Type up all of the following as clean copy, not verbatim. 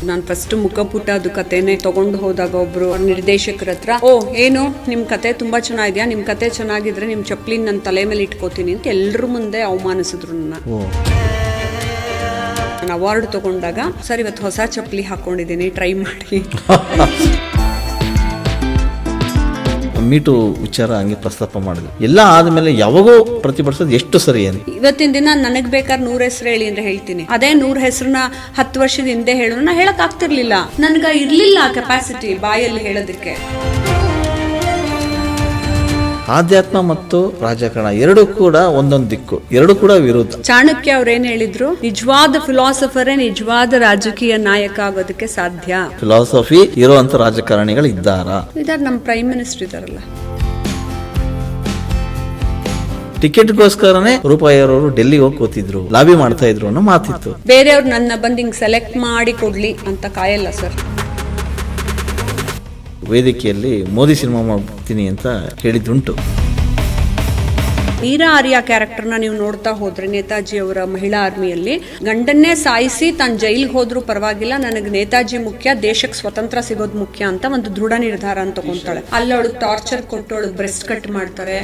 ನಾನು ಫಸ್ಟ್ ಮುಖಪುಟ ಅದು ಕತೆನೆ ತಗೊಂಡು ಹೋದಾಗ ಒಬ್ರು ನಿರ್ದೇಶಕರ ಹತ್ರ, ಓ ಏನು ನಿಮ್ ಕತೆ ತುಂಬಾ ಚೆನ್ನಾಗಿದ್ಯಾ, ನಿಮ್ ಕತೆ ಚೆನ್ನಾಗಿದ್ರೆ ನಿಮ್ ಚಪ್ಲಿನ್ ನನ್ನ ತಲೆ ಮೇಲೆ ಇಟ್ಕೋತೀನಿ ಅಂತ ಎಲ್ಲರ ಮುಂದೆ ಅವಮಾನಿಸಿದ್ರು ನನ್ನ. ನಾನು ಅವಾರ್ಡ್ ತಗೊಂಡಾಗ ಸರ್ ಇವತ್ತು ಹೊಸ ಚಪ್ಪಲಿ ಹಾಕೊಂಡಿದ್ದೀನಿ, ಟ್ರೈ ಮಾಡಿ. ಮೀಟು ವಿಚಾರ ಹಂಗೆ ಪ್ರಸ್ತಾಪ ಮಾಡಿದ್ರು. ಎಲ್ಲ ಆದ್ಮೇಲೆ ಯಾವಾಗೋ ಪ್ರತಿಭಟಿಸೋದು ಎಷ್ಟು ಸರಿ ಅಂತ. ಇವತ್ತಿನ ದಿನ ನನಗ್ ಬೇಕಾದ್ರೆ 100 ಹೆಸರು ಹೇಳಿ ಅಂದ್ರೆ ಹೇಳ್ತೀನಿ. ಅದೇ 100 ಹೆಸರನ್ನ 10 ವರ್ಷದ ಹಿಂದೆ ಹೇಳೋಣ ಹೇಳಕ್ ಆಗ್ತಿರ್ಲಿಲ್ಲ. ನನ್ಗ ಇರ್ಲಿಲ್ಲ ಕೆಪಾಸಿಟಿ ಬಾಯಲ್ಲಿ ಹೇಳೋದಕ್ಕೆ. ಆಧ್ಯಾತ್ಮ ಮತ್ತು ರಾಜಕಾರಣ ಎರಡೂ ಕೂಡ ಒಂದೊಂದು ದಿಕ್ಕು, ಎರಡೂ ಕೂಡ ವಿರುದ್ಧ. ಚಾಣಕ್ಯ ಅವ್ರೇನ್ ಹೇಳಿದ್ರು, ನಿಜವಾದ ಫಿಲಾಸಫರೇ ನಿಜವಾದ ರಾಜಕೀಯ ನಾಯಕ ಆಗೋದಕ್ಕೆ ಸಾಧ್ಯ. ಫಿಲಾಸಫಿ ಇರುವಂತ ರಾಜಕಾರಣಿಗಳು ಇದ್ದಾರಾ? ನಮ್ಮ ಪ್ರೈಮ್ ಮಿನಿಸ್ಟರ್ ಇದಾರಲ್ಲ. ಟಿಕೆಟ್ಗೋಸ್ಕರನೇ ರೂಪಾಯಿಯವರು ಡೆಲ್ಲಿ ಹೋಗಿ ಕೂತಿದ್ರು, ಲಾಬಿ ಮಾಡ್ತಾ ಇದ್ರು ಅನ್ನೋ ಮಾತಿತ್ತು. ಬೇರೆಯವ್ರು ನನ್ನ ಬಂದು ಹಿಂಗ್ ಸೆಲೆಕ್ಟ್ ಮಾಡಿ ಕೊಡ್ಲಿ ಅಂತ ಕಾಯಲ್ಲ ಸರ್. ವೇದಿಕೆಯಲ್ಲಿ ಮೋದಿ ಸಿನಿಮಾ ಮಾಡ್ತೀನಿ ಅಂತ ಹೇಳಿದ್ದುಂಟು. ಮೀರಾ ಆರ್ಯ ಕ್ಯಾರೆಕ್ಟರ್ನ ನೀವು ನೋಡ್ತಾ ಹೋದ್ರೆ, ನೇತಾಜಿ ಅವರ ಮಹಿಳಾ ಆರ್ಮಿಯಲ್ಲಿ ಗಂಡನ್ನೇ ಸಾಯಿಸಿ ತಾನು ಜೈಲಿಗೆ ಹೋದ್ರೂ ಪರವಾಗಿಲ್ಲ, ನನಗೆ ನೇತಾಜಿ ಮುಖ್ಯ, ದೇಶಕ್ಕೆ ಸ್ವತಂತ್ರ ಸಿಗೋದು ಮುಖ್ಯ ಅಂತ ಒಂದು ದೃಢ ನಿರ್ಧಾರ ಅಂತ ತಗೊಂತಾಳೆ. ಅಲ್ಲಿ ಅವಳು ಟಾರ್ಚರ್ ಕೊಟ್ಟು ಅವಳು ಬ್ರೆಸ್ಟ್ ಕಟ್ ಮಾಡ್ತಾರೆ.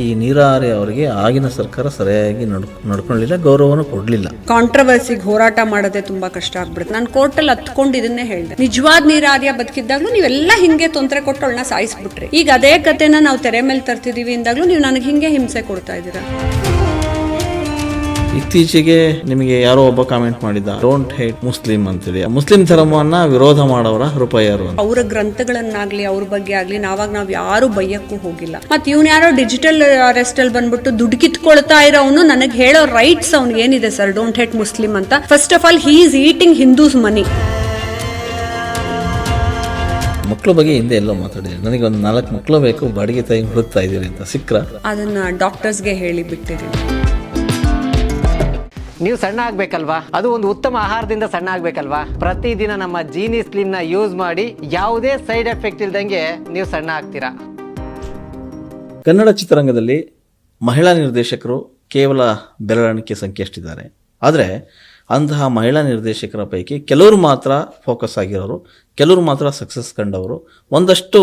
ಈ ನೀರಾರಿ ಅವರಿಗೆ ಆಗಿನ ಸರ್ಕಾರ ಸರಿಯಾಗಿ ನಡ್ಕೊಳ್ಳಿಲ್ಲ, ಗೌರವನು ಕೊಡ್ಲಿಲ್ಲ. ಕಾಂಟ್ರವರ್ಸಿಗೆ ಹೋರಾಟ ಮಾಡೋದೇ ತುಂಬಾ ಕಷ್ಟ ಆಗ್ಬಿಡುತ್ತೆ. ನಾನು ಕೋರ್ಟಲ್ಲಿ ಹತ್ಕೊಂಡು ಇದನ್ನೇ ಹೇಳಿದೆ, ನಿಜವಾದ ನೀರಾರ್ಯ ಬದುಕಿದ್ದಾಗ್ಲೂ ನೀವೆಲ್ಲ ಹಿಂಗೆ ತೊಂದರೆ ಕೊಟ್ಟು ಅವಳನ್ನ ಸಾಯಿಸ್ಬಿಟ್ರಿ. ಈಗ ಅದೇ ಕತೆನ ನಾವು ತೆರೆ ಮೇಲೆ ತರ್ತಿದೀವಿ ಇಂದಾಗ್ಲೂ ನೀವು ನನಗೆ ಹಿಂಗೆ ಹಿಂಸೆ ಕೊಡ್ತಾ ಇದ್ದೀರಾ. ಇತ್ತೀಚೆಗೆ ನಿಮಗೆ ಯಾರೋ ಒಬ್ಬ ಕಾಮೆಂಟ್ ಮಾಡಿದ್ದ, ಡೋಂಟ್ ಹೇಟ್ ಮುಸ್ಲಿಂ ಅಂತೇಳಿ. ಮುಸ್ಲಿಂ ಧರ್ಮವನ್ನ ವಿರೋಧ ಮಾಡೋರ ರೂಪಾಯಿಯರು. ಅವರ ಗ್ರಂಥಗಳನ್ನಾಗ್ಲಿ ಅವ್ರ ಬಗ್ಗೆ ಆಗ್ಲಿ ನಾವ್ ಯಾರು ಬೈಯಕ್ಕೂ ಹೋಗಿಲ್ಲ. ಮತ್ ಇವ್ನ ಯಾರೋ ಡಿಜಿಟಲ್ ಅರೆಸ್ಟ್ ಅಲ್ಲಿ ಬಂದ್ಬಿಟ್ಟು ದುಡ್ಡು ಕಿತ್ಕೊಳ್ತಾ ಇರೋನು ನನಗೆ ಹೇಳೋ ರೈಟ್ಸ್ ಅವ್ನಿಗೆ ಏನಿದೆ ಸರ್, ಡೋಂಟ್ ಹೇಟ್ ಮುಸ್ಲಿಂ ಅಂತ. First of all he is eating Hindus money. ಮಕ್ಕಳ ಬಗ್ಗೆ ಹಿಂದೆ ಎಲ್ಲೋ ಮಾತಾಡಿದೆ, ನನಗೆ ಒಂದು 4 ಮಕ್ಕಳು ಬೇಕು, ಬಾಡಿಗೆ ತಾಯಿ ಹುಡುಕ್ತಾ ಇದೀರಿ ಅಂತ. ಸಿಕ್ರ ಅದನ್ನ ಡಾಕ್ಟರ್ಸ್ಗೆ ಹೇಳಿ ಬಿಟ್ಟಿದ್ದೀನಿ. ನೀವು ಸಣ್ಣ ಆಗ್ಬೇಕಲ್ವಾ, ಅದು ಒಂದು ಉತ್ತಮ ಆಹಾರದಿಂದ ಸಣ್ಣ ಆಗ್ಬೇಕಲ್ವಾ. ಪ್ರತಿದಿನ ನಮ್ಮ ಜೀನಿ ಸ್ಲಿಮ್ ನ ಯೂಸ್ ಮಾಡಿ ಯಾವುದೇ ಸೈಡ್ ಎಫೆಕ್ಟ್ ಇಲ್ದಂಗೆ ನೀವು ಸಣ್ಣ ಆಗ್ತೀರಾ. ಕನ್ನಡ ಚಿತ್ರರಂಗದಲ್ಲಿ ಮಹಿಳಾ ನಿರ್ದೇಶಕರು ಕೇವಲ ಬೆರಳಿಕೆ ಸಂಖ್ಯೆ ಅಷ್ಟಿದ್ದಾರೆ. ಆದರೆ ಅಂತಹ ಮಹಿಳಾ ನಿರ್ದೇಶಕರ ಪೈಕಿ ಕೆಲವರು ಮಾತ್ರ ಫೋಕಸ್ ಆಗಿರೋರು, ಕೆಲವರು ಮಾತ್ರ ಸಕ್ಸಸ್ ಕಂಡವರು, ಒಂದಷ್ಟು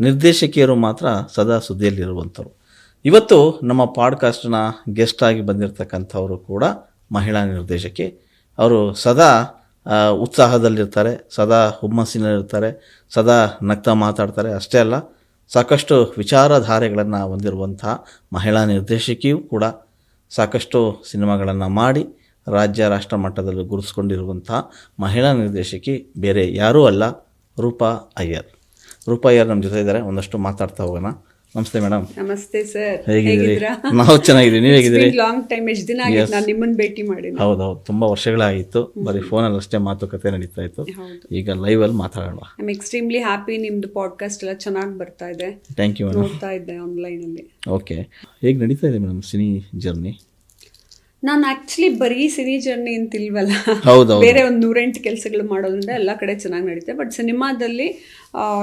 ನಿರ್ದೇಶಕಿಯರು ಮಾತ್ರ ಸದಾ ಸುದ್ದಿಯಲ್ಲಿರುವಂಥವ್ರು. ಇವತ್ತು ನಮ್ಮ ಪಾಡ್ಕಾಸ್ಟ್ನ ಗೆಸ್ಟ್ ಆಗಿ ಬಂದಿರತಕ್ಕಂಥವರು ಕೂಡ ಮಹಿಳಾ ನಿರ್ದೇಶಕಿ. ಅವರು ಸದಾ ಉತ್ಸಾಹದಲ್ಲಿರ್ತಾರೆ, ಸದಾ ಹುಮ್ಮಸ್ಸಿನಲ್ಲಿರ್ತಾರೆ, ಸದಾ ನಗ್ತಾ ಮಾತಾಡ್ತಾರೆ. ಅಷ್ಟೇ ಅಲ್ಲ, ಸಾಕಷ್ಟು ವಿಚಾರಧಾರೆಗಳನ್ನು ಹೊಂದಿರುವಂತಹ ಮಹಿಳಾ ನಿರ್ದೇಶಕಿಯೂ ಕೂಡ. ಸಾಕಷ್ಟು ಸಿನಿಮಾಗಳನ್ನು ಮಾಡಿ ರಾಜ್ಯ ರಾಷ್ಟ್ರ ಮಟ್ಟದಲ್ಲಿ ಗುರುತಿಸ್ಕೊಂಡಿರುವಂತಹ ಮಹಿಳಾ ನಿರ್ದೇಶಕಿ ಬೇರೆ ಯಾರೂ ಅಲ್ಲ, ರೂಪಾ ಅಯ್ಯರ್. ರೂಪಾ ಅಯ್ಯರ್ ನಮ್ಮ ಜೊತೆ ಇದ್ದಾರೆ, ಒಂದಷ್ಟು ಮಾತಾಡ್ತಾ ಹೋಗೋಣ. ನಮಸ್ತೆ ಮೇಡಮ್. ನಮಸ್ತೆ ಸರ್, ಹೇಗಿದ್ದೀರಾ? ನಾವು ಚೆನ್ನಾಗಿದ್ದೀವಿ, ನೀವು ಹೇಗಿದ್ದೀರಿ? ಲಾಂಗ್ ಟೈಮ್, ಎಷ್ಟು ದಿನ ಆಗಿತ್ತು ನಾನು ನಿಮ್ಮನ್ನ ಭೇಟಿ ಮಾಡಿ. ಹೌದೌದು, ತುಂಬಾ ವರ್ಷಗಳಾಗಿತ್ತು. ಬರೀ ಫೋನಲ್ಲಿ ಅಷ್ಟೇ ಮಾತುಕತೆ ನಡೀತಾ ಇತ್ತು. ಈಗ ಲೈವ್ ಅಲ್ಲಿ ಮಾತಾಡೋಣ. I am extremely happy. ನಿಮ್ದು ಪಾಡ್ಕಾಸ್ಟ್ ಎಲ್ಲ ಚೆನ್ನಾಗಿ ಬರ್ತಾ ಇದೆ. Thank you madam. ನೋಡ್ತಾ ಇದ್ದೆ ಆನ್ಲೈನ್ ಅಲ್ಲಿ. ಓಕೆ, ಹೇಗೆ ನಡೀತಾ ಇದೆ ಮೇಡಮ್ ಸಿನಿ ಜರ್ನಿ? ನಾನು ಆಕ್ಚುಲಿ ಬರೀ ಸಿನಿ ಜರ್ನಿ ಅಂತಿಲ್ವಲ್ಲ, ಬೇರೆ ಒಂದು 108 ಕೆಲಸಗಳು ಮಾಡೋದ್ರಿಂದ ಎಲ್ಲ ಕಡೆ ಚೆನ್ನಾಗಿ ನಡೀತೆ. ಬಟ್ ಸಿನಿಮಾದಲ್ಲಿ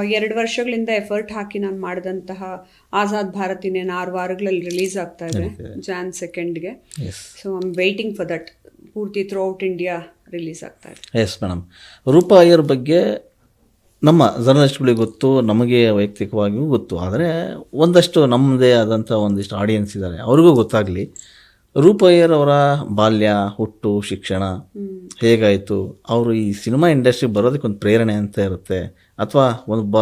2 ವರ್ಷಗಳಿಂದ ಎಫರ್ಟ್ ಹಾಕಿ ನಾನು ಮಾಡಿದಂತಹ ಆಜಾದ್ ಭಾರತ್ ಇನ್ನೇನು 6 ವಾರಗಳಲ್ಲಿ ರಿಲೀಸ್ ಆಗ್ತಾ ಇದೆ, Jan 2ಗೆ. So I am waiting for that. ಪೂರ್ತಿ ಥ್ರೂ ಔಟ್ ಇಂಡಿಯಾ ರಿಲೀಸ್ ಆಗ್ತಾ ಇದೆ. Yes madam. ರೂಪಾ ಅಯ್ಯರ್ ಬಗ್ಗೆ ನಮ್ಮ ಜರ್ನಲಿಸ್ಟ್ಗಳಿಗೆ ಗೊತ್ತು, ನಮಗೆ ವೈಯಕ್ತಿಕವಾಗಿಯೂ ಗೊತ್ತು. ಆದರೆ ಒಂದಷ್ಟು ನಮ್ಮದೇ ಆದಂಥ ಒಂದಿಷ್ಟು ಆಡಿಯನ್ಸ್ ಇದ್ದಾರೆ, ಅವ್ರಿಗೂ ಗೊತ್ತಾಗಲಿ. ರೂಪಾ ಅಯ್ಯರ್ ಅವರ ಬಾಲ್ಯ, ಹುಟ್ಟು, ಶಿಕ್ಷಣ ಹೇಗಾಯಿತು, ಅವರು ಈ ಸಿನಿಮಾ ಇಂಡಸ್ಟ್ರಿ ಬರೋದಕ್ಕೆ ಒಂದು ಪ್ರೇರಣೆ ಅಂತ ಇರುತ್ತೆ, ಅಥವಾ ಒಬ್ಬ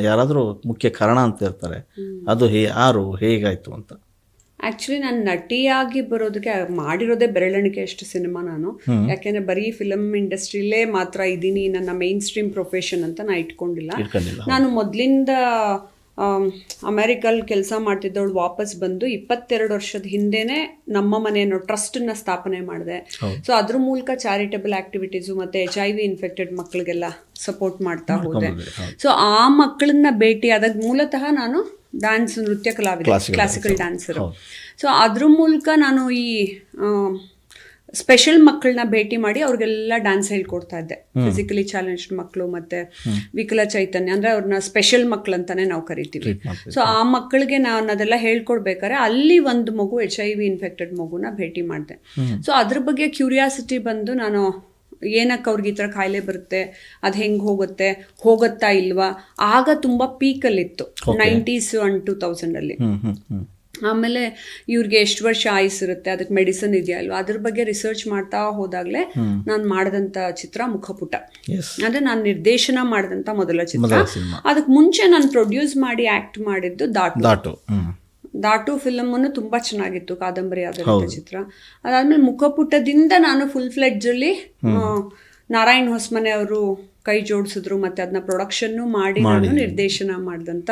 ಯಾರಾದರೂ ಮುಖ್ಯ ಕಾರಣ ಅಂತ ಇರ್ತಾರೆ, ಅದು ಯಾರು, ಹೇಗಾಯಿತು ಅಂತ? ಆ್ಯಕ್ಚುಲಿ ನಾನು ನಟಿಯಾಗಿ ಬರೋದಕ್ಕೆ ಮಾಡಿರೋದೇ ಬೆರಳೆಣಿಕೆ ಅಷ್ಟು ಸಿನಿಮಾ ನಾನು. ಯಾಕೆಂದರೆ ಬರೀ ಫಿಲಮ್ ಇಂಡಸ್ಟ್ರಿಲೇ ಮಾತ್ರ ಇದ್ದೀನಿ, ನನ್ನ ಮೇನ್ ಸ್ಟ್ರೀಮ್ ಪ್ರೊಫೆಷನ್ ಅಂತ ನಾನು ಇಟ್ಕೊಂಡಿಲ್ಲ. ನಾನು ಮೊದಲಿಂದ ಅಮೆರಿಕಲ್ಲಿ ಕೆಲಸ ಮಾಡ್ತಿದ್ದವಳು ವಾಪಸ್ ಬಂದು 22 ವರ್ಷದ ಹಿಂದೆನೆ ನಮ್ಮ ಮನೆಯನ್ನು ಟ್ರಸ್ಟನ್ನ ಸ್ಥಾಪನೆ ಮಾಡಿದೆ. ಸೊ ಅದ್ರ ಮೂಲಕ ಚಾರಿಟಬಲ್ ಆಕ್ಟಿವಿಟೀಸು ಮತ್ತು HIV ಇನ್ಫೆಕ್ಟೆಡ್ ಮಕ್ಕಳಿಗೆಲ್ಲ ಸಪೋರ್ಟ್ ಮಾಡ್ತಾ ಹೋದೆ. ಸೊ ಆ ಮಕ್ಕಳನ್ನ ಭೇಟಿ ಆದಾಗ, ಮೂಲತಃ ನಾನು ಡ್ಯಾನ್ಸ್, ನೃತ್ಯ ಕಲಾವಿದೆ, ಕ್ಲಾಸಿಕಲ್ ಡ್ಯಾನ್ಸರು. ಸೊ ಅದ್ರ ಮೂಲಕ ನಾನು ಈ ಸ್ಪೆಷಲ್ ಮಕ್ಕಳನ್ನ ಭೇಟಿ ಮಾಡಿ ಅವ್ರಿಗೆಲ್ಲ ಡ್ಯಾನ್ಸ್ ಹೇಳ್ಕೊಡ್ತಾ ಇದ್ದೆ. ಫಿಸಿಕಲಿ ಚಾಲೆಂಜ್ಡ್ ಮಕ್ಕಳು ಮತ್ತೆ ವಿಕಲ ಚೈತನ್ಯ ಅಂದ್ರೆ ಅವ್ರನ್ನ ಸ್ಪೆಷಲ್ ಮಕ್ಕಳು ಅಂತಾನೆ ನಾವು ಕರಿತೀವಿ. ಸೊ ಆ ಮಕ್ಕಳಿಗೆ ನಾನು ಅದೆಲ್ಲ ಹೇಳ್ಕೊಡ್ಬೇಕಾದ್ರೆ ಅಲ್ಲಿ ಒಂದು ಮಗು HIV ಇನ್ಫೆಕ್ಟೆಡ್ ಮಗುನ ಭೇಟಿ ಮಾಡಿದೆ. ಸೊ ಅದ್ರ ಬಗ್ಗೆ ಕ್ಯೂರಿಯಾಸಿಟಿ ಬಂದು ನಾನು ಏನಕ್ಕೆ ಅವ್ರಿಗೆ ಈ ಥರ ಕಾಯಿಲೆ ಬರುತ್ತೆ, ಅದು ಹೆಂಗೆ ಹೋಗುತ್ತಾ ಇಲ್ವಾ, ಆಗ ತುಂಬ ಪೀಕಲ್ಲಿತ್ತು 90s and 2000 ಆಮೇಲೆ ಇವ್ರಿಗೆ ಎಷ್ಟು ವರ್ಷ ಆಯುಸ್ಸಿರುತ್ತೆ, ಅದಕ್ಕೆ ಮೆಡಿಸಿನ್ ಇದೆಯಾ ಇಲ್ವಾ, ಅದ್ರ ಬಗ್ಗೆ ರಿಸರ್ಚ್ ಮಾಡ್ತಾ ಹೋದಾಗಲೇ ನಾನು ಮಾಡಿದಂಥ ಚಿತ್ರ ಮುಖಪುಟ. ಅಂದರೆ ನಾನು ನಿರ್ದೇಶನ ಮಾಡಿದಂಥ ಮೊದಲ ಚಿತ್ರ. ಅದಕ್ಕೆ ಮುಂಚೆ ನಾನು ಪ್ರೊಡ್ಯೂಸ್ ಮಾಡಿ ಆ್ಯಕ್ಟ್ ಮಾಡಿದ್ದು ದಾಟು ಫಿಲಮನ್ನು ತುಂಬ ಚೆನ್ನಾಗಿತ್ತು, ಕಾದಂಬರಿ ಆಧಾರಿತ ಚಿತ್ರ. ಅದಾದ್ಮೇಲೆ ಮುಖಪುಟದಿಂದ ನಾನು ಫುಲ್ ಫ್ಲೆಡ್ಜಲ್ಲಿ ನಾರಾಯಣ್ ಹೊಸಮನೆ ಅವರು ಕೈ ಜೋಡಿಸಿದ್ರು, ಮತ್ತೆ ಅದನ್ನ ಪ್ರೊಡಕ್ಷನ್ನು ಮಾಡಿ ನಾನು ನಿರ್ದೇಶನ ಮಾಡಿದಂತ,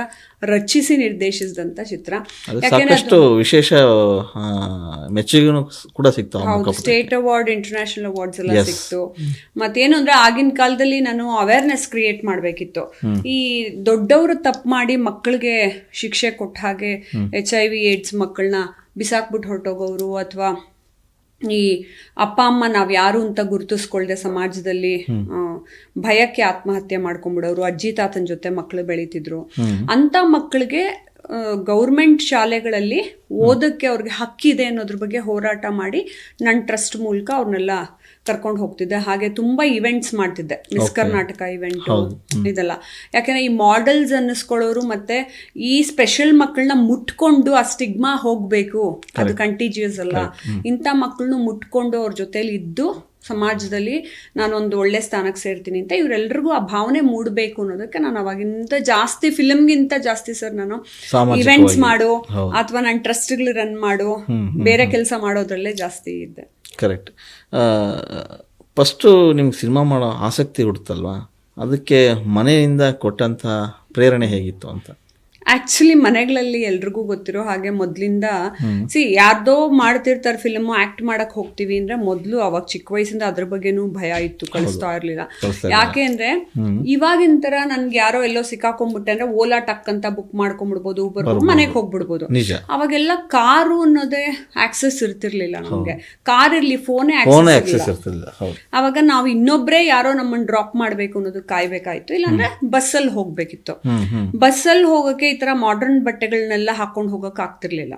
ರಚಿಸಿ ನಿರ್ದೇಶಿಸಿದಂತ ಚಿತ್ರ. ಸಾಕಷ್ಟು ವಿಶೇಷ ಮೆಚ್ಚುಗೆನೂ ಕೂಡ ಸಿಕ್ತು. ಸ್ಟೇಟ್ ಅವಾರ್ಡ್, ಇಂಟರ್ನ್ಯಾಷನಲ್ ಅವಾರ್ಡ್ಸ್ ಎಲ್ಲ ಸಿಕ್ತು. ಮತ್ತೇನು ಅಂದ್ರೆ ಆಗಿನ ಕಾಲದಲ್ಲಿ ನಾನು ಅವೇರ್ನೆಸ್ ಕ್ರಿಯೇಟ್ ಮಾಡಬೇಕಿತ್ತು. ಈ ದೊಡ್ಡವರು ತಪ್ಪು ಮಾಡಿ ಮಕ್ಕಳಿಗೆ ಶಿಕ್ಷೆ ಕೊಟ್ಟ ಹಾಗೆ HIV AIDS ಮಕ್ಕಳನ್ನ ಬಿಸಾಕ್ಬಿಟ್ಟು ಹೊರಟೋಗೋರು, ಅಥವಾ ಈ ಅಪ್ಪ ಅಮ್ಮ ನಾವ್ ಯಾರು ಅಂತ ಗುರುತಿಸ್ಕೊಳ್ದೆ ಸಮಾಜದಲ್ಲಿ ಭಯಕ್ಕೆ ಆತ್ಮಹತ್ಯೆ ಮಾಡ್ಕೊಂಡ್ಬಿಡೋರು, ಅಜ್ಜಿ ತಾತನ ಜೊತೆ ಮಕ್ಕಳು ಬೆಳೀತಿದ್ರು. ಅಂತ ಮಕ್ಕಳಿಗೆ ಗೌರ್ಮೆಂಟ್ ಶಾಲೆಗಳಲ್ಲಿ ಓದಕ್ಕೆ ಅವ್ರಿಗೆ ಹಕ್ಕಿದೆ ಅನ್ನೋದ್ರ ಬಗ್ಗೆ ಹೋರಾಟ ಮಾಡಿ ನನ್ನ ಟ್ರಸ್ಟ್ ಮೂಲಕ ಅವ್ರನ್ನೆಲ್ಲ ಕರ್ಕೊಂಡು ಹೋಗ್ತಿದ್ದೆ. ಹಾಗೆ ತುಂಬಾ ಇವೆಂಟ್ಸ್ ಮಾಡ್ತಿದ್ದೆ, ಮಿಸ್ ಕರ್ನಾಟಕ ಇವೆಂಟ್ ಇದೆಲ್ಲ. ಯಾಕಂದ್ರೆ ಈ ಮಾಡೆಲ್ಸ್ ಅನ್ನಿಸ್ಕೊಳ್ಳೋರು ಮತ್ತೆ ಈ ಸ್ಪೆಷಲ್ ಮಕ್ಕಳನ್ನ ಮುಟ್ಕೊಂಡು ಆ ಸ್ಟಿಗ್ಮಾ ಹೋಗ್ಬೇಕು, ಅದು ಕಂಟಿಜಿಯಸ್ ಅಲ್ಲ, ಇಂಥ ಮಕ್ಕಳನ್ನು ಮುಟ್ಕೊಂಡು ಅವ್ರ ಜೊತೆಲಿ ಇದ್ದು ಸಮಾಜದಲ್ಲಿ ನಾನೊಂದು ಒಳ್ಳೆ ಸ್ಥಾನಕ್ಕೆ ಸೇರ್ತೀನಿ ಅಂತ ಇವರೆಲ್ರಿಗೂ ಆ ಭಾವನೆ ಮೂಡಬೇಕು ಅನ್ನೋದಕ್ಕೆ ನಾನು ಅವಾಗಿಂತ ಜಾಸ್ತಿ ಫಿಲ್ಮ್ಗಿಂತ ಜಾಸ್ತಿ ಸರ್ ನಾನು ಇವೆಂಟ್ಸ್ ಮಾಡು ಅಥವಾ ನನ್ನ ಟ್ರಸ್ಟ್ಗಳು ರನ್ ಮಾಡು, ಬೇರೆ ಕೆಲಸ ಮಾಡೋದ್ರಲ್ಲೇ ಜಾಸ್ತಿ ಇದ್ದೆ. ಕರೆಕ್ಟ್. ಫಸ್ಟು ನಿಮ್ಗೆ ಸಿನಿಮಾ ಮಾಡೋ ಆಸಕ್ತಿ ಹುಡುತ್ತಲ್ವಾ, ಅದಕ್ಕೆ ಮನೆಯಿಂದ ಕೊಟ್ಟಂಥ ಪ್ರೇರಣೆ ಹೇಗಿತ್ತು ಅಂತ? ಆಕ್ಚುಲಿ ಮನೆಗಳಲ್ಲಿ ಎಲ್ರಿಗೂ ಗೊತ್ತಿರೋ ಹಾಗೆ ಮೊದ್ಲಿಂದ ಯಾರ್ದೋ ಮಾಡ್ತಿರ್ತಾರೆ ಫಿಲ್ಮ್, ಆಕ್ಟ್ ಮಾಡಕ್ ಹೋಗ್ತೀವಿ ಅಂದ್ರೆ ಮೊದ್ಲು ಅವಾಗ ಚಿಕ್ಕ ವಯಸ್ಸಿಂದ ಅದ್ರ ಬಗ್ಗೆನೂ ಭಯ ಇತ್ತು, ಕಳಿಸ್ತಾ ಇರ್ಲಿಲ್ಲ. ಯಾಕೆ ಅಂದ್ರೆ ಇವಾಗಿನ ತರ ನನ್ಗೆ ಯಾರೋ ಎಲ್ಲೋ ಸಿಕ್ಕಾಕೊಂಡ್ಬಿಟ್ಟೆ ಅಂದ್ರೆ ಓಲಾ ಟಕ್ ಅಂತ ಬುಕ್ ಮಾಡ್ಕೊಂಡ್ಬಿಡ್ಬೋದು, ಊಬರ್ ಮನೆಗೆ ಹೋಗ್ಬಿಡ್ಬೋದು. ಅವಾಗೆಲ್ಲ ಕಾರು ಅನ್ನೋದೇ ಆಕ್ಸೆಸ್ ಇರ್ತಿರ್ಲಿಲ್ಲ ನಮ್ಗೆ. ಕಾರ್ ಇರ್ಲಿ, ಫೋನೇ ಆಕ್ಸೆಸ್ ಇರ್ತಿರ್ಲಿಲ್ಲ. ಅವಾಗ ನಾವು ಇನ್ನೊಬ್ರೇ ಯಾರೋ ನಮ್ಮನ್ನ ಡ್ರಾಪ್ ಮಾಡ್ಬೇಕು ಅನ್ನೋದು ಕಾಯ್ಬೇಕಾಯ್ತು, ಇಲ್ಲಾಂದ್ರೆ ಬಸ್ಸಲ್ಲಿ ಹೋಗ್ಬೇಕಿತ್ತು. ಬಸ್ಸಲ್ಲಿ ಹೋಗಕ್ಕೆ ಈ ತರ ಮಾಡರ್ನ್ ಬಟ್ಟೆಗಳನ್ನೆಲ್ಲ ಹಾಕೊಂಡು ಹೋಗಕ್ ಆಗ್ತಿರ್ಲಿಲ್ಲ.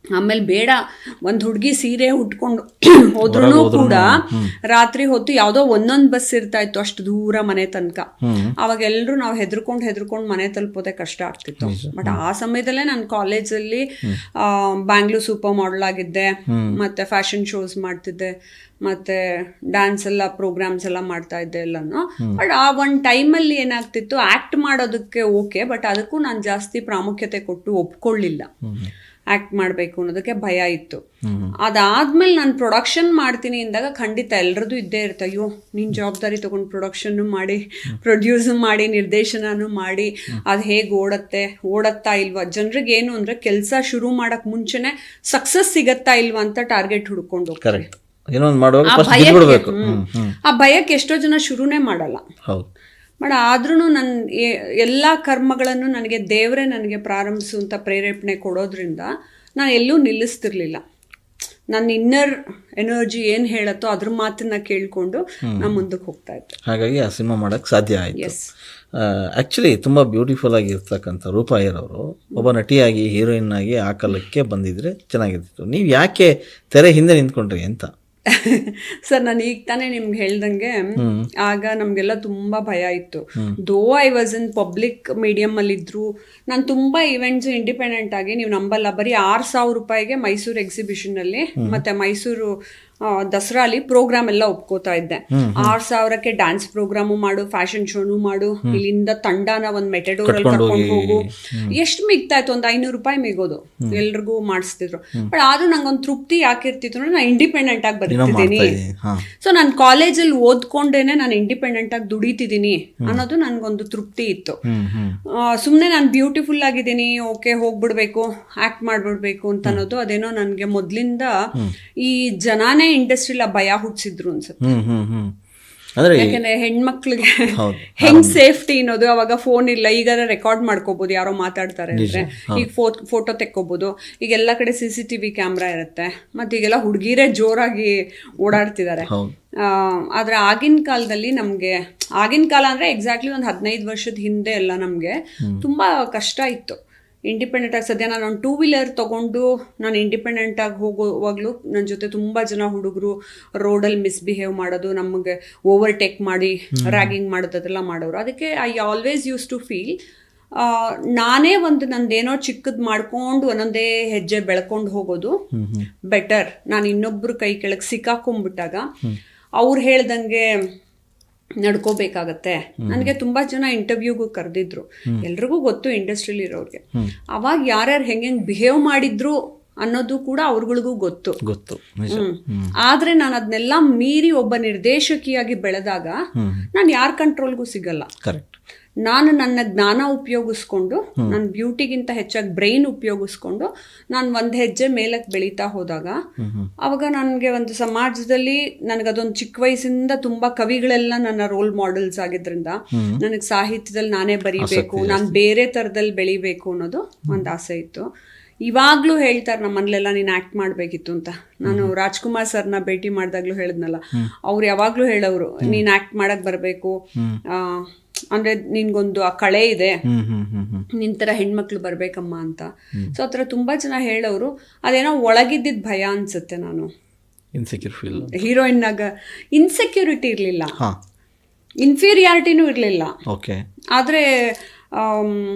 ಆಮೇಲೆ ಬೇಡ ಒಂದ್ ಹುಡುಗಿ ಸೀರೆ ಉಟ್ಕೊಂಡು ಹೋದ್ರೂ ಕೂಡ ರಾತ್ರಿ ಹೊತ್ತು ಯಾವ್ದೋ ಒಂದೊಂದ್ ಬಸ್ ಇರ್ತಾ ಇತ್ತು ಅಷ್ಟು ದೂರ ಮನೆ ತನಕ. ಅವಾಗ ಎಲ್ರು ನಾವು ಹೆದರ್ಕೊಂಡು ಮನೆ ತಲುಪೋದೆ ಕಷ್ಟ ಆಗ್ತಿತ್ತು. ಬಟ್ ಆ ಸಮಯದಲ್ಲೇ ನಾನು ಕಾಲೇಜಲ್ಲಿ ಬ್ಯಾಂಗ್ಳೂರ್ ಸೂಪರ್ ಮಾಡೆಲ್ ಆಗಿದ್ದೆ, ಮತ್ತೆ ಫ್ಯಾಷನ್ ಶೋಸ್ ಮಾಡ್ತಿದ್ದೆ, ಮತ್ತೆ ಡ್ಯಾನ್ಸ್ ಎಲ್ಲ ಪ್ರೋಗ್ರಾಮ್ಸ್ ಎಲ್ಲ ಮಾಡ್ತಾ ಇದ್ದೆ ಎಲ್ಲಾನು. ಬಟ್ ಆ ಒಂದು ಟೈಮಲ್ಲಿ ಏನಾಗ್ತಿತ್ತು, ಆಕ್ಟ್ ಮಾಡೋದಕ್ಕೆ ಓಕೆ, ಬಟ್ ಅದಕ್ಕೂ ನಾನು ಜಾಸ್ತಿ ಪ್ರಾಮುಖ್ಯತೆ ಕೊಟ್ಟು ಒಪ್ಕೊಳ್ಳಿಲ್ಲ. ಆಕ್ಟ್ ಮಾಡಬೇಕು ಅನ್ನೋದಕ್ಕೆ ಭಯ ಇತ್ತು. ಅದಾದ್ಮೇಲೆ ನಾನು ಪ್ರೊಡಕ್ಷನ್ ಮಾಡ್ತೀನಿ ಅಂದಾಗ ಖಂಡಿತ ಎಲ್ರದ್ದು ಇದ್ದೇ ಇರುತ್ತೆ, ಅಯ್ಯೋ ನೀನ್ ಜವಾಬ್ದಾರಿ ತಗೊಂಡು ಪ್ರೊಡಕ್ಷನ್ ಮಾಡಿ, ಪ್ರೊಡ್ಯೂಸ್ ಮಾಡಿ, ನಿರ್ದೇಶನನು ಮಾಡಿ, ಅದು ಹೇಗೆ ಓಡತ್ತಾ ಇಲ್ವಾ, ಜನರಿಗೆ ಏನು ಅಂದ್ರೆ ಕೆಲಸ ಶುರು ಮಾಡಕ್ ಮುಂಚೆನೆ ಸಕ್ಸಸ್ ಸಿಗತ್ತಾ ಇಲ್ವಾ ಅಂತ ಟಾರ್ಗೆಟ್ ಹುಡ್ಕೊಂಡು ಹೋಗ್ತಾರೆ. ಆ ಭಯಕ್ಕೆ ಎಷ್ಟೋ ಜನ ಶುರುನೇ ಮಾಡಲ್ಲ. ಬಟ್ ಆದ್ರೂ ನನ್ನ ಎಲ್ಲ ಕರ್ಮಗಳನ್ನು ನನಗೆ ದೇವರೇ ನನಗೆ ಪ್ರಾರಂಭಿಸುವಂಥ ಪ್ರೇರೇಪಣೆ ಕೊಡೋದ್ರಿಂದ ನಾನು ಎಲ್ಲೂ ನಿಲ್ಲಿಸ್ತಿರ್ಲಿಲ್ಲ. ನನ್ನ ಇನ್ನರ್ ಎನರ್ಜಿ ಏನು ಹೇಳತ್ತೋ ಅದ್ರ ಮಾತನ್ನ ಕೇಳಿಕೊಂಡು ನಾನು ಮುಂದಕ್ಕೆ ಹೋಗ್ತಾ ಇದ್ದೆ. ಹಾಗಾಗಿ ಆ ಸಿನಿಮಾ ಮಾಡೋಕ್ಕೆ ಸಾಧ್ಯ ಆಯಿತು. ಆ್ಯಕ್ಚುಲಿ ತುಂಬ ಬ್ಯೂಟಿಫುಲ್ ಆಗಿರ್ತಕ್ಕಂಥ ರೂಪಾ ಅಯ್ಯರ್ ಅವರು ಒಬ್ಬ ನಟಿಯಾಗಿ, ಹೀರೋಯಿನ್ ಆಗಿ ಆ ಕಾಲಕ್ಕೆ ಬಂದಿದ್ರೆ ಚೆನ್ನಾಗಿರ್ತಿತ್ತು. ನೀವು ಯಾಕೆ ತೆರೆ ಹಿಂದೆ ನಿಂತ್ಕೊಂಡ್ರಿ ಅಂತ? ಸರ್ ನಾನು ಈಗ ತಾನೇ ನಿಮ್ಗೆ ಹೇಳ್ದಂಗೆ ಆಗ ನಮ್ಗೆಲ್ಲ ತುಂಬಾ ಭಯ ಇತ್ತು. Though I was in public medium ಅಲ್ಲಿ ಇದ್ರು ನಾನು ತುಂಬಾ ಇವೆಂಟ್ಸ್ ಇಂಡಿಪೆಂಡೆಂಟ್ ಆಗಿ, ನೀವು ನಂಬಲ್ಲ, ಬರೀ 6,000 ರೂಪಾಯಿಗೆ ಮೈಸೂರು ಎಕ್ಸಿಬಿಷನ್ ಅಲ್ಲಿ ಮತ್ತೆ ಮೈಸೂರು ದಸರಾ ಅಲ್ಲಿ ಪ್ರೋಗ್ರಾಮ್ ಎಲ್ಲ ಒಪ್ಕೋತಾ ಇದ್ದೆ. 6,000ಕ್ಕೆ ಡ್ಯಾನ್ಸ್ ಪ್ರೋಗ್ರಾಮು ಮಾಡು, ಫ್ಯಾಷನ್ ಶೋನು ಮಾಡು, ಇಲ್ಲಿಂದ ತಂಡನ ಒಂದ್ ಮೆಟೆಡೋರ್ ಅಲ್ಲಿ ಕರ್ಕೊಂಡು ಹೋಗು. ಎಷ್ಟು ಮಿಗ್ತಾ ಇತ್ತು, ಒಂದು 500 ರೂಪಾಯಿ ಮಿಗೋದು, ಎಲ್ರಿಗೂ ಮಾಡಿಸ್ತಿದ್ರು. ಬಟ್ ಆದ್ರೂ ನಂಗೊಂದು ತೃಪ್ತಿ ಯಾಕಿರ್ತಿತ್ತು ಅಂದ್ರೆ ನಾನು ಇಂಡಿಪೆಂಡೆಂಟ್ ಆಗಿ ಬದುಕ್ತಿದ್ದೀನಿ. ಸೊ ನಾನು ಕಾಲೇಜಲ್ಲಿ ಓದ್ಕೊಂಡೇನೆ ನಾನು ಇಂಡಿಪೆಂಡೆಂಟ್ ಆಗಿ ದುಡಿತಿದ್ದೀನಿ ಅನ್ನೋದು ನನ್ಗೊಂದು ತೃಪ್ತಿ ಇತ್ತು. ಸುಮ್ನೆ ನಾನು ಬ್ಯೂಟಿಫುಲ್ ಆಗಿದ್ದೀನಿ, ಓಕೆ ಹೋಗ್ಬಿಡ್ಬೇಕು, ಆಕ್ಟ್ ಮಾಡ್ಬಿಡ್ಬೇಕು ಅಂತ ಅನ್ನೋದು ಅದೇನೋ ನನ್ಗೆ ಮೊದ್ಲಿಂದ ಈ ಜನಾನೇ ಇಂಡಸ್ಟ್ರಿಲ ಭಯ ಹುಟ್ಟಿಸಿದ್ರು ಅನ್ಸುತ್ತೆ. ಅಂದ್ರೆ ಯಾಕಂದ್ರೆ ಹೆಣ್ಮಕ್ಳಿಗೆ ಹೆಂಗ್ ಸೇಫ್ಟಿ ಅನ್ನೋದು, ಅವಾಗ ಫೋನ್ ಇಲ್ಲ, ಈಗ ರೆಕಾರ್ಡ್ ಮಾಡ್ಕೋಬಹುದು ಯಾರೋ ಮಾತಾಡ್ತಾರೆ ಅಂದ್ರೆ, ಈಗ ಫೋಟೋ ತೆಕ್ಕೋಬಹುದು, ಈಗ ಎಲ್ಲಾ ಕಡೆ CCTV ಕ್ಯಾಮ್ರಾ ಇರುತ್ತೆ, ಮತ್ತೆ ಈಗೆಲ್ಲ ಹುಡುಗಿರೇ ಜೋರಾಗಿ ಓಡಾಡ್ತಿದ್ದಾರೆ. ಆದ್ರೆ ಆಗಿನ ಕಾಲದಲ್ಲಿ ನಮ್ಗೆ, ಆಗಿನ ಕಾಲ ಅಂದ್ರೆ ಎಕ್ಸಾಕ್ಟ್ಲಿ ಒಂದು 15 ವರ್ಷದ ಹಿಂದೆ ಎಲ್ಲ ನಮ್ಗೆ ತುಂಬಾ ಕಷ್ಟ ಇತ್ತು ಇಂಡಿಪೆಂಡೆಂಟ್ ಆಗಿ. ಸದ್ಯ ನಾನು ಒಂದು 2 ವೀಲರ್ ತಗೊಂಡು ನಾನು ಇಂಡಿಪೆಂಡೆಂಟ್ ಆಗಿ ಹೋಗುವಾಗ್ಲೂ ನನ್ನ ಜೊತೆ ತುಂಬಾ ಜನ ಹುಡುಗರು ರೋಡಲ್ಲಿ ಮಿಸ್ಬಿಹೇವ್ ಮಾಡೋದು, ನಮಗೆ ಓವರ್ಟೇಕ್ ಮಾಡಿ ರ್ಯಾಗಿಂಗ್ ಮಾಡೋದು ಅದೆಲ್ಲ ಮಾಡೋರು. ಅದಕ್ಕೆ I always use to feel ನಾನೇ ಒಂದು ನಂದೇನೋ ಚಿಕ್ಕದ್ ಮಾಡ್ಕೊಂಡು ಒಂದೊಂದೇ ಹೆಜ್ಜೆ ಬೆಳ್ಕೊಂಡು ಹೋಗೋದು ಬೆಟರ್. ನಾನು ಇನ್ನೊಬ್ರು ಕೈ ಕೆಳಗೆ ಸಿಕ್ಕಾಕೊಂಡ್ಬಿಟ್ಟಾಗ ಅವ್ರು ಹೇಳ್ದಂಗೆ ನಡ್ಕೋಬೇಕಾಗತ್ತೆ. ನನಗೆ ತುಂಬಾ ಜನ ಇಂಟರ್ವ್ಯೂಗೂ ಕರೆದಿದ್ರು, ಎಲ್ರಿಗೂ ಗೊತ್ತು ಇಂಡಸ್ಟ್ರಿಲಿ ಇರೋರಿಗೆ, ಅವಾಗ ಯಾರ್ಯಾರು ಹೆಂಗೆ ಬಿಹೇವ್ ಮಾಡಿದ್ರು ಅನ್ನೋದು ಕೂಡ ಅವ್ರಗಳಿಗೂ ಗೊತ್ತು. ಆದ್ರೆ ನಾನು ಅದನ್ನೆಲ್ಲ ಮೀರಿ ಒಬ್ಬ ನಿರ್ದೇಶಕಿಯಾಗಿ ಬೆಳೆದಾಗ ನಾನು ಯಾರ ಕಂಟ್ರೋಲ್ಗೂ ಸಿಗಲ್ಲ. ನಾನು ನನ್ನ ಜ್ಞಾನ ಉಪಯೋಗಿಸ್ಕೊಂಡು, ನನ್ನ ಬ್ಯೂಟಿಗಿಂತ ಹೆಚ್ಚಾಗಿ ಬ್ರೈನ್ ಉಪಯೋಗಿಸ್ಕೊಂಡು ನಾನು ಒಂದು ಹೆಜ್ಜೆ ಮೇಲಕ್ಕೆ ಬೆಳೀತಾ ಹೋದಾಗ, ಅವಾಗ ನನಗೆ ಒಂದು ಸಮಾಜದಲ್ಲಿ ನನಗದೊಂದು ಚಿಕ್ಕ ವಯಸ್ಸಿಂದ ತುಂಬಾ ಕವಿಗಳೆಲ್ಲ ನನ್ನ ರೋಲ್ ಮಾಡೆಲ್ಸ್ ಆಗಿದ್ರಿಂದ ನನಗೆ ಸಾಹಿತ್ಯದಲ್ಲಿ ನಾನೇ ಬರೀಬೇಕು, ನಾನು ಬೇರೆ ಥರದಲ್ಲಿ ಬೆಳಿಬೇಕು ಅನ್ನೋದು ಒಂದು ಆಸೆ ಇತ್ತು. ಇವಾಗ್ಲೂ ಹೇಳ್ತಾರೆ ನಮ್ಮನೇಲೆಲ್ಲ ನೀನು ಆಕ್ಟ್ ಮಾಡಬೇಕಿತ್ತು ಅಂತ. ನಾನು ರಾಜ್ಕುಮಾರ್ ಸರ್ನ ಭೇಟಿ ಮಾಡಿದಾಗ್ಲೂ ಹೇಳಿದ್ನಲ್ಲ, ಅವ್ರು ಯಾವಾಗ್ಲೂ ಹೇಳೋರು ನೀನ್ ಆಕ್ಟ್ ಮಾಡಕ್ ಬರ್ಬೇಕು, ಅಂದ್ರೆ ನಿನ್ಗೊಂದು ಆ ಕಳೆ ಇದೆ, ನಿನ್ ತರ ಹೆಣ್ಮಕ್ಳು ಬರ್ಬೇಕಮ್ಮ ಅಂತ. ಸೊ ಆತರ ತುಂಬಾ ಜನ ಹೇಳೋರು. ಅದೇನೋ ಒಳಗಿದ್ದಿದ್ ಭಯ ಅನ್ಸುತ್ತೆ. ನಾನು ಹೀರೋಯಿನ್ ಆಗ ಇನ್ಸೆಕ್ಯೂರಿಟಿ ಇರ್ಲಿಲ್ಲ, ಇನ್ಫೀರಿಯಾರಿಟಿನೂ ಇರ್ಲಿಲ್ಲ. ಆದ್ರೆ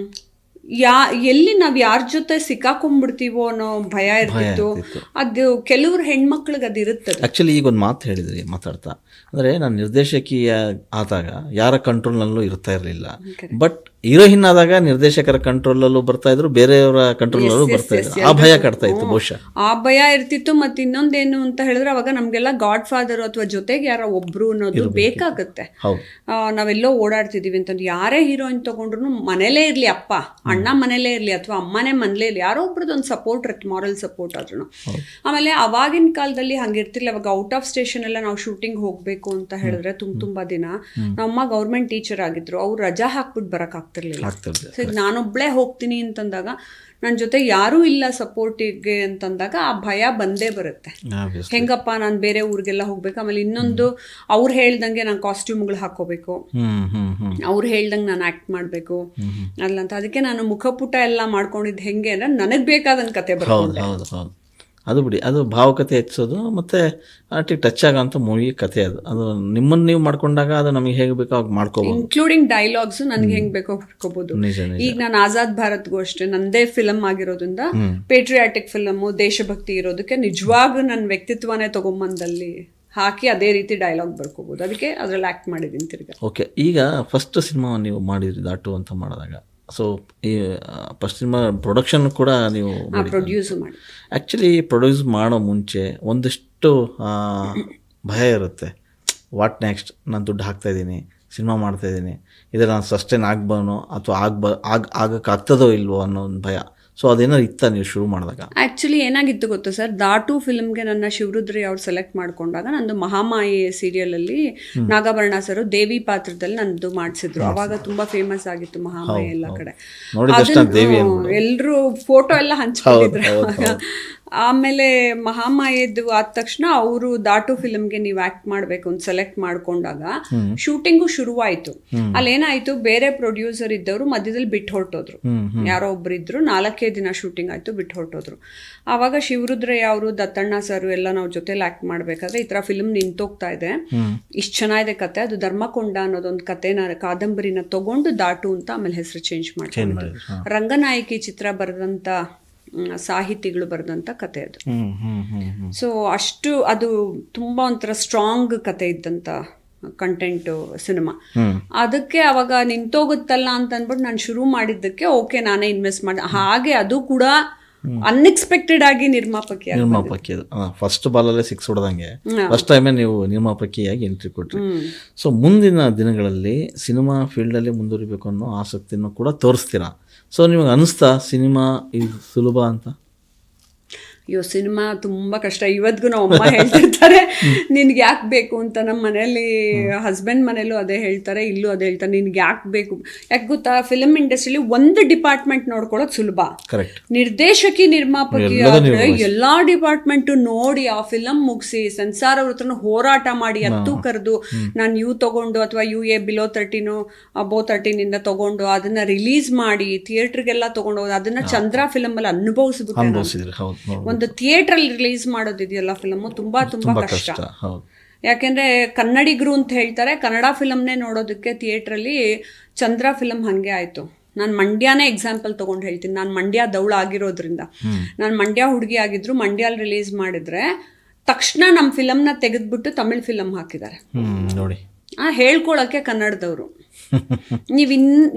ಎಲ್ಲಿ ನಾವ್ ಯಾರ ಜೊತೆ ಸಿಕ್ಕಾಕೊಂಡ್ಬಿಡ್ತೀವೋ ಅನ್ನೋ ಭಯ ಇರ್ತಿತ್ತು. ಅದು ಕೆಲವ್ರು ಹೆಣ್ಮಕ್ಳಿಗೆ ಅದಿರುತ್ತೆ. ಆಕ್ಚುಲಿ ಈಗ ಒಂದು ಮಾತು ಹೇಳಿದ್ರಿ ಮಾತಾಡ್ತಾ, ಅಂದ್ರೆ ನಾನು ನಿರ್ದೇಶಕಿಯ ಆದಾಗ ಯಾರ ಕಂಟ್ರೋಲ್ನಲ್ಲೂ ಇರ್ತಾ ಇರಲಿಲ್ಲ, ಬಟ್ ಹೀರೋಯಿನ್ ಆದಾಗ ನಿರ್ದೇಶಕರ ಕಂಟ್ರೋಲಲ್ಲೂ ಬರ್ತಾ ಇದ್ರು, ಬೇರೆಯವರ ಕಂಟ್ರೋಲಲ್ಲೂ ಬರ್ತಾ ಇದ್ರು. ಆ ಭಯ ಕಾಡ್ತಾ ಇತ್ತು ಬಹುಶಃ. ಆ ಭಯ ಇರ್ತಿತ್ತು. ಮತ್ತೆ ಇನ್ನೊಂದೇನು ಅಂತ ಹೇಳಿದ್ರೆ, ಅವಾಗ ನಮ್ಗೆಲ್ಲ ಗಾಡ್ ಫಾದರ್ ಅಥವಾ ಜೊತೆಗೆ ಯಾರೋ ಒಬ್ರು ಅನ್ನೋದು ಬೇಕಾಗುತ್ತೆ. ನಾವೆಲ್ಲೋ ಓಡಾಡ್ತಿದೀವಿ ಅಂತಂದ್ರೆ ಯಾರೇ ಹೀರೋಯಿನ್ ತಗೊಂಡ್ರು ಮನೇಲೇ ಇರ್ಲಿ, ಅಪ್ಪ ಅಣ್ಣ ಮನೇಲೇ ಇರ್ಲಿ ಅಥವಾ ಅಮ್ಮನೇ ಮನೇಲೇ ಇರ್ಲಿ, ಯಾರೋ ಒಬ್ರದ್ದು ಒಂದು ಸಪೋರ್ಟ್ ಇರುತ್ತೆ, ಮಾರಲ್ ಸಪೋರ್ಟ್ ಆದ್ರೂ. ಆಮೇಲೆ ಅವಾಗಿನ ಕಾಲದಲ್ಲಿ ಹಂಗಿರ್ತಿರ್ಲಿ. ಅವಾಗ ಔಟ್ ಆಫ್ ಸ್ಟೇಷನ್ ಎಲ್ಲ ನಾವು ಶೂಟಿಂಗ್ ಹೋಗ್ಬೇಕು ಅಂತ ಹೇಳಿದ್ರೆ ತುಂಬಾ ದಿನ, ನಮ್ಮ ಗೌರ್ಮೆಂಟ್ ಟೀಚರ್ ಆಗಿದ್ರು, ಅವ್ರು ರಜಾ ಹಾಕ್ಬಿಟ್ಟು ಬರಕ್ ಆಗ್ತಿರ್ಲಿಲ್ಲ. ಸೊ ಈಗ ನಾನೊಬ್ಳೇ ಹೋಗ್ತೀನಿ ಅಂತಂದಾಗ, ನನ್ನ ಜೊತೆ ಯಾರೂ ಇಲ್ಲ ಸಪೋರ್ಟಿಗೆ ಅಂತಂದಾಗ ಆ ಭಯ ಬಂದೇ ಬರುತ್ತೆ. ಹೆಂಗಪ್ಪ ನಾನು ಬೇರೆ ಊರಿಗೆಲ್ಲ ಹೋಗ್ಬೇಕು. ಆಮೇಲೆ ಇನ್ನೊಂದು, ಅವ್ರು ಹೇಳ್ದಂಗೆ ನಾನು ಕಾಸ್ಟ್ಯೂಮ್ಗಳು ಹಾಕೋಬೇಕು, ಅವ್ರು ಹೇಳ್ದಂಗೆ ನಾನು ಆಕ್ಟ್ ಮಾಡಬೇಕು ಅಲ್ಲಂತ. ಅದಕ್ಕೆ ನಾನು ಮುಖಪುಟ ಎಲ್ಲ ಮಾಡ್ಕೊಂಡಿದ್ದು ಹೆಂಗೆ ಅಂದ್ರೆ, ನನಗೆ ಬೇಕಾದಂಗೆ ಕತೆ ಬರ್ಕೊಂಡೆ. ಅದು ಬಿಡಿ, ಅದು ಭಾವುಕತೆ ಹೆಚ್ಚೋದು ಮತ್ತು ಆಟಿಗೆ ಟಚ್ ಆಗೋಂಥ ಮೂವಿ ಕತೆ. ಅದು ನಿಮ್ಮನ್ನು ನೀವು ಮಾಡ್ಕೊಂಡಾಗ ಅದು ನಮಗೆ ಹೇಗೆ ಬೇಕೋ ಆಗ ಮಾಡ್ಕೋಬೋದು, ಇನ್ಕ್ಲೂಡಿಂಗ್ ಡೈಲಾಗ್ಸ್ ನನಗೆ ಹೆಂಗೆ ಬೇಕೋ ಮಾಡ್ಕೋಬೋದು. ಈಗ ನಾನು ಆಜಾದ್ ಭಾರತ್ಗೂ ಅಷ್ಟೇ, ನಂದೇ ಫಿಲಮ್ ಆಗಿರೋದ್ರಿಂದ ಪೇಟ್ರಿಯಾಟಿಕ್ ಫಿಲಮು, ದೇಶಭಕ್ತಿ ಇರೋದಕ್ಕೆ ನಿಜವಾಗೂ ನನ್ನ ವ್ಯಕ್ತಿತ್ವನೇ ತಗೊಂಬಂದಲ್ಲಿ ಹಾಕಿ ಅದೇ ರೀತಿ ಡೈಲಾಗ್ ಬರ್ಕೋಬೋದು. ಅದಕ್ಕೆ ಅದರಲ್ಲಿ ಆ್ಯಕ್ಟ್ ಮಾಡಿದ್ದೀನಿ ತಿರ್ಗಾ. ಓಕೆ, ಈಗ ಫಸ್ಟ್ ಸಿನಿಮಾ ನೀವು ಮಾಡಿದ್ರಿ ದಾಟು ಅಂತ ಮಾಡಿದಾಗ, ಸೊ ಈ ಫಸ್ಟ್ ಸಿನಿಮಾ ಪ್ರೊಡಕ್ಷನ್ ಕೂಡ ನೀವು ಪ್ರೊಡ್ಯೂಸ್ ಮಾಡಿ. ಆ್ಯಕ್ಚುಲಿ ಪ್ರೊಡ್ಯೂಸ್ ಮಾಡೋ ಮುಂಚೆ ಒಂದಿಷ್ಟು ಭಯ ಇರುತ್ತೆ. ವಾಟ್ ನೆಕ್ಸ್ಟ್, ನಾನು ದುಡ್ಡು ಹಾಕ್ತಾಯಿದ್ದೀನಿ, ಸಿನಿಮಾ ಮಾಡ್ತಾಯಿದ್ದೀನಿ, ಇದರ ನಾನು ಸಸ್ಟೈನ್ ಆಗ್ಬೋನೋ ಅಥವಾ ಆಗಕ್ಕಾಗ್ತದೋ ಇಲ್ವೋ ಅನ್ನೋ ಒಂದು ಭಯ. ಸೊ ಅದೇನೋ ಇತ್ತ ನೀವು ಶುರು ಮಾಡಿದಾಗ? ಆ್ಯಕ್ಚುಲಿ ಏನಾಗಿತ್ತು ಗೊತ್ತಾ ಸರ್, ದಾಟು ಫಿಲ್ಮ್ಗೆ ನನ್ನ ಶಿವರುದ್ರಿ ಅವ್ರು ಸೆಲೆಕ್ಟ್ ಮಾಡ್ಕೊಂಡಾಗ, ನಂದು ಮಹಾಮಾಯಿ ಸೀರಿಯಲಲ್ಲಿ ನಾಗಾಭರಣ ಸರ್ ದೇವಿ ಪಾತ್ರದಲ್ಲಿ ನಂದು ಮಾಡಿಸಿದ್ರು. ಅವಾಗ ತುಂಬಾ ಫೇಮಸ್ ಆಗಿತ್ತು ಮಹಾಮಾಯಿ ಎಲ್ಲ ಕಡೆ. ಎಲ್ಲರೂ ಫೋಟೋ ಎಲ್ಲ ಹಂಚ್ಕೊಂಡಿದ್ರು ಅವಾಗ. ಆಮೇಲೆ ಮಹಾಮಾಯದ್ದು ಆದ ತಕ್ಷಣ ಅವರು ದಾಟು ಫಿಲ್ಮ್ಗೆ ನೀವು ಆಕ್ಟ್ ಮಾಡಬೇಕು ಅಂತ ಸೆಲೆಕ್ಟ್ ಮಾಡ್ಕೊಂಡಾಗ ಶೂಟಿಂಗು ಶುರುವಾಯಿತು. ಅಲ್ಲೇನಾಯ್ತು, ಬೇರೆ ಪ್ರೊಡ್ಯೂಸರ್ ಇದ್ದವರು ಮಧ್ಯದಲ್ಲಿ ಬಿಟ್ಟು ಹೊರಟೋದ್ರು. ಯಾರೋ ಒಬ್ರು ಇದ್ರು, 4 ದಿನ ಶೂಟಿಂಗ್ ಆಯ್ತು, ಬಿಟ್ಟು ಹೊರಟೋದ್ರು. ಆವಾಗ ಶಿವರುದ್ರಯ್ಯ ಅವರು, ದತ್ತಣ್ಣ ಸರ್ ಎಲ್ಲ ನಾವು ಜೊತೆಲಿ ಆಕ್ಟ್ ಮಾಡ್ಬೇಕಾದ್ರೆ ಈ ತರ ಫಿಲ್ಮ್ ನಿಂತೋಗ್ತಾ ಇದೆ, ಇಷ್ಟು ಚೆನ್ನಾಗಿದೆ ಕತೆ, ಅದು ಧರ್ಮಕೊಂಡ ಅನ್ನೋದೊಂದು ಕತೆನ, ಕಾದಂಬರಿನ ತಗೊಂಡು ದಾಟು ಅಂತ ಆಮೇಲೆ ಹೆಸರು ಚೇಂಜ್ ಮಾಡ್ತಾರೆ. ರಂಗನಾಯಕಿ ಚಿತ್ರ ಬರೆದಂತ ಸಾಹಿತಿಗಳು ಬರೆದಂತ ಕತೆ ಅದು. ಸೊ ಅಷ್ಟು ಅದು ತುಂಬಾ ಒಂಥರ ಸ್ಟ್ರಾಂಗ್ ಕತೆ ಇದ್ದಂತ ಕಂಟೆಂಟು ಸಿನಿಮಾ. ಅದಕ್ಕೆ ಅವಾಗ ನಿಂತೋಗುತ್ತಲ್ಲ ಅಂತ ಅಂದ್ಬಿಟ್ಟು ನಾನು ಶುರು ಮಾಡಿದ್ದಕ್ಕೆ ಓಕೆ ನಾನೇ ಇನ್ವೆಸ್ಟ್ ಮಾಡಿದೆ. ಹಾಗೆ ಅದು ಕೂಡ ಅನ್ಎಕ್ಸ್ಪೆಕ್ಟೆಡ್ ಆಗಿ ನಿರ್ಮಾಪಕಿ ಫಸ್ಟ್ ಬಾಲಲ್ಲೇ 6 ಹೊಡೆದಂಗೆ ಫಸ್ಟ್ ಟೈಮೇ ನೀವು ನಿರ್ಮಾಪಕಿಯಾಗಿ ಎಂಟ್ರಿ ಕೊಟ್ರಿ. ಸೊ ಮುಂದಿನ ದಿನಗಳಲ್ಲಿ ಸಿನಿಮಾ ಫೀಲ್ಡಲ್ಲಿ ಮುಂದುವರಿಬೇಕು ಅನ್ನೋ ಆಸಕ್ತಿಯನ್ನು ಕೂಡ ತೋರಿಸ್ತೀರಾ. ಸೊ ನಿಮಗೆ ಅನಿಸ್ತಾ ಸಿನಿಮಾ ಇದು ಸುಲಭ ಅಂತ? ಅಯ್ಯೋ ಸಿನಿಮಾ ತುಂಬ ಕಷ್ಟ. ಇವತ್ತಿಗೂ ನಾವು ಅಮ್ಮ ಹೇಳ್ತಿರ್ತಾರೆ ನಿನ್ಗೆ ಯಾಕೆ ಬೇಕು ಅಂತ. ನಮ್ಮ ಮನೇಲಿ ಹಸ್ಬೆಂಡ್ ಮನೇಲೂ ಅದೇ ಹೇಳ್ತಾರೆ, ಇಲ್ಲೂ ಅದೇ ಹೇಳ್ತಾರೆ, ನಿನ್ಗೆ ಯಾಕೆ ಬೇಕು. ಯಾಕೆ ಗೊತ್ತಾ, ಫಿಲಮ್ ಇಂಡಸ್ಟ್ರಿಲಿ ಒಂದು ಡಿಪಾರ್ಟ್ಮೆಂಟ್ ನೋಡ್ಕೊಳ್ಳೋದು ಸುಲಭ, ನಿರ್ದೇಶಕಿ ನಿರ್ಮಾಪಕಿ ಆದ್ರೆ ಎಲ್ಲಾ ಡಿಪಾರ್ಟ್ಮೆಂಟು ನೋಡಿ ಆ ಫಿಲಮ್ ಮುಗಿಸಿ ಸೆನ್ಸಾರ್ ಅವ್ರ ಹತ್ರನೂ ಹೋರಾಟ ಮಾಡಿ ಹತ್ತು ಕರೆದು ನಾನು ಯು ತಗೊಂಡು ಅಥವಾ UA ಬಿಲೋ 13 ಅಬೋ 13 ತಗೊಂಡು ಅದನ್ನ ರಿಲೀಸ್ ಮಾಡಿ ಥಿಯೇಟರ್ಗೆಲ್ಲ ತಗೊಂಡು ಹೋಗೋದು. ಅದನ್ನ ಚಂದ್ರ ಫಿಲಮ್ ಅಲ್ಲಿ ಅನುಭವಿಸ್ಬಿಟ್ಟೆ. ಒಂದು ಥಿಯೇಟರ್ ಅಲ್ಲಿ ರಿಲೀಸ್ ಮಾಡೋದಿದೆಯಲ್ಲ ಫಿಲಮ್ ತುಂಬಾ ಕಷ್ಟ. ಯಾಕೆಂದ್ರೆ ಕನ್ನಡಿಗರು ಅಂತ ಹೇಳ್ತಾರೆ, ಕನ್ನಡ ಫಿಲಮ್ನೇ ನೋಡೋದಕ್ಕೆ ಥಿಯೇಟರ್ ಅಲ್ಲಿ. ಚಂದ್ರ ಫಿಲಮ್ ಹಂಗೆ ಆಯ್ತು. ನಾನು ಮಂಡ್ಯನೇ ಎಕ್ಸಾಂಪಲ್ ತಗೊಂಡು ಹೇಳ್ತೀನಿ. ನಾನು ಮಂಡ್ಯ ದೌಳ ಆಗಿರೋದ್ರಿಂದ, ನಾನು ಮಂಡ್ಯ ಹುಡುಗಿ ಆಗಿದ್ರು ಮಂಡ್ಯಲ್ಲಿ ರಿಲೀಸ್ ಮಾಡಿದ್ರೆ ತಕ್ಷಣ ನಮ್ಮ ಫಿಲಮ್ನ ತೆಗೆದ್ಬಿಟ್ಟು ತಮಿಳ್ ಫಿಲಮ್ ಹಾಕಿದ್ದಾರೆ ನೋಡಿ. ಹೇಳ್ಕೊಳಕ್ಕೆ ಕನ್ನಡದವರು. ನೀವು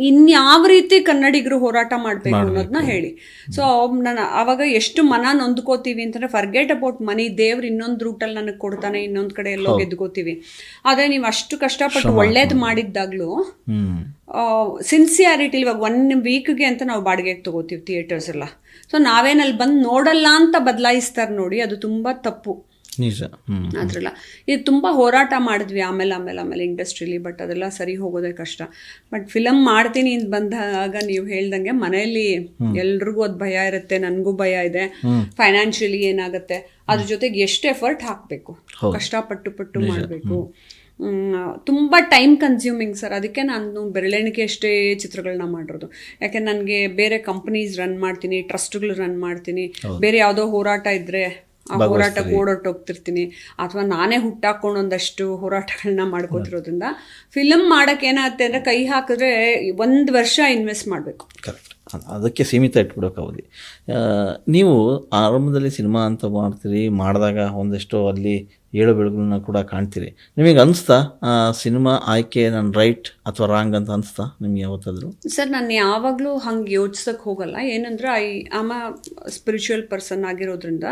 ಇನ್ಯಾವ ರೀತಿ ಕನ್ನಡಿಗರು ಹೋರಾಟ ಮಾಡಬೇಕು ಅನ್ನೋದನ್ನ ಹೇಳಿ. ಸೊ ನಾನು ಆವಾಗ ಎಷ್ಟು ಮನ ನೊಂದ್ಕೋತೀವಿ ಅಂತಂದ್ರೆ, ಫರ್ಗೆಟ್ ಅಬೌಟ್ ಮನಿ, ದೇವ್ರು ಇನ್ನೊಂದು ರೂಟಲ್ಲಿ ನನಗೆ ಕೊಡ್ತಾನೆ, ಇನ್ನೊಂದು ಕಡೆ ಎಲ್ಲೋ ಗೆದ್ಕೋತೀವಿ. ಆದರೆ ನೀವು ಅಷ್ಟು ಕಷ್ಟಪಟ್ಟು ಒಳ್ಳೇದು ಮಾಡಿದ್ದಾಗ್ಲೂ ಸಿನ್ಸಿಯಾರಿಟಿ, ಇವಾಗ 1 ವೀಕ್ಗೆ ಅಂತ ನಾವು ಬಾಡಿಗೆಗೆ ತಗೋತೀವಿ ಥಿಯೇಟರ್ಸ್ ಎಲ್ಲ. ಸೊ ನಾವೇನಲ್ಲಿ ಬಂದು ನೋಡಲ್ಲ ಅಂತ ಬದಲಾಯಿಸ್ತಾರೆ ನೋಡಿ, ಅದು ತುಂಬ ತಪ್ಪು ಅದ್ರಲ್ಲ. ಇದು ತುಂಬ ಹೋರಾಟ ಮಾಡಿದ್ವಿ ಆಮೇಲೆ ಇಂಡಸ್ಟ್ರಿಲಿ, ಬಟ್ ಅದೆಲ್ಲ ಸರಿ ಹೋಗೋದೇ ಕಷ್ಟ. ಬಟ್ ಫಿಲಮ್ ಮಾಡ್ತೀನಿ ಅಂತ ಬಂದಾಗ ನೀವು ಹೇಳ್ದಂಗೆ ಮನೆಯಲ್ಲಿ ಎಲ್ರಿಗೂ ಅದು ಭಯ ಇರುತ್ತೆ, ನನಗೂ ಭಯ ಇದೆ. ಫೈನಾನ್ಷಿಯಲಿ ಏನಾಗುತ್ತೆ, ಅದ್ರ ಜೊತೆಗೆ ಎಷ್ಟು ಎಫರ್ಟ್ ಹಾಕಬೇಕು, ಕಷ್ಟಪಟ್ಟು ಮಾಡಬೇಕು. ತುಂಬ ಟೈಮ್ ಕನ್ಸ್ಯೂಮಿಂಗ್ ಸರ್. ಅದಕ್ಕೆ ನಾನು ಬೆರಳೆಣಿಕೆ ಅಷ್ಟೇ ಚಿತ್ರಗಳನ್ನ ಮಾಡಿರೋದು. ಯಾಕೆ ನನಗೆ ಬೇರೆ ಕಂಪ್ನೀಸ್ ರನ್ ಮಾಡ್ತೀನಿ, ಟ್ರಸ್ಟ್ಗಳು ರನ್ ಮಾಡ್ತೀನಿ, ಬೇರೆ ಯಾವುದೋ ಹೋರಾಟ ಇದ್ದರೆ ಆ ಹೋರಾಟಕ್ಕೆ ಓಡೋಟೋಗ್ತಿರ್ತೀನಿ, ಅಥವಾ ನಾನೇ ಹುಟ್ಟಾಕೊಂಡು ಒಂದಷ್ಟು ಹೋರಾಟಗಳನ್ನ ಮಾಡ್ಕೋತಿರೋದ್ರಿಂದ ಫಿಲಮ್ ಮಾಡೋಕ್ಕೆ ಏನಾಗುತ್ತೆ ಅಂದರೆ, ಕೈ ಹಾಕಿದ್ರೆ 1 ವರ್ಷ ಇನ್ವೆಸ್ಟ್ ಮಾಡಬೇಕು. ಕರೆಕ್ಟ್, ಅದಕ್ಕೆ ಸೀಮಿತ ಇಟ್ಬಿಡೋಕ್ಕಾಗೋದು. ನೀವು ಆರಂಭದಲ್ಲಿ ಸಿನಿಮಾ ಅಂತ ಮಾಡ್ತೀರಿ, ಮಾಡಿದಾಗ ಒಂದಷ್ಟು ಅಲ್ಲಿ ಏಳು ಬೆಳಗುಗಳನ್ನ ಕೂಡ ಕಾಣ್ತೀರಿ. ನಿಮಗೆ ಅನಿಸ್ತಾ ಸಿನಿಮಾ ಆಯ್ಕೆ ನಾನು ರೈಟ್ ಅಥವಾ ರಾಂಗ್ ಅಂತ ಅನಿಸ್ತಾ ನಿಮ್ಗೆ ಯಾವತ್ತಾದರೂ? ಸರ್ ನಾನು ಯಾವಾಗಲೂ ಹಂಗೆ ಯೋಚಿಸೋಕೆ ಹೋಗಲ್ಲ. ಏನಂದ್ರೆ ಆಮ್ ಸ್ಪಿರಿಚುವಲ್ ಪರ್ಸನ್ ಆಗಿರೋದ್ರಿಂದ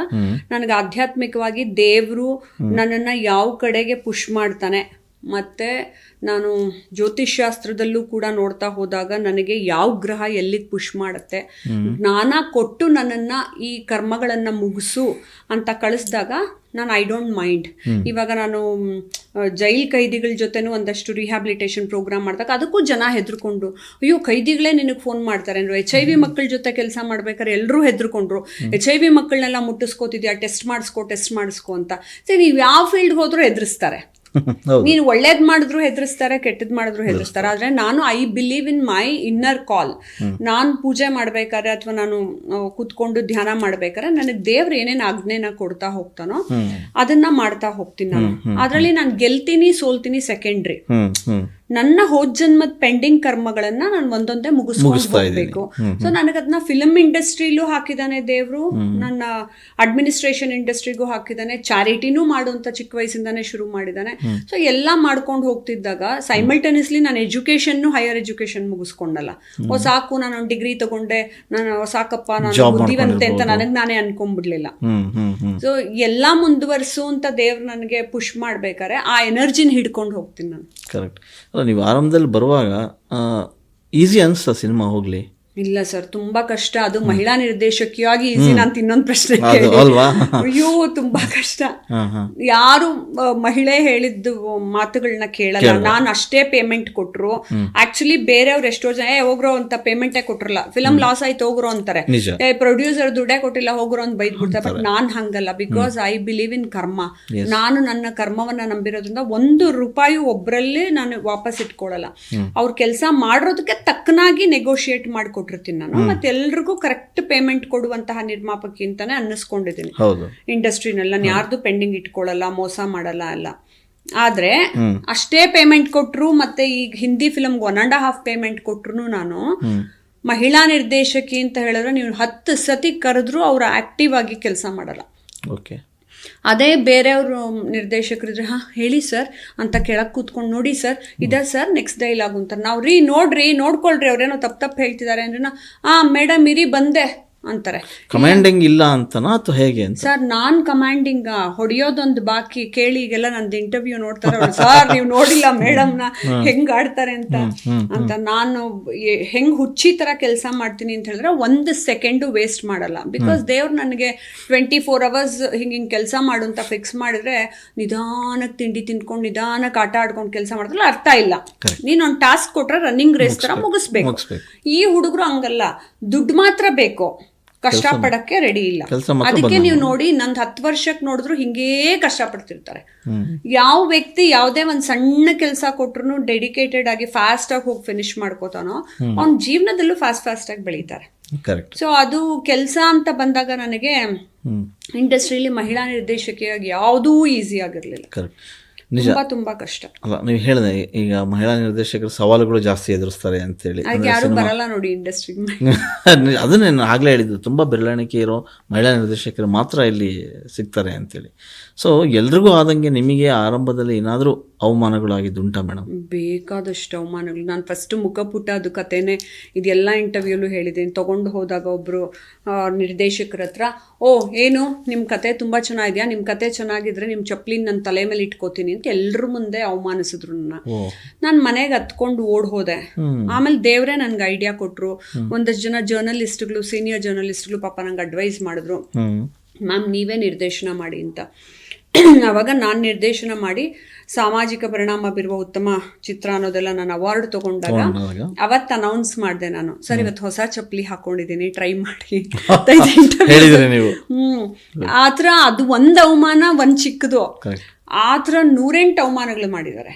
ನನಗೆ ಆಧ್ಯಾತ್ಮಿಕವಾಗಿ ದೇವರು ನನ್ನನ್ನು ಯಾವ ಕಡೆಗೆ ಪುಷ್ ಮಾಡ್ತಾನೆ, ಮತ್ತು ನಾನು ಜ್ಯೋತಿಷ್ಶಾಸ್ತ್ರದಲ್ಲೂ ಕೂಡ ನೋಡ್ತಾ ಹೋದಾಗ ನನಗೆ ಯಾವ ಗ್ರಹ ಎಲ್ಲಿಗೆ ಪುಷ್ ಮಾಡುತ್ತೆ, ಜ್ಞಾನ ಕೊಟ್ಟು ನನ್ನನ್ನು ಈ ಕರ್ಮಗಳನ್ನು ಮುಗಿಸು ಅಂತ ಕಳಿಸಿದಾಗ ನಾನು ಐ ಡೋಂಟ್ ಮೈಂಡ್. ಇವಾಗ ನಾನು ಜೈಲ್ ಕೈದಿಗಳ ಜೊತೆನೂ ಒಂದಷ್ಟು ರಿಹ್ಯಾಬಿಲಿಟೇಷನ್ ಪ್ರೋಗ್ರಾಮ್ ಮಾಡಿದಾಗ ಅದಕ್ಕೂ ಜನ ಹೆದರ್ಕೊಂಡು, ಅಯ್ಯೋ ಕೈದಿಗಳೇ ನಿನಗೆ ಫೋನ್ ಮಾಡ್ತಾರೆ ಅಂದರು. HIV ಮಕ್ಕಳ ಜೊತೆ ಕೆಲಸ ಮಾಡ್ಬೇಕಾದ್ರೆ ಎಲ್ಲರೂ ಹೆದರ್ಕೊಂಡ್ರು, HIV ಮಕ್ಕಳನ್ನೆಲ್ಲ ಮುಟ್ಟಿಸ್ಕೋತಿದ್ಯಾ, ಟೆಸ್ಟ್ ಮಾಡಿಸ್ಕೋ ಅಂತ. ಸರಿ, ನೀವು ಯಾವ ಫೀಲ್ಡ್ ಹೋದ್ರೂ ಹೆದರಿಸ್ತಾರೆ. ನೀನು ಒಳ್ಳೇದ್ ಮಾಡಿದ್ರು ಹೆದರಿಸ್ತಾರೆ, ಕೆಟ್ಟದ್ ಮಾಡಿದ್ರು ಹೆದರಿಸ್ತಾರೆ. ಆದ್ರೆ ನಾನು I believe in my inner call. ನಾನು ಪೂಜೆ ಮಾಡ್ಬೇಕಾದ್ರೆ ಅಥವಾ ನಾನು ಕೂತ್ಕೊಂಡು ಧ್ಯಾನ ಮಾಡ್ಬೇಕಾದ್ರೆ ನನಗೆ ದೇವ್ರು ಏನೇನು ಆಜ್ಞೆನ ಕೊಡ್ತಾ ಹೋಗ್ತಾನೋ ಅದನ್ನ ಮಾಡ್ತಾ ಹೋಗ್ತೀನಿ ನಾನು. ಅದ್ರಲ್ಲಿ ನಾನು ಗೆಲ್ತೀನಿ ಸೋಲ್ತೀನಿ ಸೆಕೆಂಡ್ರಿ. ನನ್ನ ಹೋದ್ ಜನ್ಮದ ಪೆಂಡಿಂಗ್ ಕರ್ಮಗಳನ್ನ ನಾನು ಒಂದೊಂದೇ ಮುಗಿಸ್ಕೊಂಡು ಹೋಗ್ಬೇಕು. ಸೊ ನನಗದನ್ನ ಫಿಲಮ್ ಇಂಡಸ್ಟ್ರಿಲೂ ಹಾಕಿದಾನೆ ದೇವ್ರು, ನನ್ನ ಅಡ್ಮಿನಿಸ್ಟ್ರೇಷನ್ ಇಂಡಸ್ಟ್ರಿಗೂ ಹಾಕಿದಾನೆ, ಚಾರಿಟಿನೂ ಮಾಡುವಂತ ಚಿಕ್ಕ ವಯಸ್ಸಿಂದಾನೆ ಶುರು ಮಾಡಿದಾನೆ. ಸೊ ಎಲ್ಲ ಮಾಡ್ಕೊಂಡು ಹೋಗ್ತಿದ್ದಾಗ ಸೈಮಲ್ಟೇನಿಯಸ್ಲಿ ನಾನು ಎಜುಕೇಶನ್, ಹೈಯರ್ ಎಜುಕೇಶನ್ ಮುಗಿಸ್ಕೊಂಡಲ್ಲ. ಸಾಕು ನಾನು ಡಿಗ್ರಿ ತಗೊಂಡೆ, ನಾನು ಸಾಕಪ್ಪ ನಾನು ಬುದ್ಧಿವಂತೆ ಅಂತ ನನಗೆ ನಾನೇ ಅನ್ಕೊಂಡ್ಬಿಡ್ಲಿಲ್ಲ. ಸೊ ಎಲ್ಲಾ ಮುಂದುವರ್ಸು ಅಂತ ದೇವ್ರು ನನಗೆ ಪುಷ್ ಮಾಡ್ಬೇಕಾರೆ ಆ ಎನರ್ಜಿನ ಹಿಡ್ಕೊಂಡು ಹೋಗ್ತೀನಿ ನಾನು. ಕರೆಕ್ಟ್. ನೀವು ಆರಂಭದಲ್ಲಿ ಬರುವಾಗ ಈಸಿ ಅನಿಸ್ತಾ ಸಿನಿಮಾ ಹೋಗ್ಲಿ? ಇಲ್ಲ ಸರ್, ತುಂಬಾ ಕಷ್ಟ. ಅದು ಮಹಿಳಾ ನಿರ್ದೇಶಕಿಯಾಗಿ ಈಸಿ ಅಂತ ಇನ್ನೊಂದು ಪ್ರಶ್ನೆ, ಅಯ್ಯೋ ತುಂಬಾ ಕಷ್ಟ. ಯಾರು ಮಹಿಳೆ ಹೇಳಿದ್ದು ಮಾತುಗಳನ್ನ ಕೇಳಲ್ಲ. ನಾನು ಅಷ್ಟೇ ಪೇಮೆಂಟ್ ಕೊಟ್ರು, ಆಕ್ಚುಲಿ ಬೇರೆಯವ್ರು ಎಷ್ಟೋ ಜನ ಹೋಗ್ರೋ ಅಂತ ಪೇಮೆಂಟೇ ಕೊಟ್ರಲ್ಲ, ಫಿಲಮ್ ಲಾಸ್ ಆಯ್ತು ಹೋಗ್ರೋ ಅಂತಾರೆ, ಪ್ರೊಡ್ಯೂಸರ್ ದುಡ್ಡೇ ಕೊಟ್ಟಿಲ್ಲ ಹೋಗ್ರೋ ಅಂತ ಬೈದ್ ಬಿಡ್ತಾರೆ. ಬಟ್ ನಾನ್ ಹಂಗಲ್ಲ, ಬಿಕಾಸ್ ಐ ಬಿಲೀವ್ ಇನ್ ಕರ್ಮ. ನಾನು ನನ್ನ ಕರ್ಮವನ್ನ ನಂಬಿರೋದ್ರಿಂದ ₹1 ಒಬ್ರಲ್ಲಿ ನಾನು ವಾಪಸ್ ಇಟ್ಕೊಳಲ್ಲ. ಅವ್ರ ಕೆಲಸ ಮಾಡಿರೋದಕ್ಕೆ ತಕ್ಕನಾಗಿ ನೆಗೋಷಿಯೇಟ್ ಮಾಡ್ಕೊಟ್ಟು ನಾನು. ಮತ್ತೆ ಎಲ್ರಿಗೂ ಕರೆಕ್ಟ್ ಪೇಮೆಂಟ್ ಕೊಡುವಂತಹ ನಿರ್ಮಾಪಕಿ ಅಂತಾನೆ ಅನ್ನಿಸ್ಕೊಂಡಿದ್ದೀನಿ ಇಂಡಸ್ಟ್ರಿನಲ್ಲಿ. ನಾನು ಯಾರ್ದು ಪೆಂಡಿಂಗ್ ಇಟ್ಕೊಳ್ಳಲ್ಲ, ಮೋಸ ಮಾಡಲ್ಲ ಅಲ್ಲ. ಆದ್ರೆ ಅಷ್ಟೇ ಪೇಮೆಂಟ್ ಕೊಟ್ರು, ಮತ್ತೆ ಈಗ ಹಿಂದಿ ಫಿಲಮ್ಗೆ 1.5 ಪೇಮೆಂಟ್ ಕೊಟ್ರು ನಾನು ಮಹಿಳಾ ನಿರ್ದೇಶಕಿ ಅಂತ ಹೇಳಿದ್ರೆ ನೀವು 10 ಸತಿ ಕರೆದ್ರು ಅವ್ರು ಆಕ್ಟಿವ್ ಆಗಿ ಕೆಲಸ ಮಾಡಲ್ಲ. ಓಕೆ. ಅದೇ ಬೇರೆಯವರು ನಿರ್ದೇಶಕರಿದ್ರೆ ಹೇಳಿ ಸರ್ ಅಂತ ಕೆಳಗೆ ಕೂತ್ಕೊಂಡು, ನೋಡಿ ಸರ್ ಇದೆ ಸರ್ ನೆಕ್ಸ್ಟ್ ಡೈಲಾಗ್ ಅಂತಾರೆ. ನಾವು ನೋಡ್ಕೊಳ್ರಿ ಅವ್ರೇನೋ ತಪ್ಪು ಹೇಳ್ತಿದ್ದಾರೆ ಅಂದ್ರೆ ಮೇಡಮ್ ಇರಿ ಬಂದೆ ಅಂತಾರೆ. ಕಮಾಂಡಿಂಗ್ ಇಲ್ಲ ಅಂತನಾ ಅಥವಾ ಹೇಗೆ ಅಂತ? ಸರ್ ನಾನ್ ಕಮಾಂಡಿಂಗ್ ಹೊಡೆಯೋದೊಂದು ಬಾಕಿ, ಕೇಳಿ ಈಗೆಲ್ಲ ನಂದು ಇಂಟರ್ವ್ಯೂ ನೋಡ್ತಾರೆ ಅವ್ರು, ಸರ್ ನೀವು ನೋಡಿಲ್ಲ ಮೇಡಮ್ನ ಹೆಂಗ್ ಆಡ್ತಾರೆ ಅಂತ ನಾನು ಹೆಂಗ್ ಹುಚ್ಚಿ ತರ ಕೆಲಸ ಮಾಡ್ತೀನಿ ಅಂತ ಹೇಳಿದ್ರೆ 1 ಸೆಕೆಂಡು ವೇಸ್ಟ್ ಮಾಡಲ್ಲ. ಬಿಕಾಸ್ ದೇವ್ರು ನನಗೆ 24 hours ಹಿಂಗಿಂಗ್ ಕೆಲಸ ಮಾಡು ಅಂತ ಫಿಕ್ಸ್ ಮಾಡಿದ್ರೆ ನಿಧಾನಕ್ಕೆ ತಿಂಡಿ ತಿನ್ಕೊಂಡು ನಿಧಾನಕ್ಕೆ ಆಟ ಆಡ್ಕೊಂಡು ಕೆಲಸ ಮಾಡಿದ್ರೆ ಅರ್ಥ ಇಲ್ಲ. ನೀನೊಂದು ಟಾಸ್ಕ್ ಕೊಟ್ರೆ ರನ್ನಿಂಗ್ ರೇಸ್ ತರ ಮುಗಿಸ್ಬೇಕು. ಈ ಹುಡುಗರು ಹಂಗಲ್ಲ, ದುಡ್ಡು ಮಾತ್ರ ಬೇಕು, ಕಷ್ಟಪಡಕ್ಕೆ ರೆಡಿ ಇಲ್ಲ. ಅದಕ್ಕೆ ನೀವು ನೋಡಿ ನಂದು 10 ವರ್ಷಕ್ಕೆ ನೋಡಿದ್ರು ಹಿಂಗೇ ಕಷ್ಟಪಡ್ತಿರ್ತಾರೆ. ಯಾವ ವ್ಯಕ್ತಿ ಯಾವುದೇ ಒಂದ್ ಸಣ್ಣ ಕೆಲಸ ಕೊಟ್ರು ಡೆಡಿಕೇಟೆಡ್ ಆಗಿ ಫಾಸ್ಟ್ ಆಗಿ ಹೋಗಿ ಫಿನಿಶ್ ಮಾಡ್ಕೋತಾನೋ ಅವ್ನ ಜೀವನದಲ್ಲೂ ಫಾಸ್ಟ್ ಆಗಿ ಬೆಳೀತಾರೆ. ಸೊ ಅದು ಕೆಲಸ ಅಂತ ಬಂದಾಗ ನನಗೆ ಇಂಡಸ್ಟ್ರಿಯಲ್ಲಿ ಮಹಿಳಾ ನಿರ್ದೇಶಕಿಯಾಗಿ ಯಾವುದೂ ಈಸಿ ಆಗಿರ್ಲಿಲ್ಲ. ತುಂಬಾ ಕಷ್ಟ. ಅಲ್ಲ, ನೀವು ಹೇಳಿದೆ ಈಗ ಮಹಿಳಾ ನಿರ್ದೇಶಕರು ಸವಾಲುಗಳು ಜಾಸ್ತಿ ಎದುರಿಸ್ತಾರೆ ಅಂತೇಳಿ. ಯಾರು ಬರಲ್ಲ ನೋಡಿ ಇಂಡಸ್ಟ್ರಿ. ಅದನ್ನೇ ನಾನು ಆಗ್ಲೇ ಹೇಳಿದ್ದು, ತುಂಬಾ ಬೆರಳಿಕೆ ಇರೋ ಮಹಿಳಾ ನಿರ್ದೇಶಕರು ಮಾತ್ರ ಇಲ್ಲಿ ಸಿಗ್ತಾರೆ ಅಂತೇಳಿ. ಸೊ ಎಲ್ರಿಗೂ ಆದಂಗೆ ನಿಮಗೆ ಆರಂಭದಲ್ಲಿ ಏನಾದರೂ ಅವಮಾನಗಳಾಗಿದ್ದುಂಟಾ ಮೇಡಮ್? ಬೇಕಾದಷ್ಟು ಅವಮಾನಗಳು. ನಾನು ಫಸ್ಟ್ ಮುಖಪುಟ ಅದು ಕಥೆನೇ ಇದೆಲ್ಲ ಇಂಟರ್ವ್ಯೂಲು ಹೇಳಿದ್ದೀನಿ. ತೊಗೊಂಡು ಹೋದಾಗ ಒಬ್ಬರು ನಿರ್ದೇಶಕರ ಹತ್ರ, ಓ ಏನು ನಿಮ್ಮ ಕತೆ ತುಂಬ ಚೆನ್ನಾಗಿದೆಯಾ, ನಿಮ್ಮ ಕತೆ ಚೆನ್ನಾಗಿದ್ರೆ ನಿಮ್ಮ ಚಪ್ಪಲಿನ ನನ್ನ ತಲೆ ಮೇಲೆ ಇಟ್ಕೋತೀನಿ ಅಂತ ಎಲ್ಲರ ಮುಂದೆ ಅವಮಾನಿಸಿದ್ರು ನನ್ನ. ನಾನು ಮನೆಗೆ ಹತ್ಕೊಂಡು ಓಡ್ ಹೋದೆ. ಆಮೇಲೆ ದೇವ್ರೆ ನನ್ಗೆ ಐಡಿಯಾ ಕೊಟ್ಟರು. ಒಂದಷ್ಟು ಜನ ಜರ್ನಲಿಸ್ಟ್ಗಳು, ಸೀನಿಯರ್ ಜರ್ನಲಿಸ್ಟ್ಗಳು ಪಾಪ ನಂಗೆ ಅಡ್ವೈಸ್ ಮಾಡಿದ್ರು, ಮ್ಯಾಮ್ ನೀವೇ ನಿರ್ದೇಶನ ಮಾಡಿ ಅಂತ. ಅವಾಗ ನಾನು ನಿರ್ದೇಶನ ಮಾಡಿ ಸಾಮಾಜಿಕ ಪರಿಣಾಮ ಬೀರುವ ಉತ್ತಮ ಚಿತ್ರ ಅನ್ನೋದೆಲ್ಲ ನಾನು ಅವಾರ್ಡ್ ತಗೊಂಡಾಗ ಅವತ್ತು ಅನೌನ್ಸ್ ಮಾಡಿದೆ ನಾನು, ಸರ್ ಇವತ್ತು ಹೊಸ ಚಪ್ಪಲಿ ಹಾಕೊಂಡಿದ್ದೀನಿ, ಟ್ರೈ ಮಾಡಿ. ಆತರ ಅದು ಒಂದು ಅವಮಾನ, ಒಂದು ಚಿಕ್ಕದು. ಆತರ 108 ಅವಮಾನಗಳು ಮಾಡಿದ್ದಾರೆ.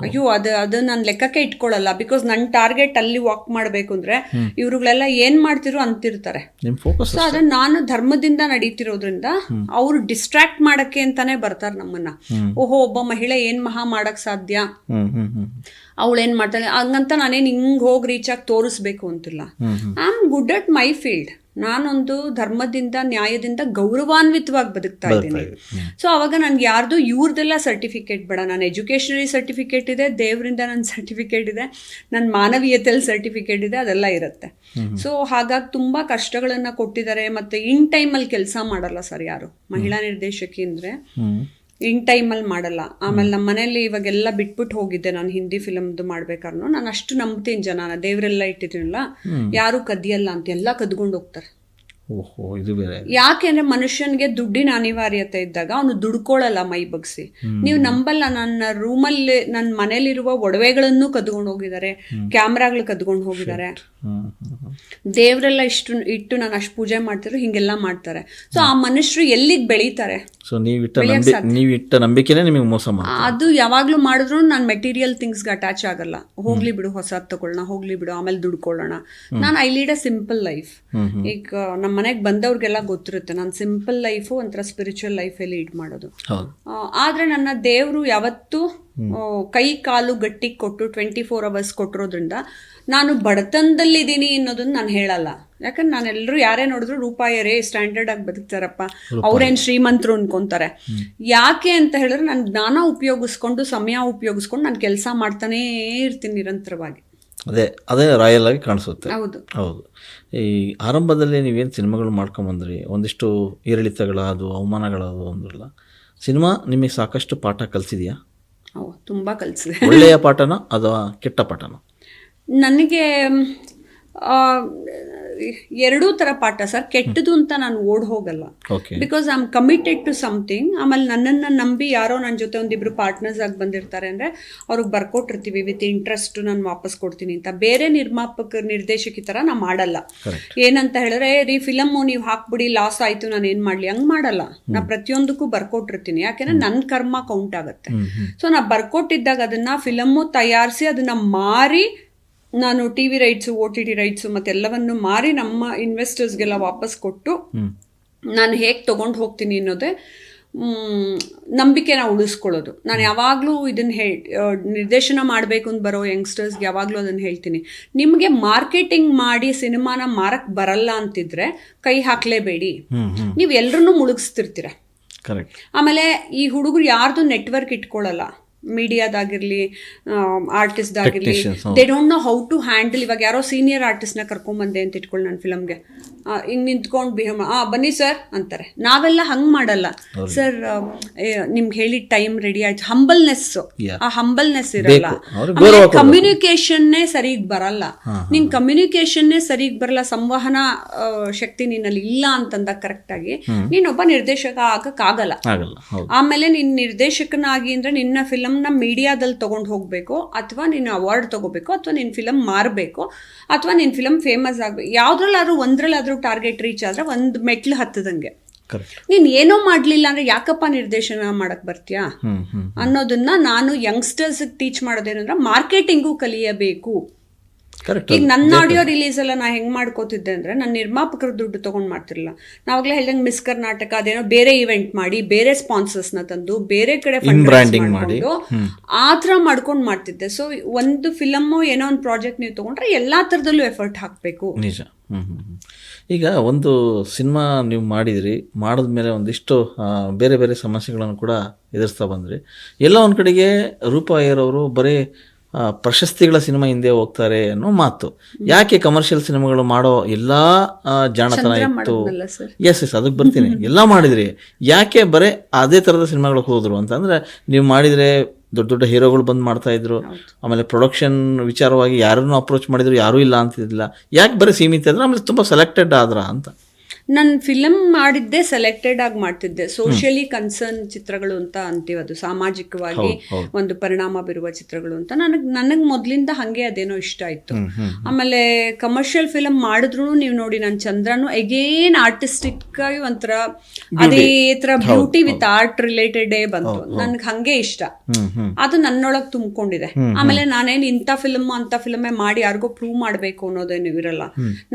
ಅಯ್ಯೋ ಅದು ನಾನು ಲೆಕ್ಕಕ್ಕೆ ಇಟ್ಕೊಳ್ಳಲ್ಲ. ಬಿಕಾಸ್ ನನ್ನ ಟಾರ್ಗೆಟ್ ಅಲ್ಲಿ ವಾಕ್ ಮಾಡಬೇಕು ಅಂದ್ರೆ ಇವ್ರುಗಳೆಲ್ಲ ಏನ್ ಮಾಡ್ತಿರೋ ಅಂತಿರ್ತಾರೆ. ಸೊ ಅದನ್ನ ನಾನು ಧರ್ಮದಿಂದ ನಡೀತಿರೋದ್ರಿಂದ ಅವ್ರು ಡಿಸ್ಟ್ರಾಕ್ಟ್ ಮಾಡಕ್ಕೆ ಅಂತಾನೆ ಬರ್ತಾರೆ ನಮ್ಮನ್ನ. ಓಹೋ ಒಬ್ಬ ಮಹಿಳೆ ಏನ್ ಮಹಾ ಮಾಡಕ್ ಸಾಧ್ಯ, ಅವಳೇನ್ ಮಾಡ್ತಾಳೆ ಹಂಗಂತ ನಾನೇನ್ ಹಿಂಗ್ ಹೋಗಿ ರೀಚ್ ಆಗಿ ತೋರಿಸ್ಬೇಕು ಅಂತಿಲ್ಲ. I am good at my field. ನಾನೊಂದು ಧರ್ಮದಿಂದ ನ್ಯಾಯದಿಂದ ಗೌರವಾನ್ವಿತವಾಗಿ ಬದುಕ್ತಾ ಇದ್ದೀನಿ. ಸೊ ಅವಾಗ ನನ್ಗೆ ಯಾರ್ದು ಇವ್ರದೆಲ್ಲ ಸರ್ಟಿಫಿಕೇಟ್ ಬೇಡ. ನಾನು ಎಜುಕೇಷನರಿ ಸರ್ಟಿಫಿಕೇಟ್ ಇದೆ, ದೇವರಿಂದ ನನ್ನ ಸರ್ಟಿಫಿಕೇಟ್ ಇದೆ, ನನ್ನ ಮಾನವೀಯತೆಯಲ್ಲಿ ಸರ್ಟಿಫಿಕೇಟ್ ಇದೆ, ಅದೆಲ್ಲ ಇರುತ್ತೆ. ಸೊ ಹಾಗಾಗಿ ತುಂಬಾ ಕಷ್ಟಗಳನ್ನ ಕೊಟ್ಟಿದ್ದಾರೆ. ಮತ್ತೆ ಇನ್ ಟೈಮಲ್ಲಿ ಕೆಲಸ ಮಾಡಲ್ಲ ಸರ್ ಯಾರು ಮಹಿಳಾ ನಿರ್ದೇಶಕಿ ಅಂದ್ರೆ, ಇನ್ ಟೈಮಲ್ಲಿ ಮಾಡಲ್ಲ. ಆಮೇಲೆ ನಮ್ಮ ಮನೇಲಿ ಇವಾಗೆಲ್ಲ ಬಿಟ್ಬಿಟ್ಟು ಹೋಗಿದ್ದೆ ನಾನು ಹಿಂದಿ ಫಿಲಮ್ದು ಮಾಡ್ಬೇಕಾದ್ರೂ. ನಾನು ಅಷ್ಟು ನಂಬ್ತೀನಿ ಜನನ, ದೇವರೆಲ್ಲ ಇಟ್ಟಿದ್ದೀನಲ್ಲ, ಯಾರು ಕದಿಯಲ್ಲ ಅಂತ, ಎಲ್ಲ ಕದ್ಕೊಂಡು ಹೋಗ್ತಾರೆ. ಯಾಕೆಂದ್ರೆ ಮನುಷ್ಯನ್ಗೆ ದುಡ್ಡಿನ ಅನಿವಾರ್ಯತೆ ಇದ್ದಾಗ ಅವನು ದುಡ್ಕೊಳ್ಳಲ್ಲ ಮೈ ಬಗ್ಸಿ. ನೀವು ನಂಬಲ್ಲ, ನನ್ನ ರೂಮಲ್ಲಿ ನನ್ನ ಮನೇಲಿರುವ ಒಡವೆಗಳನ್ನು ಕದ್ಕೊಂಡು ಹೋಗಿದ್ದಾರೆ, ಕ್ಯಾಮ್ರಾಗಳು ಕದ್ಕೊಂಡು ಹೋಗಿದ್ದಾರೆ. ದೇವರೆಲ್ಲ ಇಟ್ಟು ನಾನು ಅಷ್ಟು ಪೂಜೆ ಮಾಡ್ತಿರೋ ಹಿಂಗೆಲ್ಲ ಮಾಡ್ತಾರೆ. ಸೊ ಆ ಮನುಷ್ಯರು ಎಲ್ಲಿಗೆ ಬೆಳೀತಾರೆ? ನೀವಿಟ್ಟ ನಂಬಿಕೆನೇ ನಿಮಗೆ ಮೋಸ ಮಾಡ್ತಾರೆ. ಅದು ಯಾವಾಗ್ಲೂ ಮಾಡಿದ್ರು ನಾನು ಮೆಟೀರಿಯಲ್ ಥಿಂಗ್ಸ್ಗೆ ಅಟ್ಯಾಚ್ ಆಗಲ್ಲ. ಹೋಗ್ಲಿ ಬಿಡು, ಹೊಸದ್ ತಗೊಳ್ಳೋಣ, ಹೋಗ್ಲಿ ಬಿಡು, ಆಮೇಲೆ ದುಡ್ಕೊಳ್ಳೋಣ. ನಾನು I lead a simple life. ಈಗ ನಮ್ಮ ಮನೆಗೆ ಬಂದವ್ರಿಗೆಲ್ಲ ಗೊತ್ತಿರುತ್ತೆ ನಾನು ಸಿಂಪಲ್ ಲೈಫು ಒಂಥರ ಸ್ಪಿರಿಚುವಲ್ ಲೈಫೇ ಲೀಡ್ ಮಾಡೋದು. ಆದ್ರೆ ನನ್ನ ದೇವರು ಯಾವತ್ತೂ ಕೈ ಕಾಲು ಗಟ್ಟಿ ಕೊಟ್ಟು 24 hours ಕೊಟ್ಟಿರೋದ್ರಿಂದ ನಾನು ಬಡತನದಲ್ಲಿದ್ದೀನಿ ಅನ್ನೋದನ್ನ ನಾನು ಹೇಳಲ್ಲ. ಯಾಕಂದ್ರೆ ನಾನೆಲ್ಲರೂ ಯಾರೇ ನೋಡಿದ್ರು ರೂಪಾಯರೇ ಸ್ಟ್ಯಾಂಡರ್ಡ್ ಆಗಿ ಬದುಕ್ತಾರಪ್ಪ, ಅವ್ರೇನ್ ಶ್ರೀಮಂತರು ಅನ್ಕೊಂತಾರೆ. ಯಾಕೆ ಅಂತ ಹೇಳಿದ್ರೆ ನಾನು ಜ್ಞಾನ ಉಪಯೋಗಿಸ್ಕೊಂಡು, ಸಮಯ ಉಪಯೋಗಿಸ್ಕೊಂಡು ನಾನು ಕೆಲಸ ಮಾಡ್ತಾನೇ ಇರ್ತೀನಿ ನಿರಂತರವಾಗಿ. ಅದೇ ರಾಯಲ್ ಆಗಿ ಕಾಣಿಸುತ್ತೆ. ಹೌದು. ಈ ಆರಂಭದಲ್ಲಿ ನೀವೇನು ಸಿನಿಮಾಗಳು ಮಾಡ್ಕೊಂಬಂದ್ರಿ, ಒಂದಿಷ್ಟು ಏರಿಳಿತಗಳಾದವು, ಅವಮಾನಗಳಾದವು ಅಂದ್ರಲ್ಲ, ಸಿನಿಮಾ ನಿಮಗೆ ಸಾಕಷ್ಟು ಪಾಠ ಕಲಿಸಿದೆಯಾ? ತುಂಬ ಕಲಿಸಿದೆ. ಒಳ್ಳೆಯ ಪಾಠನ ಅಥವಾ ಕೆಟ್ಟ ಪಾಠನ? ನನಗೆ ಎರಡೂ ಥರ ಪಾಠ ಸರ್. ಕೆಟ್ಟದು ಅಂತ ನಾನು ಓಡ್ ಹೋಗಲ್ಲ. Because I am committed to something. ಆಮೇಲೆ ನನ್ನನ್ನು ನಂಬಿ ಯಾರೋ ನನ್ನ ಜೊತೆ ಒಂದಿಬ್ರು ಪಾರ್ಟ್ನರ್ಸ್ ಆಗಿ ಬಂದಿರ್ತಾರೆ ಅಂದರೆ ಅವ್ರಿಗೆ ಬರ್ಕೊಟ್ಟಿರ್ತೀವಿ ವಿತ್ ಇಂಟ್ರೆಸ್ಟ್ ನಾನು ವಾಪಸ್ ಕೊಡ್ತೀನಿ ಅಂತ. ಬೇರೆ ನಿರ್ದೇಶಕಿ ಥರ ನಾ ಮಾಡಲ್ಲ. ಏನಂತ ಹೇಳಿದ್ರೆ ರೀ ಫಿಲಮ್ಮು ನೀವು ಹಾಕ್ಬಿಡಿ, ಲಾಸ್ ಆಯಿತು, ನಾನು ಏನು ಮಾಡಲಿ, ಹಂಗೆ ಮಾಡಲ್ಲ. ನಾ ಪ್ರತಿಯೊಂದಕ್ಕೂ ಬರ್ಕೊಟ್ಟಿರ್ತೀನಿ. ಯಾಕೆಂದ್ರೆ ನನ್ನ ಕರ್ಮ ಕೌಂಟ್ ಆಗುತ್ತೆ. ಸೊ ನಾ ಬರ್ಕೊಟ್ಟಿದ್ದಾಗ ಅದನ್ನು ಫಿಲಮ್ಮು ತಯಾರಿಸಿ ಅದನ್ನು ಮಾರಿ ನಾನು TV ರೈಟ್ಸು, OTT ರೈಟ್ಸು ಮತ್ತೆಲ್ಲವನ್ನು ಮಾರಿ ನಮ್ಮ ಇನ್ವೆಸ್ಟರ್ಸ್ಗೆಲ್ಲ ವಾಪಸ್ ಕೊಟ್ಟು ನಾನು ಹೇಗೆ ತೊಗೊಂಡು ಹೋಗ್ತೀನಿ ಅನ್ನೋದೇ ನಂಬಿಕೆನ ಉಳಿಸ್ಕೊಳ್ಳೋದು. ನಾನು ಯಾವಾಗಲೂ ಇದನ್ನು ನಿರ್ದೇಶನ ಮಾಡಬೇಕು ಅಂತ ಬರೋ ಯಂಗ್ಸ್ಟರ್ಸ್ಗೆ ಯಾವಾಗಲೂ ಅದನ್ನು ಹೇಳ್ತೀನಿ, ನಿಮಗೆ ಮಾರ್ಕೆಟಿಂಗ್ ಮಾಡಿ ಸಿನಿಮಾನ ಮಾರಕ್ಕೆ ಬರಲ್ಲ ಅಂತಿದ್ರೆ ಕೈ ಹಾಕಲೇಬೇಡಿ. ನೀವು ಎಲ್ಲರನ್ನೂ ಮುಳುಗಿಸ್ತಿರ್ತೀರ. ಆಮೇಲೆ ಈ ಹುಡುಗರು ಯಾರ್ದು ನೆಟ್ವರ್ಕ್ ಇಟ್ಕೊಳ್ಳಲ್ಲ, ಮೀಡಿಯಾದಾಗಿರ್ಲಿ ಆರ್ಟಿಸ್ಟ್ದಾಗಿರ್ಲಿ. They don't know how to handle. ಇವಾಗ ಯಾರೋ ಸೀನಿಯರ್ ಆರ್ಟಿಸ್ಟ್ನ ಕರ್ಕೊಂಬಂದೆ ಅಂತ ಇಟ್ಕೊಳ್ಳಿ ನನ್ನ ಫಿಲಮ್ಗೆ, ಹಿಂಗ್ ನಿಂತ್ಕೊಂಡು ಬಿಹೇವ್ ಬನ್ನಿ ಸರ್ ಅಂತಾರೆ. ನಾವೆಲ್ಲ ಹಂಗ್ ಮಾಡಲ್ಲ ಸರ್, ನಿಮ್ಗೆ ಹೇಳಿ ಟೈಮ್ ರೆಡಿ ಆಯ್ತು. ಹಂಬಲ್ನೆಸ್, ಆ ಹಂಬಲ್ನೆಸ್ ಇರಲ್ಲ. ಕಮ್ಯುನಿಕೇಶನ್ನೇ ಸರಿಗ್ ಬರಲ್ಲ. ನಿನ್ ಕಮ್ಯುನಿಕೇಶನ್ನೇ ಸರಿಗ್ ಬರಲ್ಲ, ಸಂವಹನ ಶಕ್ತಿ ನಿನ್ನಲ್ಲಿ ಇಲ್ಲ ಅಂತಂದಾಗ ಕರೆಕ್ಟ್ ಆಗಿ ನೀನೊಬ್ಬ ನಿರ್ದೇಶಕ ಆಗಕ್ಕಾಗಲ್ಲ. ಆಮೇಲೆ ನೀನ್ ನಿರ್ದೇಶಕನಾಗಿ ಅಂದ್ರೆ ನಿನ್ನ ಫಿಲಮ್ನ ಮೀಡಿಯಾದಲ್ಲಿ ತಗೊಂಡು ಹೋಗ್ಬೇಕು, ಅಥವಾ ನೀನು ಅವಾರ್ಡ್ ತಗೋಬೇಕು, ಅಥವಾ ನಿನ್ ಫಿಲಮ್ ಮಾರಬೇಕು, ಅಥವಾ ನಿನ್ ಫಿಲಮ್ ಫೇಮಸ್ ಆಗ್ಬೇಕು. ಯಾವ್ದ್ರಲ್ಲಾದ್ರೂ ಒಂದ್ರಲ್ಲಾದ್ರೂ ಟಾರ್ಗೆಟ್ ರೀಚ್ ಆದ್ರೆ ಒಂದ್ ಮೆಟ್ಲು ಹತ್ತದಂಗೆ. ನೀನ್ ಏನೋ ಮಾಡ್ಲಿಲ್ಲ ಅಂದ್ರೆ ಯಾಕಪ್ಪ ನಿರ್ದೇಶನ ಮಾಡಕ್ ಬರ್ತೀಯಾ ಅನ್ನೋದನ್ನ ನಾನು ಯಂಗ್ಸ್ಟರ್ಸ್ ಟೀಚ್ ಮಾಡೋದೇನಂದ್ರೆ ಮಾರ್ಕೆಟಿಂಗು ಕಲಿಯಬೇಕು. ಈಗ ನನ್ನ ಆಡಿಯೋ ರಿಲೀಸ್ ಎಲ್ಲ ನಾ ಹೆಂಗ್ ಮಾಡ್ಕೋತಿದ್ದೆ ಅಂದ್ರೆ, ನನ್ನ ನಿರ್ಮಾಪಕರ ದುಡ್ಡು ತಗೊಂಡ್ ಮಾಡ್ತಿರ್ಲಿಲ್ಲ. ನಾವಾಗ್ಲೇ ಹೇಳ್ದಂಗೆ ಮಿಸ್ ಕರ್ನಾಟಕ ಅದೇನೋ ಬೇರೆ ಇವೆಂಟ್ ಮಾಡಿ, ಬೇರೆ ಸ್ಪಾನ್ಸರ್ಸ್ ನ ತಂದು, ಬೇರೆ ಕಡೆ ಮಾಡ್ಕೊಂಡು ಆ ತರ ಮಾಡ್ಕೊಂಡ್ ಮಾಡ್ತಿದ್ದೆ. ಸೊ ಒಂದು ಫಿಲಮ್ ಏನೋ ಒಂದು ಪ್ರಾಜೆಕ್ಟ್ ನೀವು ತಗೊಂಡ್ರೆ ಎಲ್ಲಾ ತರದಲ್ಲೂ ಎಫರ್ಟ್ ಹಾಕ್ಬೇಕು. ನಿಜ. ಈಗ ಒಂದು ಸಿನಿಮಾ ನೀವು ಮಾಡಿದ್ರಿ, ಮಾಡಿದ್ಮೇಲೆ ಒಂದಿಷ್ಟು ಬೇರೆ ಬೇರೆ ಸಮಸ್ಯೆಗಳನ್ನು ಕೂಡ ಎದುರಿಸ್ತಾ ಬಂದ್ರಿ. ಎಲ್ಲ ಒಂದು ಕಡೆಗೆ ರೂಪಾ ಅಯ್ಯರ್ ಬರೀ ಪ್ರಶಸ್ತಿಗಳ ಸಿನಿಮಾ ಹಿಂದೆ ಹೋಗ್ತಾರೆ ಅನ್ನೋ ಮಾತು. ಯಾಕೆ ಕಮರ್ಷಿಯಲ್ ಸಿನಿಮಾಗಳು ಮಾಡೋ ಎಲ್ಲಾ ಜಾಣತನ ಇತ್ತು, ಎಸ್ ಅದಕ್ಕೆ ಬರ್ತೀನಿ, ಎಲ್ಲ ಮಾಡಿದ್ರಿ, ಯಾಕೆ ಬರೀ ಅದೇ ಥರದ ಸಿನಿಮಾಗಳಿಗೆ ಹೋದ್ರು ಅಂತಂದ್ರೆ, ನೀವು ಮಾಡಿದರೆ ದೊಡ್ಡ ದೊಡ್ಡ ಹೀರೋಗಳು ಬಂದು ಮಾಡ್ತಾ ಇದ್ರು, ಆಮೇಲೆ ಪ್ರೊಡಕ್ಷನ್ ವಿಚಾರವಾಗಿ ಯಾರನ್ನು ಅಪ್ರೋಚ್ ಮಾಡಿದ್ರು ಯಾರೂ ಇಲ್ಲ ಅಂತಿದ್ದಿಲ್ಲ, ಯಾಕೆ ಬರೀ ಸೀಮಿತ ಅಂದ್ರೆ ಆಮೇಲೆ ತುಂಬ ಸೆಲೆಕ್ಟೆಡ್ ಆದ್ರ ಅಂತ? ನಾನು ಫಿಲಮ್ ಮಾಡಿದ್ದೆ ಸೆಲೆಕ್ಟೆಡ್ ಆಗಿ ಮಾಡ್ತಿದ್ದೆ. ಸೋಷಿಯಲಿ ಕನ್ಸರ್ನ್ ಚಿತ್ರಗಳು ಅಂತ ಅಂತೀವಿ, ಅದು ಸಾಮಾಜಿಕವಾಗಿ ಒಂದು ಪರಿಣಾಮ ಬೀರುವ ಚಿತ್ರಗಳು ಅಂತ. ನನಗ್ ಮೊದ್ಲಿಂದ ಹಂಗೆ ಅದೇನೋ ಇಷ್ಟ ಆಯ್ತು. ಆಮೇಲೆ ಕಮರ್ಷಿಯಲ್ ಫಿಲಮ್ ಮಾಡಿದ್ರು ನೀವು ನೋಡಿ, ನಾನು ಚಂದ್ರನು ಎಗೇನ್ ಆರ್ಟಿಸ್ಟಿಕ್ ಆಗಿ ಒಂಥರ ಅದೇ ತರ ಬ್ಯೂಟಿ ವಿತ್ ಆರ್ಟ್ ರಿಲೇಟೆಡ್ ಬಂತು. ನನ್ಗೆ ಹಂಗೆ ಇಷ್ಟ, ಅದು ನನ್ನೊಳಗ್ ತುಂಬಿಕೊಂಡಿದೆ. ಆಮೇಲೆ ನಾನೇನ್ ಇಂಥ ಫಿಲಮ್ ಅಂತ ಫಿಲಮೇ ಮಾಡಿ ಯಾರಿಗೋ ಪ್ರೂವ್ ಮಾಡ್ಬೇಕು ಅನ್ನೋದೇನು ಇರಲ್ಲ.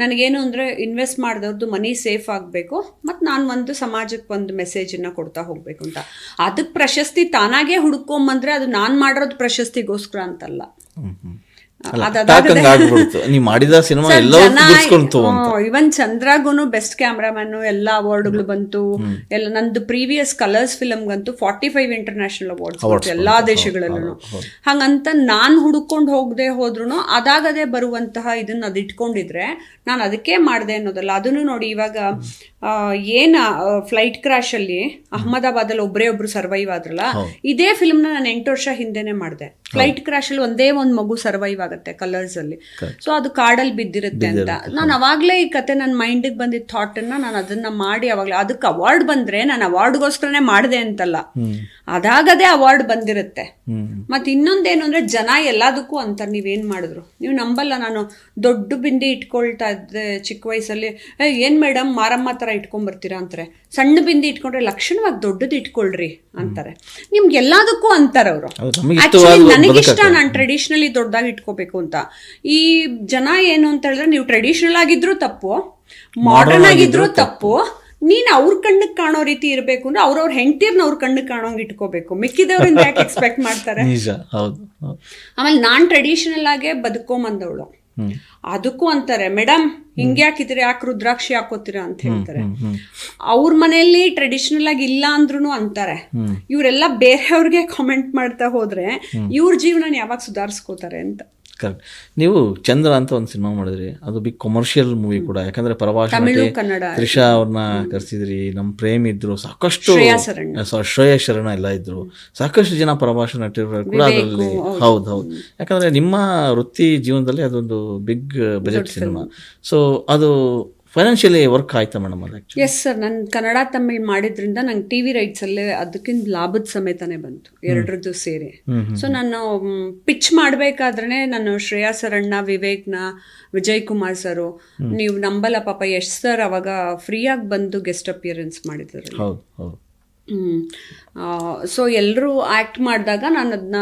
ನನಗೇನು ಅಂದ್ರೆ ಇನ್ವೆಸ್ಟ್ ಮಾಡಿದವ್ರದ್ದು ಮನಿ ಸೇಫ್ ಆಗ್ಬೇಕು, ಮತ್ ನಾನು ಒಂದು ಸಮಾಜಕ್ಕೆ ಒಂದು ಮೆಸೇಜ್ ಅನ್ನ ಕೊಡ್ತಾ ಹೋಗ್ಬೇಕು ಅಂತ. ಅದಕ್ಕೆ ಪ್ರಶಸ್ತಿ ತಾನಾಗೆ ಹುಡ್ಕೊಂಬಂದ್ರೆ ಅದು ನಾನ್ ಮಾಡಿರೋದು ಪ್ರಶಸ್ತಿಗೋಸ್ಕರ ಅಂತಲ್ಲ. ಇವನ್ ಚಂದ್ರಾಗುನು ಬೆಸ್ಟ್ ಕ್ಯಾಮ್ರಾಮನ್ ಎಲ್ಲ ಅವಾರ್ಡ್ಗಳು ಬಂತು. ಎಲ್ಲ ನಂದು ಪ್ರೀವಿಯಸ್ ಕಲರ್ಸ್ ಫಿಲಮ್ಗಂತೂ 45 ಇಂಟರ್ನ್ಯಾಷನಲ್ ಅವಾರ್ಡ್ಸ್ ಎಲ್ಲಾ ದೇಶಗಳಲ್ಲೂ. ಹಂಗಂತ ನಾನ್ ಹುಡುಕೊಂಡು ಹೋಗದೆ ಹೋದ್ರು ಅದಾಗದೆ ಬರುವಂತಹ ಇದನ್ನ ಅದು ಇಟ್ಕೊಂಡಿದ್ರೆ ನಾನು ಅದಕ್ಕೆ ಮಾಡಿದೆ ಅನ್ನೋದಲ್ಲ. ಅದನ್ನು ನೋಡಿ, ಇವಾಗ ಏನ್ ಫ್ಲೈಟ್ ಕ್ರಾಶ್ ಅಲ್ಲಿ ಅಹಮದಾಬಾದ್ ಅಲ್ಲಿ ಒಬ್ರು ಸರ್ವೈವ್ ಆದ್ರಲ್ಲ, ಇದೇ ಫಿಲ್ಮ್ ನಾನು 8 ವರ್ಷ ಹಿಂದೆನೆ ಮಾಡಿದೆ. ಫ್ಲೈಟ್ ಕ್ರಾಶ್ ಅಲ್ಲಿ ಒಂದೇ ಒಂದ್ ಮಗು ಸರ್ವೈವ್ ಆಗುತ್ತೆ ಕಲರ್ಸ್ ಅಲ್ಲಿ. ಸೊ ಅದು ಕಾಡಲ್ಲಿ ಬಿದ್ದಿರುತ್ತೆ ಅಂತ ನಾನು ಅವಾಗ್ಲೇ ಈ ಕತೆ ನನ್ನ ಮೈಂಡಿಗೆ ಬಂದಿದ್ದ ಥಾಟ್ ಅನ್ನ ನಾನು ಅದನ್ನ ಮಾಡಿ ಅವಾಗ್ಲೇ ಅದಕ್ಕೆ ಅವಾರ್ಡ್ ಬಂದ್ರೆ ನಾನು ಅವಾರ್ಡ್ಗೋಸ್ಕರನೇ ಮಾಡಿದೆ ಅಂತಲ್ಲ, ಅದಾಗದೇ ಅವಾರ್ಡ್ ಬಂದಿರುತ್ತೆ. ಮತ್ತೆ ಇನ್ನೊಂದೇನು ಅಂದ್ರೆ ಜನ ಎಲ್ಲದಕ್ಕೂ ಅಂತಾರೆ, ನೀವೇನ್ ಮಾಡಿದ್ರು ನೀವು ನಂಬಲ್ಲ. ನಾನು ದೊಡ್ಡ ಬಿಂದಿ ಇಟ್ಕೊಳ್ತಾ ಇದ್ದೆ ಚಿಕ್ಕ ವಯಸ್ಸಲ್ಲಿ. ಏನ್ ಮೇಡಮ್ ಮಾರಮ್ಮ ತರ ಇಟ್ಕೊಂಡ್ಬರ್ತೀರಾ ಅಂತಾರೆ. ಸಣ್ಣ ಬಿಂದಿ ಇಟ್ಕೊಂಡ್ರೆ ಲಕ್ಷಣವಾಗಿ ದೊಡ್ಡದು ಇಟ್ಕೊಳ್ರಿ ಅಂತಾರೆ. ನಿಮ್ಗೆ ಎಲ್ಲದಕ್ಕೂ ಅಂತಾರೆ ಅವರು. ಆಕ್ಚುಲಿ ನನಗಿಷ್ಟ, ನಾನು ಟ್ರೆಡಿಷನಲಿ ದೊಡ್ಡದಾಗಿ ಇಟ್ಕೋಬೇಕು ಅಂತ. ಈ ಜನ ಏನು ಅಂತ ಹೇಳಿದ್ರೆ, ನೀವು ಟ್ರೆಡಿಷನಲ್ ಆಗಿದ್ರು ತಪ್ಪು, ಮಾಡರ್ನ್ ಆಗಿದ್ರು ತಪ್ಪು, ನೀನ್ ಅವ್ರ ಕಣ್ಣಿಗೆ ಕಾಣೋ ರೀತಿ ಇರ್ಬೇಕು ಅಂದ್ರೆ ಅವ್ರವ್ರ ಹೆಂಡತಿರ್ನ ಅವ್ರ ಕಣ್ಣಿಗೆ ಕಾಣೋಂಗ್ ಇಟ್ಕೋಬೇಕು. ಮಿಕ್ಕಿದವ್ರಿಂದ ಯಾಕೆ ಎಕ್ಸ್ಪೆಕ್ಟ್ ಮಾಡ್ತಾರೆ? ಆಮೇಲೆ ನಾನ್ ಟ್ರೆಡಿಷನಲ್ ಆಗೇ ಬದುಕೊಂಬಂದವಳು, ಅದಕ್ಕೂ ಅಂತಾರೆ ಮೇಡಮ್ ಹಿಂಗೆ ಹಾಕಿದ್ರೆ ಯಾಕೆ ರುದ್ರಾಕ್ಷಿ ಹಾಕೋತೀರಾ ಅಂತ ಹೇಳ್ತಾರೆ. ಅವ್ರ ಮನೆಯಲ್ಲಿ ಟ್ರೆಡಿಷನಲ್ ಆಗಿ ಇಲ್ಲ ಅಂದ್ರೂ ಅಂತಾರೆ. ಇವರೆಲ್ಲ ಬೇರೆಯವ್ರಿಗೆ ಕಾಮೆಂಟ್ ಮಾಡ್ತಾ ಹೋದ್ರೆ ಇವ್ರ ಜೀವನ ಯಾವಾಗ ಸುಧಾರಿಸ್ಕೋತಾರೆ ಅಂತ. ಕರೆಕ್ಟ್. ನೀವು ಚಂದ್ರ ಅಂತ ಒಂದು ಸಿನಿಮಾ ಮಾಡಿದ್ರಿ, ಅದು ಬಿಗ್ ಕಮರ್ಷಿಯಲ್ ಮೂವಿ ಕೂಡ. ಯಾಕಂದ್ರೆ ಪ್ರಭಾಸ್, ತ್ರಿಷಾ ಅವ್ರನ್ನ ಕರೆಸಿದ್ರಿ, ನಮ್ಮ ಪ್ರೇಮ್ ಇದ್ರು, ಸಾಕಷ್ಟು ಶ್ರೇಯಾ ಶರಣ ಎಲ್ಲ ಇದ್ರು, ಸಾಕಷ್ಟು ಜನ ಪ್ರಭಾಸ್ ನಟಿರು ಕೂಡ ಅದರಲ್ಲಿ. ಹೌದು. ಯಾಕಂದ್ರೆ ನಿಮ್ಮ ವೃತ್ತಿ ಜೀವನದಲ್ಲಿ ಅದೊಂದು ಬಿಗ್ ಬಜೆಟ್ ಸಿನಿಮಾ. ಸೊ ಅದು ಫೈನಾನ್ಷಿಯಲಿ ವರ್ಕ್ ಆಯ್ತಾ ಮೇಡಮ್? ಅದು ಎಸ್ ಸರ್, ನಾನು ಕನ್ನಡ ತಮಿಳ್ ಮಾಡಿದ್ರಿಂದ ನಂಗೆ ಟಿವಿ ರೈಟ್ಸ್ ಅಲ್ಲೇ ಅದಕ್ಕಿಂತ ಲಾಭದ ಸಮೇತನೇ ಬಂತು, ಎರಡರದ್ದು ಸೇರಿ. ಸೊ ನಾನು ಪಿಚ್ ಮಾಡ್ಬೇಕಾದ್ರೆ ನಾನು ಶ್ರೇಯಾ ಸರಣ್ಣ, ವಿವೇಕ್ನ, ವಿಜಯ್ ಕುಮಾರ್ ಸರ್, ನೀವು ನಂಬಲ್ಲ ಪಾಪ ಯಶ್ ಸರ್ ಅವಾಗ ಫ್ರೀಯಾಗಿ ಬಂದು ಗೆಸ್ಟ್ ಅಪಿಯರೆನ್ಸ್ ಮಾಡಿದ್ರು. ಸೊ ಎಲ್ಲರೂ ಆಕ್ಟ್ ಮಾಡಿದಾಗ ನಾನು ಅದನ್ನ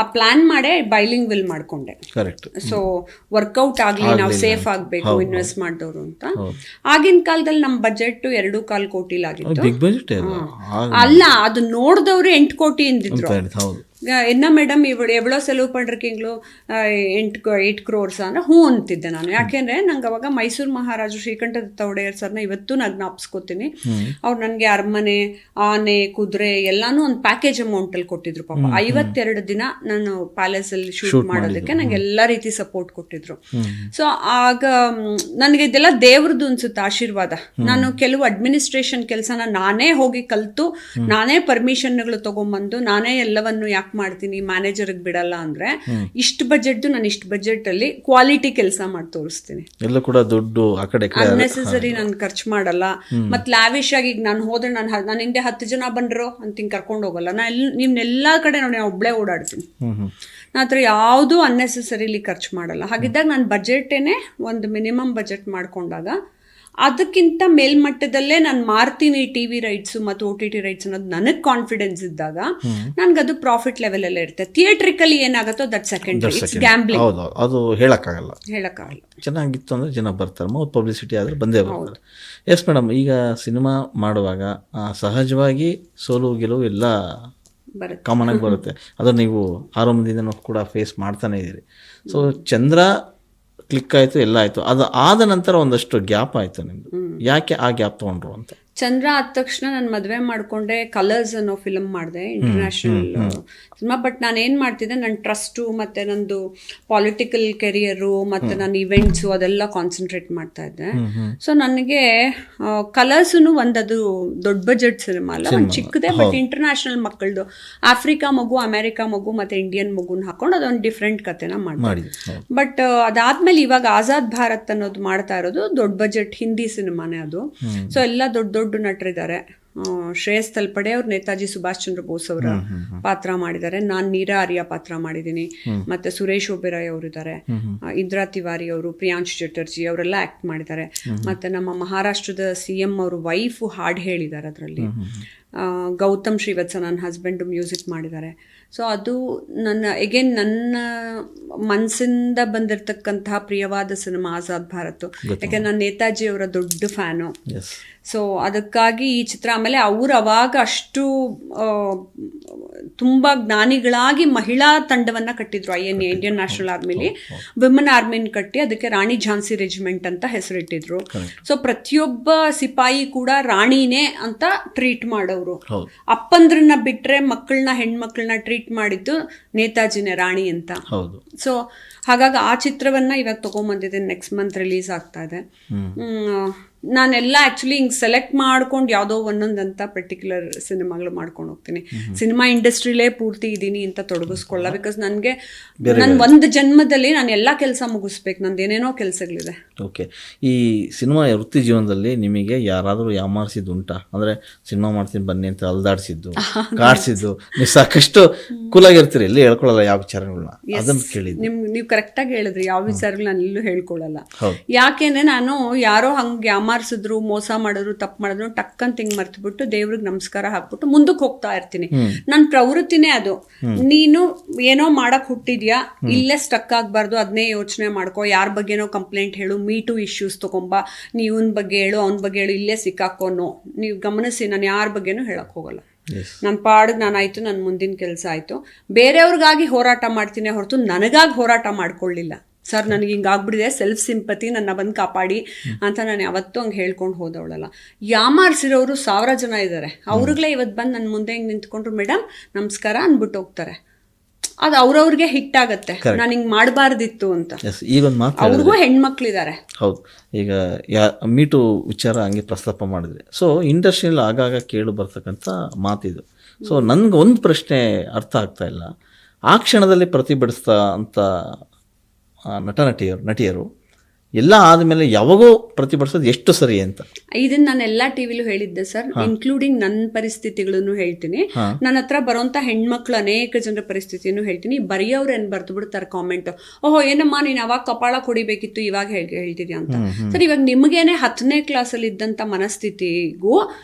ಆ ಪ್ಲಾನ್ ಮಾಡೇ ಬೈಲಿಂಗ್ ವಿಲ್ ಮಾಡ್ಕೊಂಡೆ. ಸೊ ವರ್ಕೌಟ್ ಆಗ್ಲಿ, ನಾವು ಸೇಫ್ ಆಗ್ಬೇಕು ಇನ್ವೆಸ್ಟ್ ಮಾಡಿದವರು ಅಂತ. ಆಗಿನ ಕಾಲದಲ್ಲಿ ನಮ್ಮ ಬಜೆಟ್ 2.25 ಕೋಟಿ ಆಗಿತ್ತು. ಅಲ್ಲ, ಅದು ನೋಡಿದವ್ರು 8 ಕೋಟಿ ಎಂದಿದ್ರು. ಎನ್ನ ಮೇಡಮ್ ಇವಳು ಎವಳೋ ಸೆಲವು ಪಡ್ರಿಕಿಂಗ್ಳು 8 crores ಅಂದರೆ ಹ್ಞೂ ಅಂತಿದ್ದೆ ನಾನು. ಯಾಕೆಂದರೆ ನಂಗೆ ಅವಾಗ ಮೈಸೂರು ಮಹಾರಾಜರು ಶ್ರೀಕಂಠದತ್ತ ಒಡೆಯರ್ ಸರ್ನ ಇವತ್ತು ನಾನು ಜ್ಞಾಪಿಸ್ಕೊತೀನಿ. ಅವ್ರು ನನಗೆ ಅರಮನೆ, ಆನೆ, ಕುದುರೆ ಎಲ್ಲಾನು ಒಂದು ಪ್ಯಾಕೇಜ್ ಅಮೌಂಟಲ್ಲಿ ಕೊಟ್ಟಿದ್ರು ಪಾಪ. 52 ದಿನ ನಾನು ಪ್ಯಾಲೇಸಲ್ಲಿ ಶೂಟ್ ಮಾಡೋದಕ್ಕೆ ನಂಗೆ ಎಲ್ಲ ರೀತಿ ಸಪೋರ್ಟ್ ಕೊಟ್ಟಿದ್ರು. ಸೊ ಆಗ ನನಗೆ ಇದೆಲ್ಲ ದೇವ್ರದ್ದು ಅನ್ಸುತ್ತೆ ಆಶೀರ್ವಾದ. ನಾನು ಕೆಲವು ಅಡ್ಮಿನಿಸ್ಟ್ರೇಷನ್ ಕೆಲಸನ ನಾನೇ ಹೋಗಿ ಕಲಿತು, ನಾನೇ ಪರ್ಮಿಷನ್ಗಳು ತಗೊಂಬಂದು, ನಾನೇ ಎಲ್ಲವನ್ನು ಯಾಕೆ ಮಾಡ್ತೀನಿ, ಮ್ಯಾನೇಜರ್ಗೆ ಬಿಡಲ್ಲ ಅಂದ್ರೆ ಇಷ್ಟು ಬಜೆಟ್, ನಾನು ಇಷ್ಟು ಬಜೆಟ್ ಅಲ್ಲಿ ಕ್ವಾಲಿಟಿ ಕೆಲಸ ಮಾಡಿ ತೋರಿಸ್ತೀನಿ. ಎಲ್ಲ ಕೂಡ ದುಡ್ಡು ಆ ಕಡೆ ಅನ್ನೆಸೆಸರಿ ನಾನು ಖರ್ಚು ಮಾಡಲ್ಲ. ಮತ್ತೆ ಲ್ಯಾವಿಶ್ ಆಗಿ ಈಗ ನಾನು ಹೋದ್ರೆ ನಾನು ಹಿಂದೆ 10 ಜನ ಬಂದ್ರು ಅಂತ ಹಿಂಗೆ ಕರ್ಕೊಂಡು ಹೋಗಲ್ಲ. ನೀವ್ನೆಲ್ಲಾ ಕಡೆ ನೋಡಿ ನಾನು ಒಬ್ಳೆ ಓಡಾಡ್ತೀನಿ. ನಾನು ಹತ್ರ ಯಾವುದು ಅನ್ನೆಸೆಸರಿಲಿ ಖರ್ಚು ಮಾಡಲ್ಲ. ಹಾಗಿದ್ದಾಗ ನಾನು ಬಜೆಟೇನೆ ಒಂದು ಮಿನಿಮಮ್ ಬಜೆಟ್ ಮಾಡ್ಕೊಂಡಾಗ ಅದಕ್ಕಿಂತ ಮೇಲ್ಮಟ್ಟದಲ್ಲೇ ನಾನು ಮಾರ್ತೀನಿ TV ರೈಟ್ಸು ಮತ್ತು OTT ರೈಟ್ಸ್ ಅನ್ನೋದು ನನಗೆ ಕಾನ್ಫಿಡೆನ್ಸ್ ಇದ್ದಾಗ ನನ್ಗದು ಪ್ರಾಫಿಟ್ ಲೆವೆಲ್ ಎಲ್ಲ ಇರುತ್ತೆ. ಥಿಯೇಟ್ರಿಕಲಿ ಏನಾಗುತ್ತೋ ದಟ್ ಸೆಕೆಂಡ್ರಿ, ಗ್ಯಾಂಬ್ಲಿಂಗ್. ಹೌದು, ಅದು ಹೇಳಕ್ಕಾಗಲ್ಲ. ಚೆನ್ನಾಗಿತ್ತು ಅಂದ್ರೆ ಜನ ಬರ್ತಾರೆ, ಮೌತ್ ಪಬ್ಲಿಸಿಟಿ ಆದ್ರೆ ಬಂದೇ ಬರ್ತಾರೆ. ಎಸ್ ಮೇಡಮ್, ಈಗ ಸಿನಿಮಾ ಮಾಡುವಾಗ ಸಹಜವಾಗಿ ಸೋಲು ಗೆಲುವು ಎಲ್ಲ ಕಾಮನ್ ಆಗಿ ಬರುತ್ತೆ. ಅದು ನೀವು ಆರಂಭದಿಂದ ಕೂಡ ಫೇಸ್ ಮಾಡ್ತಾನೆ ಇದ್ದೀರಿ. ಸೊ ಚಂದ್ರ ಕ್ಲಿಕ್ ಆಯಿತು, ಎಲ್ಲ ಆಯಿತು. ಅದು ಆದ ನಂತರ ಒಂದಷ್ಟು ಗ್ಯಾಪ್ ಆಯಿತು ನಿಮ್ಮದು. ಯಾಕೆ ಆ ಗ್ಯಾಪ್ ತೊಗೊಂಡ್ರು ಅಂತ? ಚಂದ್ರ ಆದ ತಕ್ಷಣ ನಾನು ಮದುವೆ ಮಾಡಿಕೊಂಡೆ, ಕಲರ್ಸ್ ಅನ್ನೋ ಫಿಲಮ್ ಮಾಡಿದೆ, ಇಂಟರ್ನ್ಯಾಷನಲ್ ಸಿನಿಮಾ. ಬಟ್ ನಾನು ಏನು ಮಾಡ್ತಿದ್ದೆ, ನನ್ನ ಟ್ರಸ್ಟು ಮತ್ತು ನಂದು ಪಾಲಿಟಿಕಲ್ ಕೆರಿಯರು ಮತ್ತು ನನ್ನ ಇವೆಂಟ್ಸು ಅದೆಲ್ಲ ಕಾನ್ಸಂಟ್ರೇಟ್ ಮಾಡ್ತಾ ಇದ್ದೆ. ಸೊ ನನಗೆ ಕಲರ್ಸು ಒಂದದು ದೊಡ್ಡ ಬಜೆಟ್ ಸಿನಿಮಾ ಅಲ್ಲ, ಒಂದು ಚಿಕ್ಕದೇ, ಬಟ್ ಇಂಟರ್ನ್ಯಾಷನಲ್ ಮಕ್ಕಳದು ಆಫ್ರಿಕಾ ಮಗು, ಅಮೆರಿಕಾ ಮಗು ಮತ್ತು ಇಂಡಿಯನ್ ಮಗುನ ಹಾಕೊಂಡು ಅದೊಂದು ಡಿಫ್ರೆಂಟ್ ಕತೆನ ಮಾಡಿದೆ. ಬಟ್ ಅದಾದ್ಮೇಲೆ ಇವಾಗ ಆಜಾದ್ ಭಾರತ್ ಅನ್ನೋದು ಮಾಡ್ತಾ ಇರೋದು ದೊಡ್ಡ ಬಜೆಟ್ ಹಿಂದಿ ಸಿನಿಮಾನೇ ಅದು. ಸೊ ಎಲ್ಲ ದೊಡ್ಡ ನಟರಿದ್ದಾರೆ. ಶ್ರೇಯಸ್ ತಲ್ಪಡೆ ಅವ್ರು ನೇತಾಜಿ ಸುಭಾಷ್ ಚಂದ್ರ ಬೋಸ್ ಅವರ ಪಾತ್ರ ಮಾಡಿದ್ದಾರೆ. ನಾನು ನೀರಾ ಆರ್ಯ ಪಾತ್ರ ಮಾಡಿದ್ದೀನಿ. ಮತ್ತೆ ಸುರೇಶ್ ಒಬೆರಾಯ್ ಅವರಿದ್ದಾರೆ, ಇಂದ್ರಾ ತಿವಾರಿ ಅವರು, ಪ್ರಿಯಾಂಶ್ ಚಟರ್ಜಿ ಅವರೆಲ್ಲ ಆಕ್ಟ್ ಮಾಡಿದ್ದಾರೆ. ಮತ್ತೆ ನಮ್ಮ ಮಹಾರಾಷ್ಟ್ರದ CM ಅವರು ವೈಫ್ ಹಾಡು ಹೇಳಿದ್ದಾರೆ ಅದರಲ್ಲಿ. ಗೌತಮ್ ಶ್ರೀವತ್ಸ ನನ್ನ ಹಸ್ಬೆಂಡು ಮ್ಯೂಸಿಕ್ ಮಾಡಿದ್ದಾರೆ. ಸೊ ಅದು ನನ್ನ ಮನಸ್ಸಿಂದ ಬಂದಿರತಕ್ಕಂತಹ ಪ್ರಿಯವಾದ ಸಿನಿಮಾ ಆಜಾದ್ ಭಾರತ್. ಯಾಕೆ ನಾನು ನೇತಾಜಿ ಅವರ ದೊಡ್ಡ ಫ್ಯಾನು. ಸೊ ಅದಕ್ಕಾಗಿ ಈ ಚಿತ್ರ. ಆಮೇಲೆ ಅವ್ರು ಅವಾಗ ಅಷ್ಟು ತುಂಬ ಜ್ಞಾನಿಗಳಾಗಿ ಮಹಿಳಾ ತಂಡವನ್ನು ಕಟ್ಟಿದ್ರು. ಇಂಡಿಯನ್ ನ್ಯಾಷನಲ್ ಆರ್ಮಿಲಿ ವಿಮೆನ್ ಆರ್ಮಿನ ಕಟ್ಟಿ ಅದಕ್ಕೆ ರಾಣಿ ಝಾನ್ಸಿ ರೆಜಿಮೆಂಟ್ ಅಂತ ಹೆಸರಿಟ್ಟಿದ್ರು. ಸೊ ಪ್ರತಿಯೊಬ್ಬ ಸಿಪಾಯಿ ಕೂಡ ರಾಣಿನೇ ಅಂತ ಟ್ರೀಟ್ ಮಾಡೋರು. ಅಪ್ಪಂದ್ರನ್ನ ಬಿಟ್ರೆ ಮಕ್ಕಳನ್ನ, ಹೆಣ್ಮಕ್ಳನ್ನ ಟ್ರೀಟ್ ಮಾಡಿದ್ದು ನೇತಾಜಿನೇ ರಾಣಿ ಅಂತ. ಸೊ ಹಾಗಾಗಿ ಆ ಚಿತ್ರವನ್ನ ಇವಾಗ ತಗೊಂಬಂದಿದೆ. ನೆಕ್ಸ್ಟ್ ಮಂತ್ ರಿಲೀಸ್ ಆಗ್ತಾ ಇದೆ. ನಾನೆಲ್ಲ ಆ್ಯಕ್ಚುಲಿ ಹಿಂಗೆ ಸೆಲೆಕ್ಟ್ ಮಾಡ್ಕೊಂಡು ಯಾವುದೋ ಒಂದೊಂದಂತ ಪರ್ಟಿಕ್ಯುಲರ್ ಸಿನಿಮಾಗಳು ಮಾಡ್ಕೊಂಡು ಹೋಗ್ತೀನಿ. ಸಿನಿಮಾ ಇಂಡಸ್ಟ್ರಿಲೇ ಪೂರ್ತಿ ಇದ್ದೀನಿ ಅಂತ ತೊಡಗಿಸ್ಕೊಳ್ಳ. ಬಿಕಾಸ್ ನನಗೆ ನನ್ನ ಒಂದು ಜನ್ಮದಲ್ಲಿ ನಾನು ಎಲ್ಲ ಕೆಲಸ ಮುಗಿಸ್ಬೇಕು, ನಂದು ಏನೇನೋ ಕೆಲಸಗಳಿದೆ. ಓಕೆ, ಈ ಸಿನಿಮಾ ವೃತ್ತಿ ಜೀವನದಲ್ಲಿ ನಿಮಗೆ ಯಾರಾದರೂ ಯಾಮಾರಿಸಿದ್ದು ಉಂಟಾ? ಅಂದರೆ ಸಿನಿಮಾ ಮಾಡ್ತೀನಿ ಬನ್ನಿ ಅಂತ ಅಲ್ದಾಡಿಸಿದ್ದು, ಕಾಡಿಸಿದ್ದು? ನೀವು ಸಾಕಷ್ಟು ಕೂಲಾಗಿರ್ತೀರಿ, ಎಲ್ಲಿ ಹೇಳ್ಕೊಳ್ಳಲ್ಲ ಯಾವ ವಿಚಾರಗಳನ್ನ. ಅದನ್ನು ಕೇಳಿದ್ದು ನೀವು ಕರೆಕ್ಟಾಗಿ ಹೇಳಿದ್ರಿ, ಯಾವ ವಿಚಾರಗಳು ನಾನು ಎಲ್ಲೂ ಹೇಳ್ಕೊಳ್ಳಲ್ಲ. ಯಾಕೆಂದ್ರೆ ನಾನು ಯಾರೋ ಹಂಗೆ ಯಾಮಾರಿಸಿದ್ರು, ಮೋಸ ಮಾಡಿದ್ರು, ತಪ್ಪು ಮಾಡಿದ್ರು ಟಕ್ಕಂತ ಹಿಂಗೆ ಮರ್ತ್ಬಿಟ್ಟು ದೇವ್ರಿಗೆ ನಮಸ್ಕಾರ ಹಾಕ್ಬಿಟ್ಟು ಮುಂದಕ್ಕೆ ಹೋಗ್ತಾ ಇರ್ತೀನಿ. ನನ್ನ ಪ್ರವೃತ್ತಿನೇ ಅದು. ನೀನು ಏನೋ ಮಾಡಕ್ ಹುಟ್ಟಿದ್ಯಾ, ಇಲ್ಲೇ ಸ್ಟಕ್ ಆಗ್ಬಾರ್ದು, ಅದನ್ನೇ ಯೋಚನೆ ಮಾಡ್ಕೋ. ಯಾರ ಬಗ್ಗೆನೋ ಕಂಪ್ಲೇಂಟ್ ಹೇಳು, ಮೀಟು ಇಶ್ಯೂಸ್ ತಗೊಂಬ, ನೀವನ್ ಬಗ್ಗೆ ಹೇಳು, ಅವನ ಬಗ್ಗೆ ಹೇಳು, ಇಲ್ಲೇ ಸಿಕ್ಕಾಕೋನು. ನೀವು ಗಮನಿಸಿ, ನಾನು ಯಾರ ಬಗ್ಗೆನೂ ಹೇಳಕ್ ಹೋಗಲ್ಲ. ನನ್ನ ಪಾಡಿಗೆ ನಾನಾಯ್ತು, ನನ್ನ ಮುಂದಿನ ಕೆಲಸ ಆಯ್ತು. ಬೇರೆಯವ್ರಿಗಾಗಿ ಹೋರಾಟ ಮಾಡ್ತೀನಿ ಹೊರತು ನನಗಾಗಿ ಹೋರಾಟ ಮಾಡ್ಕೊಳ್ಳಿಲ್ಲ. ಸರ್ ನನಗೆ ಹಿಂಗಾಗ್ಬಿಟ್ಟಿದೆ, ಸೆಲ್ಫ್ ಸಿಂಪತಿ, ನನ್ನ ಬಂದು ಕಾಪಾಡಿ ಅಂತ ನಾನು ಯಾವತ್ತೂ ಹಂಗೆ ಹೇಳ್ಕೊಂಡು ಹೋದವಳಲ್ಲ. ಯಾಮಾರಿಸಿರೋರು 1000 ಜನ ಇದ್ದಾರೆ. ಅವ್ರಿಗಳೇ ಇವತ್ತು ಬಂದು ನನ್ನ ಮುಂದೆ ಹಿಂಗೆ ನಿಂತ್ಕೊಂಡ್ರು, ಮೇಡಮ್ ನಮಸ್ಕಾರ ಅಂದ್ಬಿಟ್ಟು ಹೋಗ್ತಾರೆ. ಅದು ಅವ್ರವ್ರಿಗೆ ಹಿಟ್ ಆಗತ್ತೆ, ನಾನು ಹಿಂಗೆ ಮಾಡಬಾರ್ದಿತ್ತು ಅಂತ. ಈಗೊಂದು ಮಾತು, ಅವ್ರಿಗೂ ಹೆಣ್ಮಕ್ಳಿದ್ದಾರೆ. ಹೌದು, ಈಗ ಮೀಟು ವಿಚಾರ ಹಂಗೆ ಪ್ರಸ್ತಾಪ ಮಾಡಿದ್ರೆ, ಸೊ ಇಂಡಸ್ಟ್ರಿಯಲ್ಲಿ ಆಗಾಗ ಕೇಳು ಬರ್ತಕ್ಕಂಥ ಮಾತಿದು. ಸೊ ನನ್ಗೆ ಒಂದು ಪ್ರಶ್ನೆ ಅರ್ಥ ಆಗ್ತಾ ಇಲ್ಲ. ಆ ಕ್ಷಣದಲ್ಲಿ ಪ್ರತಿಭಟಿಸ್ತಾ ಅಂತ ನಟಿಯರು ಎಲ್ಲ ಆದಮೇಲೆ ಯಾವಾಗೋ ಪ್ರತಿಭಟಿಸೋದು ಎಷ್ಟು ಸರಿ ಅಂತ ಇದನ್ನ ನಾನು ಎಲ್ಲ ಟಿವಿಲೂ ಹೇಳಿದ್ದೆ ಸರ್, ಇನ್ಕ್ಲೂಡಿಂಗ್ ನನ್ನ ಪರಿಸ್ಥಿತಿಗಳನ್ನು ಹೇಳ್ತೀನಿ. ನನ್ನ ಹತ್ರ ಬರೋಂಥ ಹೆಣ್ಮಕ್ಳು ಅನೇಕ ಜನರ ಪರಿಸ್ಥಿತಿಯನ್ನು ಹೇಳ್ತೀನಿ. ಬರೆಯೋರು ಏನು ಬರ್ದು ಬಿಡ್ತಾರೆ ಕಾಮೆಂಟ್, ಓಹೋ ಏನಮ್ಮ ನೀನು ಅವಾಗ ಕಪಾಳ ಕೊಡಿಬೇಕಿತ್ತು, ಇವಾಗ ಹೇಳ್ತಿದ್ಯಾ ಅಂತ. ಸರ್ ಇವಾಗ ನಿಮಗೇನೆ 10ನೇ ಕ್ಲಾಸಲ್ಲಿ ಇದ್ದಂಥ ಮನಸ್ಥಿತಿಗೂ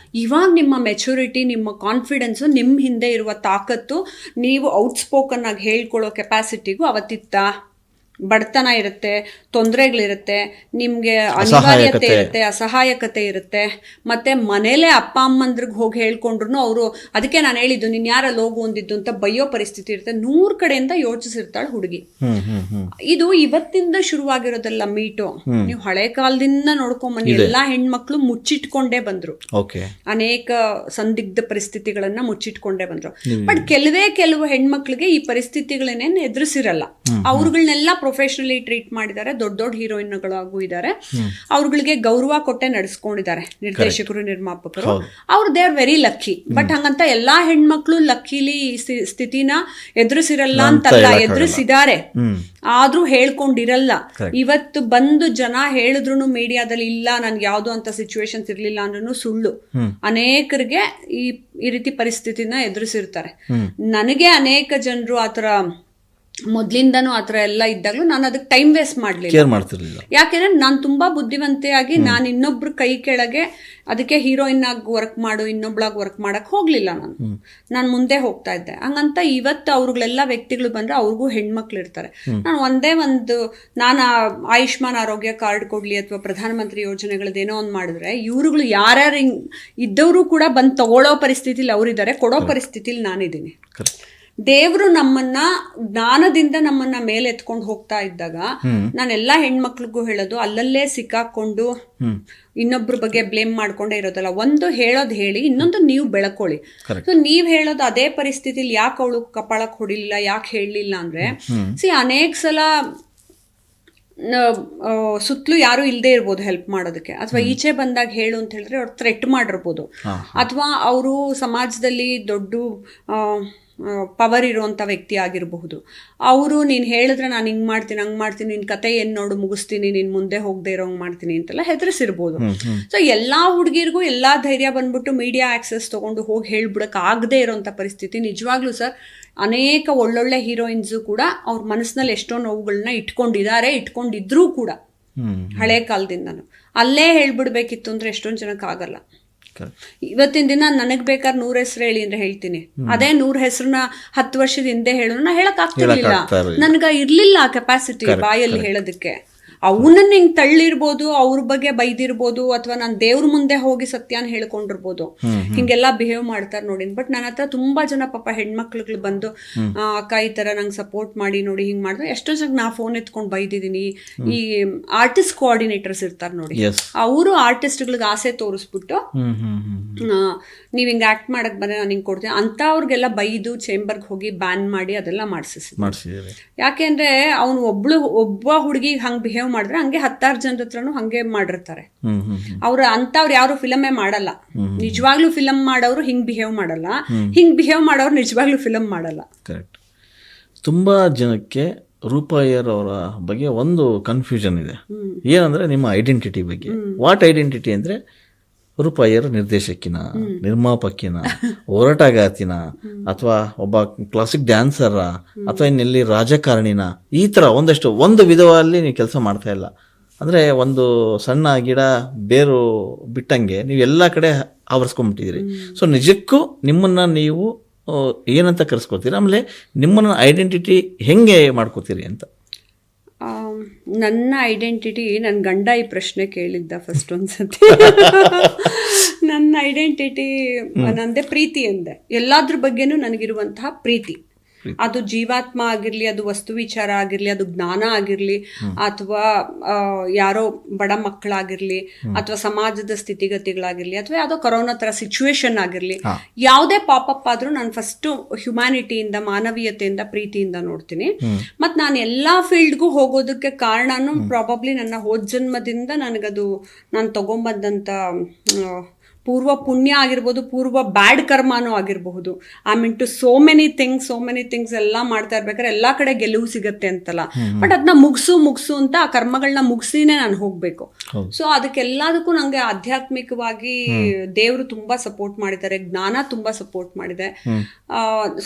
ಇವಾಗ ನಿಮ್ಮ ಮೆಚುರಿಟಿ, ನಿಮ್ಮ ಕಾನ್ಫಿಡೆನ್ಸು, ನಿಮ್ಮ ಹಿಂದೆ ಇರುವ ತಾಕತ್ತು, ನೀವು ಔಟ್ಸ್ಪೋಕನ್ ಆಗಿ ಹೇಳ್ಕೊಳ್ಳೋ ಕೆಪಾಸಿಟಿಗೂ ಅವತ್ತಿತ್ತ. ಬಡತನ ಇರುತ್ತೆ, ತೊಂದರೆಗಳಿರುತ್ತೆ, ನಿಮಗೆ ಅನಿವಾರ್ಯತೆ ಇರುತ್ತೆ, ಅಸಹಾಯಕತೆ ಇರುತ್ತೆ. ಮತ್ತೆ ಮನೇಲೆ ಅಪ್ಪ ಅಮ್ಮಂದ್ರಿಗೆ ಹೋಗಿ ಹೇಳ್ಕೊಂಡ್ರು ಅವರು ಅದಕ್ಕೆ ನಾನು ಹೇಳಿದ್ದು ನೀನ್ ಯಾರಲ್ಲಿ ಹೋಗು ಅಂದಿದ್ದು ಅಂತ ಬೈಯೋ ಪರಿಸ್ಥಿತಿ ಇರುತ್ತೆ. 100 ಕಡೆಯಿಂದ ಯೋಚಿಸಿರ್ತಾಳೆ ಹುಡುಗಿ. ಇದು ಇವತ್ತಿಂದ ಶುರುವಾಗಿರೋದಲ್ಲ ಮೀಟು. ನೀವು ಹಳೆ ಕಾಲದಿಂದ ನೋಡ್ಕೊಂಬನ್ನಿ, ಎಲ್ಲಾ ಹೆಣ್ಮಕ್ಳು ಮುಚ್ಚಿಟ್ಕೊಂಡೇ ಬಂದ್ರು, ಅನೇಕ ಸಂದಿಗ್ಧ ಪರಿಸ್ಥಿತಿಗಳನ್ನ ಮುಚ್ಚಿಟ್ಕೊಂಡೇ ಬಂದ್ರು. ಬಟ್ ಕೆಲವು ಹೆಣ್ಮಕ್ಳಿಗೆ ಈ ಪರಿಸ್ಥಿತಿಗಳನ್ನೇನು ಎದುರಿಸಿರಲ್ಲ. ಅವ್ರುಗಳನ್ನೆಲ್ಲ ಪ್ರೊಫೆಷನಲಿ ಟ್ರೀಟ್ ಮಾಡಿದ್ದಾರೆ, ದೊಡ್ಡ ದೊಡ್ಡ ಹೀರೋಯಿನ್ಗಳಾಗೂ ಇದ್ದಾರೆ. ಅವ್ರುಗಳಿಗೆ ಗೌರವ ಕೊಟ್ಟೆ ನಡೆಸ್ಕೊಂಡಿದ್ದಾರೆ ನಿರ್ದೇಶಕರು, ನಿರ್ಮಾಪಕರು. ಅವ್ರು they are very lucky. But ಹಂಗಂತ ಎಲ್ಲಾ ಹೆಣ್ಮಕ್ಳು ಲಕ್ಕಿಲಿ ಸ್ಥಿತಿನ ಎದುರಿಸಿರಲ್ಲ ಅಂತಲ್ಲ, ಎದುರಿಸಿದ್ದಾರೆ, ಆದ್ರೂ ಹೇಳ್ಕೊಂಡಿರಲ್ಲ. ಇವತ್ತು ಬಂದು ಜನ ಹೇಳಿದ್ರು ಮೀಡಿಯಾದಲ್ಲಿ ಇಲ್ಲ ನನ್ಗೆ ಯಾವ್ದು ಅಂತ ಸಿಚುವೇಶನ್ಸ್ ಇರ್ಲಿಲ್ಲ ಅಂದ್ರೂ ಸುಳ್ಳು. ಅನೇಕರಿಗೆ ಈ ರೀತಿ ಪರಿಸ್ಥಿತಿನ ಎದುರಿಸಿರ್ತಾರೆ. ನನಗೆ ಅನೇಕ ಜನರು ಆತರ ಮೊದ್ಲಿಂದನೂ ಆತರ ಎಲ್ಲ ಇದ್ದಾಗ್ಲೂ ನಾನು ಅದಕ್ಕೆ ಟೈಮ್ ವೇಸ್ಟ್ ಮಾಡ್ಲಿಲ್ಲ. ಯಾಕೆಂದ್ರೆ ನಾನು ತುಂಬಾ ಬುದ್ಧಿವಂತೆಯಾಗಿ ನಾನು ಇನ್ನೊಬ್ರು ಕೈ ಕೆಳಗೆ ಅದಕ್ಕೆ ಹೀರೋಯಿನ್ ಆಗಿ ವರ್ಕ್ ಮಾಡು, ಇನ್ನೊಬ್ಳಾಗಿ ವರ್ಕ್ ಮಾಡಕ್ ಹೋಗ್ಲಿಲ್ಲ. ನಾನು ಮುಂದೆ ಹೋಗ್ತಾ ಇದ್ದೆ. ಹಂಗಂತ ಇವತ್ತು ಅವ್ರುಗಳೆಲ್ಲ ವ್ಯಕ್ತಿಗಳು ಬಂದ್ರೆ ಅವ್ರಿಗೂ ಹೆಣ್ಮಕ್ಳು ಇರ್ತಾರೆ. ನಾನು ನಾನು ಆಯುಷ್ಮಾನ್ ಆರೋಗ್ಯ ಕಾರ್ಡ್ ಕೊಡ್ಲಿ ಅಥವಾ ಪ್ರಧಾನಮಂತ್ರಿ ಯೋಜನೆಗಳದ್ದೇನೋ ಒಂದು ಮಾಡಿದ್ರೆ ಇವ್ರುಗಳು ಯಾರ್ಯಾರು ಇದ್ದವರು ಕೂಡ ಬಂದು ತಗೊಳ್ಳೋ ಪರಿಸ್ಥಿತಿಲಿ ಅವರಿದ್ದಾರೆ, ಕೊಡೋ ಪರಿಸ್ಥಿತಿಲಿ ನಾನಿದ್ದೀನಿ. ದೇವ್ರು ನಮ್ಮನ್ನ ಜ್ಞಾನದಿಂದ ನಮ್ಮನ್ನ ಮೇಲೆ ಎತ್ಕೊಂಡು ಹೋಗ್ತಾ ಇದ್ದಾಗ ನಾನೆಲ್ಲಾ ಹೆಣ್ಮಕ್ಳಿಗೂ ಹೇಳೋದು, ಅಲ್ಲಲ್ಲೇ ಸಿಕ್ಕಾಕೊಂಡು ಇನ್ನೊಬ್ರ ಬಗ್ಗೆ ಬ್ಲೇಮ್ ಮಾಡ್ಕೊಂಡೇ ಇರೋದಲ್ಲ. ಒಂದು ಹೇಳೋದು ಹೇಳಿ, ಇನ್ನೊಂದು ನೀವು ಬೆಳ್ಕೊಳ್ಳಿ. ಸೊ ನೀವ್ ಹೇಳೋದು ಅದೇ ಪರಿಸ್ಥಿತಿಲಿ ಯಾಕೆ ಅವಳು ಕಪಾಳಕ್ ಹೊಡಿಲಿಲ್ಲ, ಯಾಕೆ ಹೇಳಲಿಲ್ಲ ಅಂದ್ರೆ ಅನೇಕ ಸಲ ಸುತ್ತಲೂ ಯಾರು ಇಲ್ಲದೆ ಇರ್ಬೋದು ಹೆಲ್ಪ್ ಮಾಡೋದಕ್ಕೆ, ಅಥವಾ ಈಚೆ ಬಂದಾಗ ಹೇಳು ಅಂತ ಹೇಳಿದ್ರೆ ಅವ್ರು ಥ್ರೆಟ್ ಮಾಡಿರ್ಬೋದು, ಅಥವಾ ಅವರು ಸಮಾಜದಲ್ಲಿ ದೊಡ್ಡ ಪವರ್ ಇರುವಂತ ವ್ಯಕ್ತಿ ಆಗಿರಬಹುದು. ಅವರು ನೀನ್ ಹೇಳಿದ್ರೆ ನಾನು ಹಿಂಗ್ ಮಾಡ್ತೀನಿ ಹಂಗ್ ಮಾಡ್ತೀನಿ, ನಿನ್ ಕತೆ ಏನ್ ನೋಡು ಮುಗಿಸ್ತೀನಿ, ನೀನ್ ಮುಂದೆ ಹೋಗದೆ ಇರೋಂಗ್ ಮಾಡ್ತೀನಿ ಅಂತೆಲ್ಲ ಹೆದರಿಸಿರ್ಬೋದು. ಸೊ ಎಲ್ಲಾ ಹುಡುಗಿರ್ಗೂ ಎಲ್ಲಾ ಧೈರ್ಯ ಬಂದ್ಬಿಟ್ಟು ಮೀಡಿಯಾ ಆಕ್ಸೆಸ್ ತಗೊಂಡು ಹೋಗಿ ಹೇಳ್ಬಿಡಕ್ ಆಗದೆ ಇರೋಂಥ ಪರಿಸ್ಥಿತಿ ನಿಜವಾಗ್ಲೂ ಸರ್. ಅನೇಕ ಒಳ್ಳೊಳ್ಳೆ ಹೀರೋಯಿನ್ಸು ಕೂಡ ಅವ್ರ ಮನಸ್ಸಿನಲ್ಲಿ ಎಷ್ಟೋ ನೋವುಗಳನ್ನ ಇಟ್ಕೊಂಡಿದ್ರೂ ಕೂಡ ಹಳೆ ಕಾಲದಿಂದನು ಅಲ್ಲೇ ಹೇಳ್ಬಿಡ್ಬೇಕಿತ್ತು ಅಂದ್ರೆ ಎಷ್ಟೊಂದು ಜನಕ್ಕೆ ಆಗಲ್ಲ. ಇವತ್ತಿನ ದಿನ ನನಗ್ ಬೇಕಾದ್ರೆ 100 ಹೆಸರು ಹೇಳಿ ಅಂದ್ರೆ ಹೇಳ್ತೀನಿ. ಅದೇ 100 ಹೆಸರನ್ನ 10 ವರ್ಷದ ಹಿಂದೆ ಹೇಳು ನಾ ಹೇಳಕ್ ಆಗ್ತಿರ್ಲಿಲ್ಲ, ನನ್ಗ ಇರ್ಲಿಲ್ಲ ಕೆಪಾಸಿಟಿ ಬಾಯಲ್ಲಿ ಹೇಳೋದಕ್ಕೆ. ಅವನನ್ನ ಹಿಂಗ್ ತಳ್ಳಿರ್ಬೋದು, ಅವ್ರ ಬಗ್ಗೆ ಬೈದಿರ್ಬೋದು, ಅಥವಾ ನಾನು ದೇವ್ರ ಮುಂದೆ ಹೋಗಿ ಸತ್ಯಾನ್ ಹೇಳ್ಕೊಂಡಿರ್ಬೋದು, ಹಿಂಗೆಲ್ಲಾ ಬಿಹೇವ್ ಮಾಡ್ತಾರೆ ನೋಡಿ. ಬಟ್ ನನ್ನ ಹತ್ರ ತುಂಬಾ ಜನ ಪಾಪ ಹೆಣ್ಮಕ್ಳುಗಳು ಬಂದು ಅಕ್ಕ ಈ ತರ ನಂಗೆ ಸಪೋರ್ಟ್ ಮಾಡಿ ನೋಡಿ ಹಿಂಗ್ ಮಾಡಿದ್ರೆ ಎಷ್ಟೋ ಜನ ನಾ ಫೋನ್ ಎತ್ಕೊಂಡು ಬೈದಿದ್ದೀನಿ. ಈ ಆರ್ಟಿಸ್ಟ್ ಕೋಆರ್ಡಿನೇಟರ್ಸ್ ಇರ್ತಾರೆ ನೋಡಿ, ಅವರು ಆರ್ಟಿಸ್ಟ್ಗಳಿಗೆ ಆಸೆ ತೋರಿಸ್ಬಿಟ್ಟು ನೀವ್ ಹಿಂಗ್ ಆಕ್ಟ್ ಮಾಡಕ್ ಬಂದ್ರೆ ನಾನು ಹಿಂಗ್ ಕೊಡ್ತೀನಿ ಅಂತ ಅವ್ರಿಗೆಲ್ಲ ಬೈದು ಚೇಂಬರ್ಗೆ ಹೋಗಿ ಬ್ಯಾನ್ ಮಾಡಿ ಅದೆಲ್ಲ ಮಾಡಿಸಿದ್ದಾರೆ. ಯಾಕೆಂದ್ರೆ ಅವನು ಒಬ್ಬ ಹುಡುಗಿಗೆ ಹಂಗ್ ಬಿಹೇವ್ ಮಾಡಿದ್ರೆ ಹಂಗೆ 10 ಜನರ ಹತ್ರನು ಹಂಗೆ ಮಾಡಿರ್ತಾರೆ. ಅವ್ರು ಯಾರು ಫಿಲಮೇ ಮಾಡಲ್ಲ. ನಿಜವಾಗ್ಲೂ ಫಿಲಮ್ ಮಾಡೋರು ಹಿಂಗ್ ಬಿಹೇವ್ ಮಾಡಲ್ಲ, ಹಿಂಗ್ ಬಿಹೇವ್ ಮಾಡೋರು ನಿಜವಾಗ್ಲೂ ಫಿಲಮ್ ಮಾಡಲ್ಲ. ಕರೆಕ್ಟ್. ತುಂಬಾ ಜನಕ್ಕೆ ರೂಪಾಯರ್ ಅವರ ಬಗ್ಗೆ ಒಂದು ಕನ್ಫ್ಯೂಷನ್ ಇದೆ. ಏನಂದ್ರೆ ನಿಮ್ಮ ಐಡೆಂಟಿಟಿ ಬಗ್ಗೆ. ವಾಟ್ ಐಡೆಂಟಿಟಿ ಅಂದ್ರೆ ರೂಪಾಯರ್ ನಿರ್ದೇಶಕಿನ, ನಿರ್ಮಾಪಕಿನ, ಹೋರಾಟಗಾತಿನ, ಅಥವಾ ಒಬ್ಬ ಕ್ಲಾಸಿಕ್ ಡ್ಯಾನ್ಸರ, ಅಥವಾ ಇನ್ನೆಲ್ಲಿ ರಾಜಕಾರಣಿನ, ಈ ಥರ ಒಂದು ವಿಧವಾಗಿ ನೀವು ಕೆಲಸ ಮಾಡ್ತಾ ಇಲ್ಲ. ಅಂದರೆ ಒಂದು ಸಣ್ಣ ಗಿಡ ಬೇರು ಬಿಟ್ಟಂಗೆ ನೀವು ಎಲ್ಲ ಕಡೆ ಆವರಿಸ್ಕೊಂಡ್ಬಿಟ್ಟಿದ್ದೀರಿ. ಸೊ ನಿಜಕ್ಕೂ ನಿಮ್ಮನ್ನು ನೀವು ಏನಂತ ಕರೆಸ್ಕೊತೀರಿ, ಆಮೇಲೆ ನಿಮ್ಮನ್ನ ಐಡೆಂಟಿಟಿ ಹೆಂಗೆ ಮಾಡ್ಕೋತೀರಿ ಅಂತ? ನನ್ನ ಐಡೆಂಟಿಟಿ ನನ್ನ ಗಂಡ ಈ ಪ್ರಶ್ನೆ ಕೇಳಿದ್ದ ಫಸ್ಟ್ ಒಂದ್ಸತಿ. ನನ್ನ ಐಡೆಂಟಿಟಿ ನಂದೇ ಪ್ರೀತಿ ಅಂದೆ. ಎಲ್ಲಾದ್ರ ಬಗ್ಗೆನೂ ನನಗಿರುವಂತಹ ಪ್ರೀತಿ, ಅದು ಜೀವಾತ್ಮ ಆಗಿರ್ಲಿ, ಅದು ವಸ್ತು ವಿಚಾರ ಆಗಿರ್ಲಿ, ಅದು ಜ್ಞಾನ ಆಗಿರ್ಲಿ, ಅಥವಾ ಯಾರೋ ಬಡ ಮಕ್ಕಳಾಗಿರ್ಲಿ, ಅಥವಾ ಸಮಾಜದ ಸ್ಥಿತಿಗತಿಗಳಾಗಿರ್ಲಿ, ಅಥವಾ ಯಾವುದೋ ಕೊರೋನಾ ತರ ಸಿಚುವೇಶನ್ ಆಗಿರ್ಲಿ, ಯಾವುದೇ ಪಾಪಪ್ ಆದ್ರೂ ನಾನು ಫಸ್ಟ್ ಹ್ಯುಮ್ಯಾನಿಟಿಯಿಂದ, ಮಾನವೀಯತೆಯಿಂದ, ಪ್ರೀತಿಯಿಂದ ನೋಡ್ತೀನಿ. ಮತ್ ನಾನು ಎಲ್ಲಾ ಫೀಲ್ಡ್ಗೂ ಹೋಗೋದಕ್ಕೆ ಕಾರಣನು ಪ್ರಾಬಬ್ಲಿ ನನ್ನ ಹೋದ ಜನ್ಮದಿಂದ ನನಗದು ನಾನು ತಗೊಂಬಂದಂತ ಪೂರ್ವ ಪುಣ್ಯ ಆಗಿರ್ಬೋದು, ಪೂರ್ವ ಬ್ಯಾಡ್ ಕರ್ಮನೂ ಆಗಿರಬಹುದು. I mean to so many things ಎಲ್ಲ ಮಾಡ್ತಾ ಇರ್ಬೇಕಾದ್ರೆ ಎಲ್ಲಾ ಕಡೆ ಗೆಲುವು ಸಿಗತ್ತೆ ಅಂತಲ್ಲ, ಬಟ್ ಅದನ್ನ ಮುಗಿಸು ಅಂತ ಆ ಕರ್ಮಗಳನ್ನ ಮುಗಿಸಿನೇ ನಾನು ಹೋಗ್ಬೇಕು. ಸೊ ಅದಕ್ಕೆಲ್ಲದಕ್ಕೂ ನಂಗೆ ಆಧ್ಯಾತ್ಮಿಕವಾಗಿ ದೇವರು ತುಂಬಾ ಸಪೋರ್ಟ್ ಮಾಡಿದ್ದಾರೆ, ಜ್ಞಾನ ತುಂಬಾ ಸಪೋರ್ಟ್ ಮಾಡಿದೆ.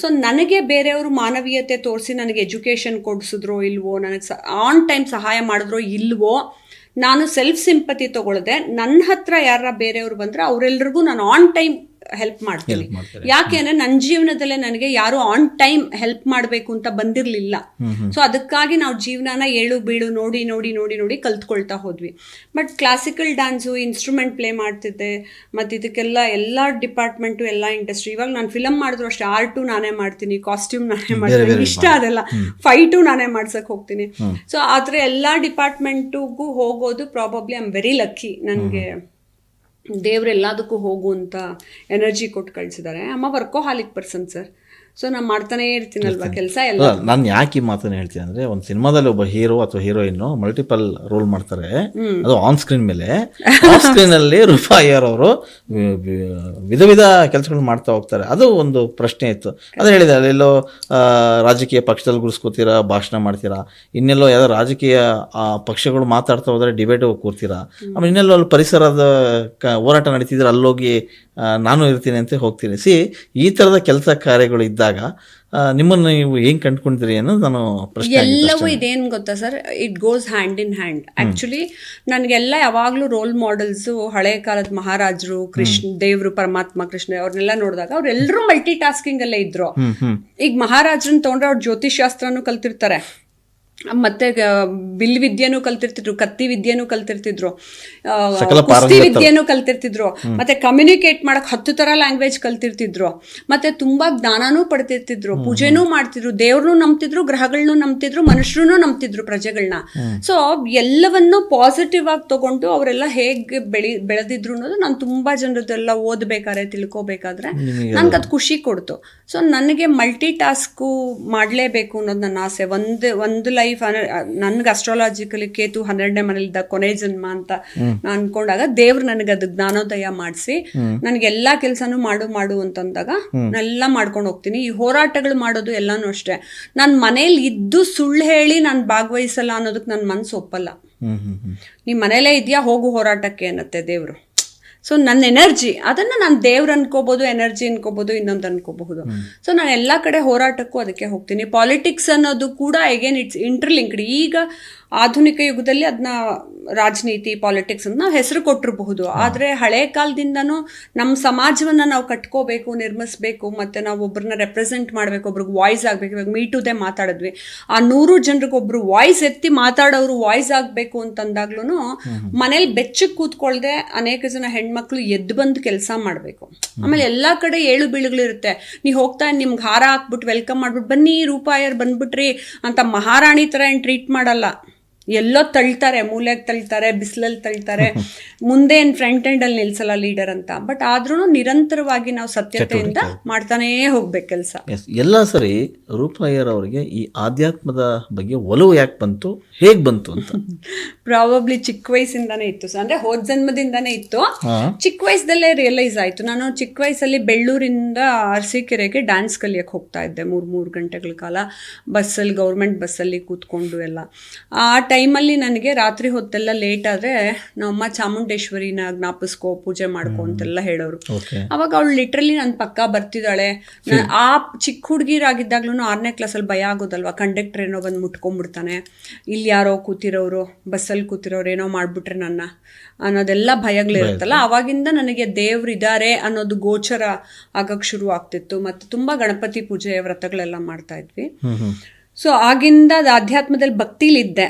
ಸೊ ನನಗೆ ಬೇರೆಯವರು ಮಾನವೀಯತೆ ತೋರಿಸಿ ನನಗೆ ಎಜುಕೇಶನ್ ಕೊಡಿಸಿದ್ರೋ ಇಲ್ವೋ, ನನಗೆ ಆನ್ ಟೈಮ್ ಸಹಾಯ ಮಾಡಿದ್ರೋ ಇಲ್ವೋ, ನಾನು ಸೆಲ್ಫ್ ಸಿಂಪತಿ ತಗೊಳ್ಳದೆ ನನ್ನ ಹತ್ರ ಯಾರ ಬೇರೆಯವರು ಬಂದ್ರೆ ಅವರೆಲ್ಲರಿಗೂ ನಾನು ಆನ್ ಟೈಮ್ ಹೆಲ್ಪ್ ಮಾಡ್ತೀನಿ. ಯಾಕೆ ಅಂದ್ರೆ ನನ್ನ ಜೀವನದಲ್ಲೇ ನನಗೆ ಯಾರು ಆನ್ ಟೈಮ್ ಹೆಲ್ಪ್ ಮಾಡಬೇಕು ಅಂತ ಬಂದಿರಲಿಲ್ಲ. ಸೊ ಅದಕ್ಕಾಗಿ ನಾವು ಜೀವನನ ಏಳು ಬೀಳು ನೋಡಿ ನೋಡಿ ನೋಡಿ ನೋಡಿ ಕಲ್ತ್ಕೊಳ್ತಾ ಹೋದ್ವಿ. But classical dance, instrument play ಮಾಡ್ತಿದ್ದೆ, ಮತ್ತು ಇದಕ್ಕೆಲ್ಲ ಎಲ್ಲ ಡಿಪಾರ್ಟ್ಮೆಂಟು, ಎಲ್ಲ ಇಂಡಸ್ಟ್ರಿ. ಇವಾಗ ನಾನು ಫಿಲಮ್ ಮಾಡಿದ್ರು ಅಷ್ಟೇ, ಆರ್ಟು ನಾನೇ ಮಾಡ್ತೀನಿ, ಕಾಸ್ಟ್ಯೂಮ್ ನಾನೇ ಮಾಡ್ತೀನಿ, ಇಷ್ಟ ಅದೆಲ್ಲ, ಫೈಟು ನಾನೇ ಮಾಡ್ಸಕ್ ಹೋಗ್ತೀನಿ. ಸೊ ಆ ಥರ ಎಲ್ಲ ಡಿಪಾರ್ಟ್ಮೆಂಟಿಗೂ ಹೋಗೋದು probably I am very lucky. ನನಗೆ ದೇವ್ರು ಎಲ್ಲದಕ್ಕೂ ಹೋಗುವಂಥ ಎನರ್ಜಿ ಕೊಟ್ಟು ಕಳಿಸಿದ್ದಾರೆ. ಅಮ್ಮ ವರ್ಕೋಹಾಲಿಕ್ ಪರ್ಸನ್ ಸರ್. ಸೊ ನಾನು ಮಾಡ್ತಾನೆ ಇರ್ತೀನಲ್ವಾ ಕೆಲಸ ಎಲ್ಲ. ನಾನು ಯಾಕೆ ಈ ಮಾತನ್ನು ಹೇಳ್ತೀನಿ ಅಂದರೆ, ಒಂದು ಸಿನಿಮಾದಲ್ಲಿ ಒಬ್ಬ ಹೀರೋ ಅಥವಾ ಹೀರೋಯಿನ್ ಮಲ್ಟಿಪಲ್ ರೋಲ್ ಮಾಡ್ತಾರೆ, ಅದು ಆನ್ ಸ್ಕ್ರೀನ್ ಮೇಲೆ. ಆಫ್ ಸ್ಕ್ರೀನಲ್ಲಿ ರೂಪಾ ಅಯ್ಯರ್ ಅವರು ವಿಧ ವಿಧ ಕೆಲಸಗಳು ಮಾಡ್ತಾ ಹೋಗ್ತಾರೆ. ಅದು ಒಂದು ಪ್ರಶ್ನೆ ಇತ್ತು. ಅದು ಹೇಳಿದೆ, ಅಲ್ಲೆಲ್ಲೋ ರಾಜಕೀಯ ಪಕ್ಷದಲ್ಲಿ ಗುರುಸ್ಕೋತೀರಾ, ಭಾಷಣ ಮಾಡ್ತೀರಾ, ಇನ್ನೆಲ್ಲೋ ಯಾವುದೋ ರಾಜಕೀಯ ಪಕ್ಷಗಳು ಮಾತಾಡ್ತಾ ಹೋದರೆ ಡಿಬೇಟ್ ಹೋಗಿ ಕೂರ್ತೀರಾ, ಆಮೇಲೆ ಇನ್ನೆಲ್ಲೋ ಅಲ್ಲಿ ಪರಿಸರದ ಹೋರಾಟ ನಡೀತಿದ್ರೆ ಅಲ್ಲೋಗಿ ನಾನು ಇರ್ತೀನಿ ಅಂತ ಹೋಗ್ತೀನಿ. ಈ ಥರದ ಕೆಲಸ ಕಾರ್ಯಗಳು ಇದ್ದಾಗ ನಿಮ್ಮನ್ನು ನೀವು ಹೆಂಗ್ ಕಂಡುಕೊಂಡಿದ್ರಿ ಅನ್ನೋದು ನಾನು ಪ್ರಶ್ನೆ. ಎಲ್ಲವೂ ಇದೇನು ಗೊತ್ತಾ sir, it goes hand in hand. Actually ನನಗೆಲ್ಲ ಯಾವಾಗಲೂ ರೋಲ್ ಮಾಡೆಲ್ಸು ಹಳೆ ಕಾಲದ ಮಹಾರಾಜರು, ದೇವರು, ಪರಮಾತ್ಮ, ಕೃಷ್ಣ ಅವ್ರನ್ನೆಲ್ಲ ನೋಡಿದಾಗ ಅವ್ರೆಲ್ಲರೂ ಮಲ್ಟಿ ಟಾಸ್ಕಿಂಗ್ ಅಲ್ಲೇ ಇದ್ರು. ಈಗ ಮಹಾರಾಜರನ್ನ ತೊಗೊಂಡ್ರೆ ಅವ್ರು ಜ್ಯೋತಿಷಾಸ್ತ್ರನೂ ಕಲ್ತಿರ್ತಾರೆ, ಮತ್ತೆ ಬಿಲ್ ವಿದ್ಯೆನೂ ಕಲ್ತಿರ್ತಿದ್ರು, ಕತ್ತಿ ವಿದ್ಯೆನೂ ಕಲ್ತಿರ್ತಿದ್ರು, ಕುಸ್ತಿ ವಿದ್ಯೆನೂ ಕಲ್ತಿರ್ತಿದ್ರು, ಮತ್ತೆ ಕಮ್ಯುನಿಕೇಟ್ ಮಾಡಕ್ 10 ಥರ ಲ್ಯಾಂಗ್ವೇಜ್ ಕಲ್ತಿರ್ತಿದ್ರು, ಮತ್ತೆ ತುಂಬಾ ಜ್ಞಾನನೂ ಪಡ್ತಿರ್ತಿದ್ರು, ಪೂಜೆನೂ ಮಾಡ್ತಿದ್ರು, ದೇವ್ರನ್ನೂ ನಂಬ್ತಿದ್ರು, ಗ್ರಹಗಳನ್ನೂ ನಂಬ್ತಿದ್ರು, ಮನುಷ್ಯರನ್ನೂ ನಂಬ್ತಿದ್ರು, ಪ್ರಜೆಗಳನ್ನ. ಸೊ ಎಲ್ಲವನ್ನೂ ಪಾಸಿಟಿವ್ ಆಗಿ ತಗೊಂಡು ಅವರೆಲ್ಲ ಹೇಗೆ ಬೆಳೆದಿದ್ರು ಅನ್ನೋದು ನಾನು ತುಂಬಾ ಜನರದೆಲ್ಲ ಓದ್ಬೇಕಾದ್ರೆ, ತಿಳ್ಕೊಬೇಕಾದ್ರೆ ನನ್ಗೆ ಅದು ಖುಷಿ ಕೊಡ್ತು. ಸೊ ನನಗೆ ಮಲ್ಟಿ ಟಾಸ್ಕು ಮಾಡಲೇಬೇಕು ಅನ್ನೋದು ನನ್ನ ಆಸೆ. ಒಂದು ಲೈಫ್ ನನ್ಗೆ ಅಸ್ಟ್ರಾಲಜಿಕಲಿ ಕೇತು 12ನೇ ಮನೇಲಿದ್ದ ಕೊನೆ ಜನ್ಮ ಅಂತ ನಾನು ಅನ್ಕೊಂಡಾಗ ದೇವ್ರು ನನಗೆ ಅದು ಜ್ಞಾನೋದಯ ಮಾಡಿಸಿ ನನಗೆ ಎಲ್ಲಾ ಕೆಲ್ಸನೂ ಮಾಡು ಅಂತಂದಾಗ ಎಲ್ಲ ಮಾಡ್ಕೊಂಡು ಹೋಗ್ತೀನಿ. ಈ ಹೋರಾಟಗಳು ಮಾಡೋದು ಎಲ್ಲಾನು ಅಷ್ಟೇ. ನಾನು ಮನೇಲಿ ಇದ್ದು ಸುಳ್ಳು ಹೇಳಿ ನಾನು ಭಾಗವಹಿಸಲ್ಲ ಅನ್ನೋದಕ್ಕೆ ನನ್ನ ಮನ್ಸು ಒಪ್ಪಲ್ಲ. ನೀ ಮನೇಲೇ ಇದೆಯಾ, ಹೋಗು ಹೋರಾಟಕ್ಕೆ ಅನ್ನತ್ತೆ ದೇವ್ರು. ಸೊ ನನ್ನ ಎನರ್ಜಿ ಅದನ್ನು ನಾನು ದೇವ್ರು ಅನ್ಕೋಬೋದು, ಎನರ್ಜಿ ಅನ್ಕೋಬೋದು, ಇನ್ನೊಂದು ಅನ್ಕೋಬಹುದು. ಸೊ ನಾನು ಎಲ್ಲ ಕಡೆ ಹೋರಾಟಕ್ಕೂ ಅದಕ್ಕೆ ಹೋಗ್ತೀನಿ. ಪಾಲಿಟಿಕ್ಸ್ ಅನ್ನೋದು ಕೂಡ ಅಗೇನ್ ಇಟ್ಸ್ ಇಂಟರ್ಲಿಂಕ್ಡ್. ಈಗ ಆಧುನಿಕ ಯುಗದಲ್ಲಿ ಅದನ್ನ ರಾಜನೀತಿ, ಪಾಲಿಟಿಕ್ಸ್ ಅಂತ ನಾವು ಹೆಸರು ಕೊಟ್ಟಿರಬಹುದು. ಆದರೆ ಹಳೆ ಕಾಲದಿಂದನೂ ನಮ್ಮ ಸಮಾಜವನ್ನು ನಾವು ಕಟ್ಕೋಬೇಕು, ನಿರ್ಮಿಸ್ಬೇಕು, ಮತ್ತು ನಾವು ಒಬ್ಬರನ್ನ ರೆಪ್ರೆಸೆಂಟ್ ಮಾಡಬೇಕು, ಒಬ್ರಿಗೆ ವಾಯ್ಸ್ ಆಗಬೇಕು. ಇವಾಗ ಮೀಟುದೇ ಮಾತಾಡಿದ್ವಿ, ಆ 100 ಜನರಿಗೆ ಒಬ್ರು ವಾಯ್ಸ್ ಎತ್ತಿ ಮಾತಾಡೋರು ವಾಯ್ಸ್ ಆಗಬೇಕು ಅಂತಂದಾಗ್ಲೂ ಮನೇಲಿ ಬೆಚ್ಚಗೆ ಕೂತ್ಕೊಳ್ದೆ ಅನೇಕ ಜನ ಹೆಣ್ಮಕ್ಳು ಎದ್ದು ಬಂದು ಕೆಲಸ ಮಾಡಬೇಕು. ಆಮೇಲೆ ಎಲ್ಲ ಕಡೆ ಏಳು ಬೀಳುಗಳಿರುತ್ತೆ. ನೀವು ಹೋಗ್ತಾ ನಿಮ್ಗೆ ಹಾರ ಹಾಕ್ಬಿಟ್ಟು ವೆಲ್ಕಮ್ ಮಾಡ್ಬಿಟ್ಟು ಬನ್ನಿ ರೂಪಾಯರ್ ಬಂದ್ಬಿಟ್ರಿ ಅಂತ ಮಹಾರಾಣಿ ಥರ ಏನು ಟ್ರೀಟ್ ಮಾಡಲ್ಲ. ಎಲ್ಲೋ ತಳ್ತಾರೆ, ಮೂಲೆಗೆ ತಳ್ತಾರೆ, ಬಿಸಿಲಲ್ಲಿ ತಳ್ತಾರೆ, ಮುಂದೆ ಏನು ಫ್ರಂಟ್ ಎಂಡಲ್ಲಿ ನಿಲ್ಸಲ್ಲ ಲೀಡರ್ ಅಂತ. ಬಟ್ ಆದ್ರೂ ನಿರಂತರವಾಗಿ ನಾವು ಸತ್ಯತೆಯಿಂದ ಮಾಡ್ತಾನೇ ಹೋಗ್ಬೇಕು ಕೆಲಸ. ಎಲ್ಲ ಸರಿ ರೂಪಾ ಅಯ್ಯರ್ ಅವರಿಗೆ ಈ ಆಧ್ಯಾತ್ಮದ ಬಗ್ಗೆ ಒಲವು ಯಾಕೆ ಬಂತು, ಹೇಗೆ ಬಂತು ಅಂತ? ಪ್ರಾಬಬ್ಲಿ ಚಿಕ್ಕ ವಯಸ್ಸಿಂದಾನೇ ಇತ್ತು, ಅಂದ್ರೆ ಹೋದ ಜನ್ಮದಿಂದಾನೇ ಇತ್ತು. ಚಿಕ್ಕ ವಯಸ್ಸದಲ್ಲೇ ರಿಯಲೈಸ್ ಆಯ್ತು. ನಾನು ಚಿಕ್ಕ ವಯಸ್ಸಲ್ಲಿ ಬೆಳ್ಳೂರಿಂದ ಅರಸೀಕೆರೆಗೆ ಡ್ಯಾನ್ಸ್ ಕಲಿಯಕ್ಕೆ ಹೋಗ್ತಾ ಇದ್ದೆ 3 ಗಂಟೆಗಳ ಕಾಲ ಬಸ್ಸಲ್ಲಿ, ಗೌರ್ಮೆಂಟ್ ಬಸ್ಸಲ್ಲಿ ಕೂತ್ಕೊಂಡು ಎಲ್ಲ. ಆ ಟೈಮಲ್ಲಿ ನನಗೆ ರಾತ್ರಿ ಹೊತ್ತೆಲ್ಲ ಲೇಟ್ ಆದರೆ ನಮ್ಮಮ್ಮ ಚಾಮುಂಡೇಶ್ವರಿನ ಜ್ಞಾಪಿಸ್ಕೋ, ಪೂಜೆ ಮಾಡ್ಕೊ ಅಂತೆಲ್ಲ ಹೇಳೋರು. ಅವಾಗ ಅವಳು ಲಿಟ್ರಲಿ ನನ್ನ ಪಕ್ಕ ಬರ್ತಿದ್ದಾಳೆ. ಆ ಚಿಕ್ಕ ಹುಡುಗಿರಾಗಿದ್ದಾಗ್ಲೂ 6ನೇ ಕ್ಲಾಸಲ್ಲಿ ಭಯ ಆಗೋದಲ್ವಾ, ಕಂಡಕ್ಟರ್ ಏನೋ ಬಂದು ಮುಟ್ಕೊಂಡ್ಬಿಡ್ತಾನೆ, ಇಲ್ಲಿ ಯಾರೋ ಕೂತಿರೋರು, ಬಸ್ಸಲ್ಲಿ ಕೂತಿರೋರು ಏನೋ ಮಾಡಿಬಿಟ್ರೆ ನನ್ನ ಅನ್ನೋದೆಲ್ಲ ಭಯಗಳಿರುತ್ತಲ್ಲ. ಅವಾಗಿಂದ ನನಗೆ ದೇವ್ರು ಇದ್ದಾರೆ ಅನ್ನೋದು ಗೋಚರ ಆಗಕ್ಕೆ ಶುರು ಆಗ್ತಿತ್ತು. ಮತ್ತು ತುಂಬ ಗಣಪತಿ ಪೂಜೆ ವ್ರತಗಳೆಲ್ಲ ಮಾಡ್ತಾ ಇದ್ವಿ. ಸೊ ಆಗಿಂದ ಅದು ಆಧ್ಯಾತ್ಮದಲ್ಲಿ ಭಕ್ತಿಲಿದ್ದೆ.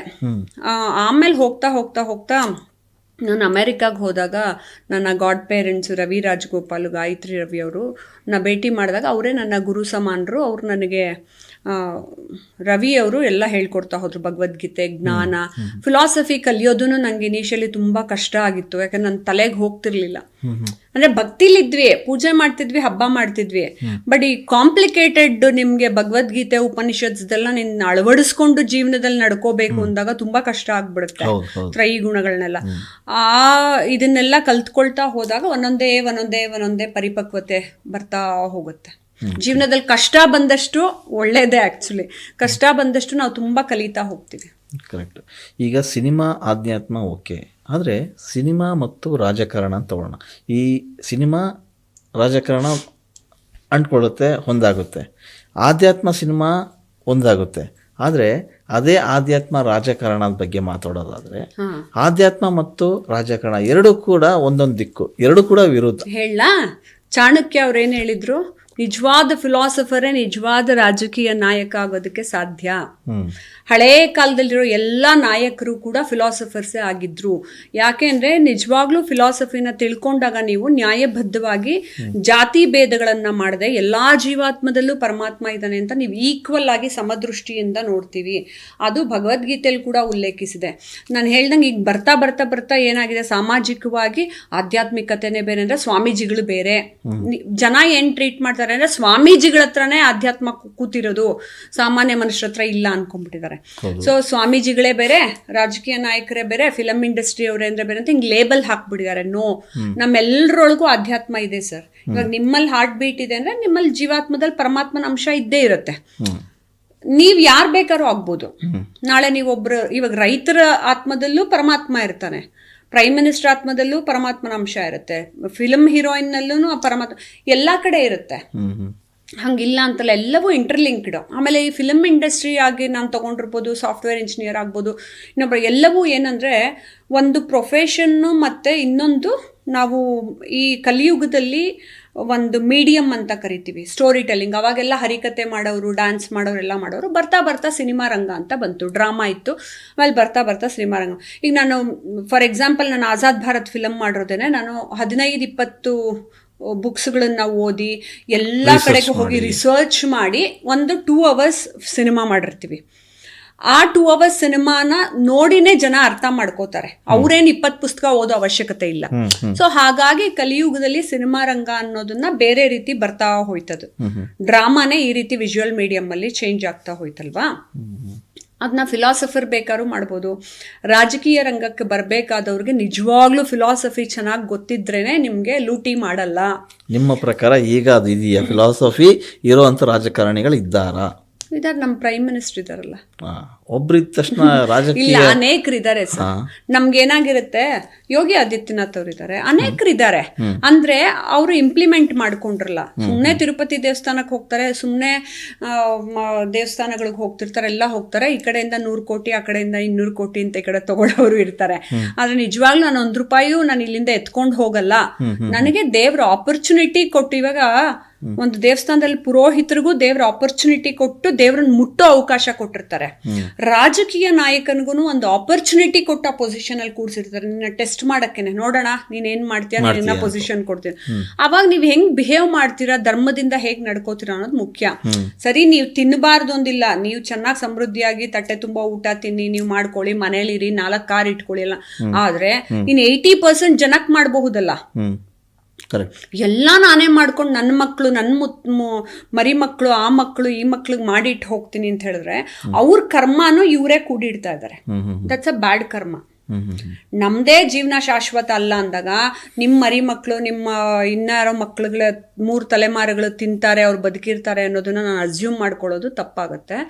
ಆಮೇಲೆ ಹೋಗ್ತಾ ಹೋಗ್ತಾ ಹೋಗ್ತಾ ನಾನು ಅಮೆರಿಕಾಗೆ ಹೋದಾಗ ನನ್ನ ಗಾಡ್ ಪೇರೆಂಟ್ಸು ರವಿ ರಾಜಗೋಪಾಲ್, ಗಾಯತ್ರಿ ರವಿ ಅವರು ಭೇಟಿ ಮಾಡಿದಾಗ ಅವರೇ ನನ್ನ ಗುರು ಸಮಾನರು. ಅವರು ನನಗೆ ರವಿ ಅವರು ಎಲ್ಲ ಹೇಳ್ಕೊಡ್ತಾ ಹೋದ್ರು, ಭಗವದ್ಗೀತೆ, ಜ್ಞಾನ, ಫಿಲಾಸಫಿ ಕಲಿಯೋದನ್ನು ನಂಗೆ ಇನಿಷಿಯಲಿ ತುಂಬ ಕಷ್ಟ ಆಗಿತ್ತು. ಯಾಕಂದ್ರೆ ನನ್ನ ತಲೆಗೆ ಹೋಗ್ತಿರ್ಲಿಲ್ಲ. ಅಂದ್ರೆ ಭಕ್ತಿಲಿದ್ವಿ, ಪೂಜೆ ಮಾಡ್ತಿದ್ವಿ, ಹಬ್ಬ ಮಾಡ್ತಿದ್ವಿ. ಬಟ್ ಈ ಕಾಂಪ್ಲಿಕೇಟೆಡ್ ನಿಮ್ಗೆ ಭಗವದ್ಗೀತೆ, ಉಪನಿಷತ್ದೆಲ್ಲ ನಿನ್ನ ಅಳವಡಿಸ್ಕೊಂಡು ಜೀವನದಲ್ಲಿ ನಡ್ಕೋಬೇಕು ಅಂದಾಗ ತುಂಬಾ ಕಷ್ಟ ಆಗ್ಬಿಡುತ್ತೆ. ತ್ರೈಗುಣಗಳನ್ನೆಲ್ಲ ಇದನ್ನೆಲ್ಲ ಕಲ್ತ್ಕೊಳ್ತಾ ಹೋದಾಗ ಒಂದೊಂದೇ ಪರಿಪಕ್ವತೆ ಬರ್ತಾ ಹೋಗುತ್ತೆ. ಜೀವನದಲ್ಲಿ ಕಷ್ಟ ಬಂದಷ್ಟು ಒಳ್ಳೇದೇ. ಆಕ್ಚುಲಿ ಕಷ್ಟ ಬಂದಷ್ಟು ನಾವು ತುಂಬಾ ಕಲಿತಾ ಹೋಗ್ತೀವಿ. ಕರೆಕ್ಟ್. ಈಗ ಸಿನಿಮಾ ಆಧ್ಯಾತ್ಮ ಓಕೆ, ಆದರೆ ಸಿನಿಮಾ ಮತ್ತು ರಾಜಕಾರಣ ಅಂತ ತಗೊಳ್ಳೋಣ. ಈ ಸಿನಿಮಾ ರಾಜಕಾರಣ ಅಂಟ್ಕೊಳ್ಳುತ್ತೆ, ಒಂದಾಗುತ್ತೆ. ಆಧ್ಯಾತ್ಮ ಸಿನಿಮಾ ಒಂದಾಗುತ್ತೆ. ಆದರೆ ಅದೇ ಆಧ್ಯಾತ್ಮ ರಾಜಕಾರಣದ ಬಗ್ಗೆ ಮಾತಾಡೋದಾದರೆ ಆಧ್ಯಾತ್ಮ ಮತ್ತು ರಾಜಕಾರಣ ಎರಡೂ ಕೂಡ ಒಂದೊಂದು ದಿಕ್ಕು, ಎರಡೂ ಕೂಡ ವಿರುದ್ಧ. ಹೇಳ ಚಾಣಕ್ಯ ಅವ್ರೇನು ಹೇಳಿದ್ರು, ನಿಜವಾದ ಫಿಲಾಸಫರೇ ನಿಜವಾದ ರಾಜಕೀಯ ನಾಯಕ ಆಗೋದಕ್ಕೆ ಸಾಧ್ಯ. ಹಳೇ ಕಾಲದಲ್ಲಿರೋ ಎಲ್ಲ ನಾಯಕರು ಕೂಡ ಫಿಲಾಸಫರ್ಸೇ ಆಗಿದ್ರು. ಯಾಕೆಂದ್ರೆ ನಿಜವಾಗ್ಲೂ ಫಿಲಾಸಫಿನ ತಿಳ್ಕೊಂಡಾಗ ನೀವು ನ್ಯಾಯಬದ್ಧವಾಗಿ ಜಾತಿ ಭೇದಗಳನ್ನ ಮಾಡದೆ ಎಲ್ಲಾ ಜೀವಾತ್ಮದಲ್ಲೂ ಪರಮಾತ್ಮ ಇದ್ದಾನೆ ಅಂತ ನೀವು ಈಕ್ವಲ್ ಆಗಿ ಸಮದೃಷ್ಟಿಯಿಂದ ನೋಡ್ತೀವಿ. ಅದು ಭಗವದ್ಗೀತೆಯಲ್ಲಿ ಕೂಡ ಉಲ್ಲೇಖಿಸಿದೆ. ನಾನು ಹೇಳ್ದಂಗೆ ಈಗ ಬರ್ತಾ ಬರ್ತಾ ಬರ್ತಾ ಏನಾಗಿದೆ, ಸಾಮಾಜಿಕವಾಗಿ ಆಧ್ಯಾತ್ಮಿಕತೆನೇ ಬೇರೆ ಅಂದ್ರೆ ಸ್ವಾಮೀಜಿಗಳು ಬೇರೆ. ಜನ ಏನ್ ಟ್ರೀಟ್ ಮಾಡ್ತಾರೆ ಅಂದ್ರೆ ಸ್ವಾಮೀಜಿಗಳ ಹತ್ರನೇ ಅಧ್ಯಾತ್ಮ ಕೂತಿರೋದು, ಸಾಮಾನ್ಯ ಮನುಷ್ಯರ ಹತ್ರ ಇಲ್ಲ ಅನ್ಕೊಂಡ್ಬಿಟ್ಟಿದ್ದಾರೆ. ಸೊ ಸ್ವಾಮೀಜಿಗಳೇ ಬೇರೆ, ರಾಜಕೀಯ ನಾಯಕರೇ ಬೇರೆ, ಫಿಲಂ ಇಂಡಸ್ಟ್ರಿ ಅವರೇ ಅಂದ್ರೆ ಬೇರೆ ಅಂತ ಹಿಂಗ್ ಲೇಬಲ್ ಹಾಕ್ಬಿಟ್ಟಿದ್ದಾರೆ. ನೋ, ನಮ್ಮೆಲ್ಲರೊಳಗೂ ಅಧ್ಯಾತ್ಮ ಇದೆ ಸರ್. ಇವಾಗ ನಿಮ್ಮಲ್ಲಿ ಹಾರ್ಟ್ ಬೀಟ್ ಇದೆ ಅಂದ್ರೆ ನಿಮ್ಮಲ್ಲಿ ಜೀವಾತ್ಮದಲ್ಲಿ ಪರಮಾತ್ಮನ ಅಂಶ ಇದ್ದೇ ಇರುತ್ತೆ. ನೀವ್ ಯಾರ್ ಬೇಕಾದ್ರೂ ಆಗ್ಬೋದು. ನಾಳೆ ನೀವೊಬ್ರು, ಇವಾಗ ರೈತರ ಆತ್ಮದಲ್ಲೂ ಪರಮಾತ್ಮ ಇರ್ತಾನೆ, ಪ್ರೈಮ್ ಮಿನಿಸ್ಟರ್ ಆತ್ಮದಲ್ಲೂ ಪರಮಾತ್ಮನ ಅಂಶ ಇರುತ್ತೆ, ಫಿಲಂ ಹೀರೋಯಿನ್ ನಲ್ಲೂ ಪರಮಾತ್ಮ ಎಲ್ಲಾ ಕಡೆ ಇರುತ್ತೆ. ಹಂಗಿಲ್ಲ ಅಂತಲ್ಲ, ಎಲ್ಲವೂ ಇಂಟರ್ಲಿಂಕ್ಡ್. ಆಮೇಲೆ ಈ ಫಿಲಮ್ ಇಂಡಸ್ಟ್ರಿ ಆಗಿ ನಾನು ತಗೊಂಡಿರ್ಬೋದು, ಸಾಫ್ಟ್ವೇರ್ ಇಂಜಿನಿಯರ್ ಆಗ್ಬೋದು, ಇನ್ನೊಬ್ಬರು, ಎಲ್ಲವೂ ಏನಂದ್ರೆ ಒಂದು ಪ್ರೊಫೆಷನ್ನು ಮತ್ತೆ ಇನ್ನೊಂದು ನಾವು ಈ ಕಲಿಯುಗದಲ್ಲಿ ಒಂದು ಮೀಡಿಯಂ ಅಂತ ಕರಿತೀವಿ, ಸ್ಟೋರಿ ಟೆಲ್ಲಿಂಗ್. ಅವಾಗೆಲ್ಲ ಹರಿಕತೆ ಮಾಡೋರು, ಡ್ಯಾನ್ಸ್ ಮಾಡೋರೆಲ್ಲ ಮಾಡೋರು. ಬರ್ತಾ ಬರ್ತಾ ಸಿನಿಮಾ ರಂಗ ಅಂತ ಬಂತು, ಡ್ರಾಮಾ ಇತ್ತು, ಆಮೇಲೆ ಬರ್ತಾ ಬರ್ತಾ ಸಿನಿಮಾ ರಂಗ. ಈಗ ನಾನು ಫಾರ್ ಎಕ್ಸಾಂಪಲ್ ನಾನು ಆಜಾದ್ ಭಾರತ್ ಫಿಲಮ್ ಮಾಡಿರೋದೇನೆ, ನಾನು 15-20 ಬುಕ್ಸ್ಗಳನ್ನ ಓದಿ ಎಲ್ಲ ಕಡೆಗೂ ಹೋಗಿ ರಿಸರ್ಚ್ ಮಾಡಿ ಒಂದು 2 hours ಸಿನಿಮಾ ಮಾಡಿರ್ತೀವಿ. ಆ 2 hours ಸಿನಿಮಾನ ನೋಡಿನೇ ಜನ ಅರ್ಥ ಮಾಡ್ಕೋತಾರೆ, ಅವ್ರೇನ್ 20 ಪುಸ್ತಕ ಓದೋ ಅವಶ್ಯಕತೆ ಇಲ್ಲ. ಸೊ ಹಾಗಾಗಿ ಕಲಿಯುಗದಲ್ಲಿ ಸಿನಿಮಾ ರಂಗ ಅನ್ನೋದನ್ನ ಬೇರೆ ರೀತಿ ಬರ್ತಾ ಹೋಯ್ತದು. ಡ್ರಾಮಾನೇ ಈ ರೀತಿ ವಿಜುವಲ್ ಮೀಡಿಯಂ ಅಲ್ಲಿ ಚೇಂಜ್ ಆಗ್ತಾ ಹೋಯ್ತಲ್ವಾ. ಅದನ್ನ ಫಿಲಾಸಫರ್ ಬೇಕಾದ್ರೂ ಮಾಡ್ಬೋದು. ರಾಜಕೀಯ ರಂಗಕ್ಕೆ ಬರಬೇಕಾದವ್ರಿಗೆ ನಿಜವಾಗ್ಲೂ ಫಿಲಾಸಫಿ ಚೆನ್ನಾಗಿ ಗೊತ್ತಿದ್ರೇನೆ ನಿಮ್ಗೆ ಲೂಟಿ ಮಾಡಲ್ಲ. ನಿಮ್ಮ ಪ್ರಕಾರ ಈಗ ಅದು ಇದೆಯಾ, ಫಿಲಾಸಫಿ ಇರೋಂಥ ರಾಜಕಾರಣಿಗಳು ಇದ್ದಾರಾ? ಇದಾರೆ, ನಮ್ಮ ಪ್ರೈಮ್ ಮಿನಿಸ್ಟರ್ ಇದಾರಲ್ಲ. ಒಬ್ರು ಇದ್ದ ತಕ್ಷಣ ರಾಜಕೀಯ ಇಲ್ಲ, ಅನೇಕರಿದ್ದಾರೆ ಸರ್. ನಮ್ಗೇನಾಗಿರುತ್ತೆ, ಯೋಗಿ ಆದಿತ್ಯನಾಥ್ ಅವ್ರು ಇದ್ದಾರೆ, ಅನೇಕರಿದ್ದಾರೆ. ಅಂದ್ರೆ ಅವರು ಇಂಪ್ಲಿಮೆಂಟ್ ಮಾಡ್ಕೊಂಡ್ರಲ್ಲ. ಸುಮ್ನೆ ತಿರುಪತಿ ದೇವಸ್ಥಾನಕ್ಕೆ ಹೋಗ್ತಾರೆ, ಸುಮ್ನೆ ದೇವಸ್ಥಾನಗಳಿಗೆ ಹೋಗ್ತಿರ್ತಾರೆ, ಎಲ್ಲ ಹೋಗ್ತಾರೆ. ಈ ಕಡೆಯಿಂದ 100 ಕೋಟಿ, ಆ ಕಡೆಯಿಂದ 200 ಕೋಟಿ ಅಂತ ಈ ಕಡೆ ತಗೊಳ್ಳೋರು ಇರ್ತಾರೆ. ಆದ್ರೆ ನಿಜವಾಗ್ಲೂ ನಾನು ₹1 ನಾನು ಇಲ್ಲಿಂದ ಎತ್ಕೊಂಡು ಹೋಗಲ್ಲ. ನನಗೆ ದೇವ್ರ ಆಪರ್ಚುನಿಟಿ ಕೊಟ್ಟು, ಇವಾಗ ಒಂದು ದೇವಸ್ಥಾನದಲ್ಲಿ ಪುರೋಹಿತರಿಗೂ ದೇವ್ರ ಆಪರ್ಚುನಿಟಿ ಕೊಟ್ಟು ದೇವ್ರನ್ನ ಮುಟ್ಟೋ ಅವಕಾಶ ಕೊಟ್ಟಿರ್ತಾರೆ. ರಾಜಕೀಯ ನಾಯಕನಿಗೂ ಒಂದು ಆಪರ್ಚುನಿಟಿ ಕೊಟ್ಟ ಪೊಸಿಷನ್ ಅಲ್ಲಿ ಕೂರ್ಸಿರ್ತಾರೆ, ನಿನ್ನ ಟೆಸ್ಟ್ ಮಾಡಕ್ಕೇನೆ, ನೋಡೋಣ ನೀನ್ ಏನ್ ಮಾಡ್ತೀಯ, ನಿನ್ನ ಪೊಸಿಷನ್ ಕೊಡ್ತೀನಿ. ಅವಾಗ ನೀವ್ ಹೆಂಗ್ ಬಿಹೇವ್ ಮಾಡ್ತೀರಾ, ಧರ್ಮದಿಂದ ಹೇಗ್ ನಡ್ಕೋತೀರಾ ಅನ್ನೋದು ಮುಖ್ಯ. ಸರಿ, ನೀವು ತಿನ್ನಬಾರ್ದು ಒಂದಿಲ್ಲ, ನೀವು ಚೆನ್ನಾಗಿ ಸಮೃದ್ಧಿಯಾಗಿ ತಟ್ಟೆ ತುಂಬಾ ಊಟ ತಿನ್ನಿ, ನೀವು ಮಾಡ್ಕೊಳ್ಳಿ, ಮನೇಲಿರಿ, 4 ಕಾರ್ ಇಟ್ಕೊಳ್ಳಿ ಎಲ್ಲ. ಆದ್ರೆ ಇನ್ 80% ಜನಕ್ ಮಾಡಬಹುದಲ್ಲ. ಎಲ್ಲ ನಾನೇ ಮಾಡ್ಕೊಂಡು ನನ್ನ ಮಕ್ಕಳು, ನನ್ನ ಮರಿ ಮಕ್ಕಳು, ಆ ಮಕ್ಕಳು, ಈ ಮಕ್ಳಿಗೆ ಮಾಡಿಟ್ಟು ಹೋಗ್ತೀನಿ ಅಂತ ಹೇಳಿದ್ರೆ ಅವ್ರ ಕರ್ಮನೂ ಇವರೇ ಕೂಡಿಡ್ತಾ ಇದ್ದಾರೆ. ದಟ್ಸ್ ಅ ಬ್ಯಾಡ್ ಕರ್ಮ. ನಮ್ದೇ ಜೀವನ ಶಾಶ್ವತ ಅಲ್ಲ ಅಂದಾಗ ನಿಮ್ಮ ಮರಿ ಮಕ್ಕಳು, ನಿಮ್ಮ ಇನ್ನಾರೋ ಮಕ್ಳುಗಳ 3 ತಲೆಮಾರುಗಳು ತಿಂತಾರೆ, ಅವ್ರು ಬದುಕಿರ್ತಾರೆ ಅನ್ನೋದನ್ನ ನಾನು ಅಸ್ಯೂಮ್ ಮಾಡ್ಕೊಳ್ಳೋದು ತಪ್ಪಾಗತ್ತೆ.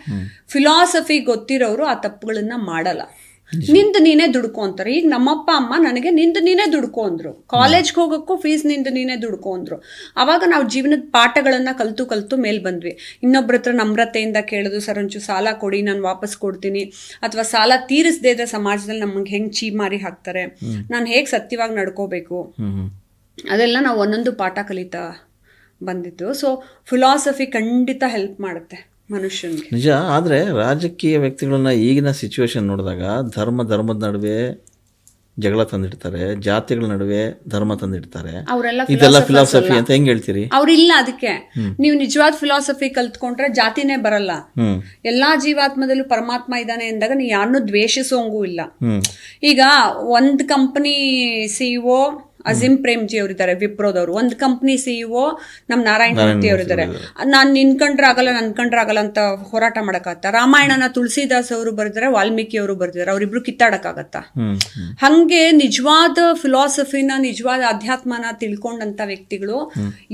ಫಿಲಾಸಫಿ ಗೊತ್ತಿರೋರು ಆ ತಪ್ಪುಗಳನ್ನ ಮಾಡಲ್ಲ. ನಿಂದು ನೀನೇ ದುಡ್ಕೊ ಅಂತಾರೆ. ಈಗ ನಮ್ಮಪ್ಪ ಅಮ್ಮ ನನಗೆ ನಿಂದು ನೀನೇ ದುಡ್ಕೊ ಅಂದ್ರು, ಕಾಲೇಜ್ಗೆ ಹೋಗೋಕ್ಕೂ ಫೀಸ್ ನಿಂದು ನೀನೇ ದುಡ್ಕೊ ಅಂದ್ರು. ಅವಾಗ ನಾವು ಜೀವನದ ಪಾಠಗಳನ್ನ ಕಲ್ತು ಮೇಲ್ ಬಂದ್ವಿ. ಇನ್ನೊಬ್ರ ಹತ್ರ ನಮ್ರತೆಯಿಂದ ಕೇಳೋದು, ಸರ್ ಒಂಚೂರು ಸಾಲ ಕೊಡಿ, ನಾನು ವಾಪಸ್ ಕೊಡ್ತೀನಿ, ಅಥವಾ ಸಾಲ ತೀರಿಸದೇ ಇದ್ರೆ ಸಮಾಜದಲ್ಲಿ ನಮಗೆ ಹೆಂಗ್ ಚೀಮಾರಿ ಹಾಕ್ತಾರೆ, ನಾನು ಹೇಗೆ ಸತ್ಯವಾಗಿ ನಡ್ಕೋಬೇಕು, ಅದೆಲ್ಲ ನಾವು ಒಂದೊಂದು ಪಾಠ ಕಲಿತಾ ಬಂದಿದ್ದು. ಸೊ ಫಿಲಾಸಫಿ ಖಂಡಿತ ಹೆಲ್ಪ್ ಮಾಡುತ್ತೆ ಮನುಷ್ಯನಿಗೆ. ನಿಜ. ಆದರೆ ರಾಜಕೀಯ ವ್ಯಕ್ತಿಗಳನ್ನ ಈಗಿನ ಸಿಚುವೇಶನ್ ನೋಡಿದಾಗ ಧರ್ಮದ ನಡುವೆ ಜಗಳ ತಂದಿಡ್ತಾರೆ, ಜಾತಿಗಳ ನಡುವೆ ಧರ್ಮ ತಂದಿಡ್ತಾರೆ. ಇದೆಲ್ಲ ಫಿಲಾಸಫಿ ಅಂತ ಹೆಂಗ್ ಹೇಳ್ತೀರಿ? ಅವ್ರಿಲ್ಲ. ಅದಕ್ಕೆ ನೀವು ನಿಜವಾದ ಫಿಲಾಸಫಿ ಕಲ್ತ್ಕೊಂಡ್ರೆ ಜಾತಿನೇ ಬರಲ್ಲ. ಎಲ್ಲಾ ಜೀವಾತ್ಮದಲ್ಲೂ ಪರಮಾತ್ಮ ಇದ್ದಾನೆ ಅಂದಾಗ ನೀವು ಯಾರನ್ನೂ ದ್ವೇಷಿಸೋಂಗೂ ಇಲ್ಲ. ಈಗ ಒಂದ್ ಕಂಪನಿ CEO ಅಜೀಂ ಪ್ರೇಮ್ಜಿ ಅವರಿದ್ದಾರೆ, ವಿಪ್ರೋದವರು. ಒಂದು ಕಂಪ್ನಿ CEO ನಮ್ ನಾರಾಯಣ ಮೂರ್ತಿ ಅವರಿದ್ದಾರೆ. ನಾನ್ ನಿನ್ಕಂಡ್ರೆ ಆಗಲ್ಲ, ನನ್ಕಂಡ್ರೆ ಆಗಲ್ಲ ಅಂತ ಹೋರಾಟ ಮಾಡಕ್ಕಾಗತ್ತ? ರಾಮಾಯಣನ ತುಳಸಿದಾಸ್ ಅವರು ಬರೆದಿದ್ದಾರೆ, ವಾಲ್ಮೀಕಿ ಅವರು ಬರೆದಿದ್ದಾರೆ, ಅವ್ರಿಬ್ರು ಕಿತ್ತಾಡಕ್ಕಾಗತ್ತ? ಹಂಗೆ ನಿಜವಾದ ಫಿಲಾಸಫಿನ, ನಿಜವಾದ ಅಧ್ಯಾತ್ಮನ ತಿಳ್ಕೊಂಡಂತ ವ್ಯಕ್ತಿಗಳು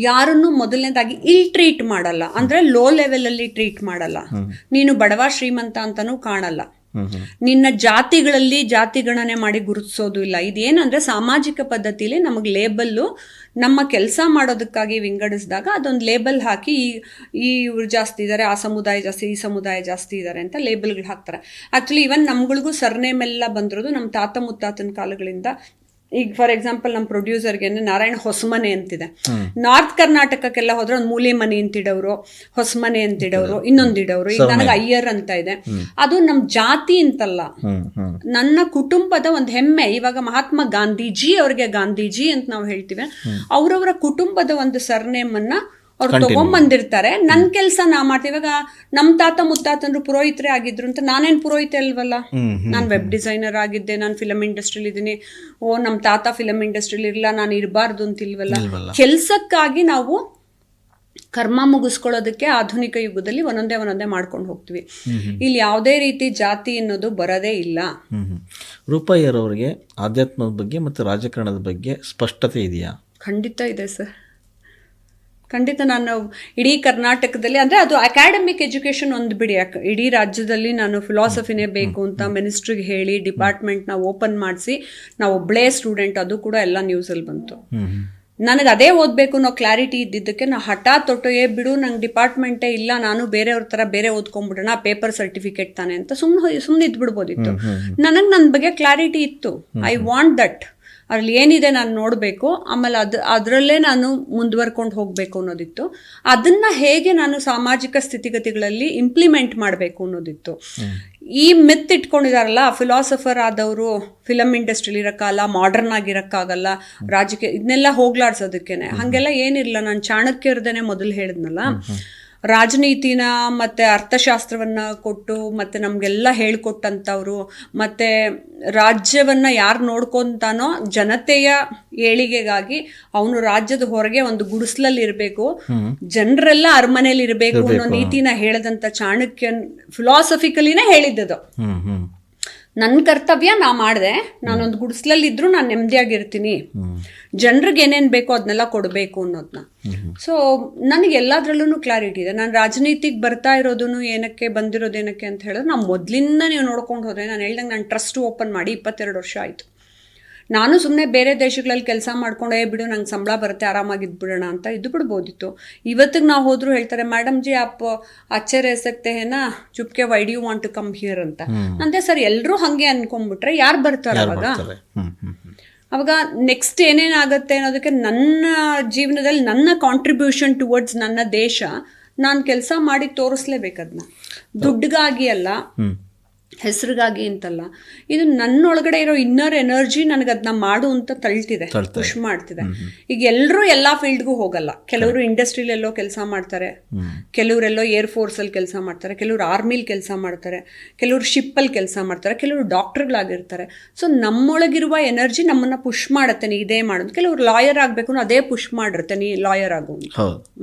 ಯಾರನ್ನು ಮೊದಲನೇದಾಗಿ ಟ್ರೀಟ್ ಮಾಡಲ್ಲ. ಅಂದ್ರೆ ಲೋ ಲೆವೆಲ್ ಅಲ್ಲಿ ಟ್ರೀಟ್ ಮಾಡಲ್ಲ. ನೀನು ಬಡವ ಶ್ರೀಮಂತ ಅಂತಾನೂ ಕಾಣಲ್ಲ. ನಿನ್ನ ಜಾತಿಗಳಲ್ಲಿ ಜಾತಿ ಗಣನೆ ಮಾಡಿ ಗುರುತಿಸೋದು ಇಲ್ಲ. ಇದೇನಂದ್ರೆ ಸಾಮಾಜಿಕ ಪದ್ಧತಿಲಿ ನಮಗೆ ಲೇಬಲ್ಲು, ನಮ್ಮ ಕೆಲಸ ಮಾಡೋದಕ್ಕಾಗಿ ವಿಂಗಡಿಸಿದಾಗ ಅದೊಂದು ಲೇಬಲ್ ಹಾಕಿ ಈ ಇವ್ರು ಜಾಸ್ತಿ ಇದ್ದಾರೆ, ಆ ಸಮುದಾಯ ಜಾಸ್ತಿ, ಈ ಸಮುದಾಯ ಜಾಸ್ತಿ ಇದ್ದಾರೆ ಅಂತ ಲೇಬಲ್ಗಳು ಹಾಕ್ತಾರೆ. ಆಕ್ಚುಲಿ ಇವನ್ ನಮ್ಗಳಿಗೂ ಸರ್ನೇಮ್ ಎಲ್ಲ ಬಂದಿರೋದು ನಮ್ಮ ತಾತ ಮುತ್ತಾತನ ಕಾಲಗಳಿಂದ. ಈಗ ಫಾರ್ ಎಕ್ಸಾಂಪಲ್ ನಮ್ಮ ಪ್ರೊಡ್ಯೂಸರ್ಗೆ ನಾರಾಯಣ ಹೊಸಮನೆ ಅಂತಿದೆ. ನಾರ್ತ್ ಕರ್ನಾಟಕಕ್ಕೆಲ್ಲ ಹೋದ್ರೆ ಒಂದು ಮೂಲಿ ಮನೆ ಅಂತಿಡೋರು, ಹೊಸಮನೆ ಅಂತಿಡೋರು, ಇನ್ನೊಂದಿಡೋರು. ಈಗ ನನಗೆ ಅಯ್ಯರ್ ಅಂತ ಇದೆ. ಅದು ನಮ್ ಜಾತಿ ಅಂತಲ್ಲ, ನನ್ನ ಕುಟುಂಬದ ಒಂದು ಹೆಮ್ಮೆ. ಇವಾಗ ಮಹಾತ್ಮ ಗಾಂಧೀಜಿ ಅವ್ರಿಗೆ ಗಾಂಧೀಜಿ ಅಂತ ನಾವು ಹೇಳ್ತೀವಿ, ಅವ್ರವರ ಕುಟುಂಬದ ಒಂದು ಸರ್ನೇಮ್ ಅನ್ನ ಅವ್ರು ತಗೊಂಡ್ಬಂದಿರ್ತಾರೆ. ನನ್ ಕೆಲ್ಸ ನಾ ಮಾಡ್ತೀವಿ. ಇವಾಗ ನಮ್ ತಾತ ಮುತ್ತಾತಂದ್ರು ಪುರೋಹಿತರೇ ಆಗಿದ್ರು ಅಂತ ನಾನೇನ್ ಪುರೋಹಿತೆ ಅಲ್ವಲ್ಲ. ನಾನ್ ವೆಬ್ ಡಿಸೈನರ್ ಆಗಿದ್ದೆ, ನಾನು ಫಿಲಮ್ ಇಂಡಸ್ಟ್ರಿಲಿ ಇದೀನಿ. ನಮ್ ತಾತ ಫಿಲಮ್ ಇಂಡಸ್ಟ್ರಿಲಿ ಇರ್ಲ, ನಾನು ಇರಬಾರ್ದು ಅಂತಿಲ್ವಲ್ಲ. ಕೆಲ್ಸಕ್ಕಾಗಿ ನಾವು ಕರ್ಮ ಮುಗಿಸ್ಕೊಳ್ಳೋದಕ್ಕೆ ಆಧುನಿಕ ಯುಗದಲ್ಲಿ ಒಂದೊಂದೇ ಮಾಡ್ಕೊಂಡು ಹೋಗ್ತೀವಿ. ಇಲ್ಲಿ ಯಾವುದೇ ರೀತಿ ಜಾತಿ ಅನ್ನೋದು ಬರೋದೇ ಇಲ್ಲ. ರೂಪಾಯಿಯರವರಿಗೆ ಆಧ್ಯಾತ್ಮದ ಬಗ್ಗೆ ಮತ್ತು ರಾಜಕಾರಣದ ಬಗ್ಗೆ ಸ್ಪಷ್ಟತೆ ಇದೆಯಾ? ಖಂಡಿತ ಇದೆ ಸರ್, ಖಂಡಿತ. ನಾನು ಇಡೀ ಕರ್ನಾಟಕದಲ್ಲಿ ಅಂದರೆ ಅದು ಅಕಾಡೆಮಿಕ್ ಎಜುಕೇಷನ್ ಒಂದು ಬಿಡಿ, ಇಡೀ ರಾಜ್ಯದಲ್ಲಿ ನಾನು ಫಿಲಾಸಫಿನೇ ಬೇಕು ಅಂತ ಮಿನಿಸ್ಟ್ರಿಗೆ ಹೇಳಿ ಡಿಪಾರ್ಟ್ಮೆಂಟ್ನ ಓಪನ್ ಮಾಡಿಸಿ ನಾವು ಒಬ್ಬಳೇ ಸ್ಟೂಡೆಂಟ್, ಅದು ಕೂಡ ಎಲ್ಲ ನ್ಯೂಸಲ್ಲಿ ಬಂತು. ನನಗೆ ಅದೇ ಓದಬೇಕು ಅನ್ನೋ ಕ್ಲಾರಿಟಿ ಇದ್ದಿದ್ದಕ್ಕೆ ನಾ ಹಠ ತೊಟ್ಟು ಬಿಡು ನಂಗೆ ಡಿಪಾರ್ಟ್ಮೆಂಟೇ ಇಲ್ಲ, ನಾನು ಬೇರೆಯವ್ರ ಥರ ಬೇರೆ ಓದ್ಕೊಂಡ್ಬಿಡೋಣ, ಪೇಪರ್ ಸರ್ಟಿಫಿಕೇಟ್ ತಾನೆ ಅಂತ ಸುಮ್ಮನೆ ಇದ್ಬಿಡ್ಬೋದಿತ್ತು. ನನಗೆ ನನ್ನ ಬಗ್ಗೆ ಕ್ಲಾರಿಟಿ ಇತ್ತು. I want that. ಅದ್ರಲ್ಲಿ ಏನಿದೆ ನಾನು ನೋಡಬೇಕು, ಆಮೇಲೆ ಅದರಲ್ಲೇ ನಾನು ಮುಂದುವರ್ಕೊಂಡು ಹೋಗಬೇಕು ಅನ್ನೋದಿತ್ತು. ಅದನ್ನ ಹೇಗೆ ನಾನು ಸಾಮಾಜಿಕ ಸ್ಥಿತಿಗತಿಗಳಲ್ಲಿ ಇಂಪ್ಲಿಮೆಂಟ್ ಮಾಡಬೇಕು ಅನ್ನೋದಿತ್ತು. ಈ ಮಿತ್ ಇಟ್ಕೊಂಡಿದಾರಲ್ಲ, ಫಿಲಾಸಫರ್ ಆದವರು ಫಿಲಮ್ ಇಂಡಸ್ಟ್ರಿಲಿ ಇರೋಕ್ಕಾಗಲ್ಲ, ಮಾಡರ್ನ್ ಆಗಿರೋಕ್ಕಾಗಲ್ಲ, ರಾಜಕೀಯ ಇದನ್ನೆಲ್ಲ ಹೋಗ್ಲಾಡ್ಸೋದಕ್ಕೇನೆ. ಹಾಗೆಲ್ಲ ಏನಿಲ್ಲ. ನಾನು ಚಾಣಕ್ಯರದೇನೆ ಮೊದಲು ಹೇಳಿದ್ನಲ್ಲ, ರಾಜನೀತಿನ ಮತ್ತೆ ಅರ್ಥಶಾಸ್ತ್ರವನ್ನ ಕೊಟ್ಟು ಮತ್ತೆ ನಮ್ಗೆಲ್ಲ ಹೇಳ್ಕೊಟ್ಟಂಥವ್ರು, ಮತ್ತೆ ರಾಜ್ಯವನ್ನ ಯಾರು ನೋಡ್ಕೊಂತಾನೋ ಜನತೆಯ ಏಳಿಗೆಗಾಗಿ ಅವನು ರಾಜ್ಯದ ಹೊರಗೆ ಒಂದು ಗುಡಿಸ್ಲಲ್ಲಿ ಇರಬೇಕು, ಜನರೆಲ್ಲ ಅರಮನೆಯಲ್ಲಿ ಇರಬೇಕು ಅನ್ನೋ ನೀತಿನ ಹೇಳದಂತ ಚಾಣಕ್ಯನ್ ಫಿಲಾಸಫಿಕಲಿನೇ ಹೇಳಿದ್ದದು. ನನ್ನ ಕರ್ತವ್ಯ ನಾ ಮಾಡಿದೆ, ನಾನೊಂದು ಗುಡಿಸ್ಲಲ್ಲಿ ಇದ್ರೂ ನಾನು ನೆಮ್ಮದಿಯಾಗಿರ್ತೀನಿ, ಜನರಿಗೆ ಏನೇನು ಬೇಕೋ ಅದನ್ನೆಲ್ಲ ಕೊಡಬೇಕು ಅನ್ನೋದನ್ನ. ಸೊ ನನಗೆ ಎಲ್ಲದ್ರಲ್ಲೂ ಕ್ಲಾರಿಟಿ ಇದೆ. ನಾನು ರಾಜನೀತಿಗೆ ಬರ್ತಾ ಇರೋದು ಏನಕ್ಕೆ, ಬಂದಿರೋದು ಏನಕ್ಕೆ ಅಂತ ಹೇಳಿದ್ರೆ, ನಾವು ಮೊದಲಿಂದ ನೀವು ನೋಡ್ಕೊಂಡು ಹೋದ್ರೆ, ನಾನು ಹೇಳ್ದಂಗೆ ನಾನು ಟ್ರಸ್ಟ್ ಓಪನ್ ಮಾಡಿ 22 ವರ್ಷ ಆಯಿತು. ನಾನು ಸುಮ್ಮನೆ ಬೇರೆ ದೇಶಗಳಲ್ಲಿ ಕೆಲಸ ಮಾಡ್ಕೊಂಡು ಬಿಡು ನಂಗೆ ಸಂಬಳ ಬರುತ್ತೆ ಆರಾಮಾಗಿದ್ಬಿಡೋಣ ಅಂತ ಇದ್ದು ಬಿಡ್ಬೋದಿತ್ತು. ಇವತ್ತಿಗೆ ನಾವು ಹೋದ್ರು ಹೇಳ್ತಾರೆ, ಮೇಡಮ್ ಜಿ ಆಪ್ ಅಚ್ಚೆ ರह सकते हैं ना, ಚುಪ್ಕೆ why do you want to come here ಅಂತ. ಅಂತೆ ಸರ್ ಎಲ್ಲರೂ ಹಂಗೆ ಅನ್ಕೊಂಡ್ಬಿಟ್ರೆ ಯಾರು ಬರ್ತಾರೆ ಅವಾಗ ನೆಕ್ಸ್ಟ್ ಏನೇನಾಗುತ್ತೆ ಅನ್ನೋದಕ್ಕೆ ನನ್ನ ಜೀವನದಲ್ಲಿ ನನ್ನ ಕಾಂಟ್ರಿಬ್ಯೂಷನ್ ಟುವರ್ಡ್ಸ್ ನನ್ನ ದೇಶ ನಾನು ಕೆಲಸ ಮಾಡಿ ತೋರಿಸ್ಲೇಬೇಕು. ಅದನ್ನ ದುಡ್ಡಿಗಾಗಿ ಅಲ್ಲ, ಹೆಸರಿಗಾಗಿ ಅಂತಲ್ಲ, ಇದು ನನ್ನೊಳಗಡೆ ಇರೋ ಇನ್ನರ್ ಎನರ್ಜಿ ನನಗೆ ಅದನ್ನ ಮಾಡು ಅಂತ ತಳ್ತಿದೆ, ಪುಷ್ ಮಾಡ್ತಿದೆ. ಈಗ ಎಲ್ಲರೂ ಎಲ್ಲಾ ಫೀಲ್ಡ್ಗೂ ಹೋಗಲ್ಲ. ಕೆಲವರು ಇಂಡಸ್ಟ್ರಿಲೆಲ್ಲೋ ಕೆಲಸ ಮಾಡ್ತಾರೆ, ಕೆಲವರೆಲ್ಲೋ ಏರ್ ಫೋರ್ಸ್ ಅಲ್ಲಿ ಕೆಲಸ ಮಾಡ್ತಾರೆ, ಕೆಲವರು ಆರ್ಮಿಲಿ ಕೆಲಸ ಮಾಡ್ತಾರೆ, ಕೆಲವರು ಶಿಪ್ ಅಲ್ಲಿ ಕೆಲಸ ಮಾಡ್ತಾರೆ, ಕೆಲವರು ಡಾಕ್ಟರ್ಗಳಾಗಿರ್ತಾರೆ. ಸೊ ನಮ್ಮೊಳಗಿರುವ ಎನರ್ಜಿ ನಮ್ಮನ್ನ ಪುಷ್ ಮಾಡುತ್ತೆ, ನೀ ಇದೇ ಮಾಡೋದು. ಕೆಲವರು ಲಾಯರ್ ಆಗ್ಬೇಕು, ಅದೇ ಪುಷ್ ಮಾಡಿರುತ್ತೆ, ನೀ ಲಾಯರ್ ಆಗು.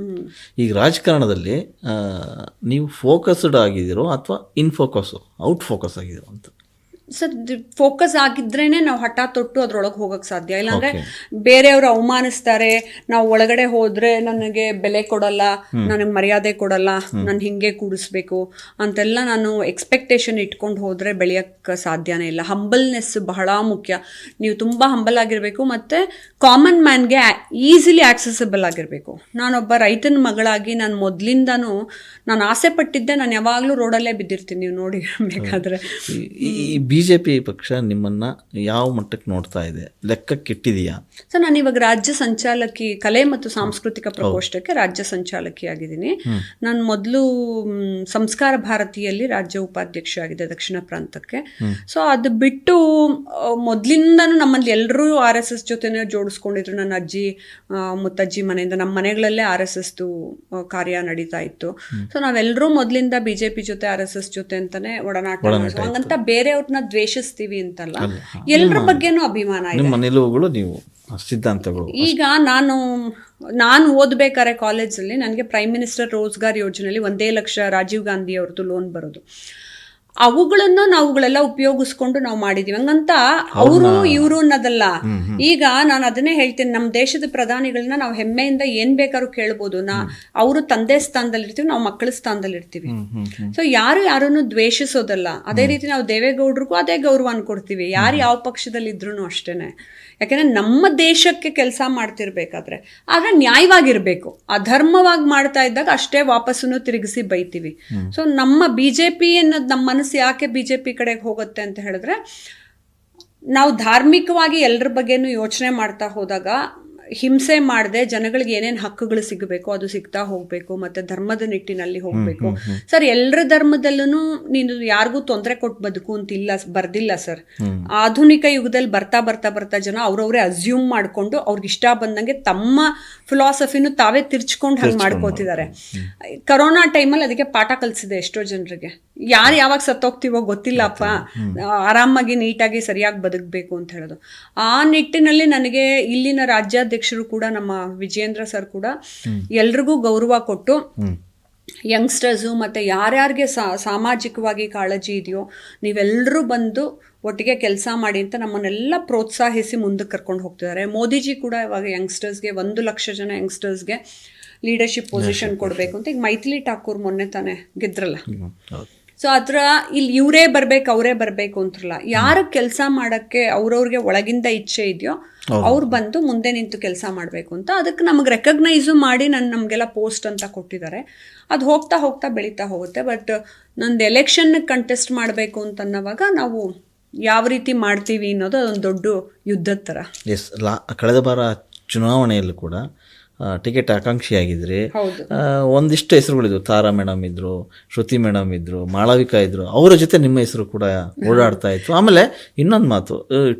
ಈಗ ರಾಜಕಾರಣದಲ್ಲಿ ನೀವು ಫೋಕಸ್ಡ್ ಆಗಿದ್ದೀರೋ ಅಥವಾ ಇನ್ಫೋಕಸ್ ಔಟ್ ಫೋಕಸ್ ಆಗಿದ್ದೀರೋ ಅಂತ? ಸರ್ ಫೋಕಸ್ ಆಗಿದ್ರೇನೆ ನಾವು ಹಠ ತೊಟ್ಟು ಅದ್ರೊಳಗೆ ಹೋಗಕ್ಕೆ ಸಾಧ್ಯ. ಇಲ್ಲಾಂದ್ರೆ ಬೇರೆಯವರು ಅವಮಾನಿಸ್ತಾರೆ, ನಾವು ಒಳಗಡೆ ಹೋದ್ರೆ ನನಗೆ ಬೆಲೆ ಕೊಡಲ್ಲ, ನನಗೆ ಮರ್ಯಾದೆ ಕೊಡಲ್ಲ, ನಾನು ಹಿಂಗೆ ಕೂಡಿಸ್ಬೇಕು ಅಂತೆಲ್ಲ ನಾನು ಎಕ್ಸ್ಪೆಕ್ಟೇಷನ್ ಇಟ್ಕೊಂಡು ಹೋದ್ರೆ ಬೆಳೆಯಕ್ಕೆ ಸಾಧ್ಯನೇ ಇಲ್ಲ. ಹಂಬಲ್ನೆಸ್ ಬಹಳ ಮುಖ್ಯ. ನೀವು ತುಂಬಾ ಹಂಬಲ್ ಆಗಿರ್ಬೇಕು, ಮತ್ತೆ ಕಾಮನ್ ಮ್ಯಾನ್ಗೆ ಈಸಿಲಿ ಆಕ್ಸೆಸಿಬಲ್ ಆಗಿರ್ಬೇಕು. ನಾನೊಬ್ಬ ರೈತನ ಮಗಳಾಗಿ ನಾನು ಮೊದಲಿಂದನೂ ನಾನು ಆಸೆ ಪಟ್ಟಿದ್ದೆ, ನಾನು ಯಾವಾಗಲೂ ರೋಡಲ್ಲೇ ಬಿದ್ದಿರ್ತೀನಿ, ನೀವು ನೋಡಿ ಬೇಕಾದ್ರೆ. ಬಿಜೆಪಿ ಪಕ್ಷ ನಿಮ್ಮನ್ನ ಯಾವ ಮಟ್ಟಕ್ಕೆ ನೋಡ್ತಾ ಇದೆ, ಲೆಕ್ಕಕ್ಕಿಟ್ಟಿದೆಯಾ? ಸರ್ ನಾನು ಇವಾಗ ರಾಜ್ಯ ಸಂಚಾಲಕಿ, ಕಲೆ ಮತ್ತು ಸಾಂಸ್ಕೃತಿಕ ಪ್ರಕೋಷ್ಠಕ್ಕೆ ರಾಜ್ಯ ಸಂಚಾಲಕಿ ಆಗಿದ್ದೀನಿ. ನಾನು ಮೊದಲು ಸಂಸ್ಕಾರ ಭಾರತಿಯಲ್ಲಿ ರಾಜ್ಯ ಉಪಾಧ್ಯಕ್ಷ ಆಗಿದೆ ದಕ್ಷಿಣ ಪ್ರಾಂತಕ್ಕೆ. ಸೊ ಅದು ಬಿಟ್ಟು ಮೊದಲಿಂದನೂ ನಮ್ಮಲ್ಲಿ ಎಲ್ಲರೂ RSS ಜೊತೆನೇ ಜೋಡಿಸ್ಕೊಂಡಿದ್ರು. ನನ್ನ ಅಜ್ಜಿ ಮುತ್ತಜ್ಜಿ ಮನೆಯಿಂದ ನಮ್ಮ ಮನೆಗಳಲ್ಲೇ RSS ಕಾರ್ಯ ನಡೀತಾ ಇತ್ತು. ಸೊ ನಾವೆಲ್ಲರೂ ಮೊದಲಿಂದ ಬಿಜೆಪಿ ಜೊತೆ RSS ಜೊತೆ ಅಂತಾನೆ ಒಡನಾಟ. ಹಂಗಂತ ಬೇರೆಯವ್ರನ್ನ ದ್ವೇಷಿಸ್ತೀವಿ ಅಂತಲ್ಲ, ಎಲ್ಲರ ಬಗ್ಗೆನೂ ಅಭಿಮಾನ ಇದೆ. ನಿಮ್ಮ ನಿಲುವುಗಳು, ನೀವು ಸಿದ್ಧಾಂತಗಳು. ಈಗ ನಾನು ಓದ್ಬೇಕಾರೆ ಕಾಲೇಜಲ್ಲಿ ನನಗೆ ಪ್ರೈಮ್ ಮಿನಿಸ್ಟರ್ ರೋಜ್ಗಾರ್ ಯೋಜನೆಯಲ್ಲಿ 1 ಲಕ್ಷ ರಾಜೀವ್ ಗಾಂಧಿ ಅವ್ರದ್ದು ಲೋನ್ ಬರೋದು. ಅವುಗಳನ್ನು ನಾವುಗಳೆಲ್ಲ ಉಪಯೋಗಿಸ್ಕೊಂಡು ನಾವು ಮಾಡಿದೀವಿ. ಹಂಗಂತ ಅವರು ಇವರು ಅನ್ನೋದಲ್ಲ. ಈಗ ನಾನು ಅದನ್ನೇ ಹೇಳ್ತೀನಿ, ನಮ್ಮ ದೇಶದ ಪ್ರಧಾನಿಗಳನ್ನ ನಾವು ಹೆಮ್ಮೆಯಿಂದ ಏನ್ ಬೇಕಾದ್ರೂ ಕೇಳ್ಬೋದು. ಅವರು ತಂದೆ ಸ್ಥಾನದಲ್ಲಿ ಇರ್ತೀವಿ, ನಾವು ಮಕ್ಕಳ ಸ್ಥಾನದಲ್ಲಿ ಇರ್ತೀವಿ. ಸೊ ಯಾರನ್ನು ದ್ವೇಷಿಸೋದಲ್ಲ. ಅದೇ ರೀತಿ ನಾವು ದೇವೇಗೌಡರಿಗೂ ಅದೇ ಗೌರವ ಕೊಡ್ತೀವಿ, ಯಾರು ಯಾವ ಪಕ್ಷದಲ್ಲಿ ಇದ್ರು ಅಷ್ಟೇನೆ. ಯಾಕೆಂದ್ರೆ ನಮ್ಮ ದೇಶಕ್ಕೆ ಕೆಲಸ ಮಾಡ್ತಿರ್ಬೇಕಾದ್ರೆ ಆದ್ರೆ ನ್ಯಾಯವಾಗಿರ್ಬೇಕು. ಅಧರ್ಮವಾಗಿ ಮಾಡ್ತಾ ಇದ್ದಾಗ ಅಷ್ಟೇ ವಾಪಸ್ಸನ್ನು ತಿರುಗಿಸಿ ಬೈತೀವಿ. ಸೊ ನಮ್ಮ ಬಿಜೆಪಿ ಅನ್ನೋದು, ನಮ್ಮ ಮನಸ್ಸು ಯಾಕೆ ಬಿಜೆಪಿ ಕಡೆಗೆ ಹೋಗುತ್ತೆ ಅಂತ ಹೇಳಿದ್ರೆ, ನಾವು ಧಾರ್ಮಿಕವಾಗಿ ಎಲ್ಲರ ಬಗ್ಗೆನೂ ಯೋಚನೆ ಮಾಡ್ತಾ ಹೋದಾಗ ಹಿಂಸೆ ಮಾಡದೆ ಜನಗಳಿಗೆ ಏನೇನು ಹಕ್ಕುಗಳು ಸಿಗಬೇಕು ಅದು ಸಿಗ್ತಾ ಹೋಗ್ಬೇಕು, ಮತ್ತೆ ಧರ್ಮದ ನಿಟ್ಟಿನಲ್ಲಿ ಹೋಗ್ಬೇಕು. ಸರ್, ಎಲ್ಲರ ಧರ್ಮದಲ್ಲೂ ನೀನು ಯಾರಿಗೂ ತೊಂದರೆ ಕೊಟ್ಟು ಬದುಕು ಅಂತಿಲ್ಲ, ಬರ್ದಿಲ್ಲ ಸರ್. ಆಧುನಿಕ ಯುಗದಲ್ಲಿ ಬರ್ತಾ ಬರ್ತಾ ಬರ್ತಾ ಜನ ಅವ್ರವ್ರೇ ಅಸ್ಯೂಮ್ ಮಾಡ್ಕೊಂಡು ಅವ್ರಿಗೆ ಇಷ್ಟ ಬಂದಂಗೆ ತಮ್ಮ ಫಿಲಾಸಫಿನೂ ತಾವೇ ತಿರ್ಚ್ಕೊಂಡು ಹಂಗೆ ಮಾಡ್ಕೋತಿದ್ದಾರೆ. ಕರೋನಾ ಟೈಮಲ್ಲಿ ಅದಕ್ಕೆ ಪಾಠ ಕಲಿಸಿದೆ ಎಷ್ಟೋ ಜನರಿಗೆ. ಯಾರು ಯಾವಾಗ ಸತ್ತೋಗ್ತೀವೋ ಗೊತ್ತಿಲ್ಲಪ್ಪ, ಆರಾಮಾಗಿ ನೀಟಾಗಿ ಸರಿಯಾಗಿ ಬದುಕಬೇಕು ಅಂತ ಹೇಳೋದು. ಆ ನಿಟ್ಟಿನಲ್ಲಿ ನನಗೆ ಇಲ್ಲಿನ ರಾಜ್ಯಾಧ್ಯಕ್ಷರು ಕೂಡ, ನಮ್ಮ ವಿಜಯೇಂದ್ರ ಸರ್ ಕೂಡ ಎಲ್ರಿಗೂ ಗೌರವ ಕೊಟ್ಟು ಯಂಗ್ಸ್ಟರ್ಸು ಮತ್ತು ಯಾರ್ಯಾರಿಗೆ ಸಾಮಾಜಿಕವಾಗಿ ಕಾಳಜಿ ಇದೆಯೋ ನೀವೆಲ್ಲರೂ ಬಂದು ಒಟ್ಟಿಗೆ ಕೆಲಸ ಮಾಡಿ ಅಂತ ನಮ್ಮನ್ನೆಲ್ಲ ಪ್ರೋತ್ಸಾಹಿಸಿ ಮುಂದಕ್ಕೆ ಕರ್ಕೊಂಡು ಹೋಗ್ತಿದ್ದಾರೆ. ಮೋದಿಜಿ ಕೂಡ ಇವಾಗ ಯಂಗ್ಸ್ಟರ್ಸ್ಗೆ 1 ಲಕ್ಷ ಜನ ಯಂಗ್ಸ್ಟರ್ಸ್ಗೆ ಲೀಡರ್ಶಿಪ್ ಪೊಸಿಷನ್ ಕೊಡಬೇಕು ಅಂತ. ಈಗ ಮೈಥಿಲಿ ಠಾಕೂರ್ ಮೊನ್ನೆ ತಾನೇ ಗೆದ್ರಲ್ಲ. ಸೊ ಅದರ ಇಲ್ಲಿ ಇವರೇ ಬರ್ಬೇಕು ಅವರೇ ಬರಬೇಕು ಅಂತಿರಲ್ಲ. ಯಾರು ಕೆಲಸ ಮಾಡೋಕ್ಕೆ ಅವ್ರವ್ರಿಗೆ ಒಳಗಿಂದ ಇಚ್ಛೆ ಇದೆಯೋ ಅವ್ರು ಬಂದು ಮುಂದೆ ನಿಂತು ಕೆಲಸ ಮಾಡಬೇಕು ಅಂತ. ಅದಕ್ಕೆ ನಮಗೆ ರೆಕಗ್ನೈಸು ಮಾಡಿ ನಮಗೆಲ್ಲ ಪೋಸ್ಟ್ ಅಂತ ಕೊಟ್ಟಿದ್ದಾರೆ. ಅದು ಹೋಗ್ತಾ ಹೋಗ್ತಾ ಬೆಳೀತಾ ಹೋಗುತ್ತೆ. ಬಟ್ ನಂದು ಎಲೆಕ್ಷನ್ ಕಂಟೆಸ್ಟ್ ಮಾಡಬೇಕು ಅಂತನ್ನೋವಾಗ ನಾವು ಯಾವ ರೀತಿ ಮಾಡ್ತೀವಿ ಅನ್ನೋದು ಅದೊಂದು ದೊಡ್ಡ ಯುದ್ಧದ ಥರ. ಎಸ್, ಕಳೆದ ಬಾರ ಚುನಾವಣೆಯಲ್ಲೂ ಕೂಡ ಟಿಕೆಟ್ ಆಕಾಂಕ್ಷಿಯಾಗಿದ್ರಿ. ಒಂದಿಷ್ಟು ಹೆಸರುಗಳಿದ್ವು. ತಾರಾ ಮೇಡಮ್ ಇದ್ರು, ಶ್ರುತಿ ಮೇಡಮ್ ಇದ್ರು, ಮಾಳವಿಕಾ ಇದ್ರು. ಅವರ ಜೊತೆ ನಿಮ್ಮ ಹೆಸರು ಕೂಡ ಓಡಾಡ್ತಾ ಇತ್ತು. ಆಮೇಲೆ ಇನ್ನೊಂದು ಮಾತು,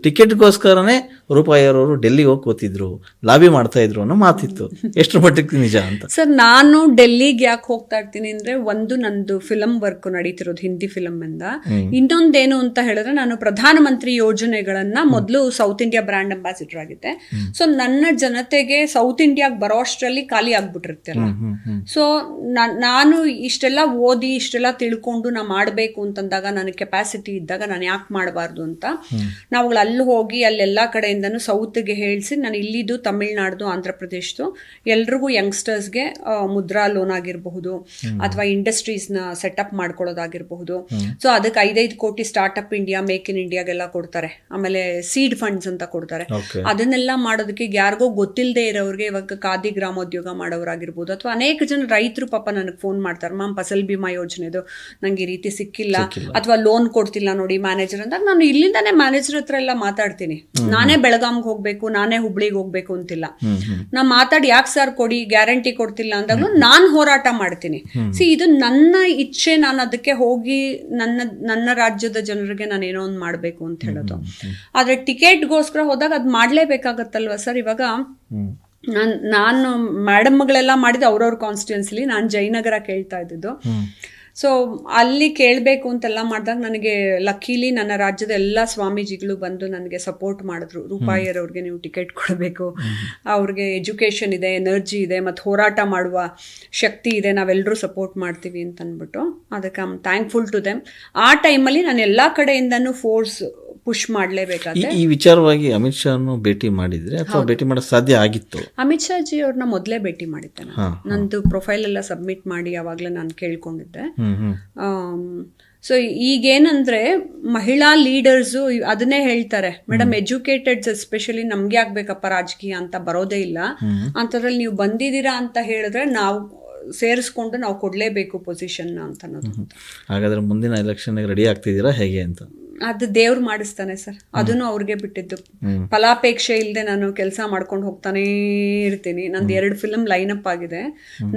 ಟಿಕೆಟ್ಗೋಸ್ಕರನೇ ರೂಪಾಯಿಯವರು ಡೆಲ್ಲಿಗೆ ಹೋಗಿ ಕೂತಿದ್ರು, ಲಾಬಿ ಮಾಡ್ತಾ ಇದ್ರು ಅನ್ನೋ ಮಾತಿತ್ತು. ಎಷ್ಟು ಮಟ್ಟಿಗೆ ನಿಜ ಅಂತ? ಸರ್, ನಾನು ಡೆಲ್ಲಿಗೆ ಯಾಕೆ ಹೋಗ್ತಾ ಇರ್ತೀನಿ ಅಂದ್ರೆ, ಒಂದು ನಂದು ಫಿಲಮ್ ವರ್ಕ್ ನಡೀತಿರೋದು ಹಿಂದಿ ಫಿಲಮ್ ಇಂದ. ಇನ್ನೊಂದೇನು ಅಂತ ಹೇಳಿದ್ರೆ, ನಾನು ಪ್ರಧಾನಮಂತ್ರಿ ಯೋಜನೆಗಳನ್ನ ಮೊದಲು ಸೌತ್ ಇಂಡಿಯಾ ಬ್ರ್ಯಾಂಡ್ ಅಂಬಾಸಿಡರ್ ಆಗಿದ್ದೆ. ಸೊ ನನ್ನ ಜನತೆಗೆ ಸೌತ್ ಇಂಡಿಯಾಗೆ ಬರೋ ಅಷ್ಟರಲ್ಲಿ ಖಾಲಿ ಆಗ್ಬಿಟ್ಟಿರ್ತಲ್ಲ. ಸೊ ನಾನು ಇಷ್ಟೆಲ್ಲ ಓದಿ ಇಷ್ಟೆಲ್ಲ ತಿಳ್ಕೊಂಡು ನಾ ಮಾಡಬೇಕು ಅಂತಂದಾಗ, ನನಗೆ ಕೆಪಾಸಿಟಿ ಇದ್ದಾಗ ನಾನು ಯಾಕೆ ಮಾಡಬಾರ್ದು ಅಂತ ನಾವು ಅಲ್ಲಿ ಹೋಗಿ ಅಲ್ಲೆಲ್ಲ ಕಡೆಯಿಂದನೂ ಸೌತ್ಗೆ ಹೇಳಿಸಿ, ನಾನು ಇಲ್ಲಿದ್ದು ತಮಿಳ್ನಾಡ್ದು, ಆಂಧ್ರ ಪ್ರದೇಶದ್ದು ಎಲ್ರಿಗೂ ಯಂಗ್ಸ್ಟರ್ಸ್ಗೆ ಮುದ್ರಾ ಲೋನ್ ಆಗಿರಬಹುದು ಅಥವಾ ಇಂಡಸ್ಟ್ರೀಸ್ನ ಸೆಟಪ್ ಮಾಡ್ಕೊಳ್ಳೋದಾಗಿರಬಹುದು. ಸೊ ಅದಕ್ಕೆ 5 ಕೋಟಿ ಸ್ಟಾರ್ಟ್ಅಪ್ ಇಂಡಿಯಾ, ಮೇಕ್ ಇನ್ ಇಂಡಿಯಾಗೆಲ್ಲ ಕೊಡ್ತಾರೆ. ಆಮೇಲೆ ಸೀಡ್ ಫಂಡ್ಸ್ ಅಂತ ಕೊಡ್ತಾರೆ. ಅದನ್ನೆಲ್ಲ ಮಾಡೋದಕ್ಕೆ ಯಾರಿಗೋ ಗೊತ್ತಿಲ್ಲದೆ ಇರೋರಿಗೆ, ಇವಾಗ ಖಾದಿ ಗ್ರಾಮೋದ್ಯೋಗ ಮಾಡೋರಾಗಿರ್ಬೋದು ಅಥವಾ ಅನೇಕ ಜನ ರೈತರು ಪಾಪ ನನಗೆ ಫೋನ್ ಮಾಡ್ತಾರೆ, ಮ್ಯಾಮ್ ಫಸಲ್ ಬಿಮಾ ಯೋಜನೆದು ನಂಗೆ ಈ ರೀತಿ ಸಿಕ್ಕಿಲ್ಲ ಅಥವಾ ಲೋನ್ ಕೊಡ್ತಿಲ್ಲ ನೋಡಿ ಮ್ಯಾನೇಜರ್ ಅಂದಾಗ, ನಾನು ಇಲ್ಲಿಂದಾನೇ ಮ್ಯಾನೇಜರ್ ಹತ್ರ ಎಲ್ಲ ಮಾತಾಡ್ತೀನಿ. ನಾನೇ ಬೆಳಗಾಂಗೆ ಹೋಗ್ಬೇಕು, ನಾನೇ ಹುಬ್ಳಿಗೆ ಹೋಗ್ಬೇಕು ಅಂತಿಲ್ಲ. ನಾ ಮಾತಾಡಿ ಯಾಕೆ ಸರ್ ಕೊಡಿ, ಗ್ಯಾರಂಟಿ ಕೊಡ್ತಿಲ್ಲ ಅಂದಾಗಲೂ ನಾನು ಹೋರಾಟ ಮಾಡ್ತೀನಿ. ಇದು ನನ್ನ ಇಚ್ಛೆ. ನಾನು ಅದಕ್ಕೆ ಹೋಗಿ ನನ್ನ ರಾಜ್ಯದ ಜನರಿಗೆ ನಾನು ಏನೋ ಒಂದು ಮಾಡಬೇಕು ಅಂತ ಹೇಳೋದು. ಆದ್ರೆ ಟಿಕೆಟ್ಗೋಸ್ಕರ ಹೋದಾಗ ಅದು ಮಾಡ್ಲೇಬೇಕಾಗತ್ತಲ್ವ ಸರ್. ಇವಾಗ ನಾನು ಮೇಡಮ್ಗಳೆಲ್ಲ ಮಾಡಿದ್ದು ಅವ್ರವ್ರ ಕಾನ್ಸ್ಟಿಟ್ಯೂನ್ಸಿಲಿ, ನಾನು ಜಯನಗರ ಕೇಳ್ತಾ ಇದ್ದಿದ್ದು. ಸೊ ಅಲ್ಲಿ ಕೇಳಬೇಕು ಅಂತೆಲ್ಲ ಮಾಡಿದಾಗ ನನಗೆ ಲಕ್ಕೀಲಿ ನನ್ನ ರಾಜ್ಯದ ಎಲ್ಲ ಸ್ವಾಮೀಜಿಗಳು ಬಂದು ನನಗೆ ಸಪೋರ್ಟ್ ಮಾಡಿದ್ರು. ರೂಪಾಯಿಯರವ್ರಿಗೆ ನೀವು ಟಿಕೆಟ್ ಕೊಡಬೇಕು, ಅವ್ರಿಗೆ ಎಜುಕೇಷನ್ ಇದೆ, ಎನರ್ಜಿ ಇದೆ, ಮತ್ತು ಹೋರಾಟ ಮಾಡುವ ಶಕ್ತಿ ಇದೆ, ನಾವೆಲ್ಲರೂ ಸಪೋರ್ಟ್ ಮಾಡ್ತೀವಿ ಅಂತ ಅಂದ್ಬಿಟ್ಟು. ಅದಕ್ಕೆ I am thankful to them. ಆ ಟೈಮಲ್ಲಿ ನಾನು ಎಲ್ಲ ಕಡೆಯಿಂದನೂ ಫೋರ್ಸ್ ಪುಷ್ ಮಾಡಲೇಬೇಕಾದ್ರೆ. ಈ ವಿಚಾರವಾಗಿ ಅಮಿತ್ ಶಾನು ಭೇಟಿ ಮಾಡಿದ್ರೆ ಅಥವಾ ಭೇಟಿ ಮಾಡೋಕ್ಕೆ ಸಾಧ್ಯ ಆಗಿತ್ತು? ಅಮಿತ್ ಶಾ ಜಿ ಅವ್ರನ್ನ ಮೊದಲೇ ಭೇಟಿ ಮಾಡಿದ್ದೆ. ನಂದು ಪ್ರೊಫೈಲ್ ಎಲ್ಲ ಸಬ್ಮಿಟ್ ಮಾಡಿ ಯಾವಾಗಲೇ ನಾನು ಕೇಳ್ಕೊಂಡಿದ್ದೆ. ಸೊ ಈಗೇನಂದ್ರೆ, ಮಹಿಳಾ ಲೀಡರ್ಸು ಅದನ್ನೇ ಹೇಳ್ತಾರೆ, ಮೇಡಮ್ ಎಜುಕೇಟೆಡ್ಸ್ ಎಸ್ಪೆಷಲಿ ನಮ್ಗೆ ಆಗ್ಬೇಕಪ್ಪ ರಾಜಕೀಯ ಅಂತ ಬರೋದೇ ಇಲ್ಲ, ಅಂಥದ್ರಲ್ಲಿ ನೀವು ಬಂದಿದ್ದೀರಾ ಅಂತ ಹೇಳಿದ್ರೆ ನಾವು ಸೇರಿಸ್ಕೊಂಡು ನಾವು ಕೊಡಲೇಬೇಕು ಪೊಸಿಷನ್ ಅಂತ ಅನ್ನೋದು. ಹಾಗಾದ್ರೆ ಮುಂದಿನ ಎಲೆಕ್ಷನ್ಗೆ ರೆಡಿ ಆಗ್ತಿದ್ದೀರಾ ಹೇಗೆ ಅಂತ? ಅದು ದೇವ್ರು ಮಾಡಿಸ್ತಾನೆ ಸರ್, ಅದನ್ನು ಅವ್ರಿಗೆ ಬಿಟ್ಟಿದ್ದು. ಫಲಾಪೇಕ್ಷೆ ಇಲ್ಲದೆ ನಾನು ಕೆಲಸ ಮಾಡ್ಕೊಂಡು ಹೋಗ್ತಾನೇ ಇರ್ತೀನಿ. ನಂದು 2 ಫಿಲಮ್ ಲೈನಪ್ ಆಗಿದೆ.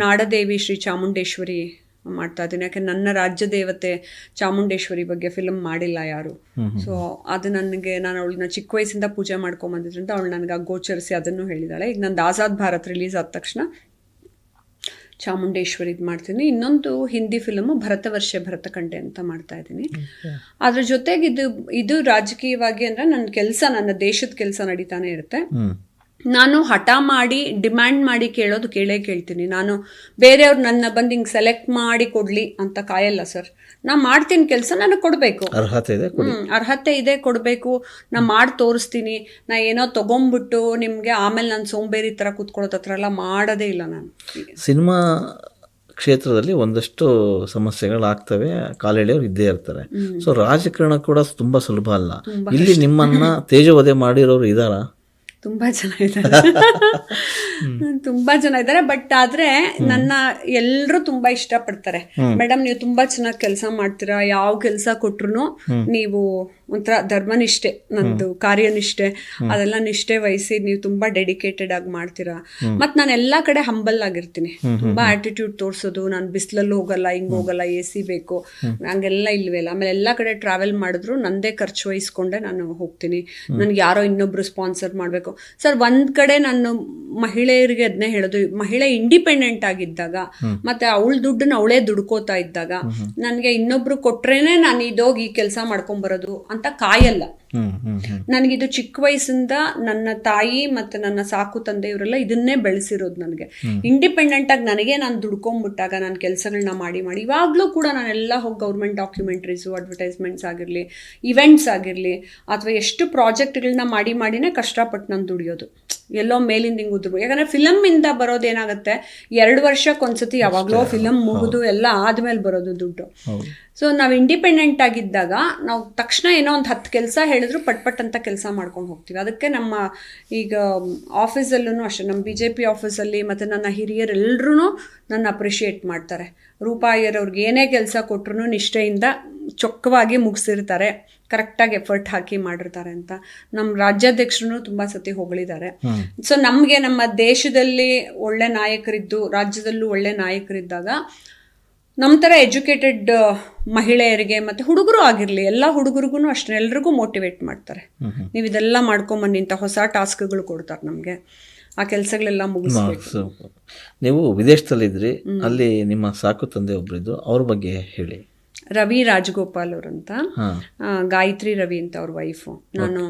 ನಾಡದೇವಿ, ಶ್ರೀ ಚಾಮುಂಡೇಶ್ವರಿ ಮಾಡ್ತಾ ಇದ್ದೀನಿ. ಯಾಕೆ ನನ್ನ ರಾಜ್ಯ ದೇವತೆ ಚಾಮುಂಡೇಶ್ವರಿ ಬಗ್ಗೆ ಫಿಲಮ್ ಮಾಡಿಲ್ಲ ಯಾರು. ಸೊ ಅದು ನನಗೆ, ನಾನು ಅವಳನ್ನ ಚಿಕ್ಕ ವಯಸ್ಸಿಂದ ಪೂಜೆ ಮಾಡ್ಕೊಂಬಂದಿದ್ರಿಂದ ಅವಳು ನನಗೆ ಗೋಚರಿಸಿ ಅದನ್ನು ಹೇಳಿದಾಳೆ. ಈಗ ನಂದು ಆಜಾದ್ ಭಾರತ್ ರಿಲೀಸ್ ಆದ ತಕ್ಷಣ ಚಾಮುಂಡೇಶ್ವರಿ ಮಾಡ್ತೀನಿ. ಇನ್ನೊಂದು ಹಿಂದಿ ಫಿಲಮು ಭರತವರ್ಷೆ ಭರತಖಂಡೆ ಅಂತ ಮಾಡ್ತಾ ಇದ್ದೀನಿ. ಅದ್ರ ಜೊತೆಗೆ ಇದು ರಾಜಕೀಯವಾಗಿ ಅಂದ್ರೆ ನನ್ನ ಕೆಲಸ, ನನ್ನ ದೇಶದ ಕೆಲಸ ನಡೀತಾನೆ ಇರುತ್ತೆ. ನಾನು ಹಠ ಮಾಡಿ ಡಿಮ್ಯಾಂಡ್ ಮಾಡಿ ಕೇಳೋದು ಕೇಳ್ತೀನಿ. ನಾನು ಬೇರೆಯವ್ರು ನನ್ನ ಬಂದು ಹಿಂಗೆ ಸೆಲೆಕ್ಟ್ ಮಾಡಿ ಕೊಡ್ಲಿ ಅಂತ ಕಾಯಲ್ಲ ಸರ್. ನಾ ಮಾಡ್ತೀನಿ ಕೆಲಸ, ನನಗೆ ಕೊಡಬೇಕು, ಅರ್ಹತೆ ಇದೆ ಕೊಡಬೇಕು. ನಾ ಮಾಡಿ ತೋರಿಸ್ತೀನಿ. ನಾ ಏನೋ ತಗೊಂಡ್ಬಿಟ್ಟು ನಿಮಗೆ ಆಮೇಲೆ ನಾನು ಸೋಂಬೇರಿ ಥರ ಕೂತ್ಕೊಳ್ಳೋದು ಹತ್ರ ಎಲ್ಲ ಮಾಡೋದೇ ಇಲ್ಲ. ನಾನು ಸಿನಿಮಾ ಕ್ಷೇತ್ರದಲ್ಲಿ ಒಂದಷ್ಟು ಸಮಸ್ಯೆಗಳಾಗ್ತವೆ, ಕಾಲೆಳೆಯವರು ಇದ್ದೇ ಇರ್ತಾರೆ. ಸೊ ರಾಜಕಾರಣ ಕೂಡ ತುಂಬಾ ಸುಲಭ ಅಲ್ಲ. ಇಲ್ಲಿ ನಿಮ್ಮನ್ನ ತೇಜೋವಧೆ ಮಾಡಿರೋರು ಇದಾರಾ? ತುಂಬಾ ಜನ ಇದ್ದಾರೆ. ಬಟ್ ಆದ್ರೆ ನನ್ನ ಎಲ್ಲರೂ ತುಂಬಾ ಇಷ್ಟಪಡ್ತಾರೆ. ಮೇಡಮ್ ನೀವು ತುಂಬಾ ಚೆನ್ನಾಗಿ ಕೆಲಸ ಮಾಡ್ತೀರಾ, ಯಾವ ಕೆಲಸ ಕೊಟ್ರು ನೀವು ಒಂಥರ ಧರ್ಮನಿಷ್ಠೆ, ನಂದು ಕಾರ್ಯನಿಷ್ಠೆ, ಅದೆಲ್ಲ ನಿಷ್ಠೆ ವಹಿಸಿ ನೀವು ತುಂಬಾ ಡೆಡಿಕೇಟೆಡ್ ಆಗಿ ಮಾಡ್ತೀರಾ. ಮತ್ ನಾನು ಎಲ್ಲಾ ಕಡೆ ಹಂಬಲ್ ಆಗಿರ್ತೀನಿ, ತುಂಬಾ ಆಟಿಟ್ಯೂಡ್ ತೋರ್ಸೋದು, ನಾನು ಬಿಸಿಲಲ್ಲಿ ಹೋಗಲ್ಲ, ಹಿಂಗ್ ಹೋಗಲ್ಲ, AC ಬೇಕು, ಹಂಗೆಲ್ಲ ಇಲ್ವೇ ಇಲ್ಲ. ಆಮೇಲೆ ಎಲ್ಲಾ ಕಡೆ ಟ್ರಾವೆಲ್ ಮಾಡಿದ್ರು ನಂದೇ ಖರ್ಚು ವಹಿಸ್ಕೊಂಡೆ ನಾನು ಹೋಗ್ತೀನಿ. ನನ್ಗೆ ಯಾರೋ ಇನ್ನೊಬ್ರು ಸ್ಪಾನ್ಸರ್ ಮಾಡ್ಬೇಕು. ಸರ್, ಒಂದ್ ಕಡೆ ನಾನು ಮಹಿಳೆಯರಿಗೆ ಅದನ್ನೇ ಹೇಳೋದು, ಮಹಿಳೆ ಇಂಡಿಪೆಂಡೆಂಟ್ ಆಗಿದ್ದಾಗ ಮತ್ತೆ ಅವಳ ದುಡ್ಡನ್ನ ಅವಳೇ ದುಡ್ಕೋತಾ ಇದ್ದಾಗ ನನ್ಗೆ ಇನ್ನೊಬ್ರು ಕೊಟ್ರೇನೆ ನಾನು ಇದೋಗಿ ಈ ಕೆಲಸ ಮಾಡ್ಕೊಂಡ್ ಬರೋದು ಅಂತ ಕಾಯಲ್ಲ. ನನಗಿದು ಚಿಕ್ಕ ವಯಸ್ಸಿಂದ ನನ್ನ ತಾಯಿ ಮತ್ತೆ ನನ್ನ ಸಾಕು ತಂದೆ ಇವರೆಲ್ಲ ಇದನ್ನೇ ಬೆಳೆಸಿರೋದು. ನನಗೆ ಇಂಡಿಪೆಂಡೆಂಟ್ ಆಗಿ ನನಗೆ ನಾನು ದುಡ್ಕೊಂಡ್ಬಿಟ್ಟಾಗ ನಾನು ಕೆಲಸಗಳನ್ನ ಮಾಡಿ ಇವಾಗ್ಲೂ ಕೂಡ ನಾನೆಲ್ಲ ಹೋಗಿ ಗೌರ್ಮೆಂಟ್ ಡಾಕ್ಯುಮೆಂಟ್ರೀಸು, ಅಡ್ವರ್ಟೈಸ್ಮೆಂಟ್ಸ್ ಆಗಿರಲಿ, ಇವೆಂಟ್ಸ್ ಆಗಿರಲಿ, ಅಥವಾ ಎಷ್ಟು ಪ್ರಾಜೆಕ್ಟ್ಗಳನ್ನ ಮಾಡಿನೇ ಕಷ್ಟಪಟ್ಟು ನಾನು ದುಡಿಯೋದು. ಎಲ್ಲೋ ಮೇಲಿಂದ ಹಿಂಗೆ ಉದ್ರು. ಯಾಕಂದ್ರೆ ಫಿಲಮ್ ಇಂದ ಬರೋದೇನಾಗುತ್ತೆ, 2 ವರ್ಷಕ್ಕೊಂದ್ಸತಿ ಯಾವಾಗ್ಲೋ ಫಿಲಮ್ ಮುಗಿದು ಎಲ್ಲ ಆದ್ಮೇಲೆ ಬರೋದು ದುಡ್ಡು. ಸೊ ನಾವು ಇಂಡಿಪೆಂಡೆಂಟ್ ಆಗಿದ್ದಾಗ ನಾವು ತಕ್ಷಣ ಏನೋ ಒಂದು 10 ಕೆಲಸ ಹೇಳಿದ್ರು ಪಟ್ ಅಂತ ಕೆಲಸ ಮಾಡ್ಕೊಂಡು ಹೋಗ್ತೀವಿ. ಅದಕ್ಕೆ ನಮ್ಮ ಈಗ ಆಫೀಸಲ್ಲೂ ಅಷ್ಟೇ, ನಮ್ಮ BJP ಆಫೀಸಲ್ಲಿ ಮತ್ತು ನನ್ನ ಹಿರಿಯರೆಲ್ಲರೂ ನನ್ನ ಅಪ್ರಿಷಿಯೇಟ್ ಮಾಡ್ತಾರೆ. ರೂಪಾಯಿಯರ್ ಅವ್ರಿಗೆ ಏನೇ ಕೆಲಸ ಕೊಟ್ರು ನಿಷ್ಠೆಯಿಂದ ಚೊಕ್ಕವಾಗಿ ಮುಗಿಸಿರ್ತಾರೆ, ಕರೆಕ್ಟಾಗಿ ಎಫರ್ಟ್ ಹಾಕಿ ಮಾಡಿರ್ತಾರೆ ಅಂತ ನಮ್ಮ ರಾಜ್ಯಾಧ್ಯಕ್ಷರು ತುಂಬ ಸತಿ ಹೊಗಳಿದ್ದಾರೆ. ಸೊ ನಮಗೆ ನಮ್ಮ ದೇಶದಲ್ಲಿ ಒಳ್ಳೆ ನಾಯಕರಿದ್ದು, ರಾಜ್ಯದಲ್ಲೂ ಒಳ್ಳೆ ನಾಯಕರಿದ್ದಾಗ ನಮ್ಮ ಥರ ಎಜುಕೇಟೆಡ್ ಮಹಿಳೆಯರಿಗೆ ಮತ್ತು ಹುಡುಗರು ಆಗಿರಲಿ, ಎಲ್ಲ ಹುಡುಗರಿಗೂ ಅಷ್ಟೇ, ಎಲ್ರಿಗೂ ಮೋಟಿವೇಟ್ ಮಾಡ್ತಾರೆ. ನೀವು ಇದೆಲ್ಲ ಮಾಡ್ಕೊಂಬನ್ನಿ ಅಂತ ಹೊಸ ಟಾಸ್ಕ್ಗಳು ಕೊಡ್ತಾರೆ ನಮಗೆ. ಆ ಕೆಲಸಗಳೆಲ್ಲ ಮುಗಿಸ್ಬೇಕು. ನೀವು ವಿದೇಶದಲ್ಲಿದ್ರಿ, ಅಲ್ಲಿ ನಿಮ್ಮ ಸಾಕು ತಂದೆ ಒಬ್ಬರಿದ್ದು, ಅವ್ರ ಬಗ್ಗೆ ಹೇಳಿ. ರವಿ ರಾಜಗೋಪಾಲ್ ಅವರಂತ, ಗಾಯತ್ರಿ ರವಿ ಅಂತ ಅವ್ರ ವೈಫು. ನಾನು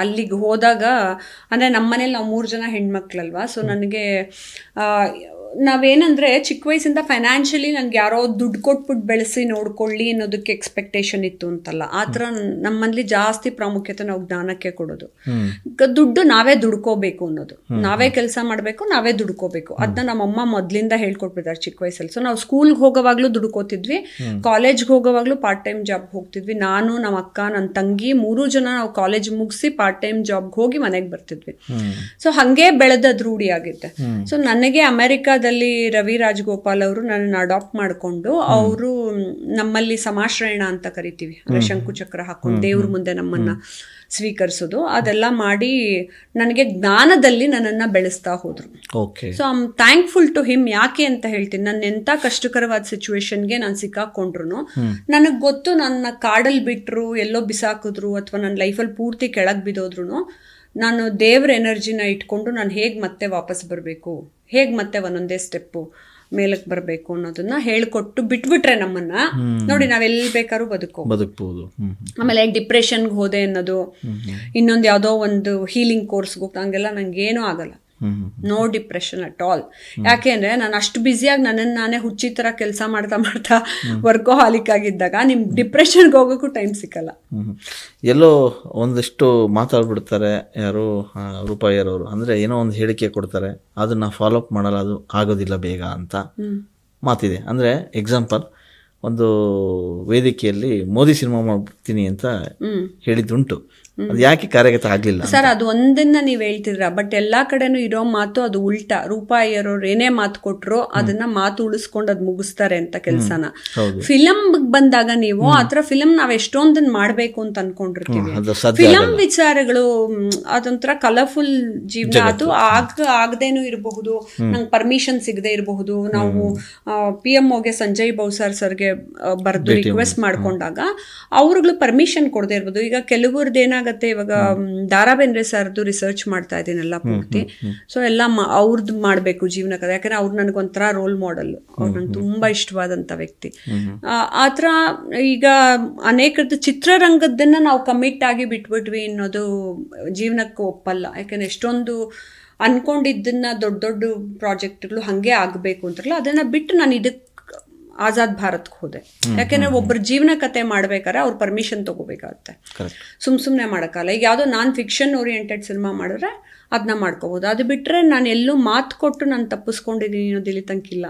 ಅಲ್ಲಿಗೆ ಹೋದಾಗ, ಅಂದರೆ ನಮ್ಮನೇಲಿ ನಾವು 3 ಜನ ಹೆಣ್ಮಕ್ಳಲ್ವಾ, ಸೊ ನನಗೆ ನಾವೇನಂದ್ರೆ ಚಿಕ್ಕ ವಯಸ್ಸಿಂದ ಫೈನಾನ್ಷಿಯಲಿ ನನ್ಗೆ ಯಾರೋ ದುಡ್ಡು ಕೊಟ್ಬಿಟ್ಟು ಬೆಳೆಸಿ ನೋಡ್ಕೊಳ್ಳಿ ಅನ್ನೋದಕ್ಕೆ ಎಕ್ಸ್ಪೆಕ್ಟೇಷನ್ ಇತ್ತು ಅಂತಲ್ಲ. ಆ ಥರ ನಮ್ಮಲ್ಲಿ ಜಾಸ್ತಿ ಪ್ರಾಮುಖ್ಯತೆ ನಾವು ಜ್ಞಾನಕ್ಕೆ ಕೊಡೋದು. ದುಡ್ಡು ನಾವೇ ದುಡ್ಕೋಬೇಕು ಅನ್ನೋದು, ನಾವೇ ಕೆಲಸ ಮಾಡಬೇಕು, ನಾವೇ ದುಡ್ಕೋಬೇಕು. ಅದನ್ನ ನಮ್ಮಮ್ಮ ಮೊದಲಿಂದ ಹೇಳ್ಕೊಟ್ಬಿದ್ದಾರೆ ಚಿಕ್ಕ ವಯಸ್ಸಲ್ಲಿ. ಸೊ ನಾವು ಸ್ಕೂಲ್ಗೆ ಹೋಗೋವಾಗ್ಲೂ ದುಡ್ಕೋತಿದ್ವಿ, ಕಾಲೇಜ್ಗೆ ಹೋಗೋವಾಗ್ಲೂ ಪಾರ್ಟ್ ಟೈಮ್ ಜಾಬ್ ಹೋಗ್ತಿದ್ವಿ. ನಾನು, ನಮ್ಮ ಅಕ್ಕ, ನನ್ನ ತಂಗಿ 3 ಜನ ನಾವು ಕಾಲೇಜ್ ಮುಗಿಸಿ ಪಾರ್ಟ್ ಟೈಮ್ ಜಾಬ್ಗೆ ಹೋಗಿ ಮನೆಗೆ ಬರ್ತಿದ್ವಿ. ಸೊ ಹಂಗೆ ಬೆಳೆದದ್ ರೂಢಿ ಆಗಿದೆ. ಸೊ ನನಗೆ ಅಮೆರಿಕಾದಲ್ಲಿ ರವಿ ರಾಜಗೋಪಾಲ್ ಅವರು ನನ್ನನ್ನು ಅಡಾಪ್ಟ್ ಮಾಡಿಕೊಂಡು, ಅವರು ನಮ್ಮಲ್ಲಿ ಸಮಾಶ್ರಯಣ ಅಂತ ಕರಿತೀವಿ, ಅಂದ್ರೆ ಶಂಕುಚಕ್ರ ಹಾಕೊಂಡು ದೇವ್ರ ಮುಂದೆ ನಮ್ಮನ್ನ ಸ್ವೀಕರಿಸೋದು, ಅದೆಲ್ಲ ಮಾಡಿ ನನಗೆ ಜ್ಞಾನದಲ್ಲಿ ನನ್ನನ್ನು ಬೆಳೆಸ್ತಾ ಹೋದ್ರು. So I am thankful to him. ಯಾಕೆ ಅಂತ ಹೇಳ್ತೀನಿ, ನನ್ನ ಎಂಥ ಕಷ್ಟಕರವಾದ ಸಿಚುವೇಶನ್ಗೆ ನಾನು ಸಿಕ್ಕಾಕೊಂಡ್ರು ನನಗೆ ಗೊತ್ತು, ನನ್ನ ಕಾಡಲ್ಲಿ ಬಿಟ್ಟರು, ಎಲ್ಲೋ ಬಿಸಾಕಿದ್ರು, ಅಥವಾ ನನ್ನ ಲೈಫಲ್ಲಿ ಪೂರ್ತಿ ಕೆಳಗೆ ಬಿದ್ದೋದ್ರು, ನಾನು ದೇವ್ರ ಎನರ್ಜಿನ ಇಟ್ಕೊಂಡು ನಾನು ಹೇಗೆ ಮತ್ತೆ ವಾಪಸ್ ಬರಬೇಕು, ಹೇಗೆ ಮತ್ತೆ ಒಂದೊಂದೇ ಸ್ಟೆಪ್ಪು ಮೇಲಕ್ಕೆ ಬರಬೇಕು ಅನ್ನೋದನ್ನ ಹೇಳ್ಕೊಟ್ಟು ಬಿಟ್ಬಿಟ್ರೆ ನಮ್ಮನ್ನ ನೋಡಿ ನಾವೆಲ್ಲಿ ಬೇಕಾದ್ರೂ ಬದುಕಬಹುದು. ಆಮೇಲೆ ಡಿಪ್ರೆಷನ್ಗೆ ಹೋದೆ ಅನ್ನೋದು, ಇನ್ನೊಂದು ಯಾವುದೋ ಒಂದು ಹೀಲಿಂಗ್ ಕೋರ್ಸ್ಗೆ ಹೋಗ್ತಾ, ಹಂಗೆಲ್ಲ ನಂಗೇನೂ ಆಗಲ್ಲ. No depression at all. ಯಾಕೆ ಅಂದ್ರೆ ನಾನು ಅಷ್ಟು ಬ್ಯುಸಿಯಾಗಿ ನನ್ನನ್ನು ನಾನೇ ಹುಚ್ಚಿ ಥರ ಕೆಲಸ ಮಾಡ್ತಾ ವರ್ಕೋಹಾಲಿಕ್ ಆಗಿದ್ದಾಗ ನಿಮ್ಗೆ ಡಿಪ್ರೆಷನ್ಗೆ ಹೋಗೋಕ್ಕೂ ಟೈಮ್ ಸಿಕ್ಕಲ್ಲ. ಎಲ್ಲೋ ಒಂದಿಷ್ಟು ಮಾತಾಡ್ಬಿಡ್ತಾರೆ ಯಾರು ರೂಪಾಯಿಯರವರು, ಅಂದರೆ ಏನೋ ಒಂದು ಹೇಳಿಕೆ ಕೊಡ್ತಾರೆ, ಅದನ್ನು ಫಾಲೋ ಅಪ್ ಮಾಡಲ್ಲ, ಅದು ಆಗೋದಿಲ್ಲ ಬೇಗ ಅಂತ ಮಾತಿದೆ. ಅಂದರೆ ಎಕ್ಸಾಂಪಲ್, ಒಂದು ವೇದಿಕೆಯಲ್ಲಿ ಮೋದಿ ಸಿನಿಮಾ ಮಾಡ್ತೀನಿ ಅಂತ ಹೇಳಿದ್ದುಂಟು, ಅದು ಯಾಕೆ ಕಾರ್ಯಗತ ಆಗ್ಲಿಲ್ಲ ಸರ್? ಅದು ಒಂದನ್ನ ನೀವ್ ಹೇಳ್ತಿದ್ರ, ಬಟ್ ಎಲ್ಲಾ ಕಡೆನೂ ಇರೋ ಮಾತು ಅದು ಉಲ್ಟಾ. ರೂಪಾಯಿಯವರು ಏನೇ ಮಾತು ಕೊಟ್ರು ಅದನ್ನ ಮಾತು ಉಳಿಸ್ಕೊಂಡು ಅದ್ ಮುಗಿಸ್ತಾರೆ ಅಂತ ಕೆಲ್ಸನ. ಫಿಲಮ್ ಬಂದಾಗ ನೀವು ಆತರ ಫಿಲಮ್ ನಾವ್ ಎಷ್ಟೊಂದನ್ನ ಮಾಡ್ಬೇಕು ಅಂತ ಅನ್ಕೊಂಡಿರ್ತೀವಿ. ಫಿಲಮ್ ವಿಚಾರಗಳು ಅದೊಂಥರ ಕಲರ್ಫುಲ್ ಜೀವನ. ಅದು ಆಗದೇನು ಇರಬಹುದು, ನಂಗೆ ಪರ್ಮಿಷನ್ ಸಿಗದೆ ಇರಬಹುದು. ನಾವು PMOಗೆ ಸಂಜಯ್ ಬೌಸಾರ್ ಸರ್ಗೆ ಬರ್ದು ರಿಕ್ವೆಸ್ಟ್ ಮಾಡ್ಕೊಂಡಾಗ ಅವ್ರುಗಳು ಪರ್ಮಿಷನ್ ಕೊಡದೆ ಇರ್ಬೋದು. ಈಗ ಕೆಲವ್ರದ್ದು ಏನಾಗುತ್ತೆ, ಇವಾಗ ದಾರಾ ಬೇಂದ್ರೆ ಸರ್ದು ರಿಸರ್ಚ್ ಮಾಡ್ತಾ ಇದ್ದೀನಲ್ಲ ಪೂರ್ತಿ, ಸೊ ಎಲ್ಲ ಅವ್ರದ್ದು ಮಾಡಬೇಕು ಜೀವನ ಕಥೆ. ಯಾಕಂದ್ರೆ ಅವ್ರು ನನಗೊಂಥರ ರೋಲ್ ಮಾಡೆಲ್, ಅವ್ರು ನಂಗೆ ತುಂಬಾ ಇಷ್ಟವಾದಂತ ವ್ಯಕ್ತಿ. ಆತರ ಈಗ ಅನೇಕರದ್ದು ಚಿತ್ರರಂಗದನ್ನ ನಾವು ಕಮಿಟ್ ಆಗಿ ಬಿಟ್ಬಿಟ್ವಿ ಅನ್ನೋದು ಜೀವನಕ್ಕೆ ಒಪ್ಪಲ್ಲ. ಯಾಕಂದ್ರೆ ಎಷ್ಟೊಂದು ಅನ್ಕೊಂಡಿದ್ದನ್ನ ದೊಡ್ಡ ದೊಡ್ಡ ಪ್ರಾಜೆಕ್ಟ್ಗಳು ಹಂಗೆ ಆಗಬೇಕು ಅಂತಾರಲ್ಲ, ಅದನ್ನ ಬಿಟ್ಟು ನಾನು ಇದಕ್ಕೆ ಆಜಾದ್ ಭಾರತ್ಗೆ ಹೋದೆ. ಯಾಕೆಂದ್ರೆ ಒಬ್ಬರ ಜೀವನ ಕತೆ ಮಾಡ್ಬೇಕಾದ್ರೆ ಅವ್ರ ಪರ್ಮಿಷನ್ ತಗೋಬೇಕಾಗುತ್ತೆ, ಸುಮ್ಮನೆ ಮಾಡೋಕ್ಕಲ್ಲ. ಈಗ ಯಾವುದೋ ನಾನ್ ಫಿಕ್ಷನ್ ಓರಿಯೆಂಟೆಡ್ ಸಿನಿಮಾ ಮಾಡಿದ್ರೆ ಅದನ್ನ ಮಾಡ್ಕೋಬಹುದು. ಅದು ಬಿಟ್ರೆ ನಾನು ಎಲ್ಲೂ ಮಾತು ಕೊಟ್ಟು ನಾನು ತಪ್ಪಿಸ್ಕೊಂಡಿದ್ದೀನಿ ಅನ್ನೋದು ಇಲ್ಲಿ ತನಕಿಲ್ಲ.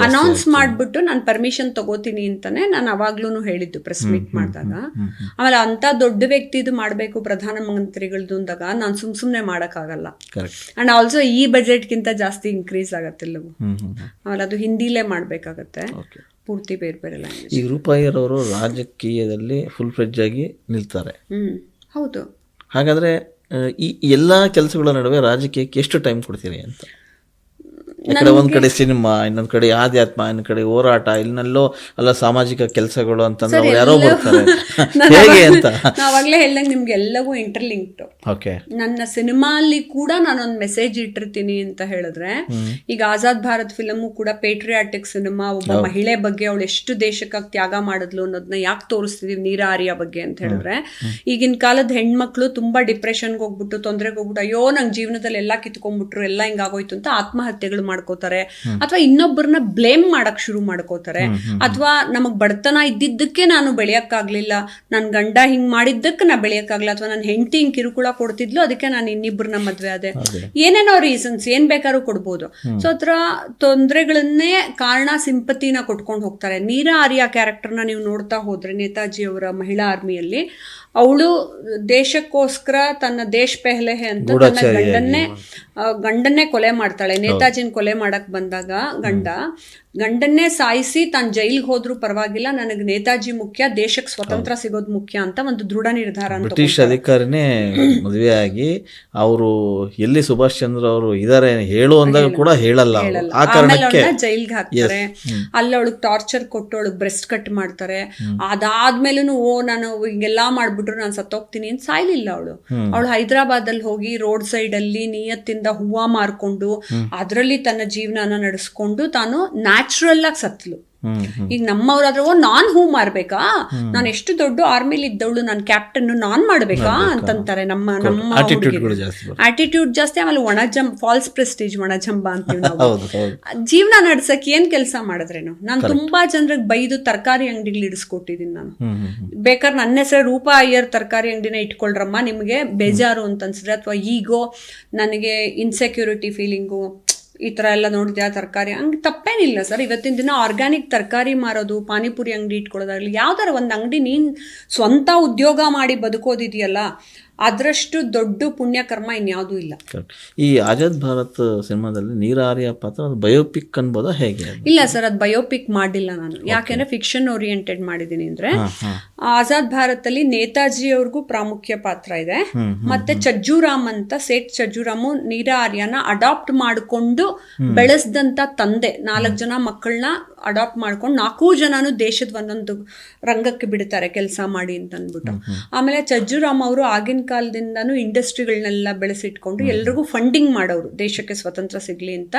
ಅನೌನ್ಸ್ ಮಾಡ್ಬಿಟ್ಟು ನಾನು ಪರ್ಮಿಷನ್ ತಗೋತೀನಿ ಅಂತಾನೆ ನಾನು ಅವಾಗ್ಲೂ ಹೇಳಿದ್ದು ಪ್ರೆಸ್ ಮೀಟ್ ಮಾಡಿದಾಗ. ಆಮೇಲೆ ಅಂತ ದೊಡ್ಡ ವ್ಯಕ್ತಿದು ಮಾಡ್ಬೇಕು ಪ್ರಧಾನಮಂತ್ರಿಗಳದ್ದು ಅಂದಾಗ ನಾನು ಸುಮ್ನೆ ಮಾಡಕ್ಕಾಗಲ್ಲ. ಅಂಡ್ ಆಲ್ಸೋ ಈ ಬಜೆಟ್ಗಿಂತ ಜಾಸ್ತಿ ಇನ್ಕ್ರೀಸ್ ಆಗತ್ತೆ ಎಲ್ಲವೂ. ಆಮೇಲೆ ಅದು ಹಿಂದಿಲೇ ಮಾಡ್ಬೇಕಾಗತ್ತೆ. ಪೂರ್ತಿ ಬೇರೆ ಬೇರೆ ಲ್ಯಾಂಗ್ವೇಜ್. ಈಗ ರೂಪಾಯಿಯರವರು ರಾಜಕೀಯದಲ್ಲಿ ಫುಲ್ ಫ್ಲೆಡ್ಜ್ ಆಗಿ ನಿಲ್ತಾರೆ. ಹೌದು. ಹಾಗಾದರೆ ಈ ಎಲ್ಲ ಕೆಲಸಗಳ ನಡುವೆ ರಾಜಕೀಯಕ್ಕೆ ಎಷ್ಟು ಟೈಮ್ ಕೊಡ್ತೀರಿ ಅಂತ? ಯಾಕಡೆ ಒಂದು ಕಡೆ ಸಿನಿಮಾ, ಇನ್ನೊಂದು ಕಡೆ ಆಧ್ಯಾತ್ಮ, ಇನ್ನೊಂದು ಕಡೆ ಹೋರಾಟ, ಇಲ್ಲೆಲ್ಲೋ ಅಲ್ಲ ಸಾಮಾಜಿಕ ಕೆಲಸಗಳು ಅಂತಂದ್ರೆ ಅವ್ರು ಯಾರೋ ಬರ್ತಾರೆ. ಹೇಗೆ ಅಂತ ನಾವಾಗಲೇ ಹೇಳ್ದಂಗೆ ನಿಮ್ಗೆ ಎಲ್ಲವೂ ಇಂಟರ್ಲಿಂಕ್ಡ್. ಓಕೆ. ನನ್ನ ಸಿನಿಮಾ ಅಲ್ಲಿ ಕೂಡ ನಾನೊಂದು ಮೆಸೇಜ್ ಇಟ್ಟಿರ್ತೀನಿ ಅಂತ ಹೇಳಿದ್ರೆ, ಈಗ ಆಜಾದ್ ಭಾರತ್ ಫಿಲಮು ಕೂಡ ಪೇಟ್ರಿಯಾಟಿಕ್ ಸಿನಿಮಾ. ಒಬ್ಬ ಮಹಿಳೆ ಬಗ್ಗೆ ಅವಳು ಎಷ್ಟು ದೇಶಕ್ಕಾಗಿ ತ್ಯಾಗ ಮಾಡಿದ್ಲು ಅನ್ನೋದನ್ನ ಯಾಕೆ ತೋರಿಸ್ತಿದೀವಿ ನೀರಾ ಆರ್ಯ ಬಗ್ಗೆ ಅಂತ ಹೇಳಿದ್ರೆ, ಈಗಿನ ಕಾಲದ ಹೆಣ್ಮಕ್ಳು ತುಂಬಾ ಡಿಪ್ರೆಷನ್ಗೆ ಹೋಗ್ಬಿಟ್ಟು ತೊಂದರೆಗೆ ಹೋಗ್ಬಿಟ್ಟು ಅಯ್ಯೋ ನಂಗೆ ಜೀವನದಲ್ಲಿ ಎಲ್ಲ ಕಿತ್ಕೊಂಡ್ಬಿಟ್ರು, ಎಲ್ಲ ಹಿಂಗಾಗೋಯ್ತು ಅಂತ ಆತ್ಮಹತ್ಯೆಗಳು ಮಾಡ್ಕೋತಾರೆ, ಅಥವಾ ಇನ್ನೊಬ್ಬರನ್ನ ಬ್ಲೇಮ್ ಮಾಡಕ್ ಶುರು ಮಾಡ್ಕೋತಾರೆ, ಅಥವಾ ನಮಗ್ ಬಡತನ ಇದ್ದಿದ್ದಕ್ಕೆ ನಾನು ಬೆಳೆಯಕ್ಕಾಗ್ಲಿಲ್ಲ, ನನ್ ಗಂಡ ಹಿಂಗ್ ಮಾಡಿದ್ದಕ್ಕೆ ನಾ ಬೆಳೆಯಕ್ಕಾಗ್ಲಿಲ್ಲ, ಅಥವಾ ನನ್ನ ಹೆಂಡತಿ ಹಿಂಗ್ ಕಿರುಕುಳ ಕೊಡ್ತಿದ್ಲು ಅದಕ್ಕೆ ನಾನು ಇನ್ನಿಬ್ಬರನ್ನ ಮದ್ವೆ ಆದೆ, ಏನೇನೋ ರೀಸನ್ಸ್ ಏನ್ ಬೇಕಾದ್ರೂ ಕೊಡ್ಬೋದು. ಸೊ ಅದ್ರ ತೊಂದರೆಗಳನ್ನೇ ಕಾರಣ ಸಿಂಪತಿನ ಕೊಟ್ಕೊಂಡು ಹೋಗ್ತಾರೆ. ನೀರಾ ಆರ್ಯ ಕ್ಯಾರೆಕ್ಟರ್ನ ನೀವು ನೋಡ್ತಾ ಹೋದ್ರೆ ನೇತಾಜಿ ಅವರ ಮಹಿಳಾ ಆರ್ಮಿಯಲ್ಲಿ ಅವಳು ದೇಶಕ್ಕೋಸ್ಕರ ತನ್ನ ದೇಶ್ ಪೆಹ್ಲೆ ಅಂತ ತನ್ನ ಗಂಡನ್ನೇ ಕೊಲೆ ಮಾಡ್ತಾಳೆ. ನೇತಾಜಿನ ಕೊಲೆ ಮಾಡಕ್ ಬಂದಾಗ ಗಂಡನ್ನೇ ಸಾಯಿಸಿ ತಾನು ಜೈಲ್ಗೆ ಹೋದ್ರೂ ಪರವಾಗಿಲ್ಲ, ನನಗೆ ನೇತಾಜಿ ಮುಖ್ಯ, ದೇಶಕ್ಕೆ ಸ್ವತಂತ್ರ ಸಿಗೋದು ಮುಖ್ಯ ಅಂತ ಒಂದು ದೃಢ ನಿರ್ಧಾರ. ಬ್ರಿಟಿಷ್ ಅಧಿಕಾರಿನೇ ಮದುವೆ ಆಗಿ ಅವರು ಎಲ್ಲಿ ಸುಭಾಷ್ ಚಂದ್ರ ಅವರು ಇದಾರೆ ಹೇಳು ಅಂದಾಗ ಕೂಡ ಹೇಳಲ್ಲ. ಜೈಲ್ಗೆ ಹಾಕ್ತಾರೆ, ಅಲ್ಲಿ ಅವಳಿಗೆ ಟಾರ್ಚರ್ ಕೊಟ್ಟು ಅವಳಿಗೆ ಬ್ರೆಸ್ಟ್ ಕಟ್ ಮಾಡ್ತಾರೆ. ಅದಾದ್ಮೇಲೂ ನಾನು ಹಿಂಗೆಲ್ಲಾ ಮಾಡ್ಬಿಟ್ರು ನಾನು ಸತ್ತೋಗ್ತೀನಿ ಅಂತ ಸಾಯ್ಲಿಲ್ಲ ಅವಳು ಹೈದರಾಬಾದ್ ಅಲ್ಲಿ ಹೋಗಿ ರೋಡ್ ಸೈಡ್ ಅಲ್ಲಿ ನಿಯತ್ತಿಂದ ಹೂವ ಮಾರ್ಕೊಂಡು ಅದರಲ್ಲಿ ತನ್ನ ಜೀವನನ ನಡೆಸ್ಕೊಂಡು ತಾನು ನ್ಯಾಚುರಲ್ ಆಗಿ ಸತ್ಲು. ಈಗ ನಮ್ಮವ್ರಾದ್ರೆ ನಾನ್ ಹೂ ಮಾರ್ಬೇಕಾ, ನಾನು ಎಷ್ಟು ದೊಡ್ಡ ಆರ್ಮಿಲಿ ಇದ್ದವಳು, ನಾನು ಕ್ಯಾಪ್ಟನ್, ನಾನ್ ಮಾಡ್ಬೇಕಾ ಅಂತಂತಾರೆ. ನಮ್ಮ ಆಟಿಟ್ಯೂಡ್ ಜಾಸ್ತಿ. ಆಮೇಲೆ ಒಣಜಂಬ, ಫಾಲ್ಸ್ ಪ್ರೆಸ್ಟೀಜ್, ಒಣಜಂಬ ಅಂತೀವಿ ನಾವು. ಜೀವನ ನಡ್ಸಕ್ ಏನ್ ಕೆಲಸ ಮಾಡಿದ್ರೇನು? ನಾನು ತುಂಬಾ ಜನರಿಗೆ ಬೈದು ತರಕಾರಿ ಅಂಗಡಿಗಳು ಇಡಿಸ್ಕೊಟ್ಟಿದ್ದೀನಿ ನಾನು. ಬೇಕಾದ್ರೆ ನನ್ನ ಹೆಸರು ರೂಪಾ ಅಯ್ಯರ್ ತರಕಾರಿ ಅಂಗಡಿನ ಇಟ್ಕೊಳ್ರಮ್ಮ, ನಿಮ್ಗೆ ಬೇಜಾರು ಅಂತ ಅನ್ಸಿದ್ರೆ, ಅಥವಾ ಈಗೋ ನನಗೆ ಇನ್ಸೆಕ್ಯೂರಿಟಿ ಫೀಲಿಂಗು, ಈ ಥರ ಎಲ್ಲ ನೋಡಿದ್ಯಾ ತರಕಾರಿ, ಹಂಗೆ ತಪ್ಪೇನಿಲ್ಲ ಸರ್. ಇವತ್ತಿನ ದಿನ ಆರ್ಗ್ಯಾನಿಕ್ ತರಕಾರಿ ಮಾರೋದು, ಪಾನಿಪುರಿ ಅಂಗಡಿ ಇಟ್ಕೊಳ್ಳೋದಾಗಲಿ, ಯಾವ್ದಾರ ಒಂದು ಅಂಗಡಿ ನೀನು ಸ್ವಂತ ಉದ್ಯೋಗ ಮಾಡಿ ಬದುಕೋದಿದೆಯಲ್ಲ, ಅದರಷ್ಟು ದೊಡ್ಡ ಪುಣ್ಯಕರ್ಮ ಇನ್ಯಾವುದೂ ಇಲ್ಲ. ಈ ಆಜಾದ್ ಭಾರತ್ ಸಿನಿಮಾದಲ್ಲಿ ನೀರಾ ಆರ್ಯ ಪಾತ್ರ ಒಂದು ಬಯೋಪಿಕ್ ಅನ್ಬೋದಾ ಹೇಗೆ? ಇಲ್ಲ ಸರ್, ಅದು ಬಯೋಪಿಕ್ ಮಾಡಿಲ್ಲ ನಾನು. ಯಾಕೆಂದ್ರೆ ಫಿಕ್ಷನ್ ಓರಿಯೆಂಟೆಡ್ ಮಾಡಿದ್ದೀನಿ. ಅಂದ್ರೆ ಆಜಾದ್ ಭಾರತ್ ಅಲ್ಲಿ ನೇತಾಜಿ ಅವ್ರಿಗೂ ಪ್ರಾಮುಖ್ಯ ಪಾತ್ರ ಇದೆ. ಮತ್ತೆ ಚಜ್ಜುರಾಮ್ ಅಂತ, ಸೇಠ್ ಚಜ್ಜುರಾಮು ನೀರಾ ಆರ್ಯನ ಅಡಾಪ್ಟ್ ಮಾಡಿಕೊಂಡು ಬೆಳೆಸ್ದಂತ ತಂದೆ. 4 ಜನ ಮಕ್ಕಳನ್ನ ಅಡಾಪ್ಟ್ ಮಾಡ್ಕೊಂಡು 4 ಜನನು ದೇಶದ ಒಂದೊಂದು ರಂಗಕ್ಕೆ ಬಿಡ್ತಾರೆ ಕೆಲಸ ಮಾಡಿ ಅಂತ ಅಂದ್ಬಿಟ್ಟು. ಆಮೇಲೆ ಚಜ್ಜುರಾಮ್ ಅವರು ಆಗಿನ ಕಾಲದಿಂದನೂ ಇಂಡಸ್ಟ್ರಿಗಳನ್ನೆಲ್ಲ ಬೆಳೆಸಿಟ್ಕೊಂಡು ಎಲ್ರಿಗೂ ಫಂಡಿಂಗ್ ಮಾಡೋರು, ದೇಶಕ್ಕೆ ಸ್ವತಂತ್ರ ಸಿಗ್ಲಿ ಅಂತ.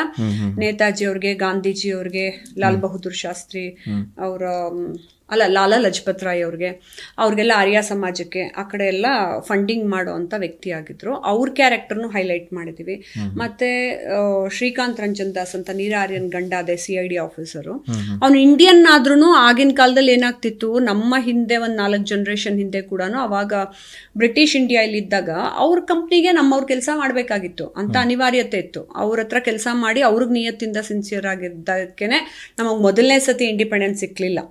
ನೇತಾಜಿ ಅವ್ರಿಗೆ, ಗಾಂಧೀಜಿ ಅವ್ರಿಗೆ, ಲಾಲ್ ಬಹದ್ದೂರ್ ಶಾಸ್ತ್ರಿ ಅವರ ಲಾಲಾ ಲಜಪತ್ ರಾಯ್ ಅವ್ರಿಗೆಲ್ಲ ಆರ್ಯ ಸಮಾಜಕ್ಕೆ ಆ ಕಡೆ ಎಲ್ಲ ಫಂಡಿಂಗ್ ಮಾಡೋ ಅಂತ ವ್ಯಕ್ತಿ ಆಗಿದ್ರು. ಅವ್ರ ಕ್ಯಾರೆಕ್ಟರ್ನು ಹೈಲೈಟ್ ಮಾಡಿದೀವಿ. ಮತ್ತೆ ಶ್ರೀಕಾಂತ್ ರಂಜನ್ ದಾಸ್ ಅಂತ ನೀರಾ ಆರ್ಯನ್ ಗಂಡ, ಅದೇ CID ಆಫೀಸರು. ಅವ್ನು ಇಂಡಿಯನ್ ಆದ್ರೂ ಆಗಿನ ಕಾಲದಲ್ಲಿ ಏನಾಗ್ತಿತ್ತು, ನಮ್ಮ ಹಿಂದೆ ಒಂದು 4 ಜನರೇಷನ್ ಹಿಂದೆ ಕೂಡ ಅವಾಗ ಬ್ರಿಟಿಷ್ ಇಂಡಿಯಾ ಇಲ್ಲಿ ಇದ್ದಾಗ ಅವ್ರ ಕಂಪ್ನಿಗೆ ನಮ್ಮವ್ರ ಕೆಲಸ ಮಾಡಬೇಕಾಗಿತ್ತು ಅಂತ ಅನಿವಾರ್ಯತೆ ಇತ್ತು. ಅವ್ರ ಹತ್ರ ಕೆಲಸ ಮಾಡಿ ಅವ್ರಿಗೆ ನಿಯತ್ತಿಂದ ಸಿನ್ಸಿಯರ್ ಆಗಿದ್ದಕ್ಕೇನೆ ನಮಗೆ ಮೊದಲನೇ ಸತಿ ಇಂಡಿಪೆಂಡೆನ್ಸ್ ಸಿಕ್ಲಿಲ್ಲ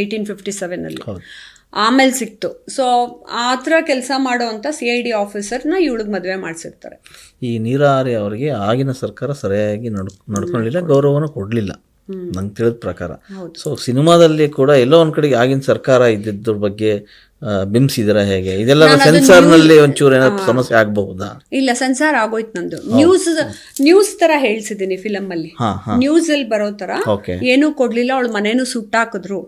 1857 ಅಲ್ಲಿ, ಆಮೇಲೆ ಸಿಕ್ತು. ಸೊ ಆ ಥರ ಕೆಲಸ ಮಾಡೋ ಅಂತ CID ಆಫೀಸರ್ನ ಇವಳಿಗೆ ಮದುವೆ ಮಾಡಿಸಿರ್ತಾರೆ. ಈ ನೀರಾ ಆರ್ಯ ಅವರಿಗೆ ಆಗಿನ ಸರ್ಕಾರ ಸರಿಯಾಗಿ ನಡ್ಕೊಳ್ಳಿಲ್ಲ, ಗೌರವನ ಕೊಡಲಿಲ್ಲ ನಂಗೆ ತಿಳಿದ ಪ್ರಕಾರ. ಸೊ ಸಿನಿಮಾದಲ್ಲಿ ಕೂಡ ಎಲ್ಲೋ ಒಂದ್ ಕಡೆಗೆ ಆಗಿನ ಸರ್ಕಾರ ಇದ್ದಿದ್ರ ಬಗ್ಗೆ ಬಿಂಬಿಸಿದ್ರ ಹೇಗೆ? ಇದೆಲ್ಲ ಸೆನ್ಸಾರ್ ನಲ್ಲಿ ಒಂಚೂರು ಏನಾದ್ರು ಸಮಸ್ಯೆ ಆಗಬಹುದಾ? ಇಲ್ಲ, ಸೆನ್ಸಾರ್ ಆಗೋಯ್ತು ನಂದು. ನ್ಯೂಸ್ ತರ ಹೇಳ್ಸಿದ್ದೀನಿ ಫಿಲಮ್ ಅಲ್ಲಿ. ನ್ಯೂಸ್ ಅಲ್ಲಿ ಬರೋ ತರ ಏನೂ ಕೊಡ್ಲಿಲ್ಲ. ಅವಳ ಮನೇನು ಸುಟ್ಟಾಕಿದ್ರು.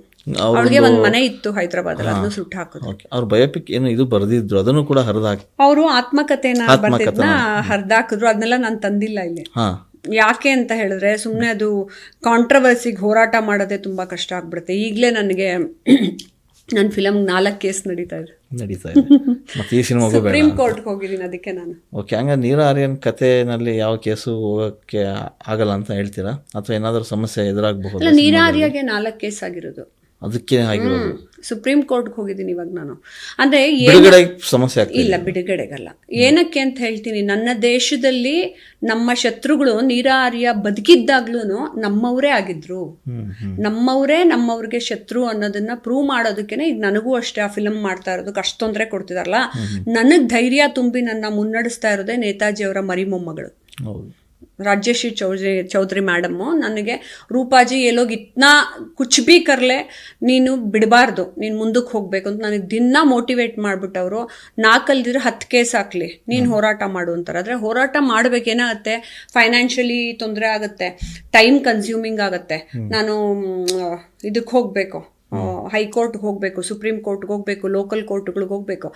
ಅವ್ರಿಗೆ ಒಂದ್ ಮನೆ ಇತ್ತು ಹೈದರಾಬಾದ್ ಅಲ್ಲಿ, ಅದನ್ನು ಸುಟ್ಟು ಹಾಕಿದ್ರು. ಅವ್ರ ಬಯೋಪಿಕ್ ಏನು ಇದು ಬರ್ದಿದ್ರು, ಅದನ್ನು ಕೂಡ ಹರಿದಾಕಿ ಅವರು ಆತ್ಮಕಥೆನ ಹರಿದಾಕಿದ್ರು. ಅದನ್ನೆಲ್ಲ ನಾನು ತಂದಿಲ್ಲ ಇಲ್ಲಿ. ಯಾಕೆ ಅಂತ ಹೇಳಿದ್ರೆ ಸುಮ್ಮನೆ ಅದು ಕಾಂಟ್ರವರ್ಸಿಗೆ ಹೋರಾಟ ಮಾಡೋದೇ ತುಂಬಾ ಕಷ್ಟ ಆಗ್ಬಿಡುತ್ತೆ. ಈಗಲೇ ನನಗೆ ನನ್ನ ಫಿಲಮ್ 4 ಕೇಸ್ ನಡೀತಾ ಇದೆ. ಮತ್ತೆ ಈ ಸಿನಿಮಾ ಸುಪ್ರೀಂ ಕೋರ್ಟ್ಗೆ ಹೋಗಿದ್ದೀನಿ ಅದಕ್ಕೆ ನಾನು. ಓಕೆ, ಹಂಗ ನೀರಾ ಆರ್ಯನ್ ಕಥೆನಲ್ಲಿ ಯಾವ ಕೇಸು ಹೋಗಕ್ಕೆ ಆಗಲ್ಲ ಅಂತ ಹೇಳ್ತೀರಾ, ಅಥವಾ ಏನಾದರೂ ಸಮಸ್ಯೆ ಎದುರಾಗಬಹುದು? ಅಲ್ಲ, ನೀರಾ ಆರ್ಯಗೆ 4 ಕೇಸ್ ಆಗಿರೋದು, ಅದಕ್ಕೆ ಆಗಿರೋದು. ಸುಪ್ರೀಂ ಕೋರ್ಟ್ಗೆ ಹೋಗಿದ್ದೀನಿ ಇವಾಗ ನಾನು. ಅಂದ್ರೆ ಸಮಸ್ಯೆ ಇಲ್ಲ, ಬಿಡುಗಡೆಗಲ್ಲ. ಏನಕ್ಕೆ ಅಂತ ಹೇಳ್ತೀನಿ, ನನ್ನ ದೇಶದಲ್ಲಿ ನಮ್ಮ ಶತ್ರುಗಳು ನೀರಾ ಆರ್ಯ ಬದುಕಿದ್ದಾಗ್ಲೂ ನಮ್ಮವರೇ ಆಗಿದ್ರು. ನಮ್ಮವ್ರಿಗೆ ಶತ್ರು ಅನ್ನೋದನ್ನ ಪ್ರೂವ್ ಮಾಡೋದಕ್ಕೇನೆ ಈಗ ನನಗೂ ಅಷ್ಟೇ ಆ ಫಿಲಮ್ ಮಾಡ್ತಾ ಇರೋದಕ್ಕೆ ಅಷ್ಟು ತೊಂದರೆ ಕೊಡ್ತಿದಾರಲ್ಲ, ನನಗ್ ಧೈರ್ಯ ತುಂಬಿ ನನ್ನ ಮುನ್ನಡೆಸ್ತಾ ಇರೋದೇ ನೇತಾಜಿ ಅವರ ಮರಿ ಮೊಮ್ಮಗಳು. ರಾಜ್ಯಶ್ರೀ ಚೌಧರಿ ಮೇಡಮ್ಮು ನನಗೆ ರೂಪಾಜಿ ಎಲ್ಲೋಗಿ ಇತ್ನಾ ಕುಚ್ ಬಿ ಕರ್ಲೆ ನೀನು ಬಿಡಬಾರ್ದು, ನೀನು ಮುಂದಕ್ಕೆ ಹೋಗಬೇಕು ಅಂತ ನನಗೆ ದಿನ ಮೋಟಿವೇಟ್ ಮಾಡಿಬಿಟ್ಟವರು. 4 ಅಲ್ದಿದ್ರೆ 10 ಕೇಸ್ ಹಾಕ್ಲಿ, ನೀನು ಹೋರಾಟ ಮಾಡು ಅಂತಾರೆ. ಆದರೆ ಹೋರಾಟ ಮಾಡಬೇಕೇನಾಗುತ್ತೆ, ಫೈನಾನ್ಷಿಯಲಿ ತೊಂದರೆ ಆಗುತ್ತೆ, ಟೈಮ್ ಕನ್ಸ್ಯೂಮಿಂಗ್ ಆಗುತ್ತೆ. ನಾನು ಇದಕ್ಕೆ ಹೋಗಬೇಕು, ಹೈಕೋರ್ಟ್ಗೆ ಹೋಗಬೇಕು, ಸುಪ್ರೀಂ ಕೋರ್ಟ್ಗೆ ಹೋಗಬೇಕು, ಲೋಕಲ್ ಕೋರ್ಟ್ಗಳಿಗೆ ಹೋಗಬೇಕು.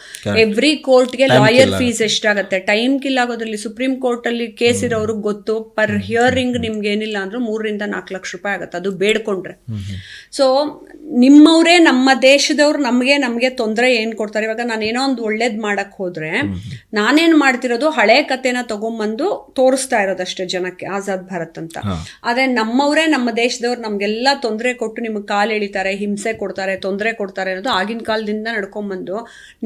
ಎವ್ರಿ ಕೋರ್ಟ್ಗೆ ಲಾಯರ್ ಫೀಸ್ ಎಷ್ಟಾಗುತ್ತೆ, ಟೈಮ್ ಕಿಲ್ ಆಗೋದ್ರಲ್ಲಿ. ಸುಪ್ರೀಂ ಕೋರ್ಟಲ್ಲಿ ಕೇಸ್ ಇರೋರಿಗೆ ಗೊತ್ತು, ಪರ್ ಹಿಯರಿಂಗ್ ನಿಮ್ಗೆ ಏನಿಲ್ಲ ಅಂದ್ರೂ 3 ರಿಂದ 4 ಲಕ್ಷ ರೂಪಾಯಿ ಆಗುತ್ತೆ, ಅದು ಬೇಡ್ಕೊಂಡ್ರೆ. ಸೊ ನಿಮ್ಮವರೇ, ನಮ್ಮ ದೇಶದವ್ರು ನಮಗೆ ತೊಂದರೆ ಏನು ಕೊಡ್ತಾರೆ. ಇವಾಗ ನಾನೇನೋ ಒಂದು ಒಳ್ಳೇದು ಮಾಡಕ್ಕೆ ಹೋದ್ರೆ ನಾನೇನು ಮಾಡ್ತಿರೋದು ಹಳೆ ಕಥೆನ ತಗೊಂಬಂದು ತೋರಿಸ್ತಾ ಇರೋದಷ್ಟೇ ಜನಕ್ಕೆ, ಆಜಾದ್ ಭಾರತ್ ಅಂತ. ಆದರೆ ನಮ್ಮವರೇ, ನಮ್ಮ ದೇಶದವ್ರು ನಮಗೆಲ್ಲ ತೊಂದರೆ ಕೊಟ್ಟು ನಿಮಗೆ ಕಾಲು ಎಳಿತಾರೆ, ಹಿಂಸೆ ಕೊಡ್ತಾರೆ, ತೊಂದರೆ ಕೊಡ್ತಾರೆ ಅನ್ನೋದು ಆಗಿನ ಕಾಲದಿಂದ ನಡ್ಕೊಂಡ್ಬಂದು.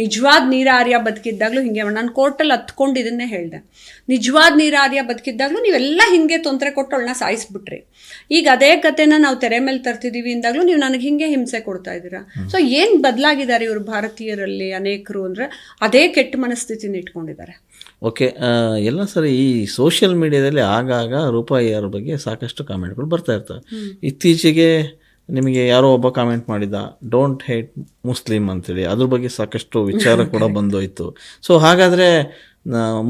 ನಿಜವಾದ ನೀರಾರ್ಯ ಬದುಕಿದ್ದಾಗಲೂ ಹಿಂಗೆ, ನಾನು ಕೋರ್ಟಲ್ಲಿ ಹತ್ಕೊಂಡು ಇದನ್ನೇ ಹೇಳಿದೆ, ನಿಜವಾದ ನೀರಾರ್ಯ ಬದುಕಿದ್ದಾಗಲೂ ನೀವೆಲ್ಲ ಹಿಂಗೆ ತೊಂದರೆ ಕೊಟ್ಟು ಅವಳನ್ನ ಸಾಯಿಸ್ಬಿಟ್ರಿ. ಈಗ ಅದೇ ಕಥೆನ ನಾವು ತೆರೆ ಮೇಲೆ ತರ್ತಿದ್ದೀವಿ ಅಂದಾಗಲೂ ನೀವು ನನಗೆ ಹಿಂಗೆ ಹಿಂಸೆ ಕೊಡ್ತಾ ಇದ್ದೀರಾ. ಸೊ ಏನು ಬದಲಾಗಿದ್ದಾರೆ ಇವರು ಭಾರತೀಯರಲ್ಲಿ ಅನೇಕರು ಅಂದರೆ ಅದೇ ಕೆಟ್ಟ ಮನಸ್ಥಿತಿನ ಇಟ್ಕೊಂಡಿದ್ದಾರೆ. ಓಕೆ, ಎಲ್ಲ ಸರಿ. ಈ ಸೋಷಿಯಲ್ ಮೀಡಿಯಾದಲ್ಲಿ ಆಗಾಗ ರೂಪಾಯಿಯರ ಬಗ್ಗೆ ಸಾಕಷ್ಟು ಕಾಮೆಂಟ್ಗಳು ಬರ್ತಾ ಇರ್ತವೆ. ಇತ್ತೀಚೆಗೆ ನಿಮಗೆ ಯಾರೋ ಒಬ್ಬ ಕಾಮೆಂಟ್ ಮಾಡಿದ, ಡೋಂಟ್ ಹೇಟ್ ಮುಸ್ಲಿಮ್ ಅಂತೇಳಿ, ಅದ್ರ ಬಗ್ಗೆ ಸಾಕಷ್ಟು ವಿಚಾರ ಕೂಡ ಬಂದೋಯ್ತು. ಸೊ ಹಾಗಾದರೆ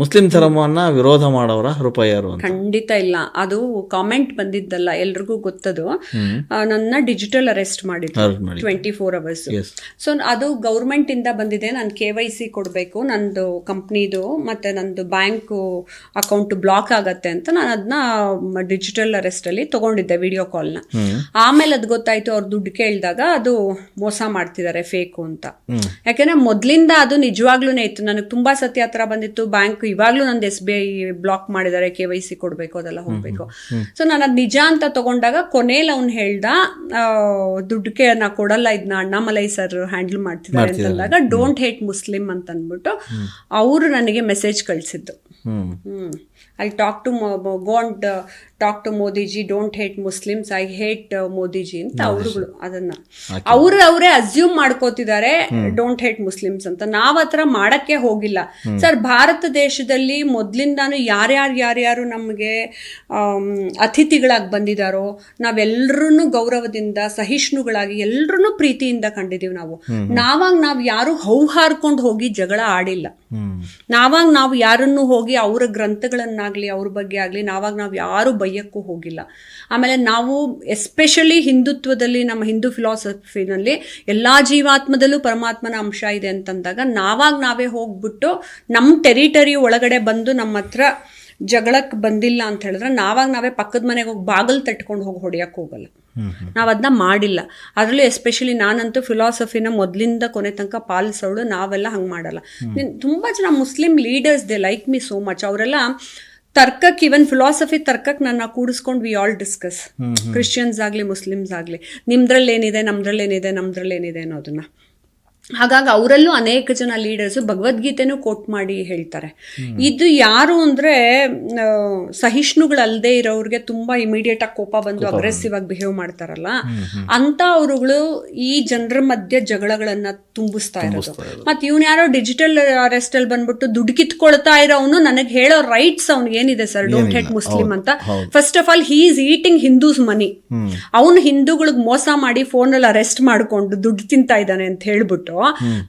ಮುಸ್ಲಿಂ ಧರ್ಮವನ್ನ ವಿರೋಧ ಮಾಡೋರ ರೂಪಾಯಿಯರು ಅಂತ? ಖಂಡಿತ ಇಲ್ಲ. ಅದು ಕಾಮೆಂಟ್ ಬಂದಿದ್ದಲ್ಲ, ಎಲ್ರಿಗೂ ಗೊತ್ತದು. ನನ್ನ ಡಿಜಿಟಲ್ ಅರೆಸ್ಟ್ ಮಾಡಿದ್ರು 24 hours. ಸೊ ಅದು ಗೌರ್ಮೆಂಟ್ ಇಂದ ಬಂದಿದೆ. ನಾನು KYC ಕೊಡಬೇಕು, ನಂದು ಕಂಪ್ನಿದು ಮತ್ತೆ ನಂದು ಬ್ಯಾಂಕ್ ಅಕೌಂಟ್ ಬ್ಲಾಕ್ ಆಗತ್ತೆ ಅಂತ ನಾನು ಅದನ್ನ ಡಿಜಿಟಲ್ ಅರೆಸ್ಟ್ ಅಲ್ಲಿ ತಗೊಂಡಿದ್ದೆ, ವಿಡಿಯೋ ಕಾಲ್ನ. ಆಮೇಲೆ ಅದು ಗೊತ್ತಾಯ್ತು, ಅವ್ರು ದುಡ್ಡು ಕೇಳಿದಾಗ ಅದು ಮೋಸ ಮಾಡ್ತಿದ್ದಾರೆ, ಫೇಕು ಅಂತ. ಯಾಕೆಂದ್ರೆ ಮೊದ್ಲಿಂದ ಅದು ನಿಜವಾಗ್ಲೂನೇ ಇತ್ತು. ನನಗೆ ತುಂಬಾ ಸತಿ ಹತ್ರ ಬಂದಿತ್ತು, ಬ್ಯಾಂಕ್ ಇವಾಗ್ಲೂ ನಂದು SBI ಬ್ಲಾಕ್ ಮಾಡಿದ್ದಾರೆ, KYC ಕೊಡ್ಬೇಕು, ಅದೆಲ್ಲ ಹೋಗ್ಬೇಕು. ಸೊ ನಾನು ಅದು ನಿಜ ಅಂತ ತಗೊಂಡಾಗ ಕೊನೆಯಲ್ಲಿ ಅವ್ನು ಹೇಳ್ದ, ದುಡ್ಡುಗೆ ನಾ ಕೊಡಲ್ಲ, ಇದನ್ನ ಅಣ್ಣಾಮಲೈ ಸರ್ ಹ್ಯಾಂಡಲ್ ಮಾಡ್ತಿದ್ದಾರೆ ಅಂತಂದಾಗ ಡೋಂಟ್ ಹೇಟ್ ಮುಸ್ಲಿಂ ಅಂತ ಅಂದ್ಬಿಟ್ಟು ಅವರು ನನಗೆ ಮೆಸೇಜ್ ಕಳಿಸಿದ್ದು. I talk to go and talk to Modi ji, don't hate Muslims, I hate Modi ji ಅಂತ ಅವರುಗಳು ಅದನ್ನ ಅವರೇ ಅಸ್ಯೂಮ್ ಮಾಡ್ಕೋತಿದ್ದಾರೆ, ಡೋಂಟ್ ಹೇಟ್ ಮುಸ್ಲಿಮ್ಸ್ ಅಂತ. ನಾವ್ ಹತ್ರ ಮಾಡಕ್ಕೆ ಹೋಗಿಲ್ಲ ಸರ್. ಭಾರತ ದೇಶದಲ್ಲಿ ಮೊದ್ಲಿಂದಾನು ಯಾರ್ಯಾರು ನಮಗೆ ಅತಿಥಿಗಳಾಗಿ ಬಂದಿದಾರೋ ನಾವೆಲ್ಲರೂ ಗೌರವದಿಂದ, ಸಹಿಷ್ಣುಗಳಾಗಿ ಎಲ್ರೂ ಪ್ರೀತಿಯಿಂದ ಕಂಡಿದೀವಿ. ನಾವ್ ಯಾರು ಹೌಹಾರ್ಕೊಂಡು ಹೋಗಿ ಜಗಳ ಆಡಿಲ್ಲ. ನಾವು ಯಾರನ್ನು ಹೋಗಿ ಅವರ ಗ್ರಂಥಗಳನ್ನಾಗ್ಲಿ ಅವ್ರ ಬಗ್ಗೆ ಆಗ್ಲಿ ನಾವ್ ಯಾರು ಬೈಯಕ್ಕೂ ಹೋಗಿಲ್ಲ. ಆಮೇಲೆ ನಾವು ಎಸ್ಪೆಷಲಿ ಹಿಂದುತ್ವದಲ್ಲಿ, ನಮ್ಮ ಹಿಂದೂ ಫಿಲಾಸಫಿನಲ್ಲಿ ಎಲ್ಲಾ ಜೀವಾತ್ಮದಲ್ಲೂ ಪರಮಾತ್ಮನ ಅಂಶ ಇದೆ ಅಂತಂದಾಗ ನಾವೇ ಹೋಗ್ಬಿಟ್ಟು ನಮ್ಮ ಟೆರಿಟರಿ ಒಳಗಡೆ ಬಂದು ನಮ್ಮ ಹತ್ರ ಜಗಳಕ್ಕೆ ಬಂದಿಲ್ಲ ಅಂತ ಹೇಳಿದ್ರೆ ನಾವೇ ಪಕ್ಕದ ಮನೆಗೆ ಹೋಗಿ ಬಾಗಿಲು ತಟ್ಕೊಂಡು ಹೋಗಿ ಹೊಡೆಯಕ್ಕೆ ಹೋಗಲ್ಲ. ನಾವು ಅದನ್ನ ಮಾಡಿಲ್ಲ. ಅದರಲ್ಲೂ ಎಸ್ಪೆಷಲಿ ನಾನಂತೂ ಫಿಲಾಸಫಿನ ಮೊದಲಿಂದ ಕೊನೆ ತನಕ ಪಾಲಿಸೋಳು. ನಾವೆಲ್ಲ ಹಂಗೆ ಮಾಡಲ್ಲ. ತುಂಬ ಜನ Muslim leaders they like me so much. ಅವರೆಲ್ಲ ತರ್ಕಕ್ಕೆ, ಇವನ್ ಫಿಲಾಸಫಿ ತರ್ಕಕ್ಕೆ ನನ್ನ ಕೂಡಿಸ್ಕೊಂಡು ವಿ ಆಲ್ ಡಿಸ್ಕಸ್, ಕ್ರಿಶ್ಚಿಯನ್ಸ್ ಆಗಲಿ ಮುಸ್ಲಿಮ್ಸ್ ಆಗಲಿ, ನಮ್ದ್ರಲ್ಲೇನಿದೆ ಅನ್ನೋದನ್ನ. ಹಾಗಾಗಿ ಅವರಲ್ಲೂ ಅನೇಕ ಜನ ಲೀಡರ್ಸ್ ಭಗವದ್ಗೀತೆನೂ ಕೋಟ್ ಮಾಡಿ ಹೇಳ್ತಾರೆ. ಇದು ಯಾರು ಅಂದ್ರೆ ಸಹಿಷ್ಣುಗಳಲ್ಲದೆ ಇರೋರಿಗೆ ತುಂಬಾ ಇಮಿಡಿಯೇಟ್ ಆಗಿ ಕೋಪ ಬಂದು ಅಗ್ರೆಸಿವ್ ಆಗಿ ಬಿಹೇವ್ ಮಾಡ್ತಾರಲ್ಲ, ಅಂತ ಅವರುಗಳು ಈ ಜನರ ಮಧ್ಯೆ ಜಗಳಗಳನ್ನ ತುಂಬಿಸ್ತಾ ಇರೋದು. ಮತ್ ಇವ್ನು ಯಾರೋ ಡಿಜಿಟಲ್ ಅರೆಸ್ಟ್ ಅಲ್ಲಿ ಬಂದ್ಬಿಟ್ಟು ದುಡ್ಡು ಕಿತ್ಕೊಳ್ತಾ ಇರೋನು ನನಗೆ ಹೇಳೋ ರೈಟ್ಸ್ ಅವ್ನಿಗೆ ಏನಿದೆ ಸರ್, ಡೋಂಟ್ ಹೇಟ್ ಮುಸ್ಲಿಂ ಅಂತ. First of all he is eating Hindus money. ಅವನು ಹಿಂದೂಗಳಿಗೆ ಮೋಸ ಮಾಡಿ ಫೋನಲ್ಲಿ ಅರೆಸ್ಟ್ ಮಾಡ್ಕೊಂಡು ದುಡ್ಡು ತಿಂತಾ ಇದ್ದಾನೆ ಅಂತ ಹೇಳ್ಬಿಟ್ಟು,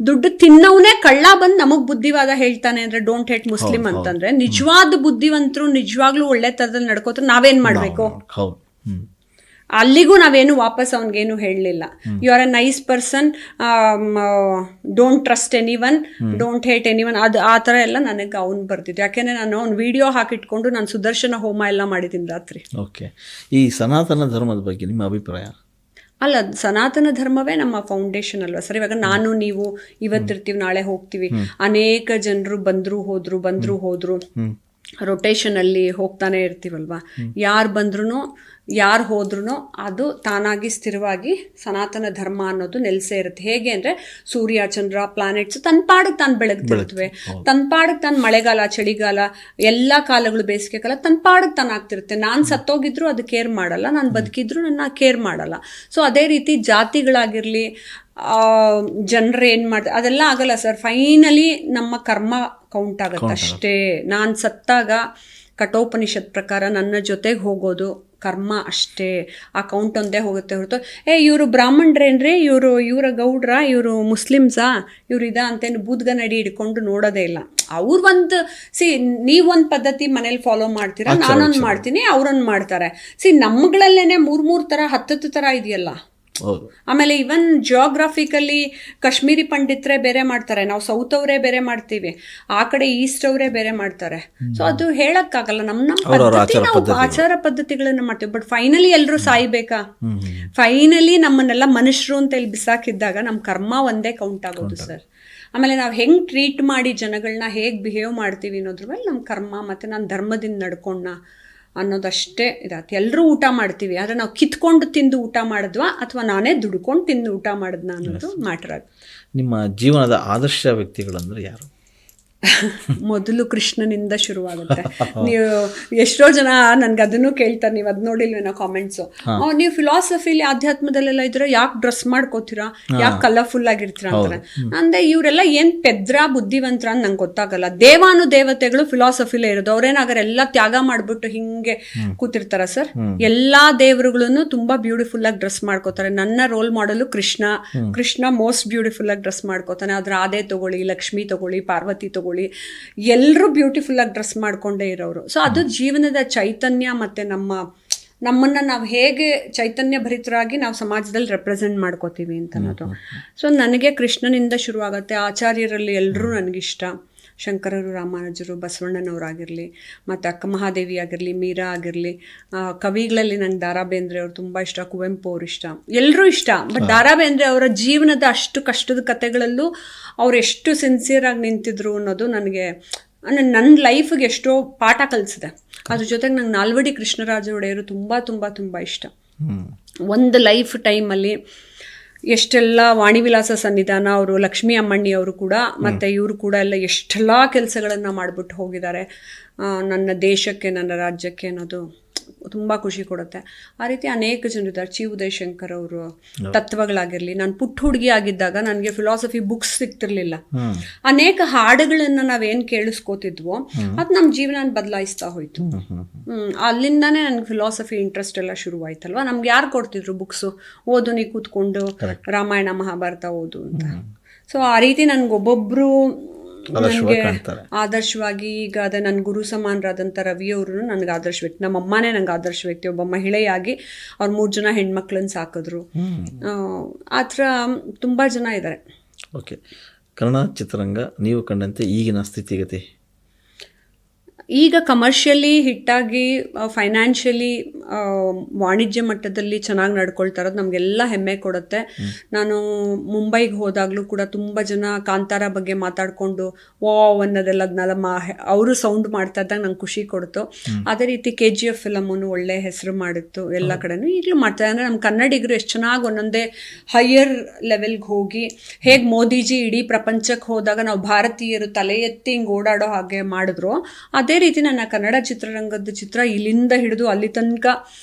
ದುಡ್ಡು ತಿನ್ನವನೇ ಕಳ್ಳ ಬಂದು ನಮಗ್ ಬುದ್ಧಿವಾದ ಹೇಳ್ತಾನೆ ಅಂದ್ರೆ ಡೋಂಟ್ ಹೇಟ್ ಮುಸ್ಲಿಂ ಅಂತಂದ್ರೆ, ನಿಜವಾದ ಬುದ್ಧಿವಂತರು ನಿಜವಾಗ್ಲೂ ಒಳ್ಳೆ ತರದಲ್ಲಿ ನಡ್ಕೋತಾರೆ. ನಾವೇನ್ ಮಾಡ್ಬೇಕು? ಅಲ್ಲಿಗೂ ನಾವೇನು ವಾಪಸ್ ಅವನಿಗೇನು ಹೇಳಲಿಲ್ಲ. You are a nice person, don't trust anyone, don't hate anyone, ಅದು ಆ ಥರ ಎಲ್ಲ ನನಗೆ ಅವ್ನು ಬರ್ತಿದ್ದು. ಯಾಕೆಂದ್ರೆ ನಾನು ಅವ್ನು ವಿಡಿಯೋ ಹಾಕಿಟ್ಕೊಂಡು ನಾನು ಸುದರ್ಶನ ಹೋಮ ಎಲ್ಲ ಮಾಡಿದ್ದೀನಿ ರಾತ್ರಿ. ಓಕೆ, ಈ ಸನಾತನ ಧರ್ಮದ ಬಗ್ಗೆ ನಿಮ್ಮ ಅಭಿಪ್ರಾಯ? ಅಲ್ಲ, ಸನಾತನ ಧರ್ಮವೇ ನಮ್ಮ ಫೌಂಡೇಶನ್ ಅಲ್ವಾ ಸರ್. ಇವಾಗ ನಾನು ನೀವು ಇವತ್ತಿರ್ತೀವಿ, ನಾಳೆ ಹೋಗ್ತೀವಿ. ಅನೇಕ ಜನರು ಬಂದ್ರು ಹೋದ್ರು ರೊಟೇಷನ್ ಅಲ್ಲಿ ಹೋಗ್ತಾನೆ ಇರ್ತೀವಲ್ವಾ. ಯಾರು ಬಂದ್ರು ಯಾರು ಹೋದ್ರು ಅದು ತಾನಾಗಿ ಸ್ಥಿರವಾಗಿ ಸನಾತನ ಧರ್ಮ ಅನ್ನೋದು ನೆಲೆಸೇ ಇರುತ್ತೆ. ಹೇಗೆ ಅಂದ್ರೆ ಸೂರ್ಯ, ಚಂದ್ರ, ಪ್ಲಾನೆಟ್ಸ್ ತನ್ನ ಪಾಡಿಗೆ ತಾನು ಬೆಳಗ್ತಿರ್ತವೆ, ತನ್ನ ಪಾಡಿಗೆ ತಾನು ಮಳೆಗಾಲ, ಚಳಿಗಾಲ, ಎಲ್ಲ ಕಾಲಗಳು, ಬೇಸಿಗೆ ಕಾಲ ತನ್ನ ಪಾಡಿಗೆ ತಾನು ಆಗ್ತಿರುತ್ತೆ. ನಾನು ಸತ್ತೋಗಿದ್ರು ಅದು ಕೇರ್ ಮಾಡಲ್ಲ, ನಾನು ಬದುಕಿದ್ರು ನನ್ನ ಕೇರ್ ಮಾಡಲ್ಲ. ಸೊ ಅದೇ ರೀತಿ ಜಾತಿಗಳಾಗಿರ್ಲಿ, ಜನರು ಏನ್ ಮಾಡ್ತಾರೆ ಅದೆಲ್ಲ ಆಗಲ್ಲ ಸರ್. ಫೈನಲಿ ನಮ್ಮ ಕರ್ಮ ಕೌಂಟ್ ಆಗುತ್ತೆ ಅಷ್ಟೇ. ನಾನು ಸತ್ತಾಗ ಕಠೋಪನಿಷತ್ ಪ್ರಕಾರ ನನ್ನ ಜೊತೆಗೆ ಹೋಗೋದು ಕರ್ಮ ಅಷ್ಟೇ, ಆ ಕೌಂಟ್ ಒಂದೇ ಹೋಗುತ್ತೆ ಹೊರತು ಇವರು ಬ್ರಾಹ್ಮಣರೇನ್ರಿ, ಇವರ ಗೌಡ್ರ, ಇವರು ಮುಸ್ಲಿಮ್ಸಾ, ಇವ್ರು ಅಂತೇನು ಬೂದ್ಗನಡಿ ಹಿಡ್ಕೊಂಡು ನೋಡೋದೇ ಇಲ್ಲ. ಅವ್ರು ಒಂದು ನೀವೊಂದು ಪದ್ಧತಿ ಮನೇಲಿ ಫಾಲೋ ಮಾಡ್ತೀರಾ, ನಾನೊಂದು ಮಾಡ್ತೀನಿ, ಅವ್ರೊಂದು ಮಾಡ್ತಾರೆ. ನಮ್ಮಗಳಲ್ಲೇನೆ 3 ಥರ 10 ಥರ ಇದೆಯಲ್ಲ. ಆಮೇಲೆ ಇವನ್ ಜಿಯೋಗ್ರಾಫಿಕಲಿ ಕಾಶ್ಮೀರಿ ಪಂಡಿತರೇ ಬೇರೆ ಮಾಡ್ತಾರೆ, ನಾವು ಸೌತ್ ಅವರೇ ಬೇರೆ ಮಾಡ್ತೀವಿ, ಆ ಕಡೆ ಈಸ್ಟ್ ಅವರೇ ಬೇರೆ ಮಾಡ್ತಾರೆ. ಸೊ ಅದು ಹೇಳಕ್ಕಾಗಲ್ಲ, ನಮ್ಮ ಪದ್ಧತಿ ನಾವು ಆಚಾರ ಪದ್ಧತಿಗಳನ್ನ ಮಾಡ್ತೀವಿ. ಬಟ್ ಫೈನಲಿ ಎಲ್ಲರೂ ಸಾಯ್ಬೇಕಾ? ಫೈನಲಿ ನಮ್ಮನ್ನೆಲ್ಲ ಮನುಷ್ಯರು ಅಂತ ಇಲ್ಲಿ ಬಿಸಾಕಿದ್ದಾಗ ನಮ್ಮ ಕರ್ಮ ಒಂದೇ ಕೌಂಟ್ ಆಗೋದು ಸರ್. ಆಮೇಲೆ ನಾವು ಹೆಂಗ್ ಟ್ರೀಟ್ ಮಾಡಿ ಜನಗಳನ್ನ ಹೇಗ್ ಬಿಹೇವ್ ಮಾಡ್ತೀವಿ ಅನ್ನೋದ್ರ ಮೇಲೆ ನಮ್ಮ ಕರ್ಮ, ಮತ್ತೆ ನಾನು ಧರ್ಮದಿಂದ ನಡ್ಕೊಂಡ ಅನ್ನೋದಷ್ಟೇ ಇದಾಯ್ತು. ಎಲ್ಲರೂ ಊಟ ಮಾಡ್ತೀವಿ, ಆದರೆ ನಾವು ಕಿತ್ಕೊಂಡು ತಿಂದು ಊಟ ಮಾಡಿದ್ವಾ ಅಥವಾ ನಾನೇ ದುಡ್ಕೊಂಡು ತಿಂದು ಊಟ ಮಾಡಿದ್ನ ಅನ್ನೋದು ಮ್ಯಾಟರ್ ಆಗುತ್ತೆ. ನಿಮ್ಮ ಜೀವನದ ಆದರ್ಶ ವ್ಯಕ್ತಿಗಳಂದ್ರೆ ಯಾರು? ಮೊದಲು ಕೃಷ್ಣನಿಂದ ಶುರುವಾಗುತ್ತೆ. ನೀವು ಎಷ್ಟೋ ಜನ ನನ್ಗೆ ಅದನ್ನು ಕೇಳ್ತಾರೆ, ನೀವು ಅದ್ ನೋಡಿಲ್ವೇನೋ ಕಾಮೆಂಟ್ಸು, ನೀವು ಫಿಲಾಸಫಿಲಿ ಆಧ್ಯಾತ್ಮದಲ್ಲೆಲ್ಲ ಇದ್ರೆ ಯಾಕೆ ಡ್ರೆಸ್ ಮಾಡ್ಕೋತೀರಾ, ಯಾಕೆ ಕಲರ್ಫುಲ್ ಆಗಿರ್ತೀರಾ ಅಂತಾರೆ. ಅಂದ್ರೆ ಇವರೆಲ್ಲ ಏನ್ ಪೆದ್ರ ಬುದ್ಧಿವಂತರ ಅಂತ ನಂಗೆ ಗೊತ್ತಾಗಲ್ಲ. ದೇವಾನು ದೇವತೆಗಳು ಫಿಲಾಸಫಿಲೇ ಇರೋದು, ಅವ್ರೇನಾಗರೆ ಎಲ್ಲ ತ್ಯಾಗ ಮಾಡ್ಬಿಟ್ಟು ಹಿಂಗೆ ಕೂತಿರ್ತಾರ ಸರ್? ಎಲ್ಲಾ ದೇವರುಗಳನ್ನು ತುಂಬಾ ಬ್ಯೂಟಿಫುಲ್ ಆಗಿ ಡ್ರೆಸ್ ಮಾಡ್ಕೋತಾರೆ. ನನ್ನ ರೋಲ್ ಮಾಡಲು ಕೃಷ್ಣ ಮೋಸ್ಟ್ ಬ್ಯೂಟಿಫುಲ್ ಆಗಿ ಡ್ರೆಸ್ ಮಾಡ್ಕೋತಾನೆ. ಅದ್ರ ರಾಧೆ ತಗೊಳ್ಳಿ, ಲಕ್ಷ್ಮಿ ತಗೊಳ್ಳಿ, ಪಾರ್ವತಿ ತಗೊಳ್ಳಿ, ಎಲ್ಲರೂ ಬ್ಯೂಟಿಫುಲ್ ಆಗಿ ಡ್ರೆಸ್ ಮಾಡ್ಕೊಂಡೇ ಇರೋರು. ಸೊ ಅದು ಜೀವನದ ಚೈತನ್ಯ, ಮತ್ತೆ ನಮ್ಮನ್ನ ನಾವು ಹೇಗೆ ಚೈತನ್ಯ ಭರಿತರಾಗಿ ನಾವು ಸಮಾಜದಲ್ಲಿ ರೆಪ್ರೆಸೆಂಟ್ ಮಾಡ್ಕೋತೀವಿ ಅಂತ ಅನ್ನೋದು. ಸೊ ನನಗೆ ಕೃಷ್ಣನಿಂದ ಶುರುವಾಗುತ್ತೆ. ಆಚಾರ್ಯರಲ್ಲಿ ಎಲ್ಲರೂ ನನಗಿಷ್ಟ. ಶಂಕರರು, ರಾಮಾನುಜರು, ಬಸವಣ್ಣನವರಾಗಿರಲಿ, ಮತ್ತು ಅಕ್ಕ ಮಹಾದೇವಿ ಆಗಿರಲಿ, ಮೀರಾ ಆಗಿರಲಿ. ಕವಿಗಳಲ್ಲಿ ನಂಗೆ ದ ರಾ ಬೇಂದ್ರೆ ಅವ್ರು ತುಂಬ ಇಷ್ಟ, ಕುವೆಂಪು ಅವ್ರು ಇಷ್ಟ, ಎಲ್ಲರೂ ಇಷ್ಟ. ಬಟ್ ದ ರಾ ಬೇಂದ್ರೆ ಅವರ ಜೀವನದ ಅಷ್ಟು ಕಷ್ಟದ ಕಥೆಗಳಲ್ಲೂ ಅವ್ರು ಎಷ್ಟು ಸಿನ್ಸಿಯರಾಗಿ ನಿಂತಿದ್ರು ಅನ್ನೋದು ನನಗೆ ನನ್ನ ಲೈಫಿಗೆ ಎಷ್ಟೋ ಪಾಠ ಕಲಿಸಿದೆ. ಅದ್ರ ಜೊತೆಗೆ ನಂಗೆ ನಾಲ್ವಡಿ ಕೃಷ್ಣರಾಜ ಒಡೆಯರು ತುಂಬ ತುಂಬ ತುಂಬ ಇಷ್ಟ. ಒಂದು ಲೈಫ್ ಟೈಮಲ್ಲಿ ಎಷ್ಟೆಲ್ಲ ವಾಣಿವಿಲಾಸ ಸನ್ನಿಧಾನ ಅವರು, ಲಕ್ಷ್ಮೀ ಅಮ್ಮಣ್ಣಿ ಅವರು ಕೂಡ, ಮತ್ತು ಇವರು ಕೂಡ ಎಲ್ಲ ಎಷ್ಟೆಲ್ಲ ಕೆಲಸಗಳನ್ನು ಮಾಡಿಬಿಟ್ಟು ಹೋಗಿದ್ದಾರೆ ನನ್ನ ದೇಶಕ್ಕೆ, ನನ್ನ ರಾಜ್ಯಕ್ಕೆ ಅನ್ನೋದು ತುಂಬ ಖುಷಿ ಕೊಡುತ್ತೆ. ಆ ರೀತಿ ಅನೇಕ ಜನರಿದ್ದಾರೆ. ಚಿ ಉದಯಶಂಕರ್ ಅವರು ತತ್ವಗಳಾಗಿರಲಿ. ನಾನು ಪುಟ್ಟ ಹುಡುಗಿ ಆಗಿದ್ದಾಗ ನನಗೆ ಫಿಲಾಸಫಿ ಬುಕ್ಸ್ ಸಿಗ್ತಿರ್ಲಿಲ್ಲ. ಅನೇಕ ಹಾಡುಗಳನ್ನ ನಾವೇನು ಕೇಳಿಸ್ಕೋತಿದ್ವೋ ಅದು ನಮ್ಮ ಜೀವನ ಬದಲಾಯಿಸ್ತಾ ಹೋಯ್ತು. ಅಲ್ಲಿಂದಾನೇ ನನಗೆ ಫಿಲಾಸಫಿ ಇಂಟ್ರೆಸ್ಟ್ ಎಲ್ಲ ಶುರುವಾಯ್ತಲ್ವ. ನಮ್ಗೆ ಯಾರು ಕೊಡ್ತಿದ್ರು ಬುಕ್ಸು? ಓದು, ನೀ ಕೂತ್ಕೊಂಡು ರಾಮಾಯಣ ಮಹಾಭಾರತ ಓದು ಅಂತ. ಸೊ ಆ ರೀತಿ ನನ್ಗೊಬ್ಬೊಬ್ರು ನನಗೆ ಆದರ್ಶವಾಗಿ, ಈಗ ಅದೇ ನನ್ನ ಗುರು ಸಮಾನರಾದಂಥ ರವಿಯವರು ನನಗೆ ಆದರ್ಶ ವ್ಯಕ್ತಿ. ನಮ್ಮ ಅಮ್ಮನೇ ನಂಗೆ ಆದರ್ಶ ವ್ಯಕ್ತಿ. ಒಬ್ಬ ಮಹಿಳೆಯಾಗಿ ಅವ್ರು 3 ಜನ ಹೆಣ್ಮಕ್ಳನ್ನ ಸಾಕಿದ್ರು. ಆ ಥರ ತುಂಬ ಜನ ಇದ್ದಾರೆ. ಓಕೆ, ಕನ್ನಡ ಚಿತ್ರರಂಗ ನೀವು ಕಂಡಂತೆ ಈಗಿನ ಸ್ಥಿತಿಗತಿ? ಈಗ ಕಮರ್ಷಿಯಲಿ ಹಿಟ್ಟಾಗಿ, ಫೈನಾನ್ಷಿಯಲಿ, ವಾಣಿಜ್ಯ ಮಟ್ಟದಲ್ಲಿ ಚೆನ್ನಾಗಿ ನಡ್ಕೊಳ್ತಾ ಇರೋದು ನಮಗೆಲ್ಲ ಹೆಮ್ಮೆ ಕೊಡುತ್ತೆ. ನಾನು ಮುಂಬೈಗೆ ಹೋದಾಗಲೂ ಕೂಡ ತುಂಬ ಜನ ಕಾಂತಾರ ಬಗ್ಗೆ ಮಾತಾಡಿಕೊಂಡು ವಾವ್ ಅನ್ನೋದೆಲ್ಲ ಅವರು ಸೌಂಡ್ ಮಾಡ್ತಾ ಇದ್ದಾಗ ನಂಗೆ ಖುಷಿ ಕೊಡ್ತು. ಅದೇ ರೀತಿ KGF ಫಿಲಮನ್ನು ಒಳ್ಳೆ ಹೆಸರು ಮಾಡಿತ್ತು ಎಲ್ಲ ಕಡೆನೂ. ಈಗಲೂ ಮಾಡ್ತಾರೆ. ಅಂದರೆ ನಮ್ಮ ಕನ್ನಡಿಗರು ಎಷ್ಟು ಚೆನ್ನಾಗಿ ಒಂದೊಂದೇ ಹೈಯರ್ ಲೆವೆಲ್ಗೆ ಹೋಗಿ, ಹೇಗೆ ಮೋದಿಜಿ ಇಡೀ ಪ್ರಪಂಚಕ್ಕೆ ಹೋದಾಗ ನಾವು ಭಾರತೀಯರು ತಲೆ ಎತ್ತಿ ಹಿಂಗೆ ಓಡಾಡೋ ಹಾಗೆ ಮಾಡಿದ್ರು, ಅದೇ ರೀತಿ ನನ್ನ ಕನ್ನಡ ಚಿತ್ರರಂಗದ ಚಿತ್ರ ಇಲ್ಲಿಂದ ಹಿಡಿದು ಅಲ್ಲಿ ತನಕ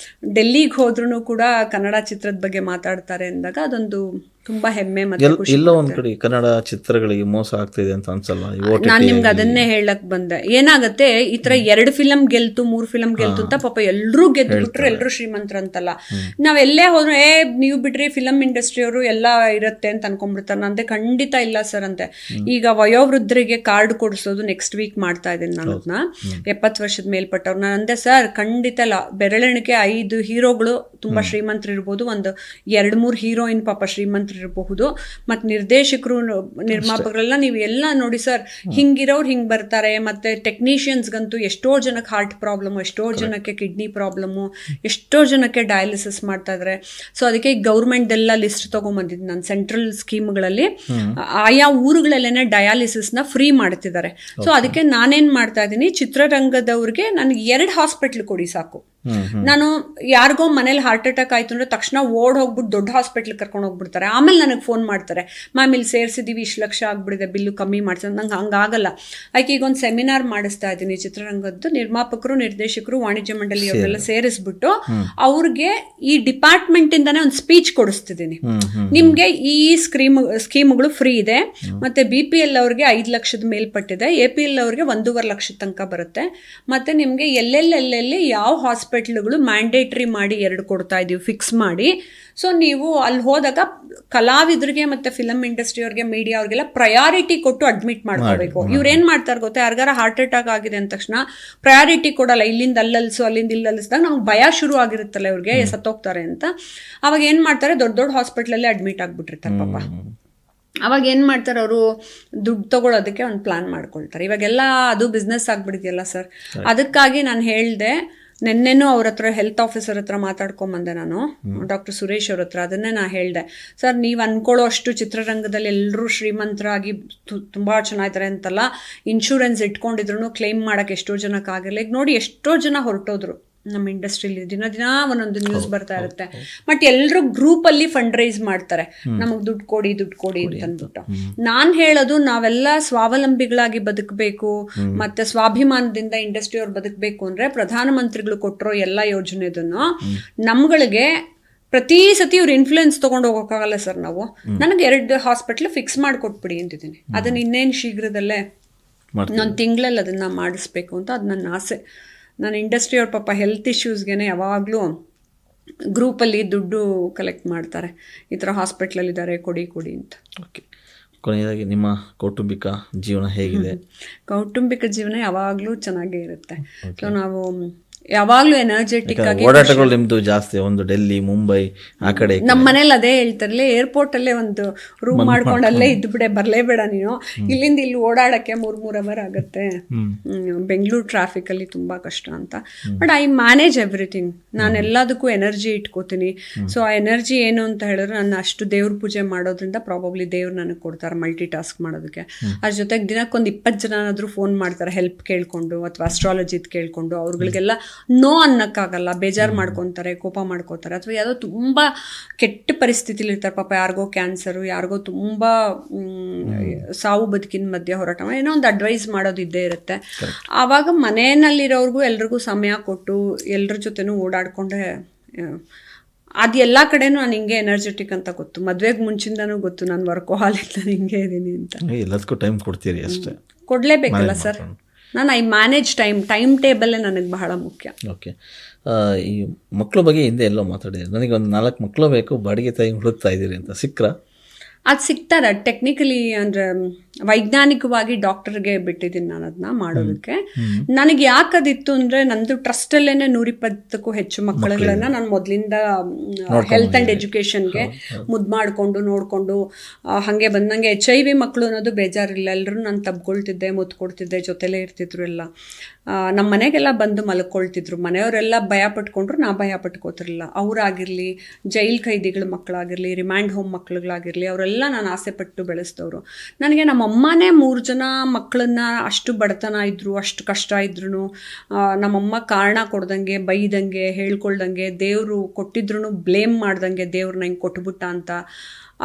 ಡೆಲ್ಲಿಗೆ ಹೋದ್ರೂ ಕೂಡ ಕನ್ನಡ ಚಿತ್ರದ ಬಗ್ಗೆ ಮಾತಾಡ್ತಾರೆ ಅಂದಾಗ ಅದೊಂದು ತುಂಬಾ ಹೆಮ್ಮೆ ಮತ್ತೆ ಖುಷಿ. ಎಲ್ಲ ಒಂದ್ ಕಡೆ ಕನ್ನಡ ಚಿತ್ರಗಳಿಗೆ ಮೋಸ ಆಗ್ತಿದೆ ಅಂತ ಅನ್ಸಲ್ಲ? ನಾನು ನಿಮ್ಗೆ ಅದನ್ನೇ ಹೇಳಕ್ ಬಂದೆ. ಏನಾಗತ್ತೆ, ಈ ತರ 2 ಫಿಲಂ ಗೆಲ್ತು, 3 ಫಿಲಂ ಗೆಲ್ತು ಅಂತ ಪಾಪ ಎಲ್ರೂ ಗೆದ್ದು ಬಿಟ್ರು, ಎಲ್ರು ಶ್ರೀಮಂತರಂತಲ್ಲ. ನಾವೆಲ್ಲೇ ಹೋದ್ರು ನೀವು ಬಿಡ್ರಿ ಫಿಲಂ ಇಂಡಸ್ಟ್ರಿಯವರು ಎಲ್ಲ ಇರುತ್ತೆ ಅಂತ ಅನ್ಕೊಂಡ್ಬಿಡ್ತಾರೆ. ನಂದೆ ಖಂಡಿತ ಇಲ್ಲ ಸರ್ ಅಂತೆ. ಈಗ ವಯೋವೃದ್ಧರಿಗೆ ಕಾರ್ಡ್ ಕೊಡಿಸೋದು ನೆಕ್ಸ್ಟ್ ವೀಕ್ ಮಾಡ್ತಾ ಇದ್ದೀನಿ ನಾನು. ಅದನ್ನ 70 ವರ್ಷದ ಮೇಲ್ಪಟ್ಟವ್ರು. ನಾನು ಅಂದೆ ಸರ್ ಖಂಡಿತ ಇಲ್ಲ. ಬೆರಳೆಣಿಕೆ 5 ಹೀರೋಗಳು ತುಂಬಾ ಶ್ರೀಮಂತರು ಇರ್ಬೋದು, ಒಂದು 2-3 ಹೀರೋಯಿನ್ ಪಾಪ ಶ್ರೀಮಂತರು ಇರಬಹುದು, ಮತ್ತು ನಿರ್ದೇಶಕರು, ನಿರ್ಮಾಪಕರೆಲ್ಲ ನೀವು ಎಲ್ಲ ನೋಡಿ ಸರ್, ಹಿಂಗಿರೋರು ಹಿಂಗ್ ಬರ್ತಾರೆ. ಮತ್ತೆ ಟೆಕ್ನಿಷಿಯನ್ಸ್ಗಂತೂ ಎಷ್ಟೋ ಜನಕ್ಕೆ ಹಾರ್ಟ್ ಪ್ರಾಬ್ಲಮ್, ಎಷ್ಟೋ ಜನಕ್ಕೆ ಕಿಡ್ನಿ ಪ್ರಾಬ್ಲಮ್ಮು, ಎಷ್ಟೋ ಜನಕ್ಕೆ ಡಯಾಲಿಸಿಸ್ ಮಾಡ್ತಾ ಇದ್ದಾರೆ. ಸೊ ಅದಕ್ಕೆ ಈಗ ಗೌರ್ಮೆಂಟ್ದೆಲ್ಲ ಲಿಸ್ಟ್ ತಗೊಂಡ್ಬಂದಿದ್ದು ನಾನು. ಸೆಂಟ್ರಲ್ ಸ್ಕೀಮ್ಗಳಲ್ಲಿ ಆಯಾ ಊರುಗಳಲ್ಲೇನೆ ಡಯಾಲಿಸಿಸ್ನ ಫ್ರೀ ಮಾಡ್ತಿದ್ದಾರೆ. ಸೊ ಅದಕ್ಕೆ ನಾನೇನ್ ಮಾಡ್ತಾ ಇದ್ದೀನಿ, ಚಿತ್ರರಂಗದವ್ರಿಗೆ ನನಗೆ 2 ಹಾಸ್ಪಿಟ್ಲ್ ಕೊಡಿ ಸಾಕು. ನಾನು ಯಾರಿಗೋ ಮನೇಲಿ ಹಾರ್ಟ್ ಅಟ್ಯಾಕ್ ಆಯ್ತು ಅಂದ್ರೆ ತಕ್ಷಣ ಓಡ್ ಹೋಗ್ಬಿಟ್ಟು ದೊಡ್ಡ ಹಾಸ್ಪಿಟ್ಲ್ ಕರ್ಕೊಂಡು ಹೋಗ್ಬಿಡ್ತಾರೆ. ಆಮೇಲೆ ನನಗೆ ಫೋನ್ ಮಾಡ್ತಾರೆ, ಮ್ಯಾಮ್ ಇಲ್ಲಿ ಸೇರಿಸಿದೀವಿ, ಇಷ್ಟು ಲಕ್ಷ ಆಗ್ಬಿಡಿದೆ, ಬಿಲ್ಲು ಕಮ್ಮಿ ಮಾಡ್ತಾರೆ. ನಂಗೆ ಹಂಗಾಗಲ್ಲ. ಆಯ್ಕೆ ಈಗ ಒಂದು ಸೆಮಿನಾರ್ ಮಾಡಿಸ್ತಾ ಇದ್ದೀನಿ ಚಿತ್ರರಂಗದ್ದು, ನಿರ್ಮಾಪಕರು, ನಿರ್ದೇಶಕರು, ವಾಣಿಜ್ಯ ಮಂಡಳಿ ಅವರೆಲ್ಲ ಸೇರಿಸ್ಬಿಟ್ಟು ಅವ್ರಿಗೆ ಈ ಡಿಪಾರ್ಟ್ಮೆಂಟ್ ಇಂದಾನೆ ಒಂದು ಸ್ಪೀಚ್ ಕೊಡಿಸ್ತಿದ್ದೀನಿ. ನಿಮ್ಗೆ ಈ ಸ್ಕೀಮ್ಗಳು ಫ್ರೀ ಇದೆ, ಮತ್ತೆ BPL ಅವ್ರಿಗೆ 5 ಲಕ್ಷದ ಮೇಲ್ಪಟ್ಟಿದೆ, APL ಅವ್ರಿಗೆ 1.5 ಲಕ್ಷದ ತನಕ ಬರುತ್ತೆ. ಮತ್ತೆ ನಿಮ್ಗೆ ಎಲ್ಲೆಲ್ಲಿ ಯಾವ ಹಾಸ್ಪಿಟ್ಲ್ಗಳು ಮ್ಯಾಂಡೇಟ್ರಿ ಮಾಡಿ 2 ಕೊಡ್ತಾ ಇದೀವಿ ಫಿಕ್ಸ್ ಮಾಡಿ. ಸೊ ನೀವು ಅಲ್ಲಿ ಹೋದಾಗ ಕಲಾವಿದರಿಗೆ ಮತ್ತೆ ಫಿಲಮ್ ಇಂಡಸ್ಟ್ರಿ ಅವ್ರಿಗೆ, ಮೀಡಿಯಾ ಅವ್ರಿಗೆಲ್ಲ ಪ್ರಯಾರಿಟಿ ಕೊಟ್ಟು ಅಡ್ಮಿಟ್ ಮಾಡ್ಕೋಬೇಕು. ಇವ್ರು ಏನ್ ಮಾಡ್ತಾರೆ ಗೊತ್ತಾ, ಯಾರಿಗಾರ ಹಾರ್ಟ್ ಅಟ್ಯಾಕ್ ಆಗಿದೆ ಅಂದ ತಕ್ಷಣ ಪ್ರಯಾರಿಟಿ ಕೊಡಲ್ಲ. ಇಲ್ಲಿಂದ ಅಲ್ಲಲ್ಸು, ಅಲ್ಲಿಂದ ಇಲ್ಲಲ್ಸಿದಾಗ ನಮ್ಗೆ ಭಯ ಶುರು ಆಗಿರುತ್ತಲ್ಲ ಇವ್ರಿಗೆ ಸತ್ತೋಗ್ತಾರೆ ಅಂತ. ಅವಾಗ ಏನ್ ಮಾಡ್ತಾರೆ, ದೊಡ್ಡ ಹಾಸ್ಪಿಟ್ಲಲ್ಲೇ ಅಡ್ಮಿಟ್ ಆಗ್ಬಿಟ್ಟಿರ್ತಾರೆ ಪಾಪ. ಅವಾಗ ಏನು ಮಾಡ್ತಾರೆ, ಅವರು ದುಡ್ಡು ತಗೊಳ್ಳೋದಕ್ಕೆ ಒಂದು ಪ್ಲಾನ್ ಮಾಡ್ಕೊಳ್ತಾರೆ. ಇವಾಗೆಲ್ಲ ಅದು ಬಿಸ್ನೆಸ್ ಆಗ್ಬಿಡಿದೆಯಲ್ಲ ಸರ್. ಅದಕ್ಕಾಗಿ ನಾನು ಹೇಳಿದೆ, ನೆನ್ನೆನೂ ಅವ್ರ ಹತ್ರ ಹೆಲ್ತ್ ಆಫೀಸರ್ ಹತ್ರ ಮಾತಾಡ್ಕೊಂಬಂದೆ ನಾನು, ಡಾಕ್ಟರ್ ಸುರೇಶ್ ಅವ್ರ ಹತ್ರ. ಅದನ್ನೇ ನಾನು ಹೇಳಿದೆ, ಸರ್ ನೀವು ಅನ್ಕೊಳ್ಳೋ ಅಷ್ಟು ಚಿತ್ರರಂಗದಲ್ಲಿ ಎಲ್ಲರೂ ಶ್ರೀಮಂತರಾಗಿ ತುಂಬ ಚೆನ್ನಾಗಿದ್ದಾರೆ ಅಂತಲ್ಲ, ಇನ್ಶೂರೆನ್ಸ್ ಇಟ್ಕೊಂಡಿದ್ರು ಕ್ಲೈಮ್ ಮಾಡೋಕ್ಕೆ ಎಷ್ಟೋ ಜನಕ್ಕಾಗಿಲ್ಲ. ಈಗ ನೋಡಿ ಎಷ್ಟೋ ಜನ ಹೊರಟೋದ್ರು ನಮ್ಮ ಇಂಡಸ್ಟ್ರಿಲಿ, ದಿನ ಒಂದೊಂದು ನ್ಯೂಸ್ ಬರ್ತಾ ಇರುತ್ತೆ. ಬಟ್ ಎಲ್ಲರೂ ಗ್ರೂಪ್ ಅಲ್ಲಿ ಫಂಡ್ ರೈಸ್ ಮಾಡ್ತಾರೆ, ನಮಗ್ ದುಡ್ಡು ಕೊಡಿ ಅಂತ ಅಂದ್ಬಿಟ್ಟು. ನಾನ್ ಹೇಳೋದು, ನಾವೆಲ್ಲ ಸ್ವಾವಲಂಬಿಗಳಾಗಿ ಬದುಕಬೇಕು ಮತ್ತೆ ಸ್ವಾಭಿಮಾನದಿಂದ ಇಂಡಸ್ಟ್ರಿ ಅವ್ರು ಬದುಕಬೇಕು ಅಂದ್ರೆ ಪ್ರಧಾನಮಂತ್ರಿಗಳು ಕೊಟ್ಟಿರೋ ಎಲ್ಲ ಯೋಜನೆದನ್ನು ನಮ್ಗಳಿಗೆ ಪ್ರತಿ ಸತಿ ಇವ್ರು ಇನ್ಫ್ಲೂಯೆನ್ಸ್ ತೊಗೊಂಡು ಹೋಗೋಕ್ಕಾಗಲ್ಲ ಸರ್. ನಾವು ನನಗೆ 2 ಹಾಸ್ಪಿಟ್ಲ್ ಫಿಕ್ಸ್ ಮಾಡಿಕೊಟ್ಬಿಡಿ ಅಂತಿದ್ದೀನಿ. ಅದನ್ನ ಇನ್ನೇನು ಶೀಘ್ರದಲ್ಲೇ ನಾನು ತಿಂಗಳಲ್ಲಿ ಅದನ್ನ ಮಾಡಿಸ್ಬೇಕು ಅಂತ ಅದು ನನ್ನ ಆಸೆ. ನಾನು ಇಂಡಸ್ಟ್ರಿ ಅವ್ರ ಪಾಪ ಹೆಲ್ತ್ ಇಶ್ಯೂಸ್ಗೆ ಯಾವಾಗಲೂ ಗ್ರೂಪಲ್ಲಿ ದುಡ್ಡು ಕಲೆಕ್ಟ್ ಮಾಡ್ತಾರೆ, ಈ ಥರ ಹಾಸ್ಪಿಟ್ಲಲ್ಲಿದ್ದಾರೆ ಕೊಡಿ ಅಂತ. ಓಕೆ, ಕೊನೆಯದಾಗಿ ನಿಮ್ಮ ಕೌಟುಂಬಿಕ ಜೀವನ ಹೇಗಿದೆ? ಕೌಟುಂಬಿಕ ಜೀವನ ಯಾವಾಗಲೂ ಚೆನ್ನಾಗೇ ಇರುತ್ತೆ. ಸೊ ನಾವು ಯಾವಾಗಲೂ ಎನರ್ಜೆಟಿಕ್ ಆಗಿ, ಓಡಾಟಗಳು ನಿಮ್ದು ಜಾಸ್ತಿ, ಒಂದು ಡೆಲ್ಲಿ, ಮುಂಬೈ ಆ ಕಡೆ. ನಮ್ಮ ಮನೇಲಿ ಅದೇ ಹೇಳ್ತಾರಲ್ಲ, ಏರ್ಪೋರ್ಟ್ ಅಲ್ಲೇ ಒಂದು ರೂಮ್ ಮಾಡ್ಕೊಂಡು ಅಲ್ಲೇ ಇದ್ಬಿಡೆ, ಬರಲೇಬೇಡ ನೀನು, ಇಲ್ಲಿಂದ ಇಲ್ಲಿ ಓಡಾಡಕ್ಕೆ 3 ಅವರ್ ಆಗುತ್ತೆ, ಬೆಂಗಳೂರು ಟ್ರಾಫಿಕ್ ಅಲ್ಲಿ ತುಂಬಾ ಕಷ್ಟ ಅಂತ. But I manage everything. ನಾನು ಎಲ್ಲದಕ್ಕೂ ಎನರ್ಜಿ ಇಟ್ಕೋತೀನಿ. ಸೊ ಆ ಎನರ್ಜಿ ಏನು ಅಂತ ಹೇಳಿದ್ರೆ, ನನ್ನ ಅಷ್ಟು ದೇವ್ರ ಪೂಜೆ ಮಾಡೋದ್ರಿಂದ ಪ್ರಾಬಬ್ಲಿ ದೇವ್ರು ನನಗೆ ಕೊಡ್ತಾರೆ ಮಲ್ಟಿ ಟಾಸ್ಕ್ ಮಾಡೋದಕ್ಕೆ. ಅದ್ರ ಜೊತೆಗೆ ದಿನಕ್ಕೊಂದು 20 ಜನ ಫೋನ್ ಮಾಡ್ತಾರೆ ಹೆಲ್ಪ್ ಕೇಳ್ಕೊಂಡು ಅಥವಾ ಅಸ್ಟ್ರಾಲಜಿದ್ ಕೇಳ್ಕೊಂಡು. ಅವ್ರಗಳಿಗೆಲ್ಲ ನೋ ಅನ್ನಕ್ಕಾಗಲ್ಲ, ಬೇಜಾರು ಮಾಡ್ಕೊತಾರೆ, ಕೋಪ ಮಾಡ್ಕೋತಾರೆ, ಅಥವಾ ಯಾವುದೋ ತುಂಬ ಕೆಟ್ಟ ಪರಿಸ್ಥಿತಿಲಿ ಇರ್ತಾರೆ ಪಾಪ. ಯಾರಿಗೋ ಕ್ಯಾನ್ಸರು, ಯಾರಿಗೋ ತುಂಬ ಸಾವು ಬದುಕಿನ ಮಧ್ಯೆ ಹೋರಾಟ, ಏನೋ ಒಂದು ಅಡ್ವೈಸ್ ಮಾಡೋದು ಇದ್ದೇ ಇರುತ್ತೆ. ಆವಾಗ ಮನೆಯಲ್ಲಿರೋರ್ಗೂ ಎಲ್ರಿಗೂ ಸಮಯ ಕೊಟ್ಟು ಎಲ್ಲರ ಜೊತೆನೂ ಓಡಾಡ್ಕೊಂಡ್ರೆ ಅದು ಎಲ್ಲ ಕಡೆನೂ ನಾನು ಹಿಂಗೆ ಎನರ್ಜೆಟಿಕ್ ಅಂತ ಗೊತ್ತು. ಮದುವೆಗೆ ಮುಂಚಿಂದನೂ ಗೊತ್ತು ನಾನು ವರ್ಕೋಹಾಲಿಕ್, ನಾನು ಹಿಂಗೆ ಇದ್ದೀನಿ ಅಂತ. ಎಲ್ಲದಕ್ಕೂ ಟೈಮ್ ಕೊಡ್ತೀರಿ ಅಷ್ಟೇ, ಕೊಡಲೇಬೇಕಲ್ಲ ಸರ್. ನಾನು ಐ ಮ್ಯಾನೇಜ್ ಟೈಮ್ ಟೇಬಲ್ಲೇ ನನಗೆ ಬಹಳ ಮುಖ್ಯ. ಓಕೆ, ಈ ಮಕ್ಕಳ ಬಗ್ಗೆ ಹಿಂದೆ ಎಲ್ಲೋ ಮಾತಾಡಿದ್ದೀರಿ, ನನಗೆ ಒಂದು 4 ಮಕ್ಕಳು ಬೇಕು, ಬಾಡಿಗೆ ತಾಯಿ ಹುಡುಕ್ತಾ ಇದ್ದೀರಿ ಅಂತ. ಸಿಕ್ಕ್ರಾ? ಅದು ಸಿಗ್ತಾರೆ. ಟೆಕ್ನಿಕಲಿ ಅಂದರೆ ವೈಜ್ಞಾನಿಕವಾಗಿ ಡಾಕ್ಟರ್ಗೆ ಬಿಟ್ಟಿದ್ದೀನಿ ನಾನು ಅದನ್ನ ಮಾಡೋದಕ್ಕೆ. ನನಗೆ ಯಾಕದಿತ್ತು ಅಂದರೆ, ನಂದು ಟ್ರಸ್ಟಲ್ಲೇ 120ಕ್ಕೂ ಹೆಚ್ಚು ಮಕ್ಕಳುಗಳನ್ನ ನಾನು ಮೊದಲಿಂದ ಹೆಲ್ತ್ ಆ್ಯಂಡ್ ಎಜುಕೇಷನ್ಗೆ ಮುದ್ದು ಮಾಡಿಕೊಂಡು ನೋಡಿಕೊಂಡು ಹಾಗೆ ಬಂದು, ನನಗೆ HIV ಮಕ್ಕಳು ಅನ್ನೋದು ಬೇಜಾರಿಲ್ಲ. ಎಲ್ಲರೂ ನಾನು ತಬ್ಕೊಳ್ತಿದ್ದೆ, ಮುದ್ದು ಕೊಡ್ತಿದ್ದೆ, ಜೊತೆಲೇ ಇರ್ತಿದ್ರು ಎಲ್ಲ. ನಮ್ಮ ಮನೆಗೆಲ್ಲ ಬಂದು ಮಲ್ಕೊಳ್ತಿದ್ರು. ಮನೆಯವರೆಲ್ಲ ಭಯ ಪಟ್ಕೊಂಡ್ರು, ನಾ ಭಯ ಪಟ್ಕೋತಿರಲಿಲ್ಲ. ಅವರಾಗಿರಲಿ, ಜೈಲ್ ಖೈದಿಗಳ ಮಕ್ಕಳಾಗಿರಲಿ, ರಿಮ್ಯಾಂಡ್ ಹೋಮ್ ಮಕ್ಕಳುಗಳಾಗಿರಲಿ, ಅವರೆಲ್ಲ ನಾನು ಆಸೆ ಪಟ್ಟು ಬೆಳೆಸಿದವರು. ನನಗೆ ನಮ್ಮಮ್ಮನೇ 3 ಜನ ಮಕ್ಕಳನ್ನ, ಅಷ್ಟು ಬಡತನ ಇದ್ರು, ಅಷ್ಟು ಕಷ್ಟ ಇದ್ರು, ನಮ್ಮಮ್ಮ ಕಾರಣ ಕೊಡ್ದಂಗೆ, ಬೈದಂಗೆ, ಹೇಳ್ಕೊಳ್ದಂಗೆ, ದೇವರು ಕೊಟ್ಟಿದ್ರು ಬ್ಲೇಮ್ ಮಾಡ್ದಂಗೆ, ದೇವ್ರನ್ನ ಹಿಂಗೆ ಕೊಟ್ಬಿಟ್ಟ ಅಂತ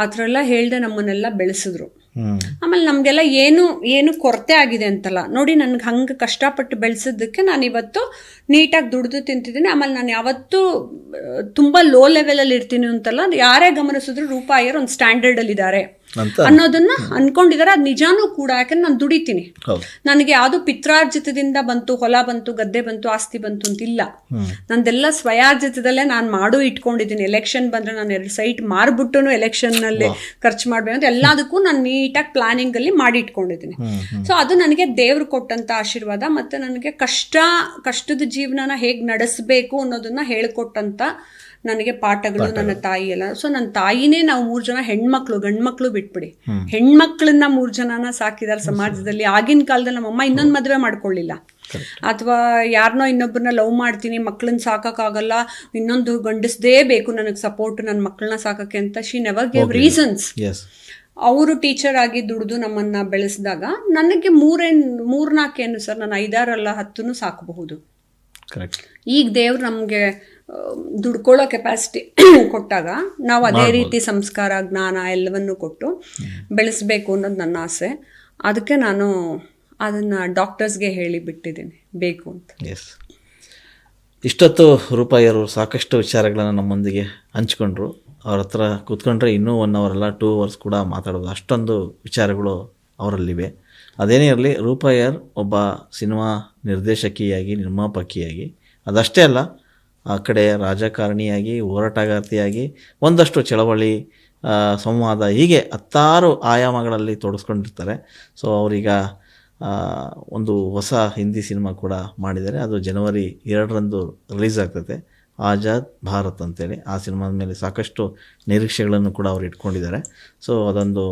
ಆ ಥರ ಎಲ್ಲ ಹೇಳ್ದೆ ನಮ್ಮನ್ನೆಲ್ಲ ಬೆಳೆಸಿದ್ರು. ಆಮೇಲೆ ನಮಗೆಲ್ಲ ಏನು ಕೊರತೆ ಆಗಿದೆ ಅಂತಲ್ಲ ನೋಡಿ, ನನಗೆ ಹಂಗೆ ಕಷ್ಟಪಟ್ಟು ಬೆಳೆಸಿದ್ದಕ್ಕೆ ನಾನು ಇವತ್ತು ನೀಟಾಗಿ ದುಡಿದು ತಿಂತಿದ್ದೀನಿ. ಆಮೇಲೆ ನಾನು ಯಾವತ್ತೂ ತುಂಬ ಲೋ ಲೆವೆಲಲ್ಲಿ ಇರ್ತೀನಿ ಅಂತಲ್ಲ. ಯಾರೇ ಗಮನಿಸಿದ್ರು ರೂಪಾಯಿಯರು ಒಂದು ಸ್ಟ್ಯಾಂಡರ್ಡಲ್ಲಿದ್ದಾರೆ ಅನ್ನೋದನ್ನ ಅನ್ಕೊಂಡಿದ್ದಾರೆ. ಅದು ನಿಜಾನೂ ಕೂಡ, ಯಾಕಂದ್ರೆ ನಾನು ದುಡಿತೀನಿ. ನನಗೆ ಯಾವುದು ಪಿತ್ರಾರ್ಜಿತದಿಂದ ಬಂತು, ಹೊಲ ಬಂತು, ಗದ್ದೆ ಬಂತು, ಆಸ್ತಿ ಬಂತು ಅಂತಿಲ್ಲ. ನಂದೆಲ್ಲ ಸ್ವಯಾರ್ಜಿತದಲ್ಲೇ ನಾನು ಮಾಡೂ ಇಟ್ಕೊಂಡಿದ್ದೀನಿ. ಎಲೆಕ್ಷನ್ ಬಂದ್ರೆ ನಾನು 2 ಸೈಟ್ ಮಾರ್ಬಿಟ್ಟು ಎಲೆಕ್ಷನ್ ನಲ್ಲಿ ಖರ್ಚು ಮಾಡ್ಬೇಕು ಅಂತ ಎಲ್ಲದಕ್ಕೂ ನಾನು ನೀಟಾಗಿ ಪ್ಲಾನಿಂಗ್ ಅಲ್ಲಿ ಮಾಡಿ ಇಟ್ಕೊಂಡಿದ್ದೀನಿ. ಸೊ ಅದು ನನಗೆ ದೇವ್ರು ಕೊಟ್ಟಂತ ಆಶೀರ್ವಾದ. ಮತ್ತೆ ನನಗೆ ಕಷ್ಟದ ಜೀವನನ ಹೇಗ್ ನಡೆಸಬೇಕು ಅನ್ನೋದನ್ನ ಹೇಳ್ಕೊಟ್ಟಂತ ನನಗೆ ಪಾಠಗಳು ನನ್ನ ತಾಯಿ ಎಲ್ಲ. ಸೊ ನನ್ನ ತಾಯಿನೇ, ನಾವು 3 ಜನ ಹೆಣ್ಮಕ್ಳು, ಗಂಡ್ಮಕ್ಳು ಬಿಟ್ಬಿಡಿ, ಹೆಣ್ಮಕ್ಳನ್ನ 3 ಜನನ ಸಾಕಿದಾರೆ ಸಮಾಜದಲ್ಲಿ. ಆಗಿನ ಕಾಲದಲ್ಲಿ ನಮ್ಮಮ್ಮ ಇನ್ನೊಂದು ಮದುವೆ ಮಾಡ್ಕೊಳ್ಳಿಲ್ಲ, ಅಥವಾ ಯಾರನ್ನೋ ಇನ್ನೊಬ್ಬರನ್ನ ಲವ್ ಮಾಡ್ತೀನಿ, ಮಕ್ಕಳನ್ನ ಸಾಕಾಗಲ್ಲ, ಇನ್ನೊಂದು ಗಂಡಸ್ದೇ ಬೇಕು ನನಗೆ ಸಪೋರ್ಟ್ ನನ್ನ ಮಕ್ಕಳನ್ನ ಸಾಕಕ್ಕೆ ಅಂತ. She never gave reasons. ಅವರು ಟೀಚರ್ ಆಗಿ ದುಡಿದು ನಮ್ಮನ್ನ ಬೆಳೆಸಿದಾಗ ನನಗೆ 3-4 ಏನು ಸರ್, ನಾನು 5-6 ಅಲ್ಲ 10 ಸಾಕಬಹುದು. ಕರೆಕ್ಟ್. ಈಗ ದೇವ್ರು ನಮಗೆ ದುಡ್ಕೊಳ್ಳೋ ಕೆಪಾಸಿಟಿ ಕೊಟ್ಟಾಗ ನಾವು ಅದೇ ರೀತಿ ಸಂಸ್ಕಾರ, ಜ್ಞಾನ ಎಲ್ಲವನ್ನೂ ಕೊಟ್ಟು ಬೆಳೆಸಬೇಕು ಅನ್ನೋದು ನನ್ನ ಆಸೆ. ಅದಕ್ಕೆ ನಾನು ಅದನ್ನು ಡಾಕ್ಟರ್ಸ್ಗೆ ಹೇಳಿ ಬಿಟ್ಟಿದ್ದೀನಿ ಬೇಕು ಅಂತ. ಎಸ್, ಇಷ್ಟೊತ್ತು ರೂಪಾಯಿಯವರು ಸಾಕಷ್ಟು ವಿಚಾರಗಳನ್ನು ನಮ್ಮೊಂದಿಗೆ ಹಂಚ್ಕೊಂಡ್ರು. ಅವ್ರ ಹತ್ರ ಕೂತ್ಕೊಂಡ್ರೆ ಇನ್ನೂ 1 hour ಅಲ್ಲ 2 hours ಕೂಡ ಮಾತಾಡೋದು, ಅಷ್ಟೊಂದು ವಿಚಾರಗಳು ಅವರಲ್ಲಿವೆ. ಅದೇನೇ ಇರಲಿ, ರೂಪಾಯಿಯರ್ ಒಬ್ಬ ಸಿನಿಮಾ ನಿರ್ದೇಶಕಿಯಾಗಿ, ನಿರ್ಮಾಪಕಿಯಾಗಿ, ಅದಷ್ಟೇ ಅಲ್ಲ ಆ ಕಡೆ ರಾಜಕಾರಣಿಯಾಗಿ, ಹೋರಾಟಗಾರ್ತಿಯಾಗಿ, ಒಂದಷ್ಟು ಚಳವಳಿ, ಸಂವಾದ, ಹೀಗೆ 10 ಆಯಾಮಗಳಲ್ಲಿ ತೊಡಗಿಸ್ಕೊಂಡಿರ್ತಾರೆ. ಸೊ ಅವರೀಗ ಒಂದು ಹೊಸ ಹಿಂದಿ ಸಿನಿಮಾ ಕೂಡ ಮಾಡಿದ್ದಾರೆ. ಅದು January 2 ರಿಲೀಸ್ ಆಗ್ತದೆ, ಆಜಾದ್ ಭಾರತ್ ಅಂತೇಳಿ. ಆ ಸಿನಿಮಾದ ಮೇಲೆ ಸಾಕಷ್ಟು ನಿರೀಕ್ಷೆಗಳನ್ನು ಕೂಡ ಅವರು ಇಟ್ಕೊಂಡಿದ್ದಾರೆ. ಸೊ ಅದೊಂದು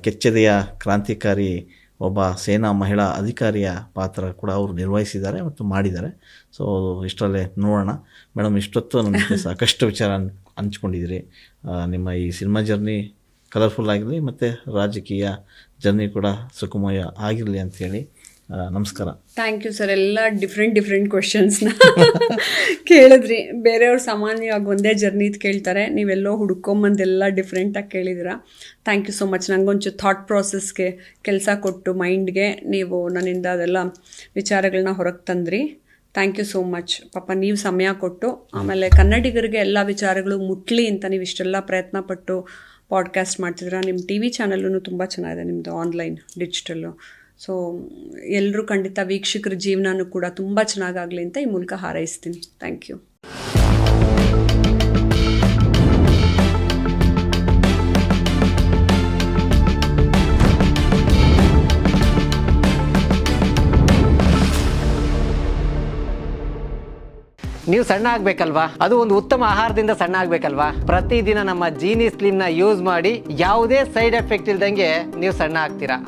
ಕೆಚ್ಚೆದೆಯ ಕ್ರಾಂತಿಕಾರಿ ಒಬ್ಬ ಸೇನಾ ಮಹಿಳಾ ಅಧಿಕಾರಿಯ ಪಾತ್ರ ಕೂಡ ಅವರು ನಿರ್ವಹಿಸಿದ್ದಾರೆ ಮತ್ತು ಮಾಡಿದ್ದಾರೆ. ಸೊ ಇಷ್ಟರಲ್ಲೇ ನೋಡೋಣ. ಮೇಡಮ್, ಇಷ್ಟೊತ್ತು ನಮಗೆ ಸಾಕಷ್ಟು ವಿಚಾರ ಹಂಚ್ಕೊಂಡಿದ್ದೀರಿ. ನಿಮ್ಮ ಈ ಸಿನಿಮಾ ಜರ್ನಿ ಕಲರ್ಫುಲ್ ಆಗಿರಲಿ ಮತ್ತು ರಾಜಕೀಯ ಜರ್ನಿ ಕೂಡ ಸುಖಮಯ ಆಗಿರಲಿ ಅಂಥೇಳಿ ನಮಸ್ಕಾರ. Thank you sir. ಎಲ್ಲ ಡಿಫ್ರೆಂಟ್ ಕ್ವೆಶನ್ಸ್ನ ಕೇಳಿದ್ರಿ. ಬೇರೆಯವ್ರು ಸಾಮಾನ್ಯವಾಗಿ ಒಂದೇ ಜರ್ನಿದು ಕೇಳ್ತಾರೆ, ನೀವೆಲ್ಲೋ ಹುಡ್ಕೊಂಬಂದೆಲ್ಲ ಡಿಫ್ರೆಂಟಾಗಿ ಕೇಳಿದ್ದೀರಾ. Thank you so much. ನನಗೊಂಚೂರು ಥಾಟ್ ಪ್ರಾಸೆಸ್ಗೆ ಕೆಲಸ ಕೊಟ್ಟು ಮೈಂಡ್ಗೆ ನೀವು ನನ್ನಿಂದ ಅದೆಲ್ಲ ವಿಚಾರಗಳನ್ನ ಹೊರಗೆ ತಂದ್ರಿ. Thank you so much. ಪಾಪ ನೀವು ಸಮಯ ಕೊಟ್ಟು, ಆಮೇಲೆ ಕನ್ನಡಿಗರಿಗೆ ಎಲ್ಲ ವಿಚಾರಗಳು ಮುಟ್ಲಿ ಅಂತ ನೀವು ಇಷ್ಟೆಲ್ಲ ಪ್ರಯತ್ನ ಪಟ್ಟು ಪಾಡ್ಕಾಸ್ಟ್ ಮಾಡ್ತಿದ್ದೀರಾ. ನಿಮ್ಮ TV ಚಾನಲ್ಲೂ ತುಂಬ ಚೆನ್ನಾಗಿದೆ, ನಿಮ್ಮದು ಆನ್ಲೈನ್ ಡಿಜಿಟಲ್ಲು. ಸೊ ಎಲ್ಲರೂ ಖಂಡಿತ ವೀಕ್ಷಕರ ಜೀವನನೂ ಕೂಡ ತುಂಬ ಚೆನ್ನಾಗಾಗಲಿ ಅಂತ ಈ ಮೂಲಕ ಹಾರೈಸ್ತೀನಿ. Thank you. ನೀವು ಸಣ್ಣ ಆಗ್ಬೇಕಲ್ವಾ? ಅದು ಒಂದು ಉತ್ತಮ ಆಹಾರದಿಂದ ಸಣ್ಣ ಆಗ್ಬೇಕಲ್ವಾ? ಪ್ರತಿದಿನ ನಮ್ಮ ಜೀನಿ ಸ್ಲಿಮ್ನ ಯೂಸ್ ಮಾಡಿ ಯಾವುದೇ ಸೈಡ್ ಎಫೆಕ್ಟ್ ಇಲ್ದಂಗೆ ನೀವು ಸಣ್ಣ ಆಗ್ತೀರಾ.